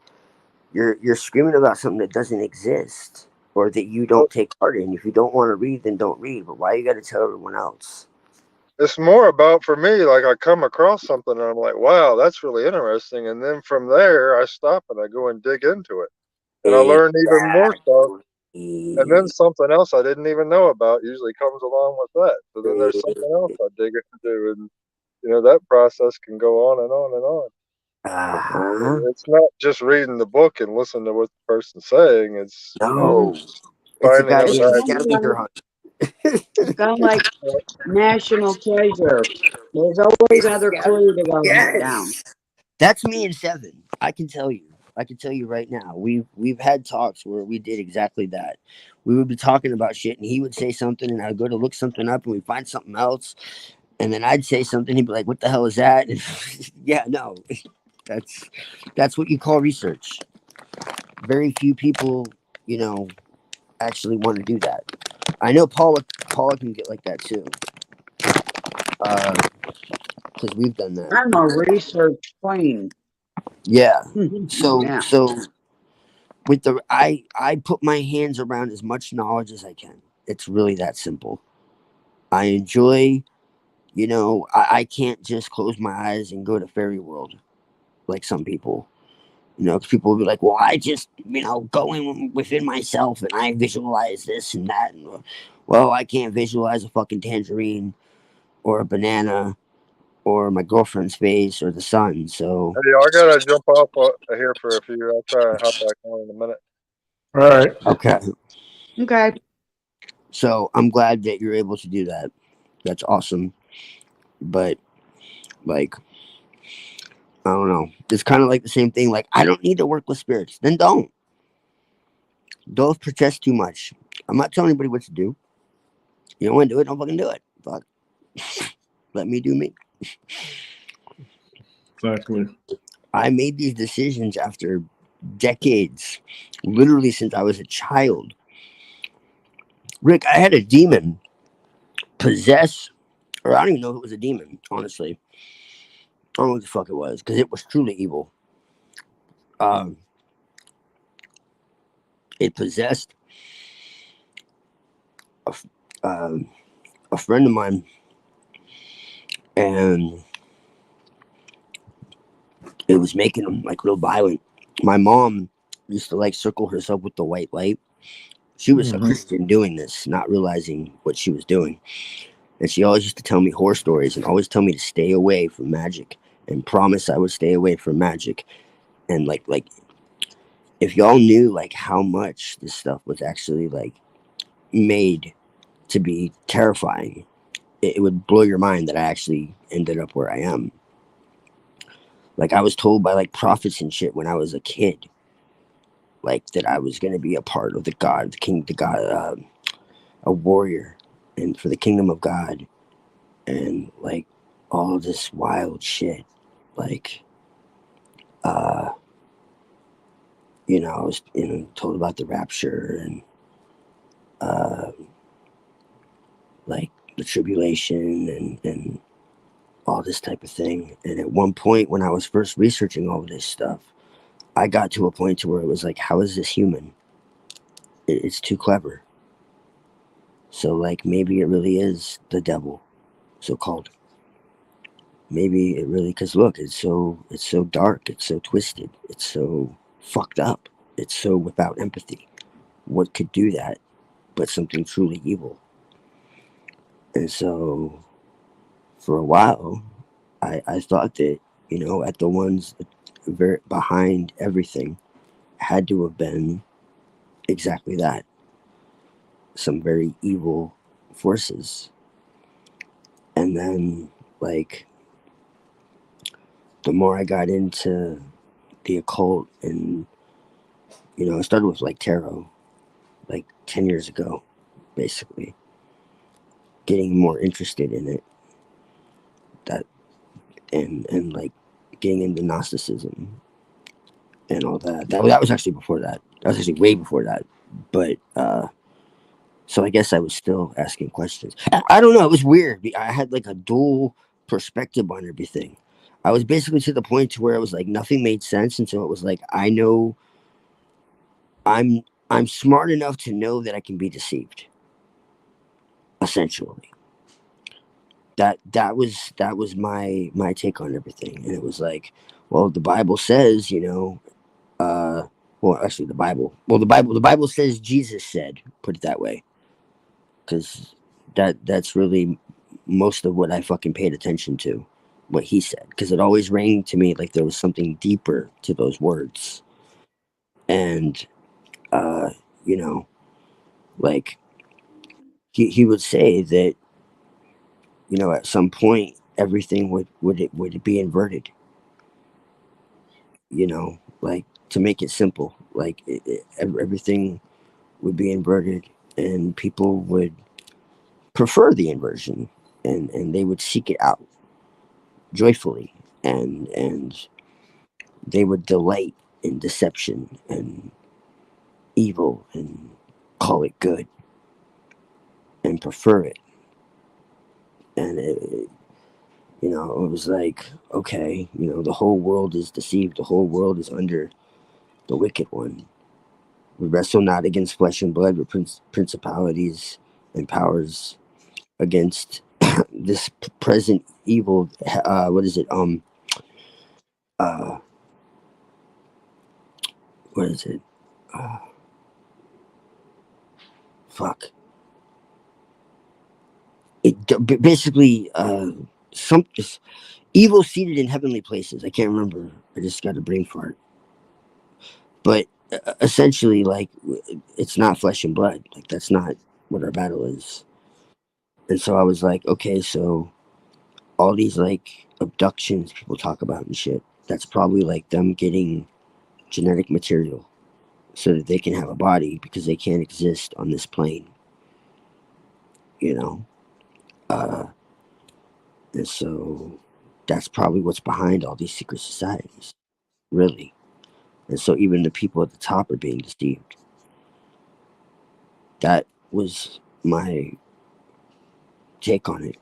you're screaming about something that doesn't exist or that you don't take part in. If you don't want to read, then don't read. But why you got to tell everyone else? it's more about, for me, like I come across something and I'm like, wow, that's really interesting. And then from there, I stop and I go and dig into it. And I learn even more stuff. And then something else I didn't even know about usually comes along with that. So then there's something else I dig into. And, that process can go on and on and on. It's not just reading the book and listening to what the person's saying. It's No, it's a finding goddamn other It's ideas. scavenger hunt. kind of like National Treasure. There's always other clue to go hunt down. Yes, that's me and Seven. I can tell you. I can tell you right now. We've had talks where we did exactly that. We would be talking about shit, and he would say something, and I'd go to look something up, and we'd find something else, and then I'd say something. He'd be like, "What the hell is that?" And yeah, no, that's what you call research. Very few people, actually want to do that. I know Paula can get like that too, because we've done that. I'm a research queen. Yeah. So Yeah. with I put my hands around as much knowledge as I can. It's really that simple. I enjoy, I can't just close my eyes and go to fairy world like some people. 'Cause people will be like, well, I just, go in within myself and I visualize this and that. And, well, I can't visualize a fucking tangerine or a banana or my girlfriend's face or the sun. So, Hey, I gotta jump off here for a few. I'll try and hop back on in a minute. All right. okay. Okay. So I'm glad that you're able to do that. That's awesome. But, like, I don't know. It's kind of like the same thing. Like, I don't need to work with spirits. Then don't. Don't protest too much. I'm not telling anybody what to do. You don't want to do it, don't fucking do it. Fuck. Let me do me. Exactly. I made these decisions after decades, literally since I was a child. Rick, I had a demon possess, or I don't even know if it was a demon, honestly. I don't know what the fuck it was, because it was truly evil. It possessed a friend of mine, and it was making him like real violent. My mom used to like circle herself with the white light She was a Christian doing this, not realizing what she was doing. And she always used to tell me horror stories and always tell me to stay away from magic and promise I would stay away from magic. And like if y'all knew like how much this stuff was actually like made to be terrifying, it would blow your mind that I actually ended up where I am. Like I was told by like prophets and shit when I was a kid, like that I was gonna be a part of the God, a warrior, and for the kingdom of God, and like all this wild shit, like I was told about the rapture and like the tribulation and all this type of thing. And at one point when I was first researching all of this stuff, I got to a point to where it was like, how is this human? It's too clever. So like maybe it really is the devil, so called. Maybe it really, because look, it's so dark, it's so twisted, it's so fucked up, it's so without empathy. What could do that but something truly evil? And so for a while, I thought that, at the ones very behind everything had to have been exactly that. Some very evil forces. And then, like, the more I got into the occult and, I started with like tarot, like 10 years ago, basically, getting more interested in it, that, and like getting into Gnosticism and all that. That was actually before that. That was actually way before that. But, so I guess I was still asking questions. I don't know. It was weird. I had like a dual perspective on everything. I was basically to the point to where it was like nothing made sense, and so it was like I know I'm smart enough to know that I can be deceived. Essentially, that was my take on everything, and it was like, well, the Bible says, well, actually, the Bible says Jesus said, put it that way, because that's really most of what I fucking paid attention to, what he said, because it always rang to me like there was something deeper to those words. And uh you know like he would say that at some point everything would be inverted, like, to make it simple, like everything would be inverted, and people would prefer the inversion, and they would seek it out joyfully, and they would delight in deception and evil and call it good and prefer it. And it was like, okay, the whole world is deceived, the whole world is under the wicked one. We wrestle not against flesh and blood, but principalities and powers, against this present evil. What is it? Uh, what is it? Uh, fuck. Basically, some evil seated in heavenly places. I can't remember. I just got a brain fart. But essentially, like, it's not flesh and blood. Like, that's not what our battle is. And so I was like, okay, so all these like abductions people talk about and shit, that's probably like them getting genetic material so that they can have a body, because they can't exist on this plane, you know? And so that's probably what's behind all these secret societies, really. And so even the people at the top are being deceived. That was my take on it.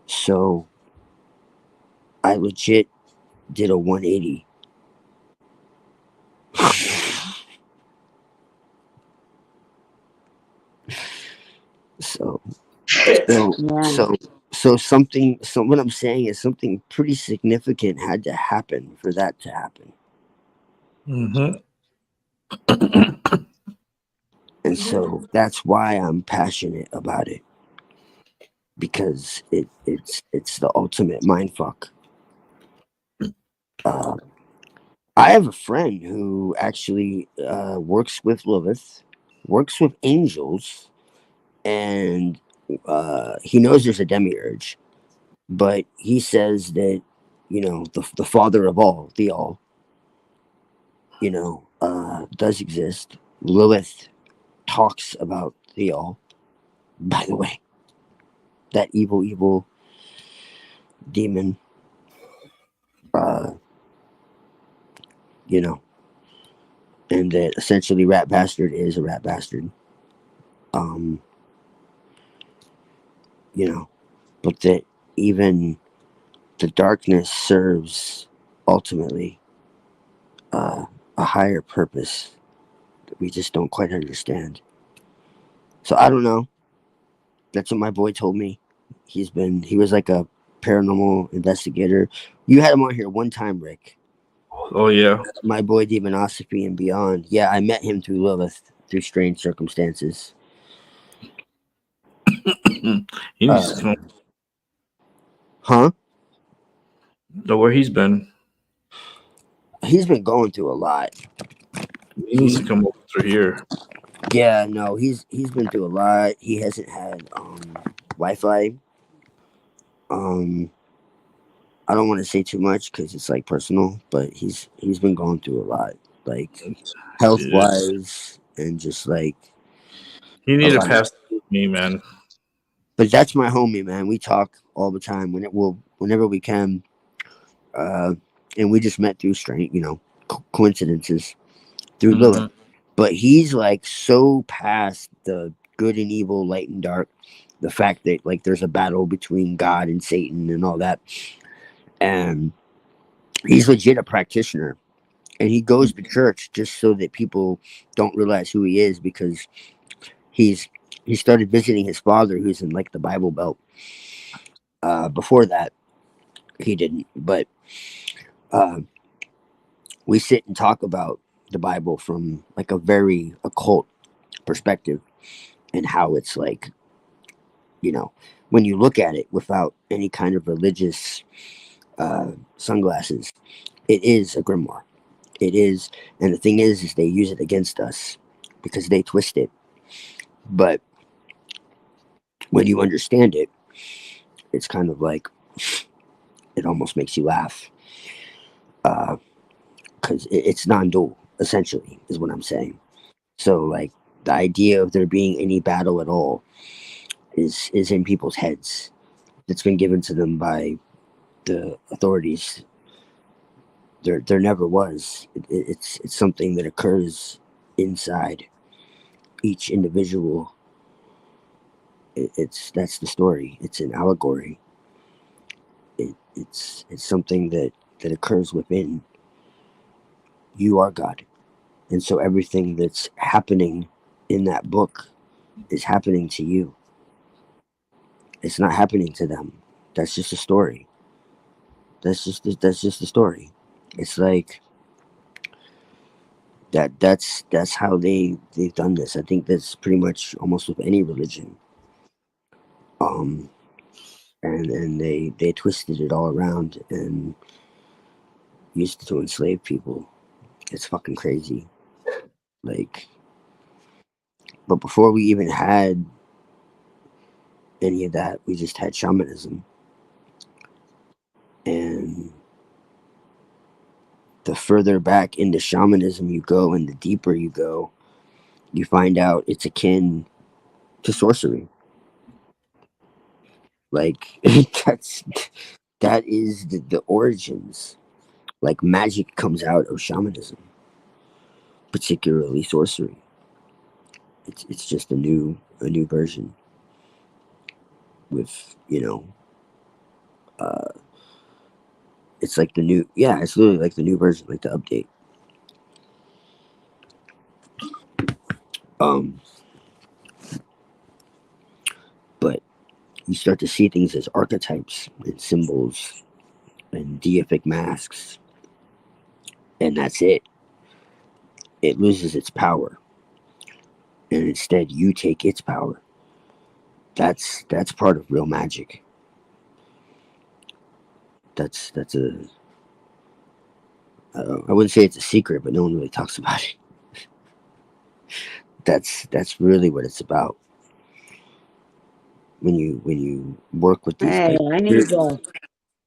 So I legit did a 180. So so Yeah. so what I'm saying is something pretty significant had to happen for that to happen. Mm-hmm. And so that's why I'm passionate about it, because it's the ultimate mind fuck. Uh, I have a friend who actually works with Lilith, works with angels, and he knows there's a demiurge, but he says that, the father of all, the all, does exist. Lilith talks about the all. By the way, that evil demon, uh, you know, and that essentially Rat Bastard is a rat bastard. Um, but that even the darkness serves ultimately a higher purpose that we just don't quite understand. So I don't know. That's what my boy told me. He was like a paranormal investigator. You had him on here one time, Rick. Oh yeah. My boy Demonosophy and Beyond. Yeah, I met him through Lilith through strange circumstances. He needs to come. Huh? Know where he's been. He's been going through a lot. He needs to come over through here. Yeah, no, he's been through a lot. He hasn't had Wi-Fi. I don't want to say too much because it's like personal, but he's been going through a lot, like health Dude, wise, and just like he a need to lot. pass through me, man. But that's my homie, man. We talk all the time whenever we can, and we just met through strange, coincidences through Mm-hmm. Lilith. But he's like so past the good and evil, light and dark. The fact that like there's a battle between God and Satan and all that, and he's legit a practitioner. And he goes to church just so that people don't realize who he is, because he started visiting his father, who's in like the Bible Belt. Before that, he didn't, but uh, we sit and talk about the Bible from like a very occult perspective, and how it's like, when you look at it without any kind of religious sunglasses, it is a grimoire. It is, and the thing is they use it against us because they twist it. But when you understand it, it's kind of like it almost makes you laugh, because it's non-dual, essentially, is what I'm saying. So like the idea of there being any battle at all is in people's heads. It's been given to them by the authorities. There never was. It's something that occurs inside each individual. That's the story. It's an allegory. It's something that occurs within. You are God, and so everything that's happening in that book is happening to you. It's not happening to them. That's just a story. That's just a story. It's like that. That's how they've done this. I think that's pretty much almost with any religion. Um, and they twisted it all around and used to enslave people. It's fucking crazy. Like, but before we even had any of that, we just had shamanism. And the further back into shamanism you go and the deeper you go, you find out it's akin to sorcery. Like that's that is the origins. Like magic comes out of shamanism, particularly sorcery. It's just a new version with uh it's like the new, yeah, it's literally like the new version, like the update. Um but you start to see things as archetypes and symbols and deific masks, and that's it. It loses its power. and instead you take its power. That's part of real magic. That's a I wouldn't say it's a secret, but no one really talks about it. That's really what it's about. When you work with these, Hey, like, I need to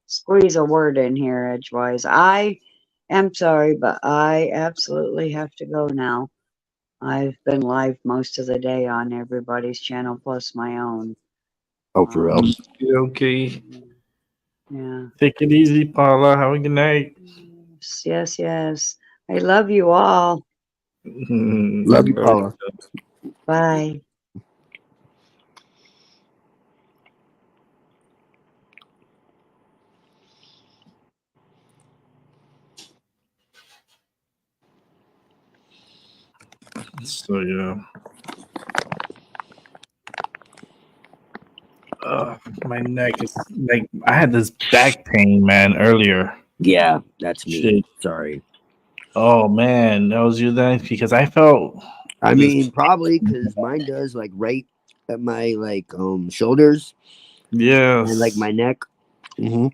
squeeze a word in here edgewise. I am sorry, but I absolutely have to go now. I've been live most of the day on everybody's channel plus my own. oh, for real. Okay. Yeah. Take it easy, Paula. Have a good night. Yes, yes. I love you all. Love you, Paula. Bye. So yeah. My neck is like I had this back pain, man, earlier. Yeah, that's me. Shit. Sorry. Oh man, that was you then? Because I felt I this. mean, probably because mine does, like, right at my, like, shoulders and, like, Yes. my neck. Hmm.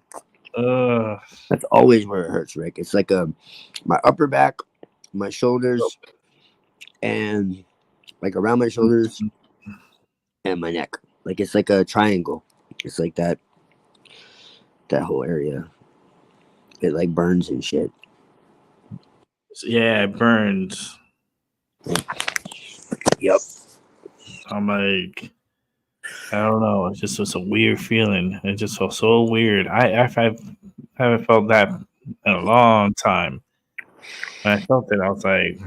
Uh, That's always where it hurts, Rick. It's like my upper back, my shoulders, and, like, around my shoulders and my neck. Like, it's like a triangle. It's like that whole area. It, like, burns and shit. yeah, it burns. Yep. I'm like, I don't know. It's just was a weird feeling. It just felt so weird. I haven't felt that in a long time. When I felt it, I was like,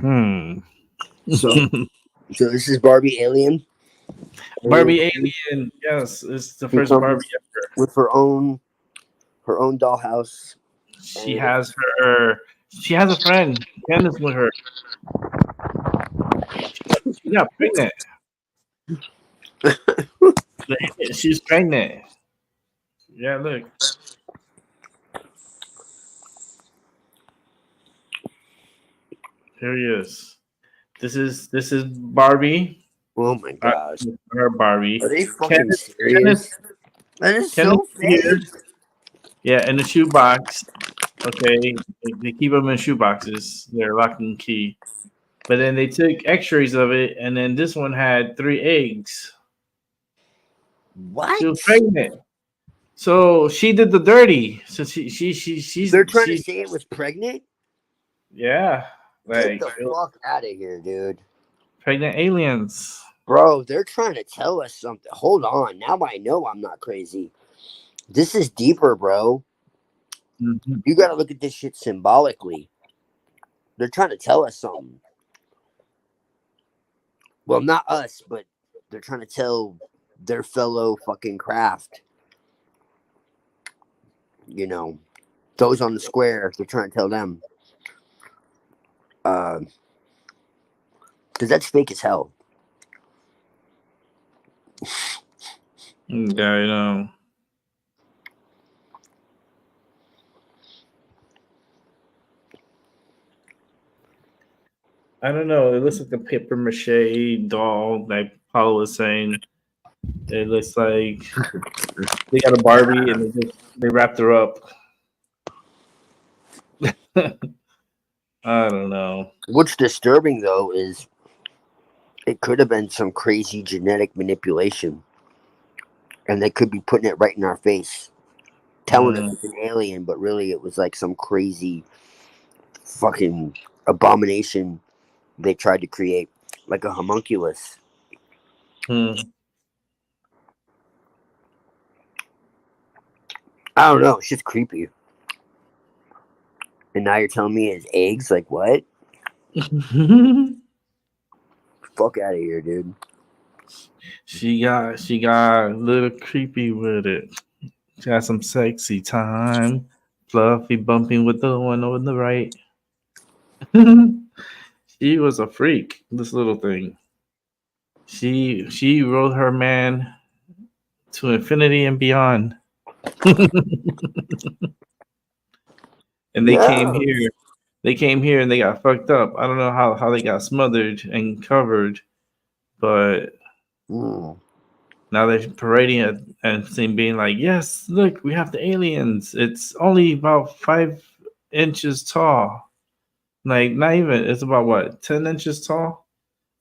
So this is Barbie Alien. Barbie Alien. Yes, it's the She first comes Barbie ever. with her own dollhouse. She has a friend, Candace, with her. She got pregnant. She's pregnant. Yeah, look. Here he is. This is Barbie. Oh my gosh. Her Barbie. Are they fucking Kenneth, serious? That is Kenneth so here. fake. Yeah, in the shoebox. Okay, they keep them in shoeboxes. They're lock and key. But then they took X-rays of it, and then this one had 3 eggs. What? She was pregnant, so she did the dirty. So she's They're trying to say it was pregnant? yeah, Get like the fuck out of here, dude. pregnant aliens. Bro, they're trying to tell us something. Hold on. Now I know I'm not crazy. This is deeper, bro. Mm-hmm. You got to look at this shit symbolically. They're trying to tell us something. Well, not us, but they're trying to tell their fellow fucking craft. You know, those on the square, they're trying to tell them. Because that's fake as hell. Yeah, I know. I don't know. It looks like a paper mache doll, like Paul was saying. It looks like they got a Barbie and they wrapped her up. I don't know. What's disturbing, though, is it could have been some crazy genetic manipulation. And they could be putting it right in our face. Telling us it's an alien, but really it was like some crazy fucking abomination they tried to create. Like a homunculus. I don't know. It's just creepy. And now you're telling me it's eggs? Like, what? Fuck out of here, dude. She got a little creepy with it. She got some sexy time. Fluffy bumping with the one on the right. She was a freak, this little thing. She rode her man to infinity and beyond. And they came here. They came here and they got fucked up. I don't know how they got smothered and covered, but Mm. now they're parading it and saying, being like, yes, look, we have the aliens. It's only about 5 inches tall. Like, not even. It's about what, 10 inches tall?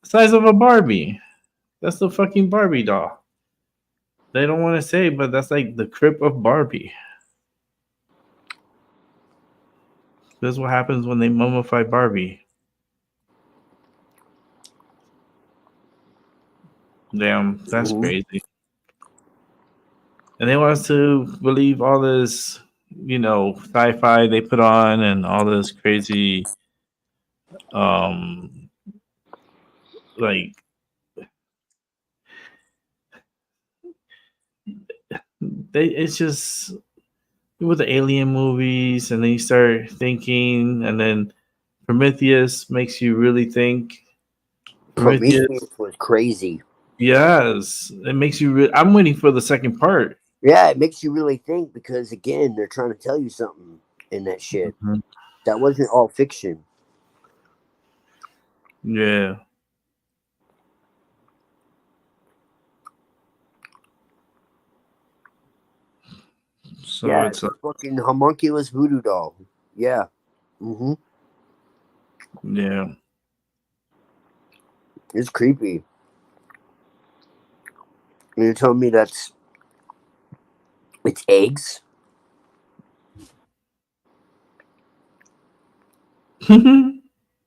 The size of a Barbie. That's the fucking Barbie doll. They don't want to say, but that's like the crib of Barbie. This is what happens when they mummify Barbie. Damn, that's Mhm. crazy. And they want us to believe all this, sci-fi they put on and all this crazy, um, like it's just with the alien movies, and then you start thinking, and then Prometheus makes you really think. Prometheus, Prometheus was crazy. yes, it makes you. I'm waiting for the second part. Yeah, it makes you really think because again, they're trying to tell you something in that shit. Mhm. That wasn't all fiction. Yeah. So Yeah, it's it's a fucking homunculus voodoo doll. Yeah. Mm-hmm. yeah. It's creepy. And you're telling me it's eggs?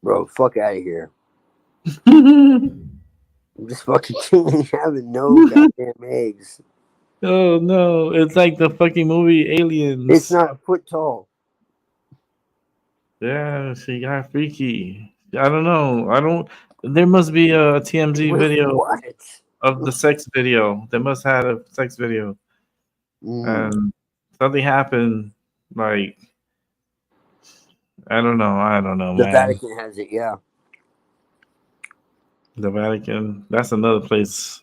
Bro, fuck out of here. This fucking thing ain't having no goddamn eggs. Oh no, it's like the fucking movie It's Aliens. not a foot tall. Yeah, she got freaky. I don't know. I don't. There must be a TMZ Wait, video what? of the sex video. They must have a sex video, Mm. and something happened. Like, I don't know. I don't know, The man. Vatican has it, yeah. The Vatican. That's another place.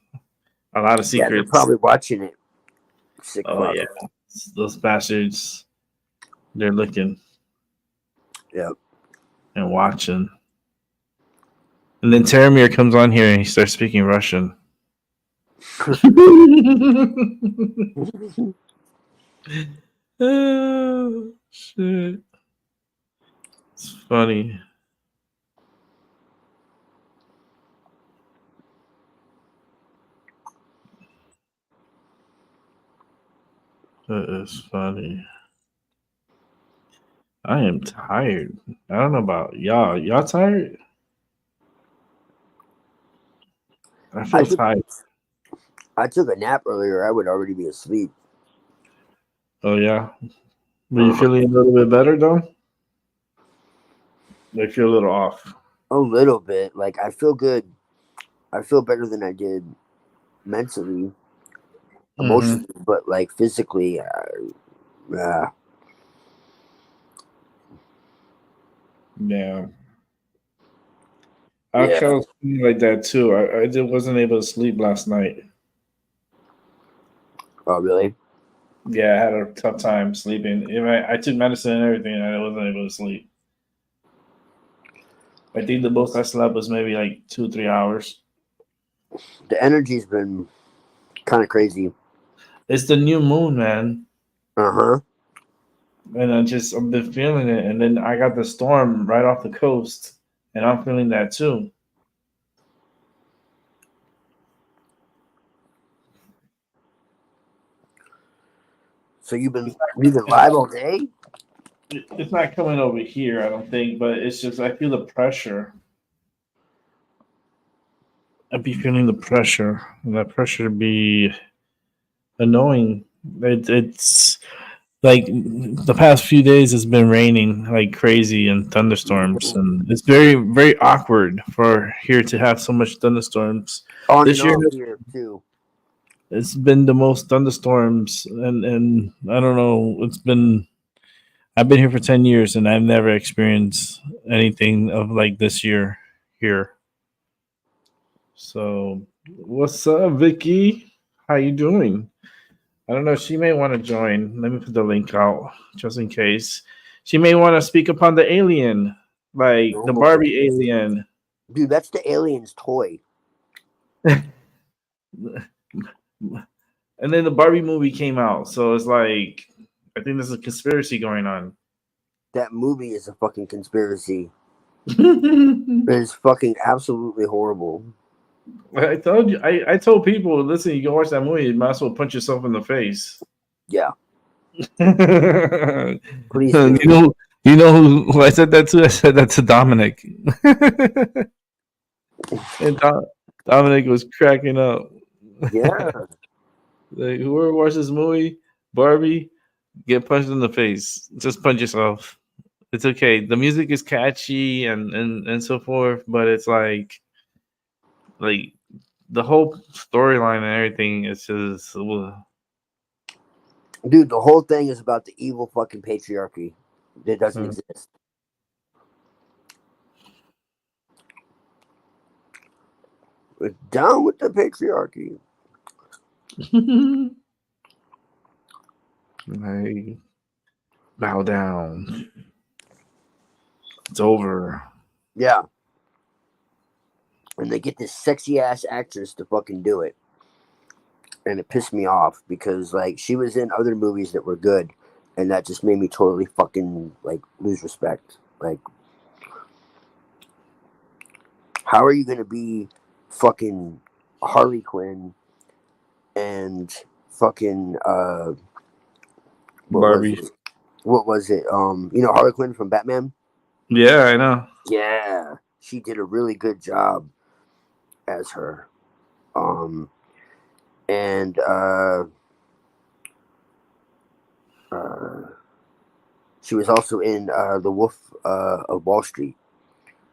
A lot of Yeah, they're secrets. probably watching it. Sick Oh fuck. yeah, those bastards. They're looking Yep. and watching. And then Taramir comes on here and he starts speaking Russian. Oh, shit. It's funny. That is funny. I am tired. I don't know about y'all. Y'all tired? I feel tired. I took a nap earlier. I would already be asleep. Oh yeah. Were you feeling a little bit better though? I feel a little off. A little bit. Like, I feel good. I feel better than I did mentally, Mm-hmm. emotionally, but like physically, Yeah. I yeah. kind of feeling like that too. I just wasn't able to sleep last night. Oh, really? Yeah, I had a tough time sleeping. I took medicine and everything, and I wasn't able to sleep. I think the most I slept was maybe like 2, 3 hours. The energy's been kind of crazy. It's the new moon, man, Uh huh. and I've been feeling it. And then I got the storm right off the coast, and I'm feeling that too. So you've been live all day? It's not coming over here, I don't think, but it's just I feel the pressure. I'd be feeling the pressure, and that pressure be annoying. It's like the past few days has been raining like crazy and thunderstorms, and it's very very awkward for here to have so much thunderstorms. On and This year off here too. it's been the most thunderstorms, and I don't know. I've been here for 10 years, and I've never experienced anything of like this year here. So, what's up, Vicky? How you doing? I don't know. She may want to join. Let me put the link out just in case. She may want to speak upon the alien, like the Oh, Barbie alien. dude, that's the alien's toy. And then the Barbie movie came out, so it's like I think there's a conspiracy going on. That movie is a fucking conspiracy. I It's fucking absolutely horrible. told you, I told people, listen, you go watch that movie, you might as well punch yourself in the face. Yeah, please you do. who I said that to? I said that to Dominic, and Dominic was cracking up. Yeah, Like, whoever watched this movie, Barbie, get punched in the face. Just punch yourself. It's okay. The music is catchy and so forth, but it's like the whole storyline and everything is just dude, the whole thing is about the evil fucking patriarchy that doesn't exist. We're down with the patriarchy. like bow down. It's over. Yeah, and they get this sexy ass actress to fucking do it, and it pissed me off because like she was in other movies that were good, and that just made me totally fucking like lose respect. Like, how are you gonna be fucking Harley Quinn and fucking what was Barbie. it? What was it? Harley Quinn from Batman. Yeah, I know. Yeah, she did a really good job as her. And she was also in The Wolf of Wall Street.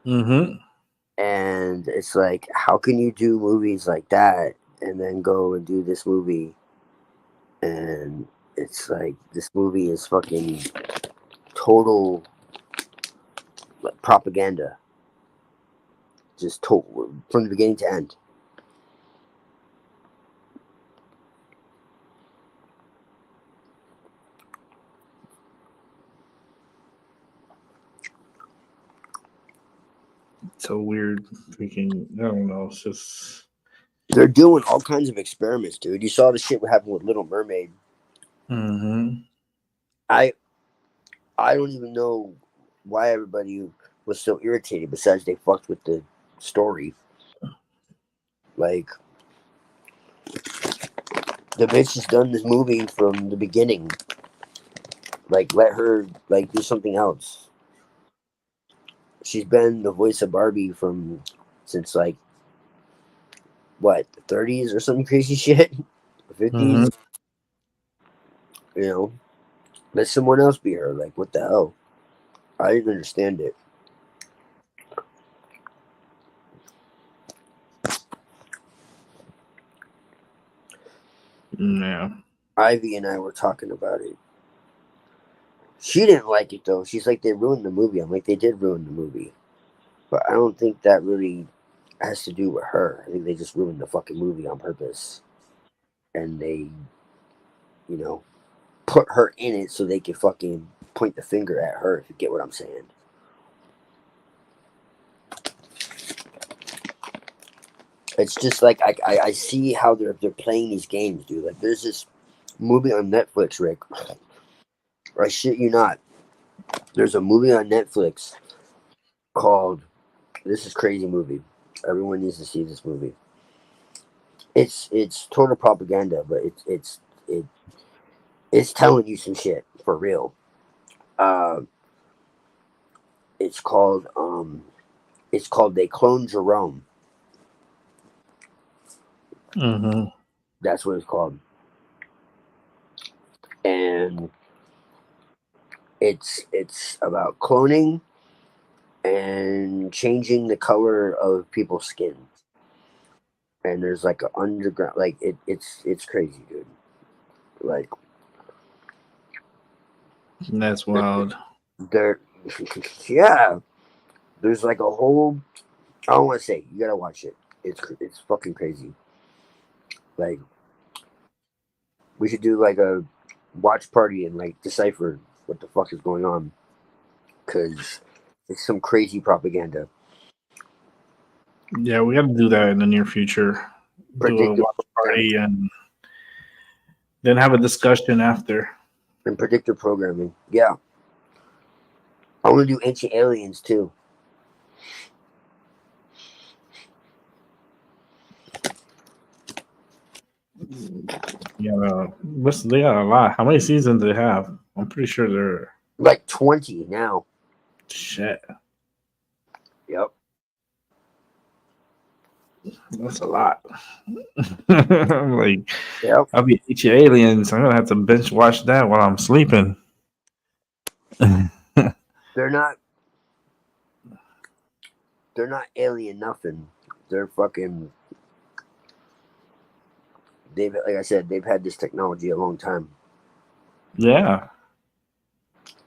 Mm-hmm. And it's like, how can you do movies like that and then go and do this movie? And it's like, this movie is fucking total like, propaganda. Just total, from the beginning to end. So weird. Freaking, I don't know. It's just. They're doing all kinds of experiments, dude. You saw the shit what happened with Little Mermaid. Mm-hmm. I don't even know why everybody was so irritated. Besides, they fucked with the story. Like, the bitch has done this movie from the beginning. Like, let her like do something else. She's been the voice of Barbie since like what, the 30s or some crazy shit, 50s. Mm-hmm. You know, let someone else be her. Like, what the hell? I didn't understand it. Yeah. Ivy and I were talking about it. She didn't like it though. She's like, they ruined the movie. I'm like, they did ruin the movie, but I don't think that really has to do with her. I think they just ruined the fucking movie on purpose, and they, you know, put her in it so they could fucking point the finger at her. If you get what I'm saying. It's just like I see how they're playing these games, dude. Like, there's this movie on Netflix, Rick. I shit you not. There's a movie on Netflix called, this is crazy movie. Everyone needs to see this movie. It's total propaganda, but it's telling you some shit for real. Uh, it's called They Cloned Jerome. Mm-hmm. That's what it's called. And it's about cloning and changing the color of people's skin. And there's like an underground, like it's crazy, dude. Like, That's wild. there, yeah. There's like a whole. I don't want to say. You gotta watch it. It's fucking crazy. Like, we should do like a watch party and like decipher what the fuck is going on, because it's some crazy propaganda. Yeah, we got to do that in the near future. do a Predictive watch programming. party and then have a discussion after. And predictive programming. Yeah. I want to do Ancient Aliens too. Yeah, they got a lot. How many seasons do they have? I'm pretty sure they're Like 20 now. shit. Yep. That's a lot. I'm like, Yep. I'll be eating aliens. I'm gonna have to binge watch that while I'm sleeping. They're not alien nothing. They're fucking like I said, they've had this technology a long time. Yeah.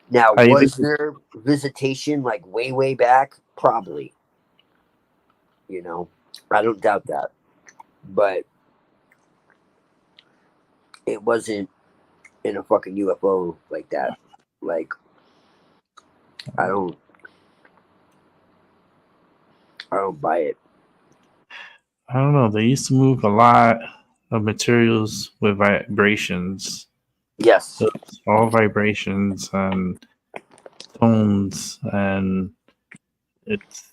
Now, I was think there visitation like way back? Probably. You know, I don't doubt that. But it wasn't in a fucking UFO like that. Like, I don't buy it. I don't know. They used to move a lot of materials with vibrations. Yes. So it's all vibrations and tones, and it's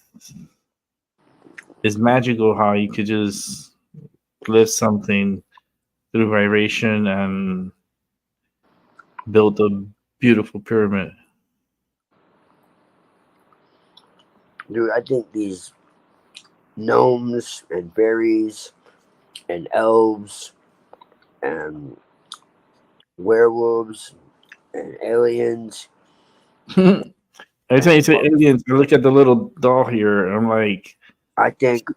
magical how you could just lift something through vibration and build a beautiful pyramid. Dude, I think these gnomes and fairies and elves and werewolves and aliens. Every time you say aliens, I look at the little doll here, and I'm like, I think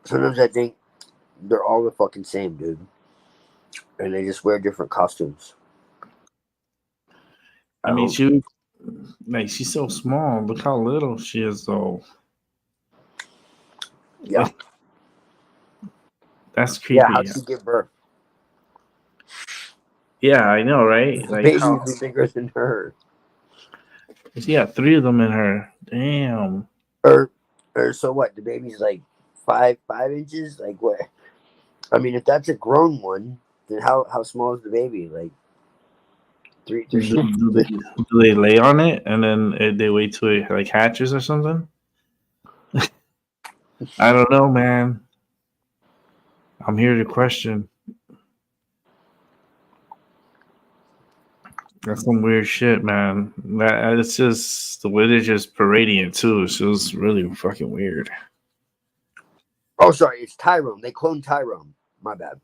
sometimes I think they're all the fucking same, dude. And they just wear different costumes. I mean, she's so small. Look how little she is, though. Yeah. Like, that's Yeah, creepy. how'd she give birth? Yeah, I know, right? The Like, baby's how bigger than her. she got 3 of them in her. Damn. Or so what? The baby's like 5 inches? Like what? I mean, if that's a grown one, then how small is the baby? Like 3 Do they lay on it and then they wait till it like hatches or something? I don't know, man. I'm here to question. That's some weird shit, man. That it's just the way they're just parading it too. It's just really fucking weird. Oh, sorry, it's Tyrone. They cloned Tyrone. My bad.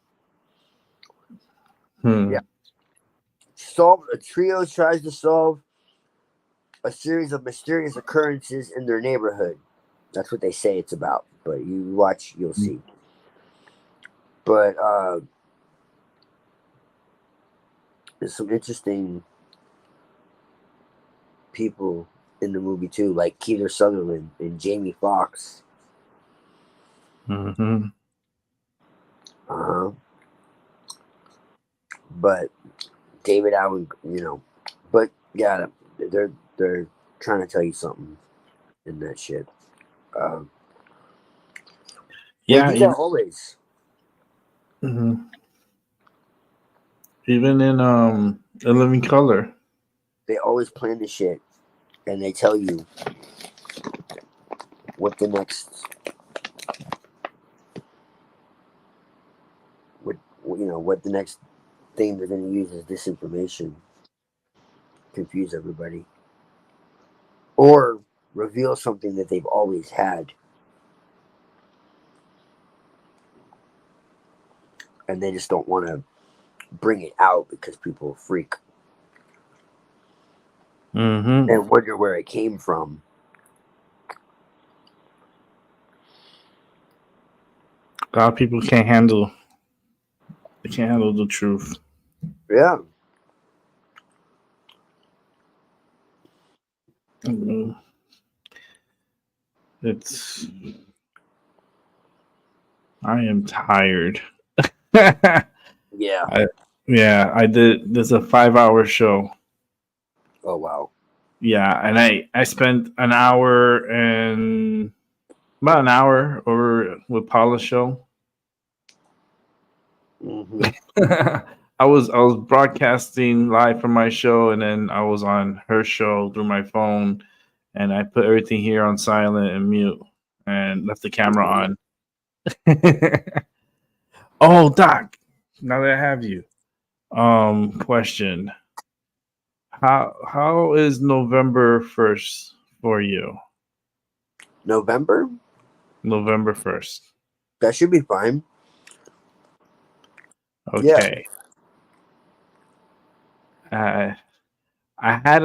Yeah. A trio tries to solve a series of mysterious occurrences in their neighborhood. That's what they say it's about. But you watch, you'll see. But there's some interesting people in the movie too, like Keith Sutherland and Jamie Foxx. Mm-hmm. But David Allen, but yeah, they're trying to tell you something in that shit. Yeah, they do that always. Mm-hmm. Even in A Living Color, they always plan the shit, and they tell you what the next, what the next thing they're going to use is disinformation, confuse everybody, or reveal something that they've always had, and they just don't want to bring it out because people freak and wonder where it came from. A lot of people can't handle. They can't handle the truth. Yeah. It's. I am tired. Yeah. I did. There's a 5-hour show. Oh wow. Yeah, and I spent an hour and About an hour over with Paula's show. Hmm. I was broadcasting live from my show, and then I was on her show through my phone, and I put everything here on silent and mute, and left the camera on. Oh, Doc, now that I have you, question: how is November 1st for you? November? November 1st. That should be fine. Yeah. Okay. I I had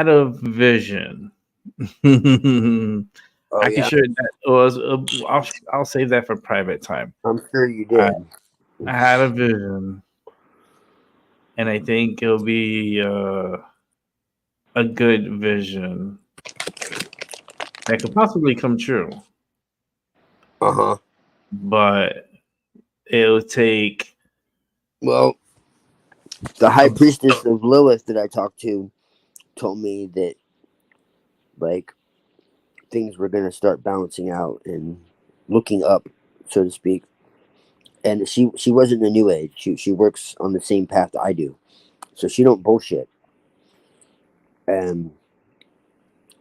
a vision. Oh I can yeah. share that. Was I'll save that for private time. I'm sure you I did. I had a vision, and I think it'll be a good vision that could possibly come true, Uh huh. but it'll take Well, the high a. priestess of Lilith that I talked to told me that like things were gonna start balancing out and looking up, so to speak. And she wasn't a new age. She works on the same path I do, so she don't bullshit. And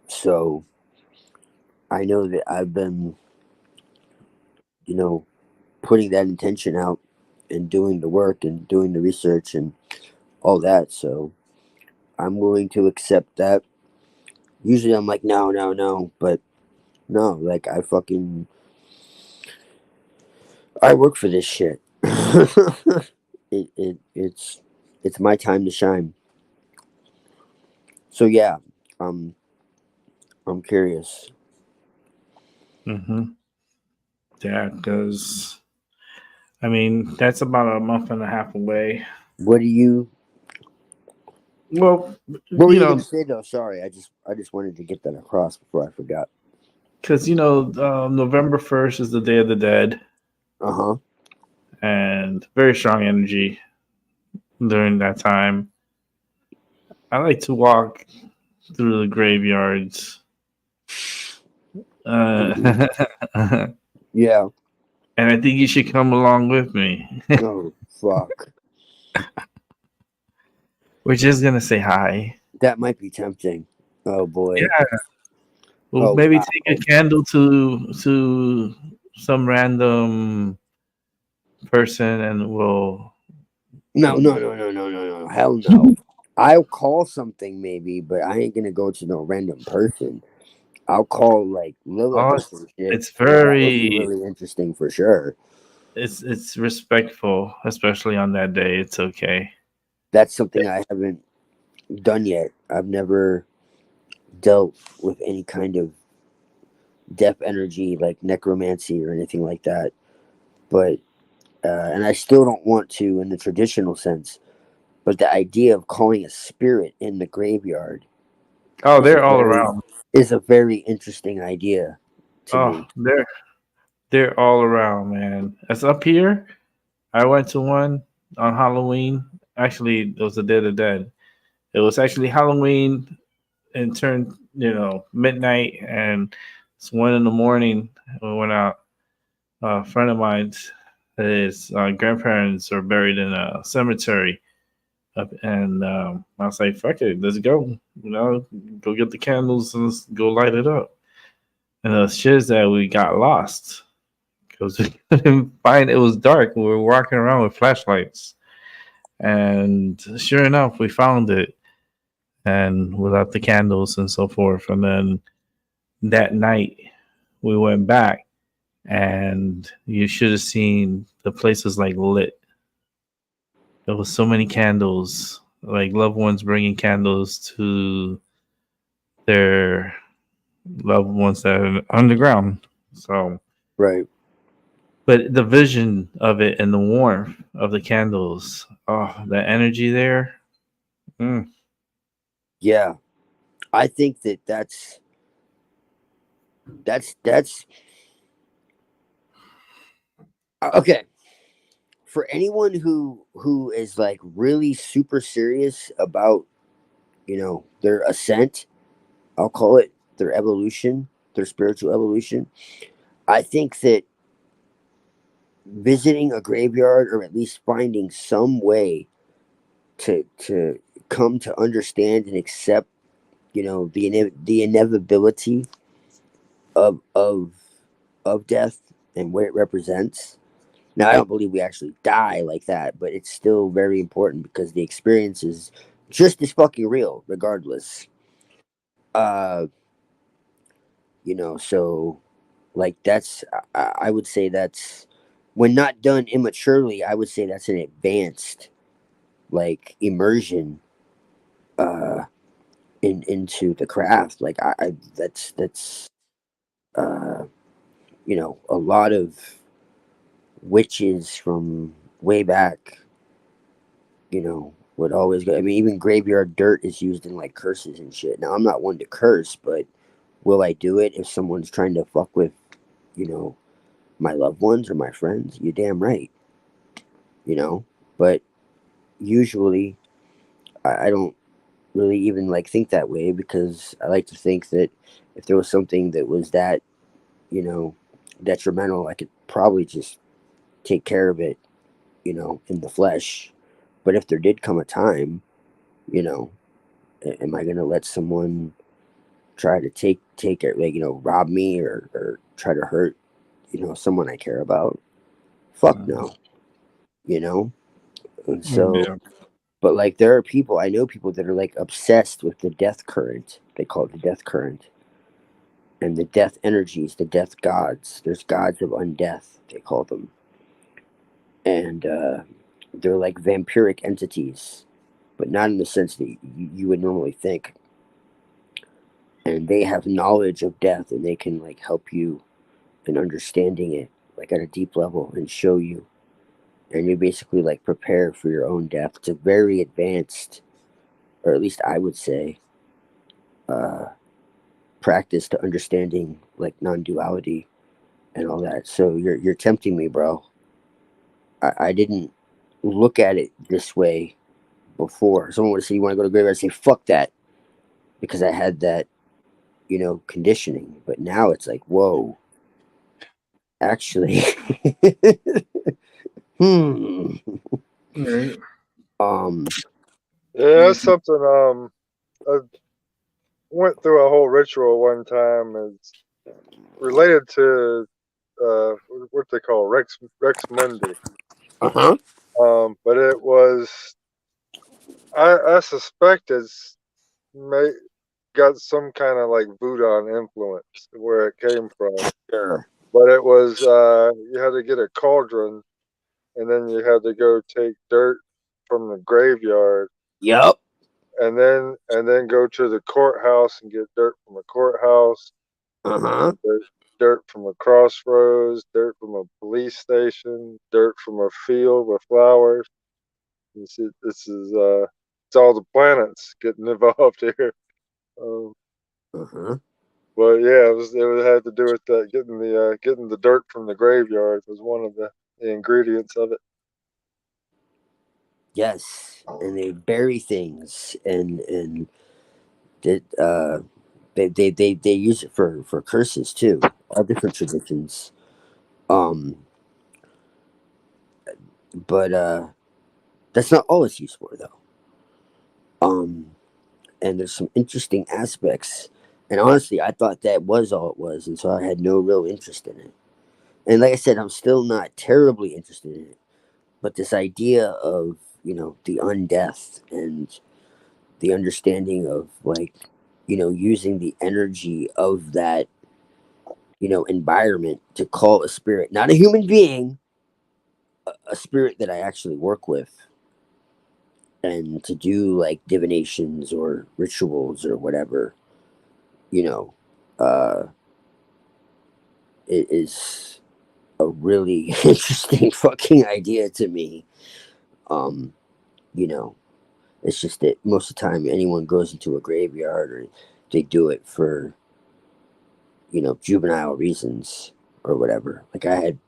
so I know that I've been, you know, putting that intention out and doing the work and doing the research and all that. So I'm willing to accept that. Usually I'm like, no, no, no, but no, like I work for this shit. It's my time to shine. So yeah, um, I'm curious. Hmm. Yeah, because I mean that's about a month and a half away. What do you? Well, What were you you gonna know, say though? Sorry, I just wanted to get that across before I forgot. because November 1st is the Day of the Dead, Uh huh. and very strong energy during that time. I like to walk through the graveyards, Hmm. uh, and Yeah. I think you should come along with me. Oh fuck. We're just gonna say hi. That might be tempting. Oh boy. Yeah, we'll Oh maybe take a wow. candle to some random person, and we'll. No, no, no, no, no, no, no. Hell no. I'll call something maybe, but I ain't gonna go to no random person. I'll call like Lilith Oh, or some shit, it's and that would be very really interesting for sure. it's respectful, especially on that day. It's okay. That's something I haven't done yet. I've never dealt with any kind of death energy like necromancy or anything like that. But and I still don't want to in the traditional sense. But the idea of calling a spirit in the graveyard Oh, is a they're all very around. interesting idea to Oh, me. they're all around, man. It's up here. I went to one on Halloween. Actually, it was the Day of the Dead. It was actually Halloween and turned, midnight, and it's 1 in the morning. We went out. A friend of mine's, his grandparents are buried in a cemetery, and I was like, "Fuck it, let's go. Go get the candles and let's go light it up." And the shit is that we got lost because we couldn't find. It was dark. We were walking around with flashlights, and sure enough, we found it, and without the candles and so forth. And then that night, we went back, and you should have seen the place was like lit. There was so many candles, like loved ones bringing candles to their loved ones that are underground. So, Right. but the vision of it and the warmth of the candles, oh, the energy there. Mm. Yeah. I think that that's okay. For anyone who is like really super serious about, their ascent, I'll call it their evolution, their spiritual evolution. I think that visiting a graveyard, or at least finding some way to come to understand and accept, the inevitability of of of death and what it represents. Now, I don't believe we actually die like that, but it's still very important because the experience is just as fucking real, regardless. Uh, so like I would say that's, when not done immaturely, I would say that's an advanced like immersion uh into the craft. Like I that's uh a lot of witches from way back, would always go. I mean, even graveyard dirt is used in like curses and shit. Now, I'm not one to curse, but will I do it if someone's trying to fuck with, you know, my loved ones or my friends? You're damn right, you know. But usually, I don't really even like think that way, because I like to think that if there was something that was that, you know, detrimental, I could probably just take care of it, in the flesh. But if there did come a time, you know, am I gonna let someone try to take it, like, rob me, or try to hurt, someone I care about? Fuck no, you know. And so, Yeah. but like, there are people, I know people that are like obsessed with the death current. They call it the death current, and the death energies, the death gods. There's gods of undeath, they call them, and they're like vampiric entities, but not in the sense that you would normally think. And they have knowledge of death, and they can like help you in understanding it, like at a deep level, and show you. And you basically like prepare for your own death. It's a very advanced, or at least I would say, uh, practice to understanding like non-duality and all that. So you're tempting me, bro. I didn't look at it this way before. Someone would say, "You want to go to the graveyard?" I'd say, "Fuck that," because I had that, conditioning. But now it's like, whoa, actually, hmm. Right. Um, Yeah, that's something. I went through a whole ritual one time. It's related to what they call Rex Mundi. uh huh. But it was, I suspect it's may got some kind of like voodoo influence where it came from. Sure. But it was, you had to get a cauldron, and then you had to go take dirt from the graveyard, Yep. and then go to the courthouse and get dirt from the courthouse, Uh huh. dirt from a crossroads, dirt from a police station, dirt from a field with flowers. You see, this is, it's all the planets getting involved here. Um, Uh huh. but yeah, it had to do with that, getting the dirt from the graveyard was one of the ingredients of it. Yes, and they bury things, and that they use it for curses too. All different traditions. Um, but that's not all it's used for, though. And there's some interesting aspects. And honestly, I thought that was all it was, and so I had no real interest in it. And like I said, I'm still not terribly interested in it. But this idea of, the undeath, and the understanding of like, using the energy of that, environment to call a spirit, not a human being, a spirit that I actually work with, and to do like divinations or rituals or whatever, you know, uh, it is a really interesting fucking idea to me. Um, you know, it's just that most of the time anyone goes into a graveyard, or they do it for, juvenile reasons or whatever. Like, I had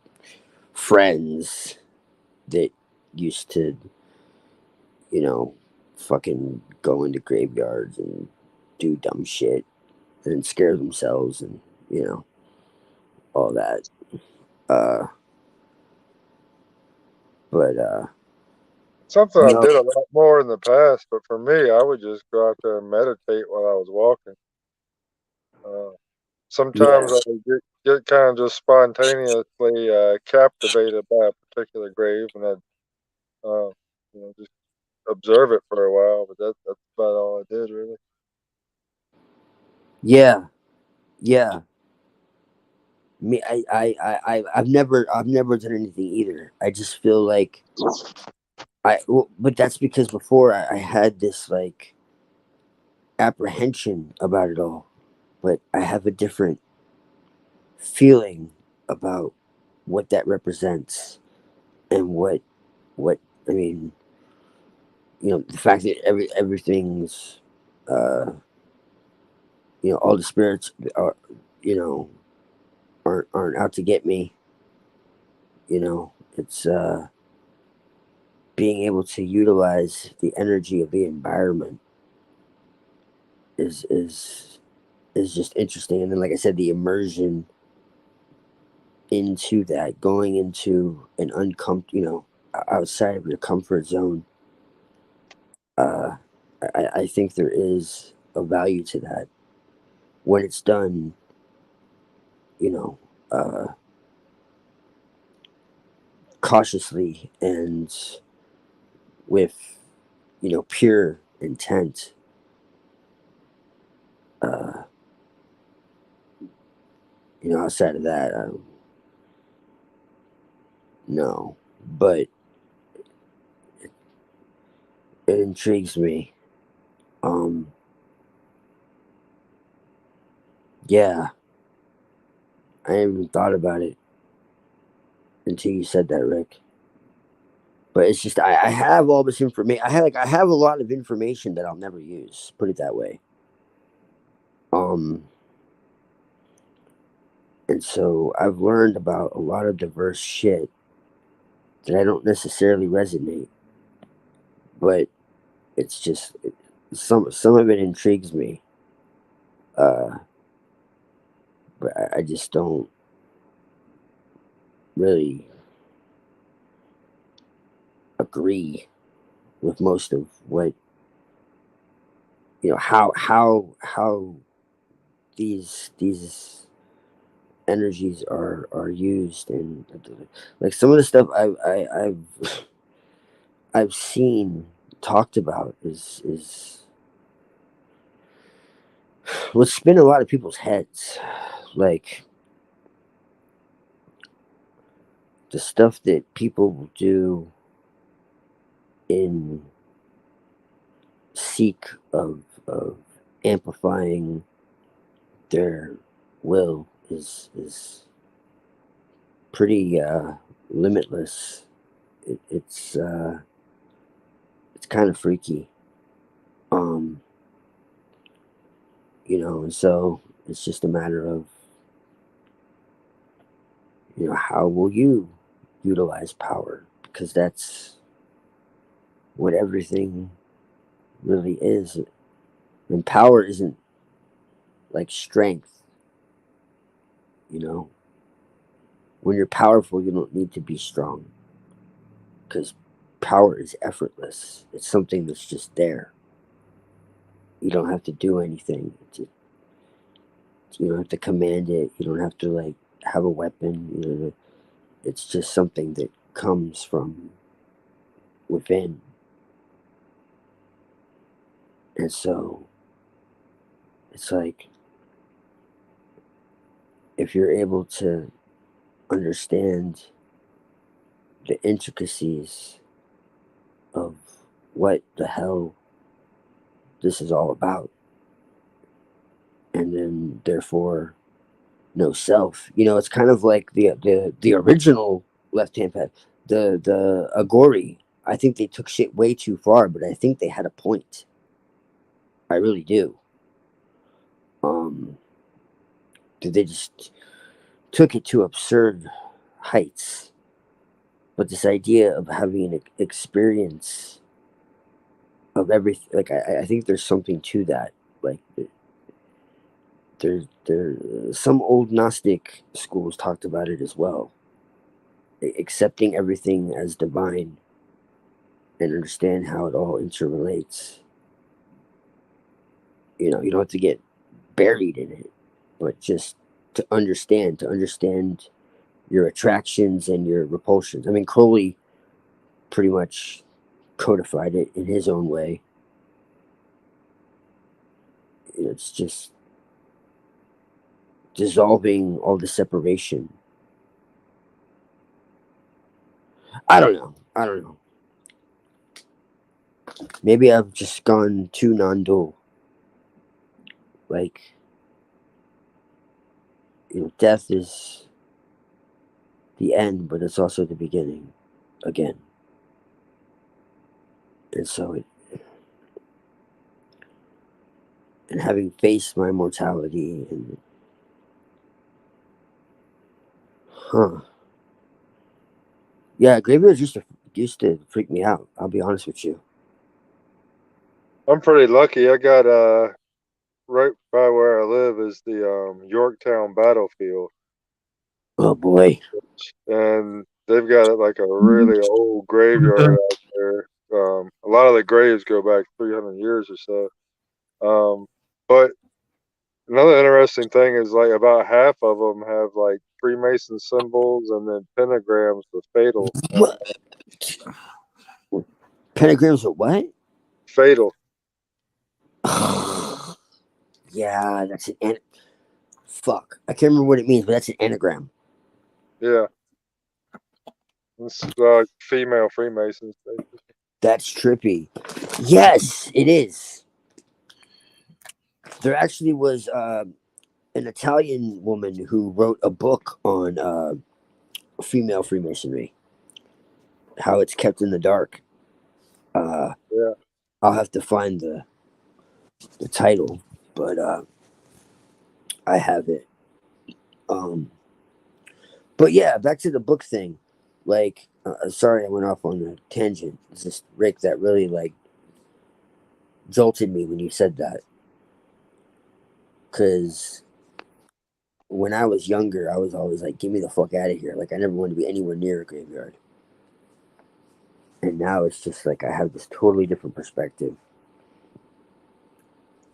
friends that used to, you know, fucking go into graveyards and do dumb shit and scare themselves, and, all that. Uh, but Something I no, did a lot more in the past, but for me, I would just go out there and meditate while I was walking. yeah, Sometimes I would get kind of just spontaneously captivated by a particular grave, and I'd just observe it for a while. But that's about all I did, really. yeah, yeah. Me, I've never done anything either. I just feel like but that's because before I had this like apprehension about it all, but I have a different feeling about what that represents and what I mean. The fact that everything's, uh, all the spirits are, you know, aren't out to get me. It's being able to utilize the energy of the environment is just interesting. And then, like I said, the immersion into that, going into an outside of your comfort zone. Uh, I think there is a value to that when it's done. You know, cautiously and with pure intent. Uh, outside of that, no. But it intrigues me. Um, yeah, I haven't even thought about it until you said that, Rick. But it's just I have all this information. I have a lot of information that I'll never use. Put it that way. Um, and so I've learned about a lot of diverse shit that I don't necessarily resonate, but it's just some of it intrigues me. Uh, but I just don't really agree with most of what how these energies are used, and like some of the stuff I've seen talked about is what's spin a lot of people's heads, like the stuff that people will do in seek of amplifying their will is pretty limitless. It's kind of freaky. Um, and so it's just a matter of how will you utilize power, because that's what everything really is. And power isn't like strength. When you're powerful, you don't need to be strong, because power is effortless. It's something that's just there. You don't have to do anything. You don't have to command it. You don't have to like have a weapon. It's just something that comes from within. And so it's like if you're able to understand the intricacies of what the hell this is all about, and then therefore no self. It's kind of like the original left hand pad, the Agori. I think they took shit way too far, but I think they had a point. I really do. They just took it to absurd heights. But this idea of having an experience of everything, like I think there's something to that. Like some old Gnostic schools talked about it as well. Accepting everything as divine and understand how it all interrelates. You know, you don't have to get buried in it, but just to understand your attractions and your repulsions. I mean, Crowley pretty much codified it in his own way. It's just dissolving all the separation. I don't know. Maybe I've just gone too non-dual. Like, death is the end, but it's also the beginning again. And so and having faced my mortality and yeah, graveyards used to freak me out. I'll be honest with you. I'm pretty lucky. I got right by where I live is the Yorktown battlefield. Oh boy. And they've got like a really old graveyard out there. A lot of the graves go back 300 years or so. But another interesting thing is like about half of them have like Freemason symbols and then pentagrams with fatal. What? Pentagrams with what? Fatal. Yeah, that's an fuck. I can't remember what it means, but that's an anagram. Yeah. It's female Freemasons. Basically. That's trippy. Yes, it is. There actually was an Italian woman who wrote a book on female Freemasonry, how it's kept in the dark. Yeah. I'll have to find the title, but I have it. But yeah, back to the book thing. Like, sorry, I went off on a tangent. It's just Rick that really like jolted me when you said that. Because when I was younger, I was always like, "Get me the fuck out of here!" Like, I never wanted to be anywhere near a graveyard. And now it's just like I have this totally different perspective.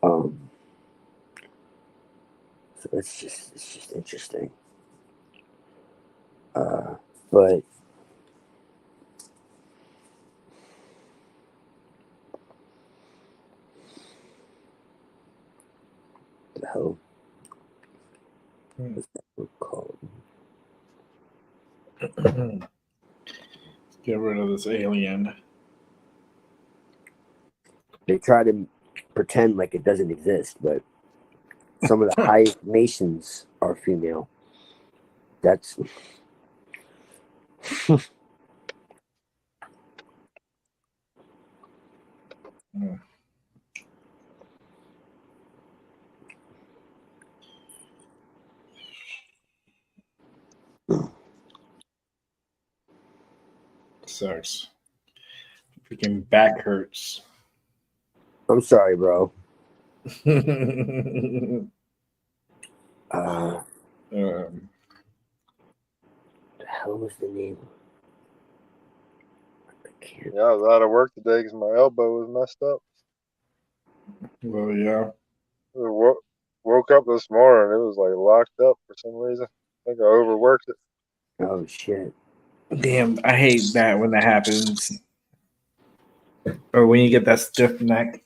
So it's just interesting. But the hell is that book called? Get rid of this alien. They try to pretend like it doesn't exist, but some of the highest Masons are female. That's Sucks. Freaking back hurts. I'm sorry, bro. The hell was the name? I can't. Yeah, I was out of work today because my elbow was messed up. Well, yeah. Woke up this morning, it was like locked up for some reason. I think I overworked it. Oh shit. Damn, I hate that when that happens. Or when you get that stiff neck.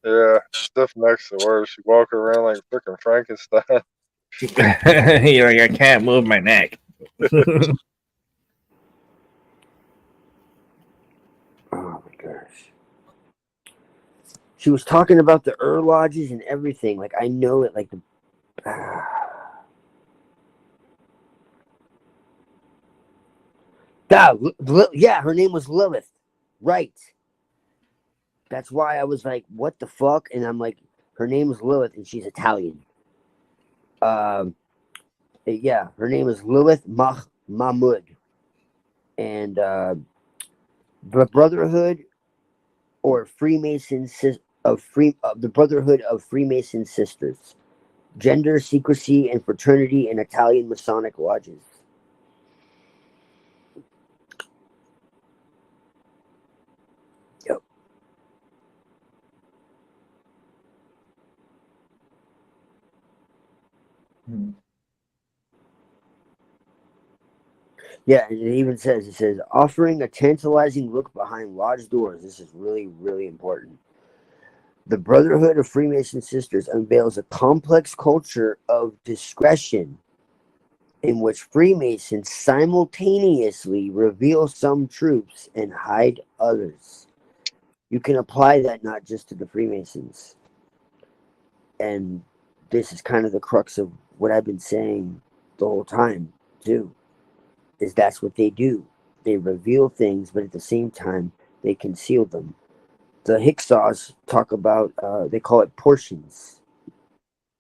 Yeah, stiff neck's the worst. You walk around like freaking Frankenstein. You're like, I can't move my neck. Oh my gosh. She was talking about the lodges and everything. Like, I know it, like the. Yeah, her name was Lilith. Right. That's why I was like, what the fuck? And I'm like, her name is Lilith and she's Italian. Yeah, her name is Lilith Mahmoud. And the Brotherhood or Freemason the Brotherhood of Freemason Sisters. gender secrecy and fraternity in Italian Masonic lodges. Yep. Yeah, and it says, offering a tantalizing look behind lodge doors. This is really, really important. The Brotherhood of Freemason Sisters unveils a complex culture of discretion in which Freemasons simultaneously reveal some truths and hide others. You can apply that not just to the Freemasons. And this is kind of the crux of what I've been saying the whole time, too, is that's what they do. They reveal things, but at the same time, they conceal them. The Hicksaws talk about, they call it portions.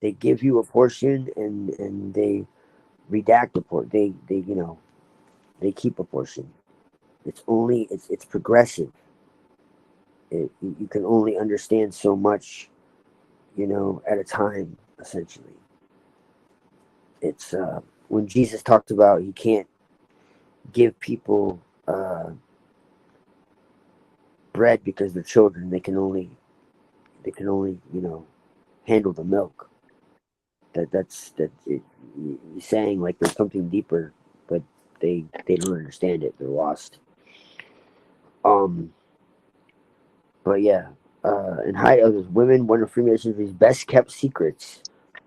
They give you a portion and they redact a portion. They keep a portion. It's progressive. You can only understand so much, at a time, essentially. It's when Jesus talked about he can't give people bread because they're children. They can only handle the milk. He's saying like there's something deeper, but they don't understand it. They're lost. But yeah, and hide others. Women, one of Freemasonry's best kept secrets,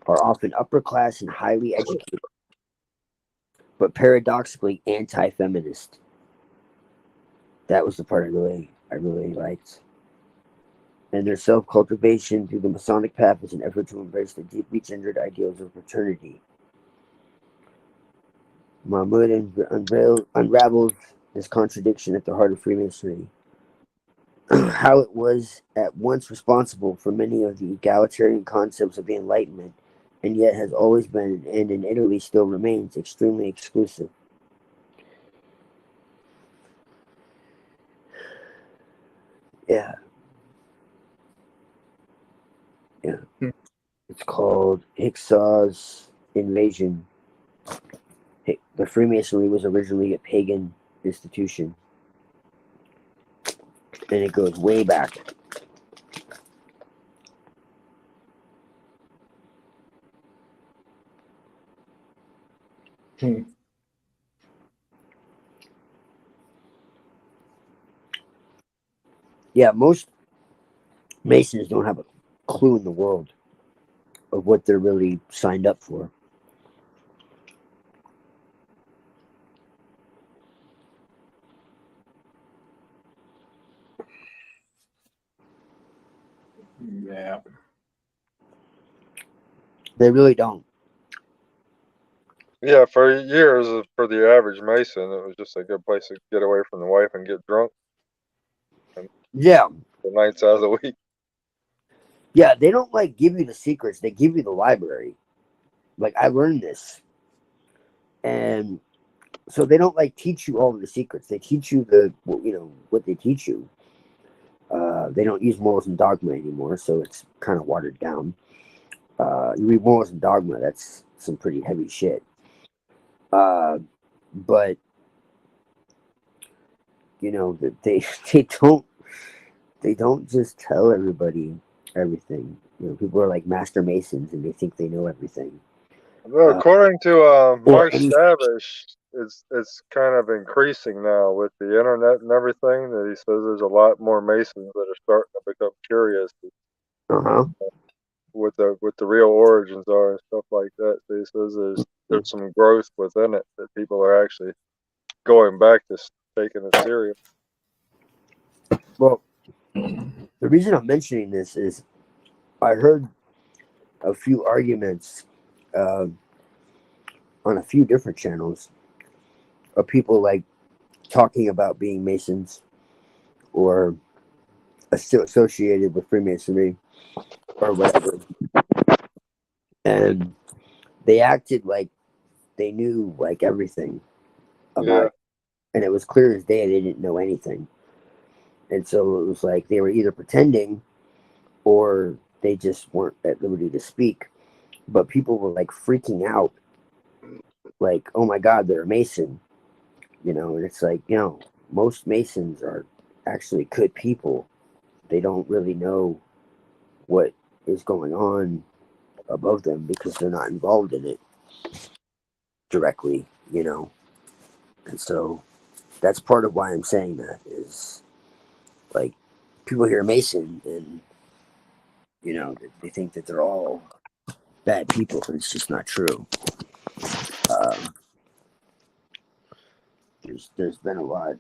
are often upper class and highly educated, but paradoxically anti-feminist. That was the part I really liked. And their self-cultivation through the Masonic path is an effort to embrace the deeply gendered ideals of fraternity. Mahmoud unravels this contradiction at the heart of Freemasonry. How it was at once responsible for many of the egalitarian concepts of the Enlightenment, and yet has always been, and in Italy still remains, extremely exclusive. Yeah. It's called Hicksaw's Invasion. The Freemasonry was originally a pagan institution, and it goes way back. Yeah, most Masons don't have a clue in the world of what they're really signed up for. Yeah. They really don't. Yeah, for years, for the average Mason, it was just a good place to get away from the wife and get drunk. And Yeah. the nights out of the week. Yeah, they don't like give you the secrets. They give you the library. Like I learned this. And so they don't like teach you all of the secrets. They teach you what they teach you. They don't use morals and dogma anymore, so it's kind of watered down. You read morals and dogma, that's some pretty heavy shit. But they don't just tell everybody everything. People are like master masons and they think they know everything. Well, according to Mark any- Stavish, it's kind of increasing now with the internet and everything. That he says there's a lot more Masons that are starting to become curious what the real origins are and stuff like that. So he says there's some growth within it that people are actually going back to taking it serious. Well, the reason I'm mentioning this is I heard a few arguments on a few different channels of people like talking about being Masons or associated with Freemasonry or whatever. And they acted like they knew like everything about it. And it was clear as day they didn't know anything. And so it was like they were either pretending or they just weren't at liberty to speak. but people were like freaking out, like, oh my God, they're a Mason, and it's like, most Masons are actually good people. They don't really know what is going on above them because they're not involved in it directly, and so that's part of why I'm saying that is like people hear Mason and they think that they're all bad people, and it's just not true. There's been a lot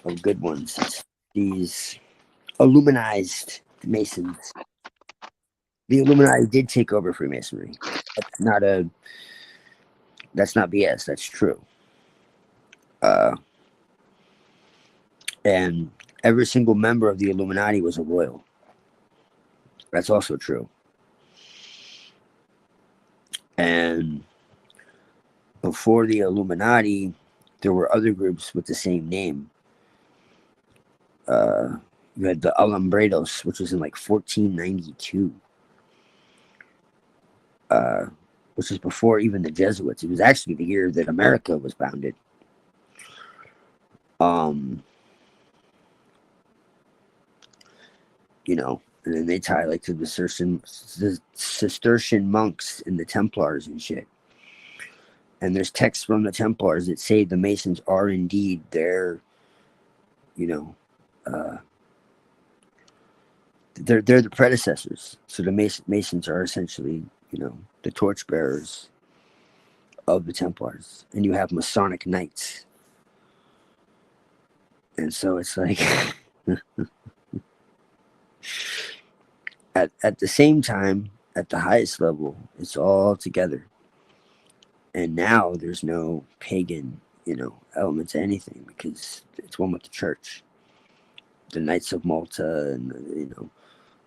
of good ones. It's these Illuminized Masons. The Illuminati did take over Freemasonry. That's not BS. That's true. And every single member of the Illuminati was a royal. That's also true. And before the Illuminati, there were other groups with the same name. You had the Alumbrados, which was in like 1492, which was before even the Jesuits. It was actually the year that America was founded. And then they tie like to the Cistercian monks and the Templars and shit. And there's texts from the Templars that say the Masons are indeed their, they're the predecessors. So the Masons are essentially, the torchbearers of the Templars. And you have Masonic Knights. And so it's like at the same time, at the highest level, it's all together. And now there's no pagan, element to anything because it's one with the church. The Knights of Malta and,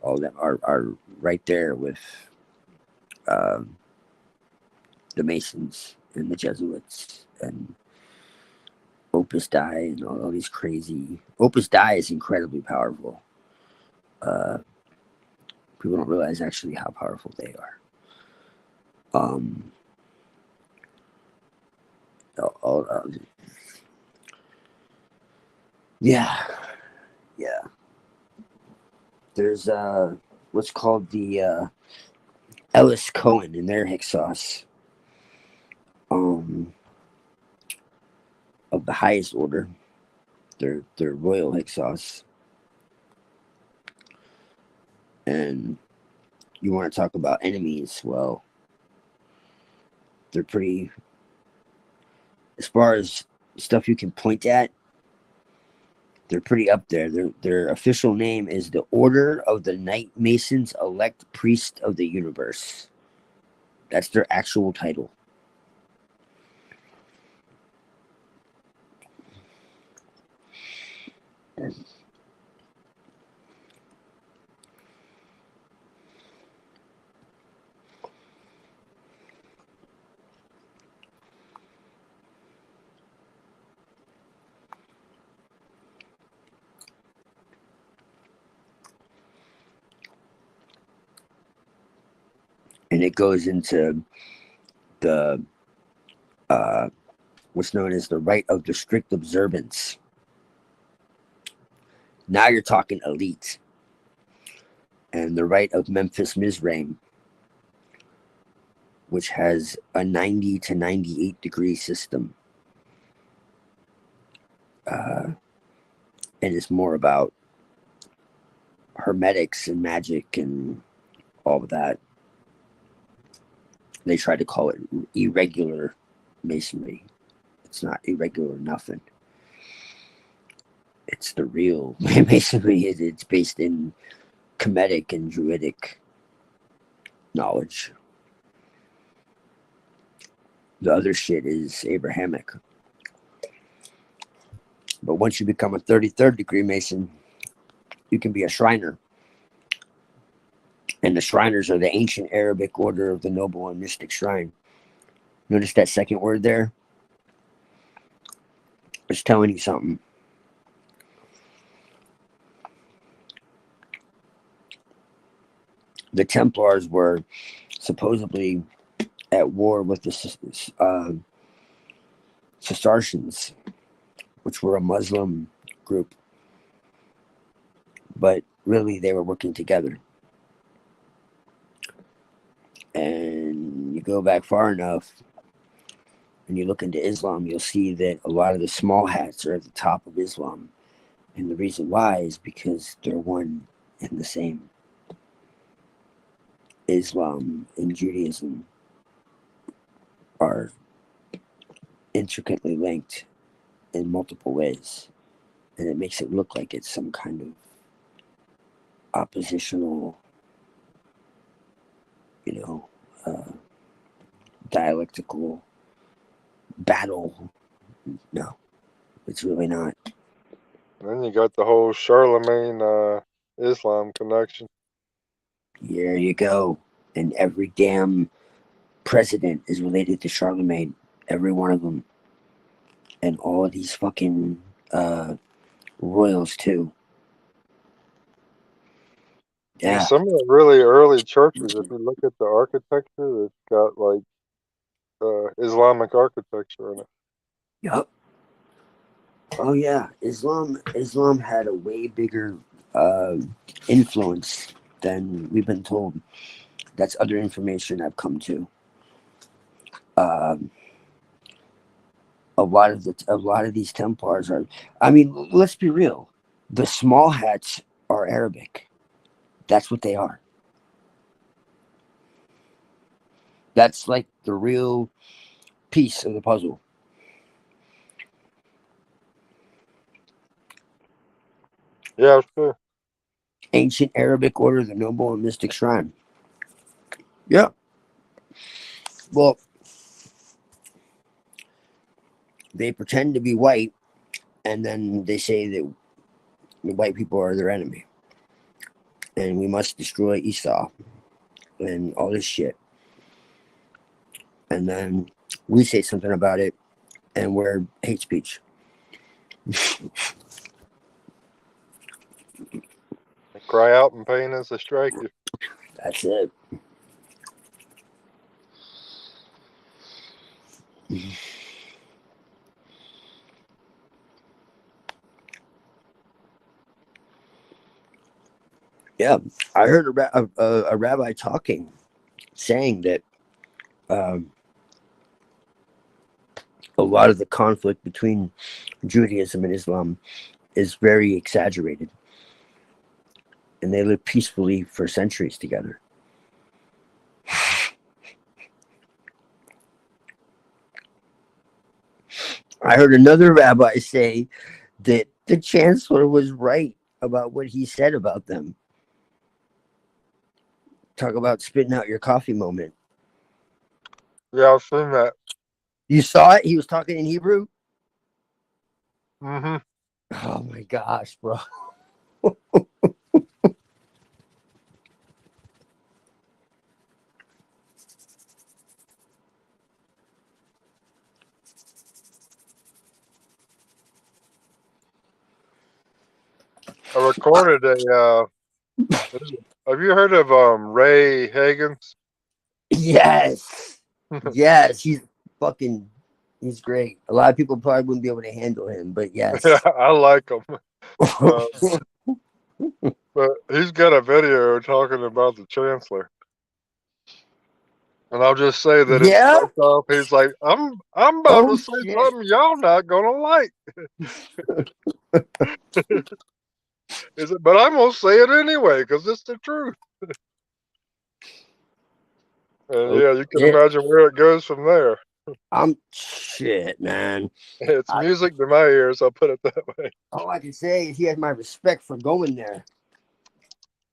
all that are right there with the Masons and the Jesuits and Opus Dei and all these crazy. Opus Dei is incredibly powerful. People don't realize actually how powerful they are. Yeah. There's what's called the Ellis Cohen and their Hyksos, of the highest order. They're royal Hyksos, and you want to talk about enemies? Well, they're pretty. As far as stuff you can point at, they're pretty up there. Their official name is the Order of the Knight Masons Elect Priest of the Universe. That's their actual title. And it goes into the what's known as the right of the strict observance. Now you're talking elite. And the right of Memphis Mizraim, which has a 90 to 98 degree system. And it's more about hermetics and magic and all of that. They try to call it irregular masonry. It's not irregular nothing. It's the real masonry. It's based in Kemetic and Druidic knowledge. The other shit is Abrahamic. But once you become a 33rd degree Mason, you can be a Shriner. And the Shriners are the ancient Arabic order of the noble and mystic shrine. Notice that second word there? It's telling you something. the Templars were supposedly at war with the Cistercians, which were a Muslim group, but really they were working together. And you go back far enough and you look into Islam, you'll see that a lot of the small hats are at the top of Islam. And the reason why is because they're one and the same. Islam and Judaism are intricately linked in multiple ways. And it makes it look like it's some kind of oppositional, dialectical battle. No, it's really not. And then you got the whole Charlemagne Islam connection. Here you go. And every damn president is related to Charlemagne. Every one of them. And all of these fucking royals too. Yeah. Yeah. Some of the really early churches, if you look at the architecture, it's got like Islamic architecture in it. Yep. Oh yeah, Islam had a way bigger influence than we've been told. That's other information I've come to. A lot of these Templars are. I mean, let's be real. The small hats are Arabic. That's what they are. That's like the real piece of the puzzle. Yeah, sure. Ancient Arabic order, the noble and mystic shrine. Yeah. Well, they pretend to be white, and then they say that the white people are their enemy, and we must destroy Esau, and all this shit. And then we say something about it, and we're hate speech. They cry out in pain as they strike you. That's it. Yeah, I heard a rabbi talking, saying that a lot of the conflict between Judaism and Islam is very exaggerated, and they live peacefully for centuries together. I heard another rabbi say that the chancellor was right about what he said about them. Talk about spitting out your coffee moment. Yeah, I've seen that. You saw it? He was talking in Hebrew? Mm-hmm. Oh my gosh, bro. I recorded a. Have you heard of Ray Hagens? Yes. Yes, he's great. A lot of people probably wouldn't be able to handle him, but yes. Yeah, I like him. But he's got a video talking about the chancellor. And I'll just say that Yeah? it starts off, he's like, I'm about to say something y'all not gonna like. Is it? But I'm gonna say it anyway because it's the truth. And yeah, you can imagine where it goes from there. Shit, man. It's music to my ears. I'll put it that way. All I can say is he has my respect for going there.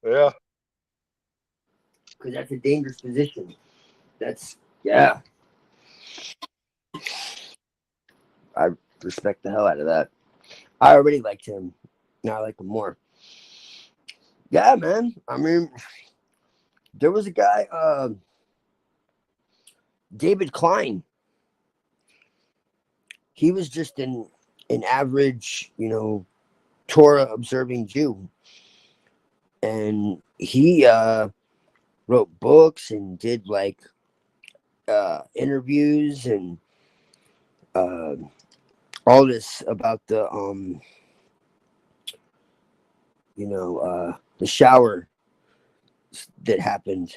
Yeah. Because that's a dangerous position. Yeah. I respect the hell out of that. I already liked him. Now I like him more. Yeah, man. I mean, there was a guy, David Klein. He was just an average, Torah observing Jew. And he wrote books and did like interviews and all this about the the shower that happened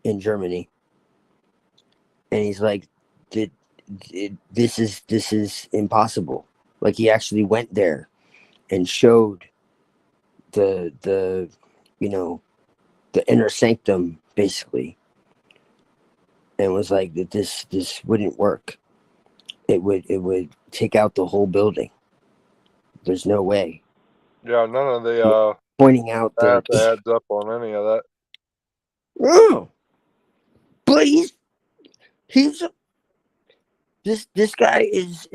in Germany, and he's like, this is impossible. Like he actually went there and showed the you know the inner sanctum basically, and was like that this wouldn't work. It would take out the whole building. There's no way. Yeah, none of the Pointing out math that adds up on any of that. oh, but he's this guy is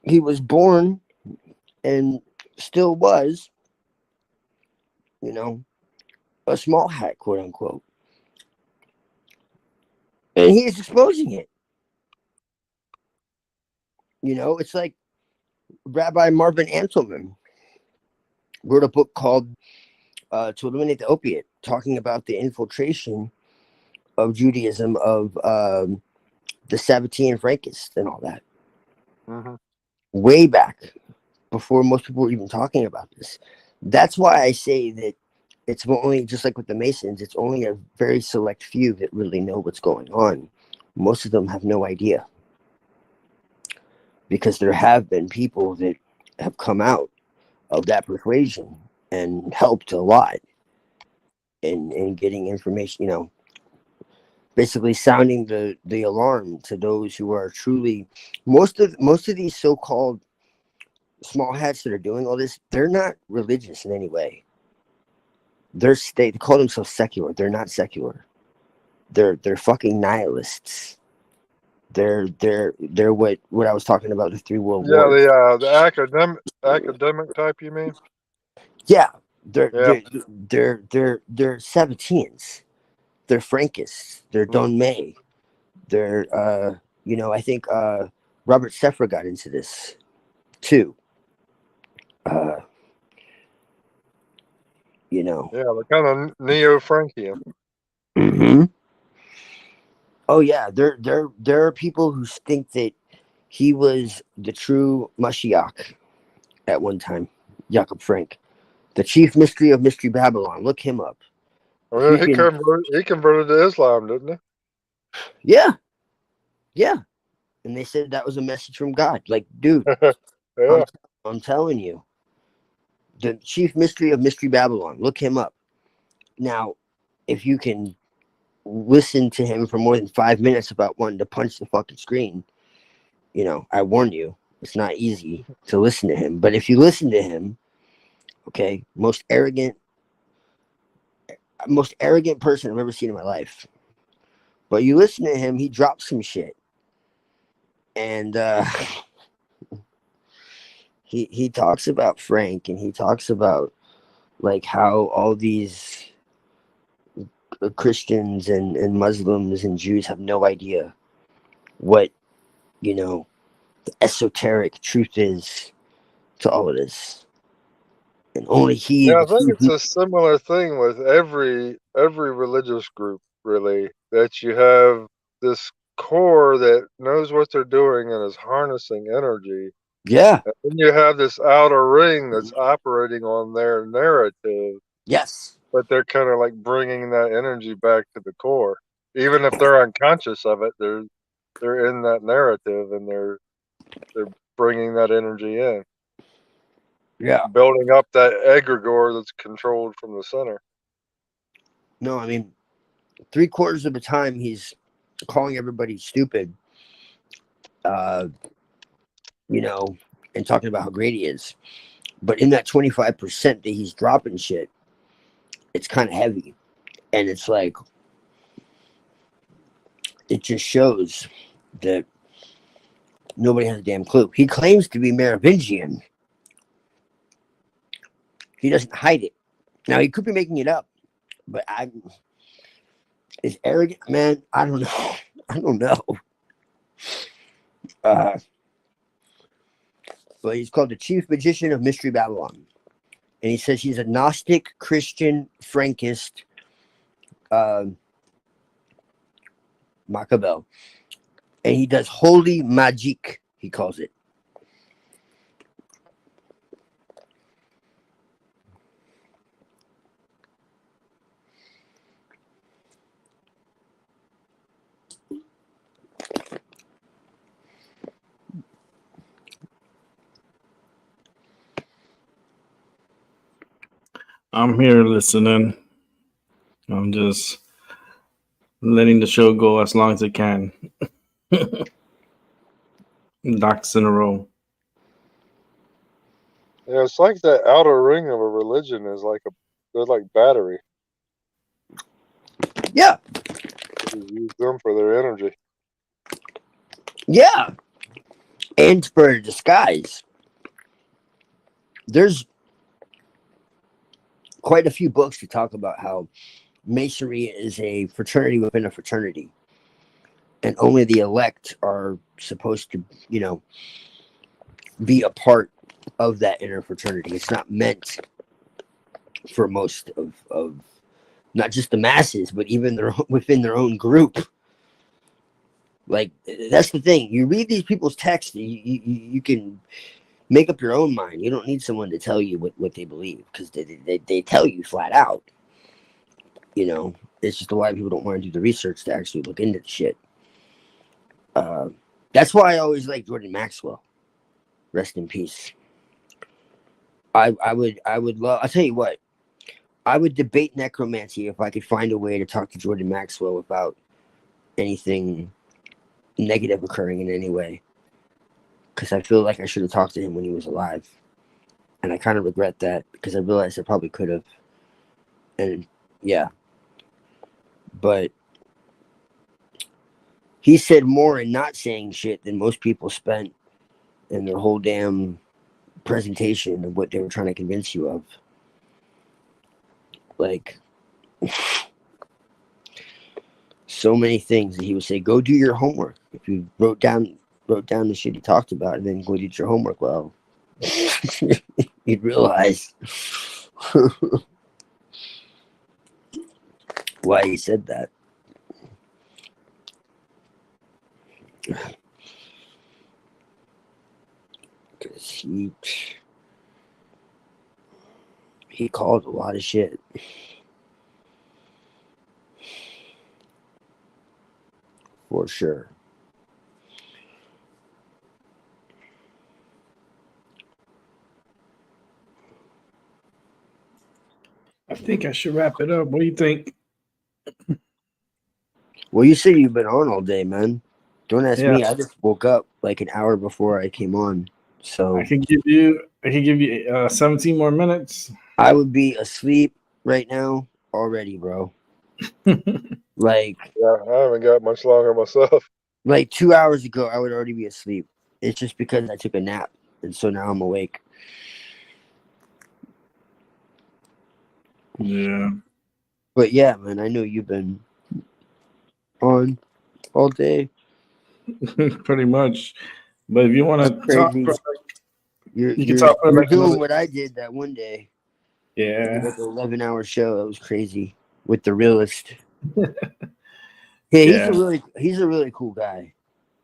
he was born and still was, a small hat, quote unquote, and he is exposing it. It's like Rabbi Marvin Anselman wrote a book called "To Eliminate the Opiate," talking about the infiltration of Judaism of the Sabbatean Frankists and all that. Mm-hmm. Way back before most people were even talking about this. That's why I say that it's only, just like with the Masons, it's only a very select few that really know what's going on. Most of them have no idea, because there have been people that have come out of that persuasion and helped a lot in getting information, basically sounding the alarm to those who are truly, most of these so-called small hats that are doing all this, they're not religious in any way. They call themselves secular. They're not secular. They're fucking nihilists. They're what I was talking about, the 3 world Yeah, wars. the academic type, you mean? Yeah, Yeah. they're Sabbateans. They're Frankists. They're Don May. They're I think Robert Sefra got into this too. Yeah, they're kind of neo-Frankian. Mm-hmm. Oh yeah, there are people who think that he was the true Mashiach at one time. Jacob Frank, the chief mystery of Mystery Babylon. Look him up. Well, he converted to Islam, didn't he? Yeah, and they said that was a message from God. Like, dude, Yeah. I'm telling you, the chief mystery of Mystery Babylon. Look him up. Now, if you can listen to him for more than 5 minutes about wanting to punch the fucking screen, I warn you, it's not easy to listen to him. But if you listen to him, okay, most arrogant person I've ever seen in my life. But you listen to him, he drops some shit, and he talks about Frank, and he talks about like how all these Christians and Muslims and Jews have no idea what the esoteric truth is to all of this, and only he. Yeah, I think it's a similar thing with every religious group, really, that you have this core that knows what they're doing and is harnessing energy. Yeah. And then you have this outer ring that's operating on their narrative. Yes. But they're kind of like bringing that energy back to the core, even if they're unconscious of it. They're in that narrative, and they're bringing that energy in. Yeah. Building up that egregore that's controlled from the center. No, I mean, 3/4 of the time he's calling everybody stupid, and talking about how great he is. But in that 25% that he's dropping shit, it's kind of heavy. And it's like, it just shows that nobody has a damn clue. He claims to be Merovingian. He doesn't hide it. Now, he could be making it up, but is arrogant, man. I don't know. I don't know. But he's called the Chief Magician of Mystery Babylon. and he says he's a Gnostic, Christian, Frankist, Machiavel, and he does holy magic, he calls it. I'm here listening. I'm just letting the show go as long as it can. Ducks in a row. Yeah, it's like that outer ring of a religion is like they're like battery. Yeah. You use them for their energy. Yeah. And for a disguise. There's quite a few books to talk about how Masonry is a fraternity within a fraternity. And only the elect are supposed to, be a part of that inner fraternity. It's not meant for most of not just the masses, but even within their own group. Like, that's the thing. You read these people's texts, you can make up your own mind. You don't need someone to tell you what they believe, because they tell you flat out. It's just a lot of people don't want to do the research to actually look into the shit. That's why I always like Jordan Maxwell. Rest in peace. I would love. I'll tell you what. I would debate necromancy if I could find a way to talk to Jordan Maxwell without anything negative occurring in any way. Because I feel like I should have talked to him when he was alive, and I kind of regret that because I realized I probably could have. And yeah, but he said more in not saying shit than most people spent in their whole damn presentation of what they were trying to convince you of. Like, so many things that he would say, go do your homework. If you wrote down the shit he talked about and then go do your homework, well, you'd realize why he said that. Because he called a lot of shit. For sure. I think I should wrap it up. What do you think? Well, you say you've been on all day, man. Don't ask Yeah. me. I just woke up like an hour before I came on. So I can give you 17 more minutes. I would be asleep right now already, bro. Like, Yeah, I haven't got much longer myself. like 2 hours ago, I would already be asleep. It's just because I took a nap, and so now I'm awake. Yeah. But yeah, man, I know you've been on all day. Pretty much. But if you want to talk, Crazy. You're talk for like doing another. what I did that one day. Yeah. Like an 11-hour show. That was crazy with the realist. Yeah, he's a really cool guy.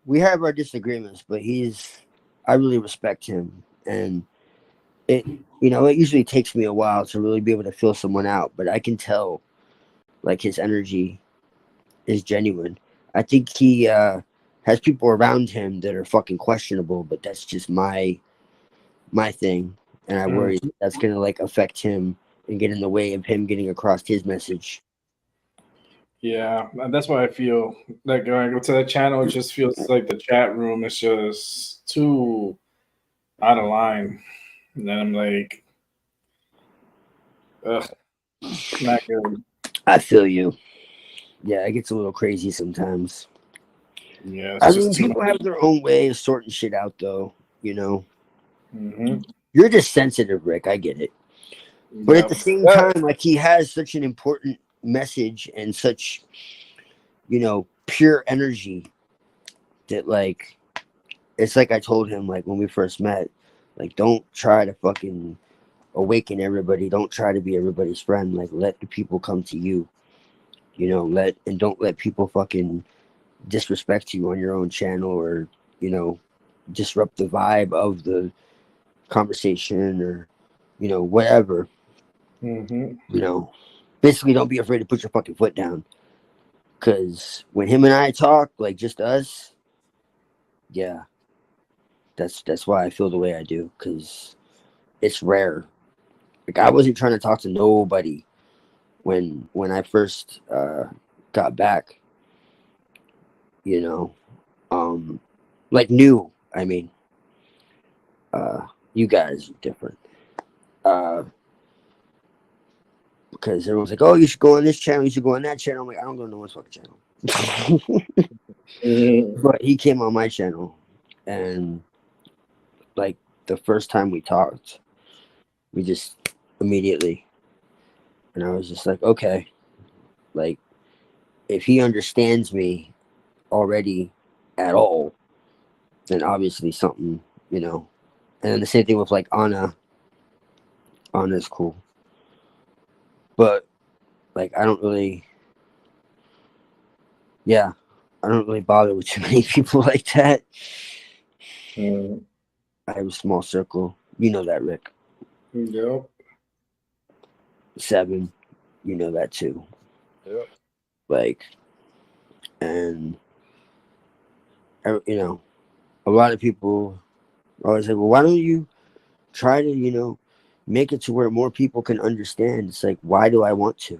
We have our disagreements, but I really respect him, and it usually takes me a while to really be able to feel someone out, but I can tell like his energy is genuine. I think he has people around him that are fucking questionable, but that's just my thing, and I worry that's gonna like affect him and get in the way of him getting across his message. Yeah, and that's why I feel like when I go to that channel, it just feels like the chat room is just too out of line. And then I'm like, ugh, not good. I feel you. Yeah, it gets a little crazy sometimes. Yeah, I it's mean, just too people much. have their own way of sorting shit out, though. Mm-hmm. You're just sensitive, Rick. I get it. But at the same time, like, he has such an important message and such, pure energy that, like, it's like I told him, like, when we first met, like, don't try to fucking awaken everybody. Don't try to be everybody's friend. Like, let the people come to you. You know, don't let people fucking disrespect you on your own channel, or, you know, disrupt the vibe of the conversation, or, you know, whatever. Mm-hmm. You know, basically, don't be afraid to put your fucking foot down. Because when him and I talk, like just us, yeah, that's why I feel the way I do. Because it's rare. Like, I wasn't trying to talk to nobody when I first got back. You know, like new. I mean, you guys are different. Because everyone's like, "Oh, you should go on this channel. You should go on that channel." I'm like, I don't go on no one's fucking channel. But he came on my channel, and like the first time we talked, we just immediately, and I was just like, okay, like if he understands me already at all, then obviously something, you know. And then the same thing with like Anna. Anna's cool, but like I don't really bother with too many people like that. I have a small circle. You know that, Rick. Yep. 7, you know that too. Yep. Like, and you know, a lot of people always say, well, why don't you try to, you know, make it to where more people can understand? It's like, why do I want to?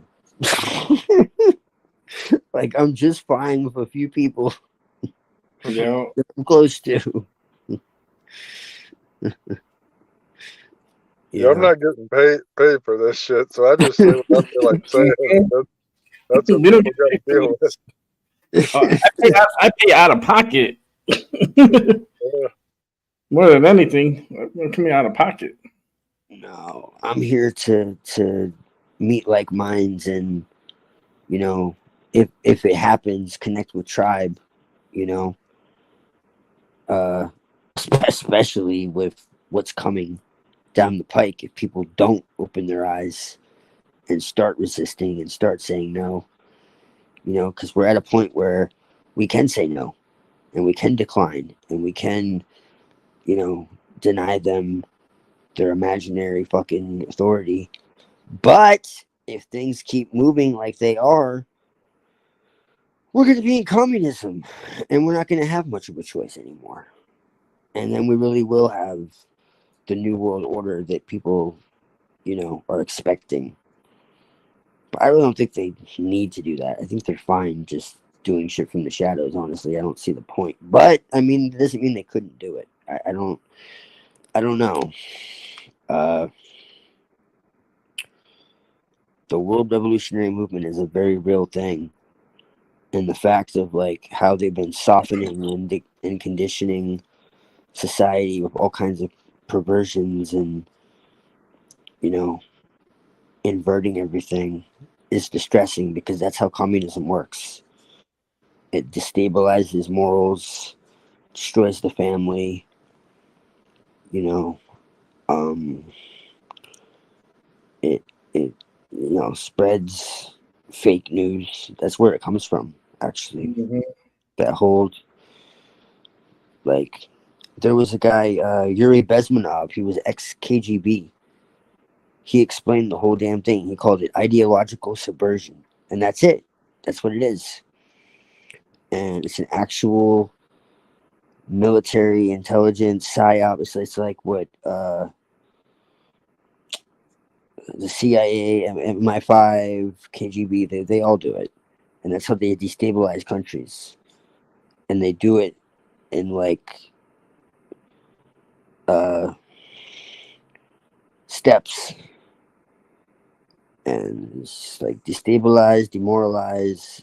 Like, I'm just fine with a few people Yeah. that I'm close to. Yeah, I'm not getting paid for this shit, so I just say what I feel like saying. That's what We don't people get got to paid for deal with. this. I pay out of pocket. Yeah. More than anything, it's coming out of pocket. No, I'm here to meet like minds, and, you know, if it happens, connect with tribe, you know, especially with what's coming down the pike. If people don't open their eyes and start resisting and start saying no, you know, because we're at a point where we can say no, and we can decline, and we can, you know, deny them their imaginary fucking authority. But if things keep moving like they are, we're going to be in communism, and we're not going to have much of a choice anymore. And then we really will have the new world order that people, you know, are expecting. But I really don't think they need to do that. I think they're fine just doing shit from the shadows. Honestly, I don't see the point. But I mean, it doesn't mean they couldn't do it. I don't know. The world revolutionary movement is a very real thing, and the fact of like how they've been softening and conditioning society with all kinds of perversions and, you know, inverting everything is distressing, because that's how communism works. It destabilizes morals, destroys the family, you know. It you know, spreads fake news. That's where it comes from, actually. Mm-hmm. That whole, like, there was a guy, Yuri Bezmenov. He was ex-KGB. He explained the whole damn thing. He called it ideological subversion, and that's it. That's what it is. And it's an actual military intelligence psyop. It's like what the CIA, MI5, KGB, they all do it, and that's how they destabilize countries. And they do it in like steps, and it's like destabilize, demoralize,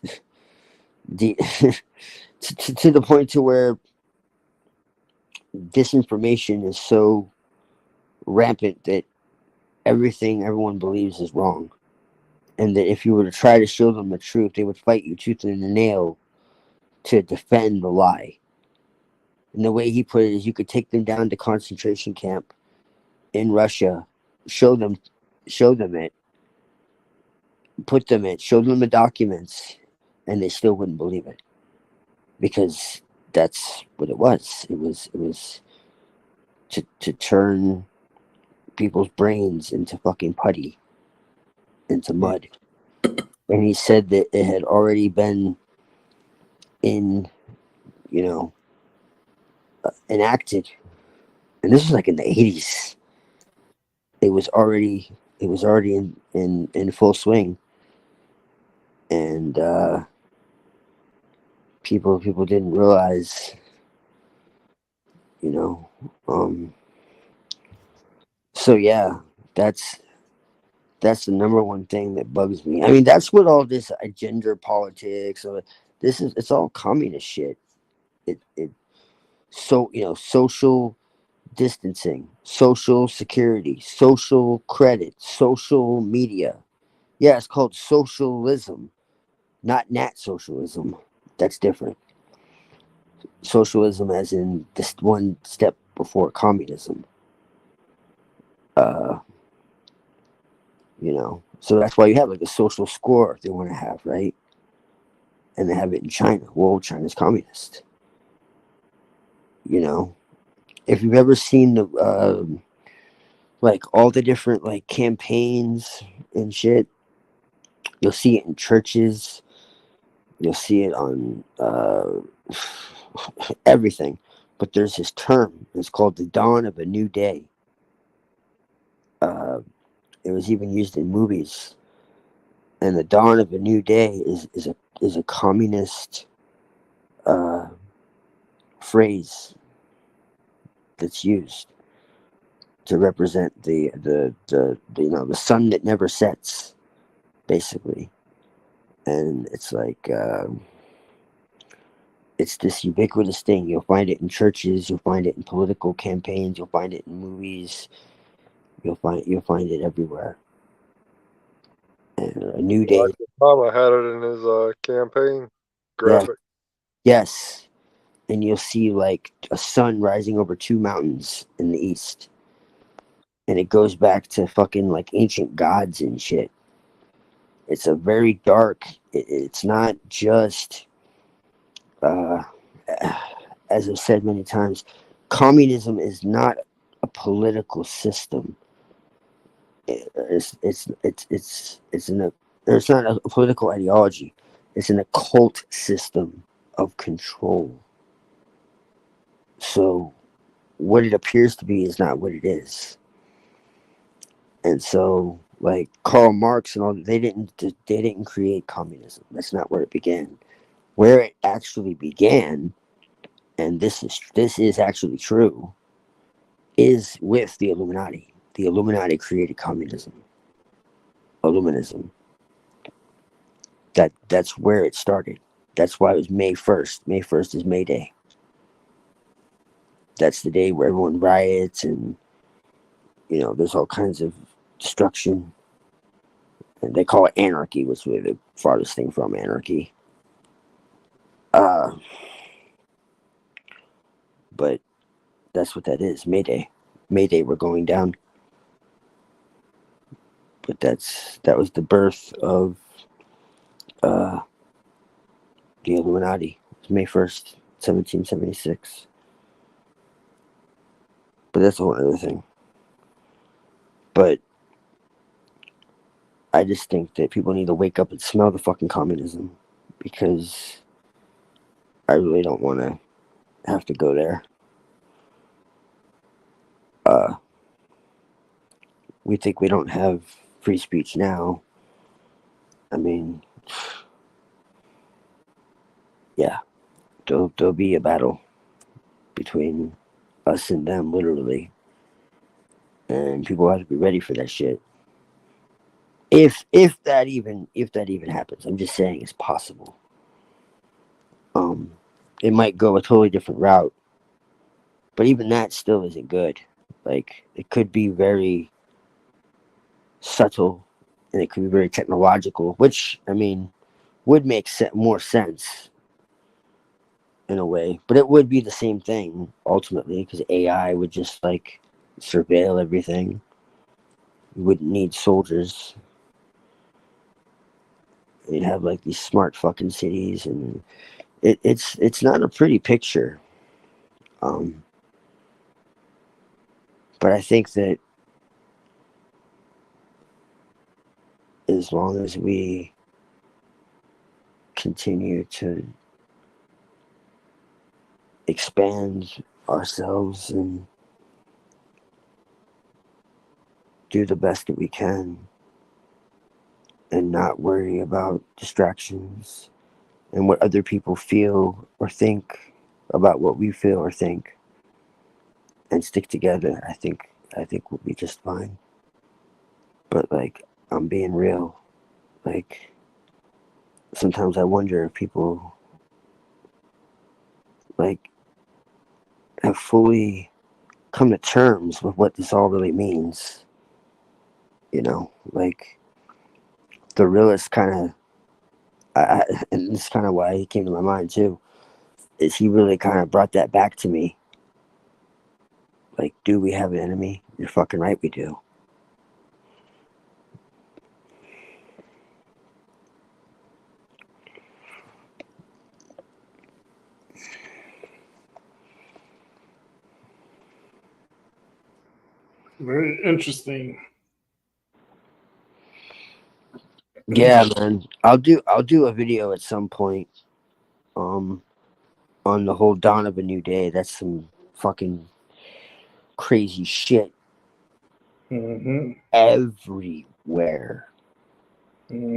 to the point to where disinformation is so rampant that everyone believes is wrong, and that if you were to try to show them the truth, they would fight you tooth and nail to defend the lie. And the way he put it is, you could take them down to concentration camp in Russia show them it, show them the documents, and they still wouldn't believe it, because that's what it was. It was to turn people's brains into fucking putty, into mud. And he said that it had already been in, you know, enacted, and this was like in the 80s. It was already in full swing, and people didn't realize, you know. So yeah, that's the number one thing that bugs me. I mean, that's what all this gender politics, it's all communist shit. It so, social distancing, social security, social credit, social media. Yeah, it's called socialism, not nat socialism. That's different. Socialism, as in this one step before communism. Uh, so that's why you have like a social score they want to have, right? And they have it in China. Well, China's communist. If you've ever seen the like all the different like campaigns and shit, you'll see it in churches. You'll see it on everything. But there's this term. It's called the dawn of a new day. It was even used in movies. And the dawn of a new day is a communist phrase that's used to represent the sun that never sets, basically. And it's like it's this ubiquitous thing. You'll find it in churches, you'll find it in political campaigns, you'll find it in movies, you'll find it everywhere. And a new day. Like Obama had it in his campaign graphic. Yes. And you'll see like a sun rising over two mountains in the east. And it goes back to fucking like ancient gods and shit. It's a very dark, it's not just, as I've said many times, communism is not a political system. It's not a political ideology. It's an occult system of control. So what it appears to be is not what it is. And so, like Karl Marx and all, they didn't create communism. That's not where it began. Where it actually began, and this is actually true, is with the Illuminati. The Illuminati created communism. Illuminism. That's where it started. That's why it was May 1st. May 1st is May Day. That's the day where everyone riots and, there's all kinds of destruction. And they call it anarchy, which is the farthest thing from anarchy. But that's what that is. May Day. May Day, we're going down. But that was the birth of the Illuminati. It was May 1st, 1776. But that's a whole other thing. But I just think that people need to wake up and smell the fucking communism, because I really don't want to have to go there. We think we don't have free speech now. I mean, yeah, there'll be a battle between us and them, literally, and people have to be ready for that shit. If that even happens, I'm just saying it's possible. It might go a totally different route, but even that still isn't good. Like, it could be very subtle, and it could be very technological, which, I mean, would make more sense in a way, but it would be the same thing ultimately, because AI would just like surveil everything. You wouldn't need soldiers. You'd have like these smart fucking cities, and it's not a pretty picture. Um, but I think that as long as we continue to expand ourselves and do the best that we can and not worry about distractions and what other people feel or think about what we feel or think, and stick together, I think we'll be just fine. But like, I'm being real. Like, sometimes I wonder if people like have fully come to terms with what this all really means. You know, like the realist kind of, and this is kind of why he came to my mind too, is he really kind of brought that back to me. Like, do we have an enemy? You're fucking right, we do. Very interesting. Yeah, man. I'll do a video at some point. On the whole dawn of a new day. That's some fucking crazy shit everywhere.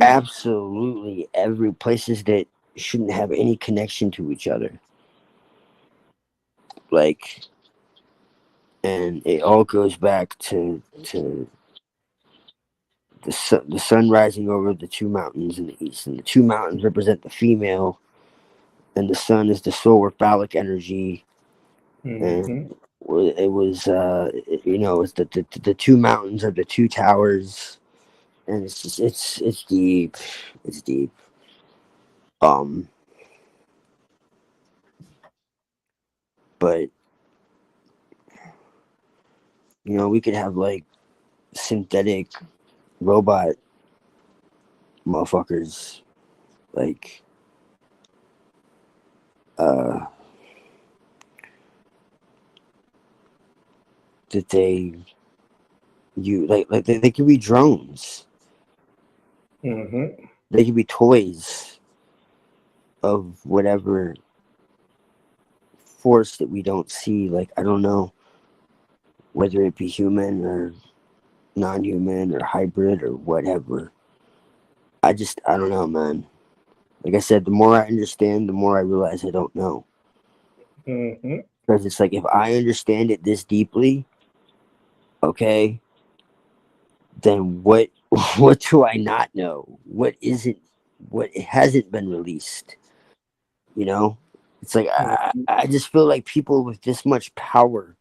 Absolutely every places that shouldn't have any connection to each other. Like, and it all goes back to the sun rising over the two mountains in the east, and the two mountains represent the female, and the sun is the solar phallic energy. And it was it's the two mountains of the two towers, and it's just, it's deep. It's deep. But we could have like synthetic robot motherfuckers, like that they could be drones. They could be toys of whatever force that we don't see. Like, I don't know whether it be human or non-human or hybrid or whatever. I don't know, man. Like I said, the more I understand, the more I realize I don't know. Because it's like, if I understand it this deeply, okay, then what do I not know? What hasn't been released? It's like, I just feel like people with this much power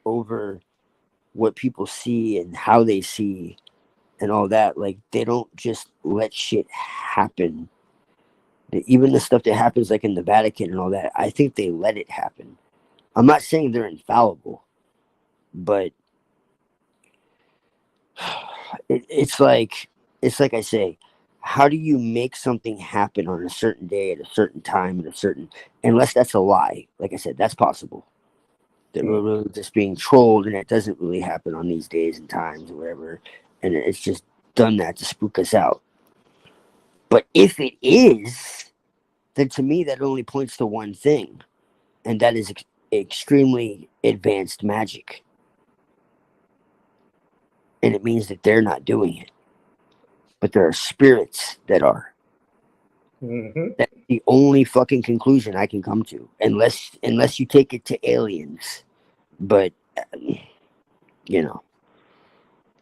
over what people see and how they see and all that, like, they don't just let shit happen. Even the stuff that happens like in the Vatican and all that, I think they let it happen. I'm not saying they're infallible, but it's like I say, how do you make something happen on a certain day at a certain time unless that's a lie? Like I said, that's possible. That we're really just being trolled, and it doesn't really happen on these days and times or whatever, and it's just done that to spook us out. But if it is, then to me that only points to one thing, and that is extremely advanced magic. And it means that they're not doing it, but there are spirits that are. That's the only fucking conclusion I can come to, unless you take it to aliens. But then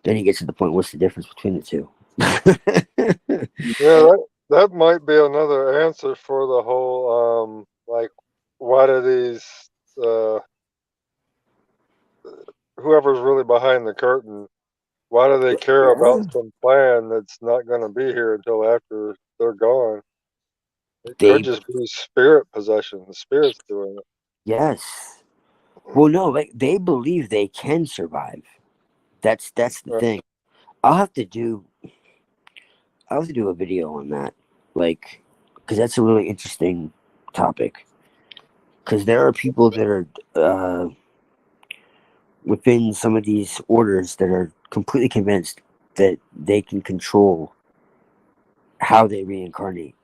he gets to the point, what's the difference between the two? Yeah, that might be another answer for the whole like, why do these whoever's really behind the curtain, why do they care about some plan that's not going to be here until after they're gone? It could just be spirit possession. The spirit's doing it. Yes. Well, no, like, they believe they can survive. That's the thing. I'll have to do a video on that, like, because that's a really interesting topic. Because there are people that are within some of these orders that are completely convinced that they can control how they reincarnate.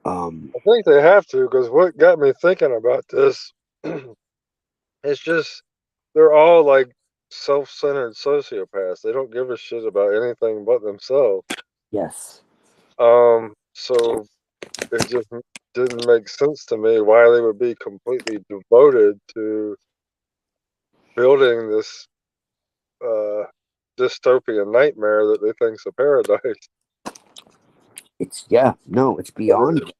I think they have to, because what got me thinking about this, it's just they're all like self-centered sociopaths. They don't give a shit about anything but themselves. Yes. So it just didn't make sense to me why they would be completely devoted to building this dystopian nightmare that they think's a paradise. It's beyond.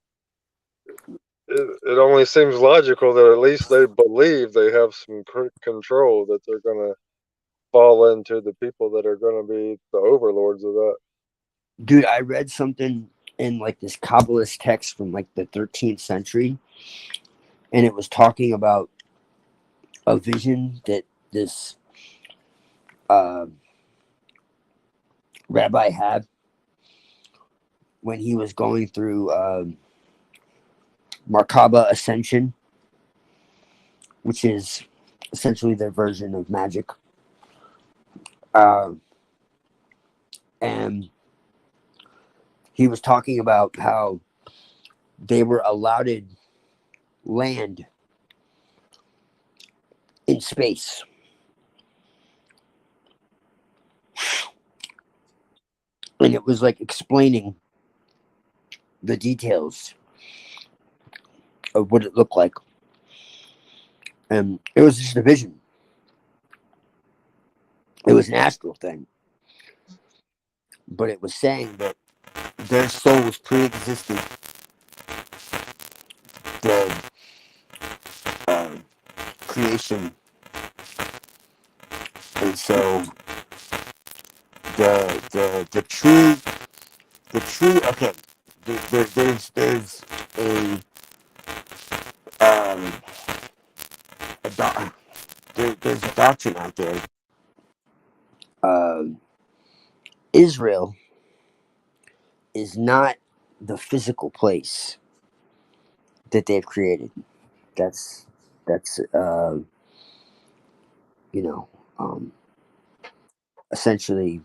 It only seems logical that at least they believe they have some control, that they're going to fall into the people that are going to be the overlords of that. Dude, I read something in like this Kabbalist text from like the 13th century, and it was talking about a vision that this rabbi had when he was going through Merkaba Ascension, which is essentially their version of magic. And he was talking about how they were allotted land in space. And it was like explaining the details of what it looked like. And it was just a vision. It was an astral thing. But it was saying that their souls pre-existed the creation. And so the true okay, there's a there's a doctrine out there. Israel is not the physical place that they've created. That's essentially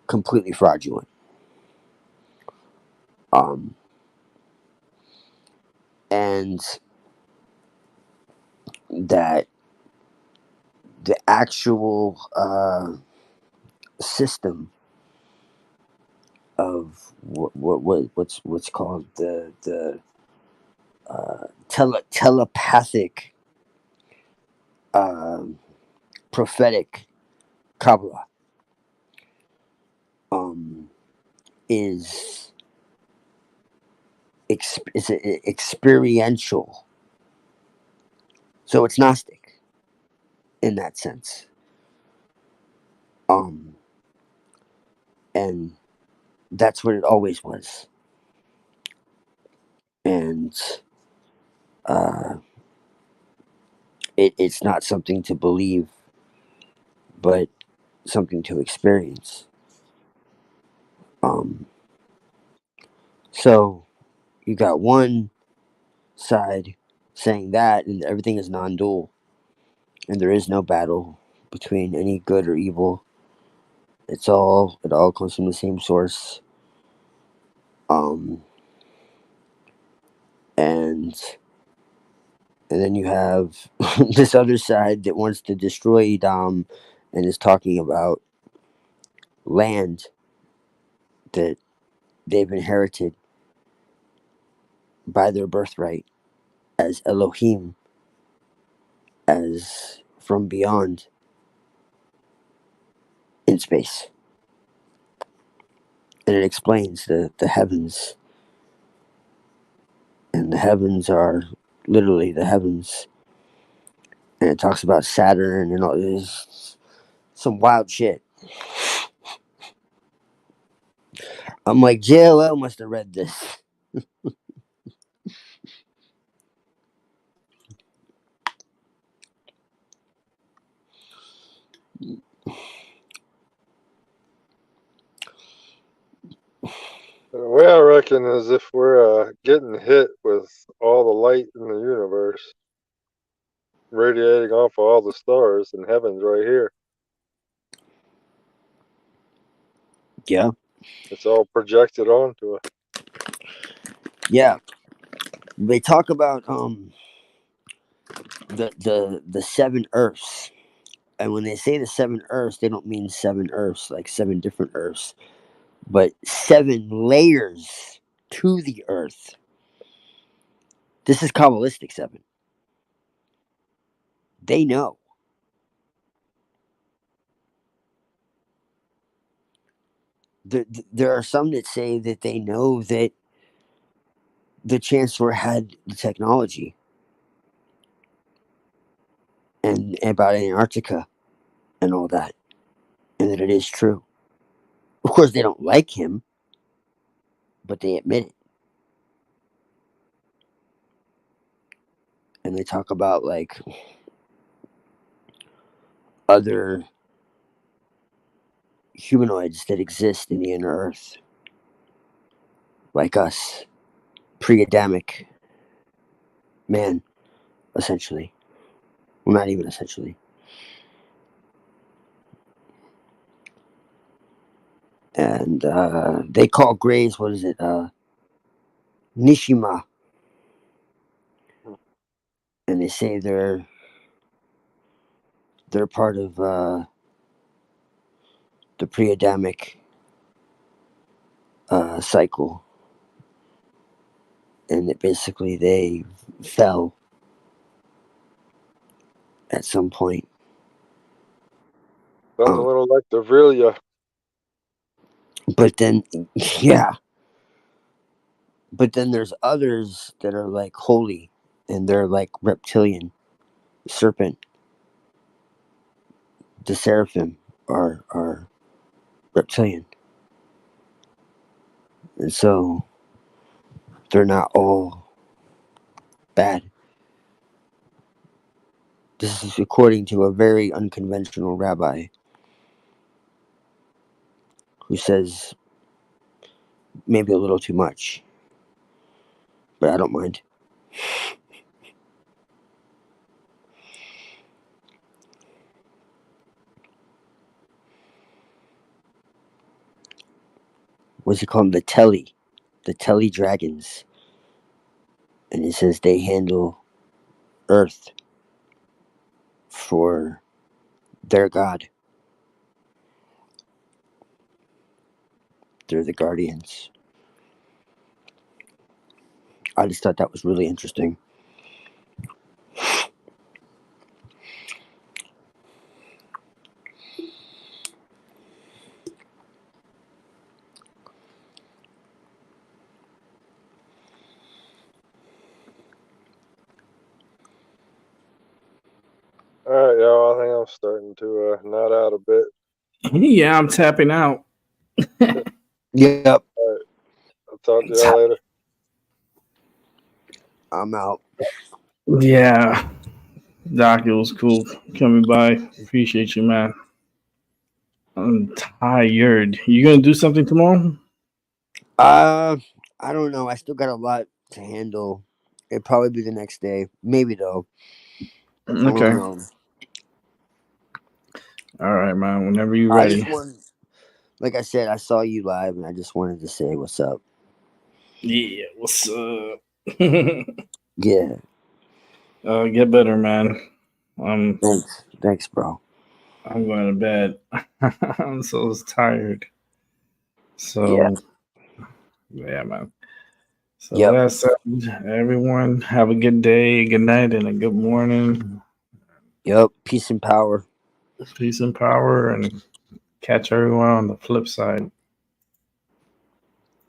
completely fraudulent. And that the actual system of what's called the telepathic prophetic Kabbalah is experiential. So it's Gnostic in that sense. And that's what it always was. And it's not something to believe, but something to experience. So you got one side saying that, and everything is non-dual, and there is no battle between any good or evil. It all comes from the same source. And then you have this other side that wants to destroy Edom and is talking about land that they've inherited by their birthright as Elohim, as from beyond in space. And it explains the heavens. And the heavens are literally the heavens. And it talks about Saturn and all this, some wild shit. I'm like, JLL must have read this. thinking as if we're getting hit with all the light in the universe, radiating off of all the stars, and heaven's right here. Yeah. It's all projected onto us. Yeah. They talk about the 7 Earths. And when they say the 7 Earths, they don't mean 7 Earths, like 7 different Earths, but 7 layers to the Earth. This is Kabbalistic 7. They know. There are some that say that they know that the Chancellor had the technology and about Antarctica and all that, and that it is true. Of course, they don't like him, but they admit it. And they talk about like other humanoids that exist in the inner Earth, like us, pre-Adamic man, essentially. Well, not even essentially. And they call Greys, what is it? Nishima. And they say they're part of the pre-Adamic cycle, and that basically they fell at some point. Sounds a little like the Virya. But then, yeah. But then there's others that are like holy, and they're like reptilian, serpent. The seraphim are reptilian. And so they're not all bad. This is according to a very unconventional rabbi who says maybe a little too much, but I don't mind. What's it called? The Telly dragons. And it says they handle Earth for their god. They're the guardians. I just thought that was really interesting. All right, y'all. I think I'm starting to nod out a bit. Yeah, I'm tapping out. Yep. All right. I'll talk to y'all later. I'm out. Yeah. Doc, it was cool coming by. Appreciate you, man. I'm tired. You gonna do something tomorrow? I don't know. I still got a lot to handle. It'd probably be the next day. Maybe though. I don't Okay. know. All right, man. Whenever you're I ready. just want, like I said, I saw you live, and I just wanted to say what's up. Yeah, what's up? Yeah. Get better, man. Thanks, bro. I'm going to bed. I'm so tired. Yeah. So, yeah, man. So Yep. that's everyone. Have a good day, good night, and a good morning. Yep. Peace and power. Peace and power, and catch everyone on the flip side.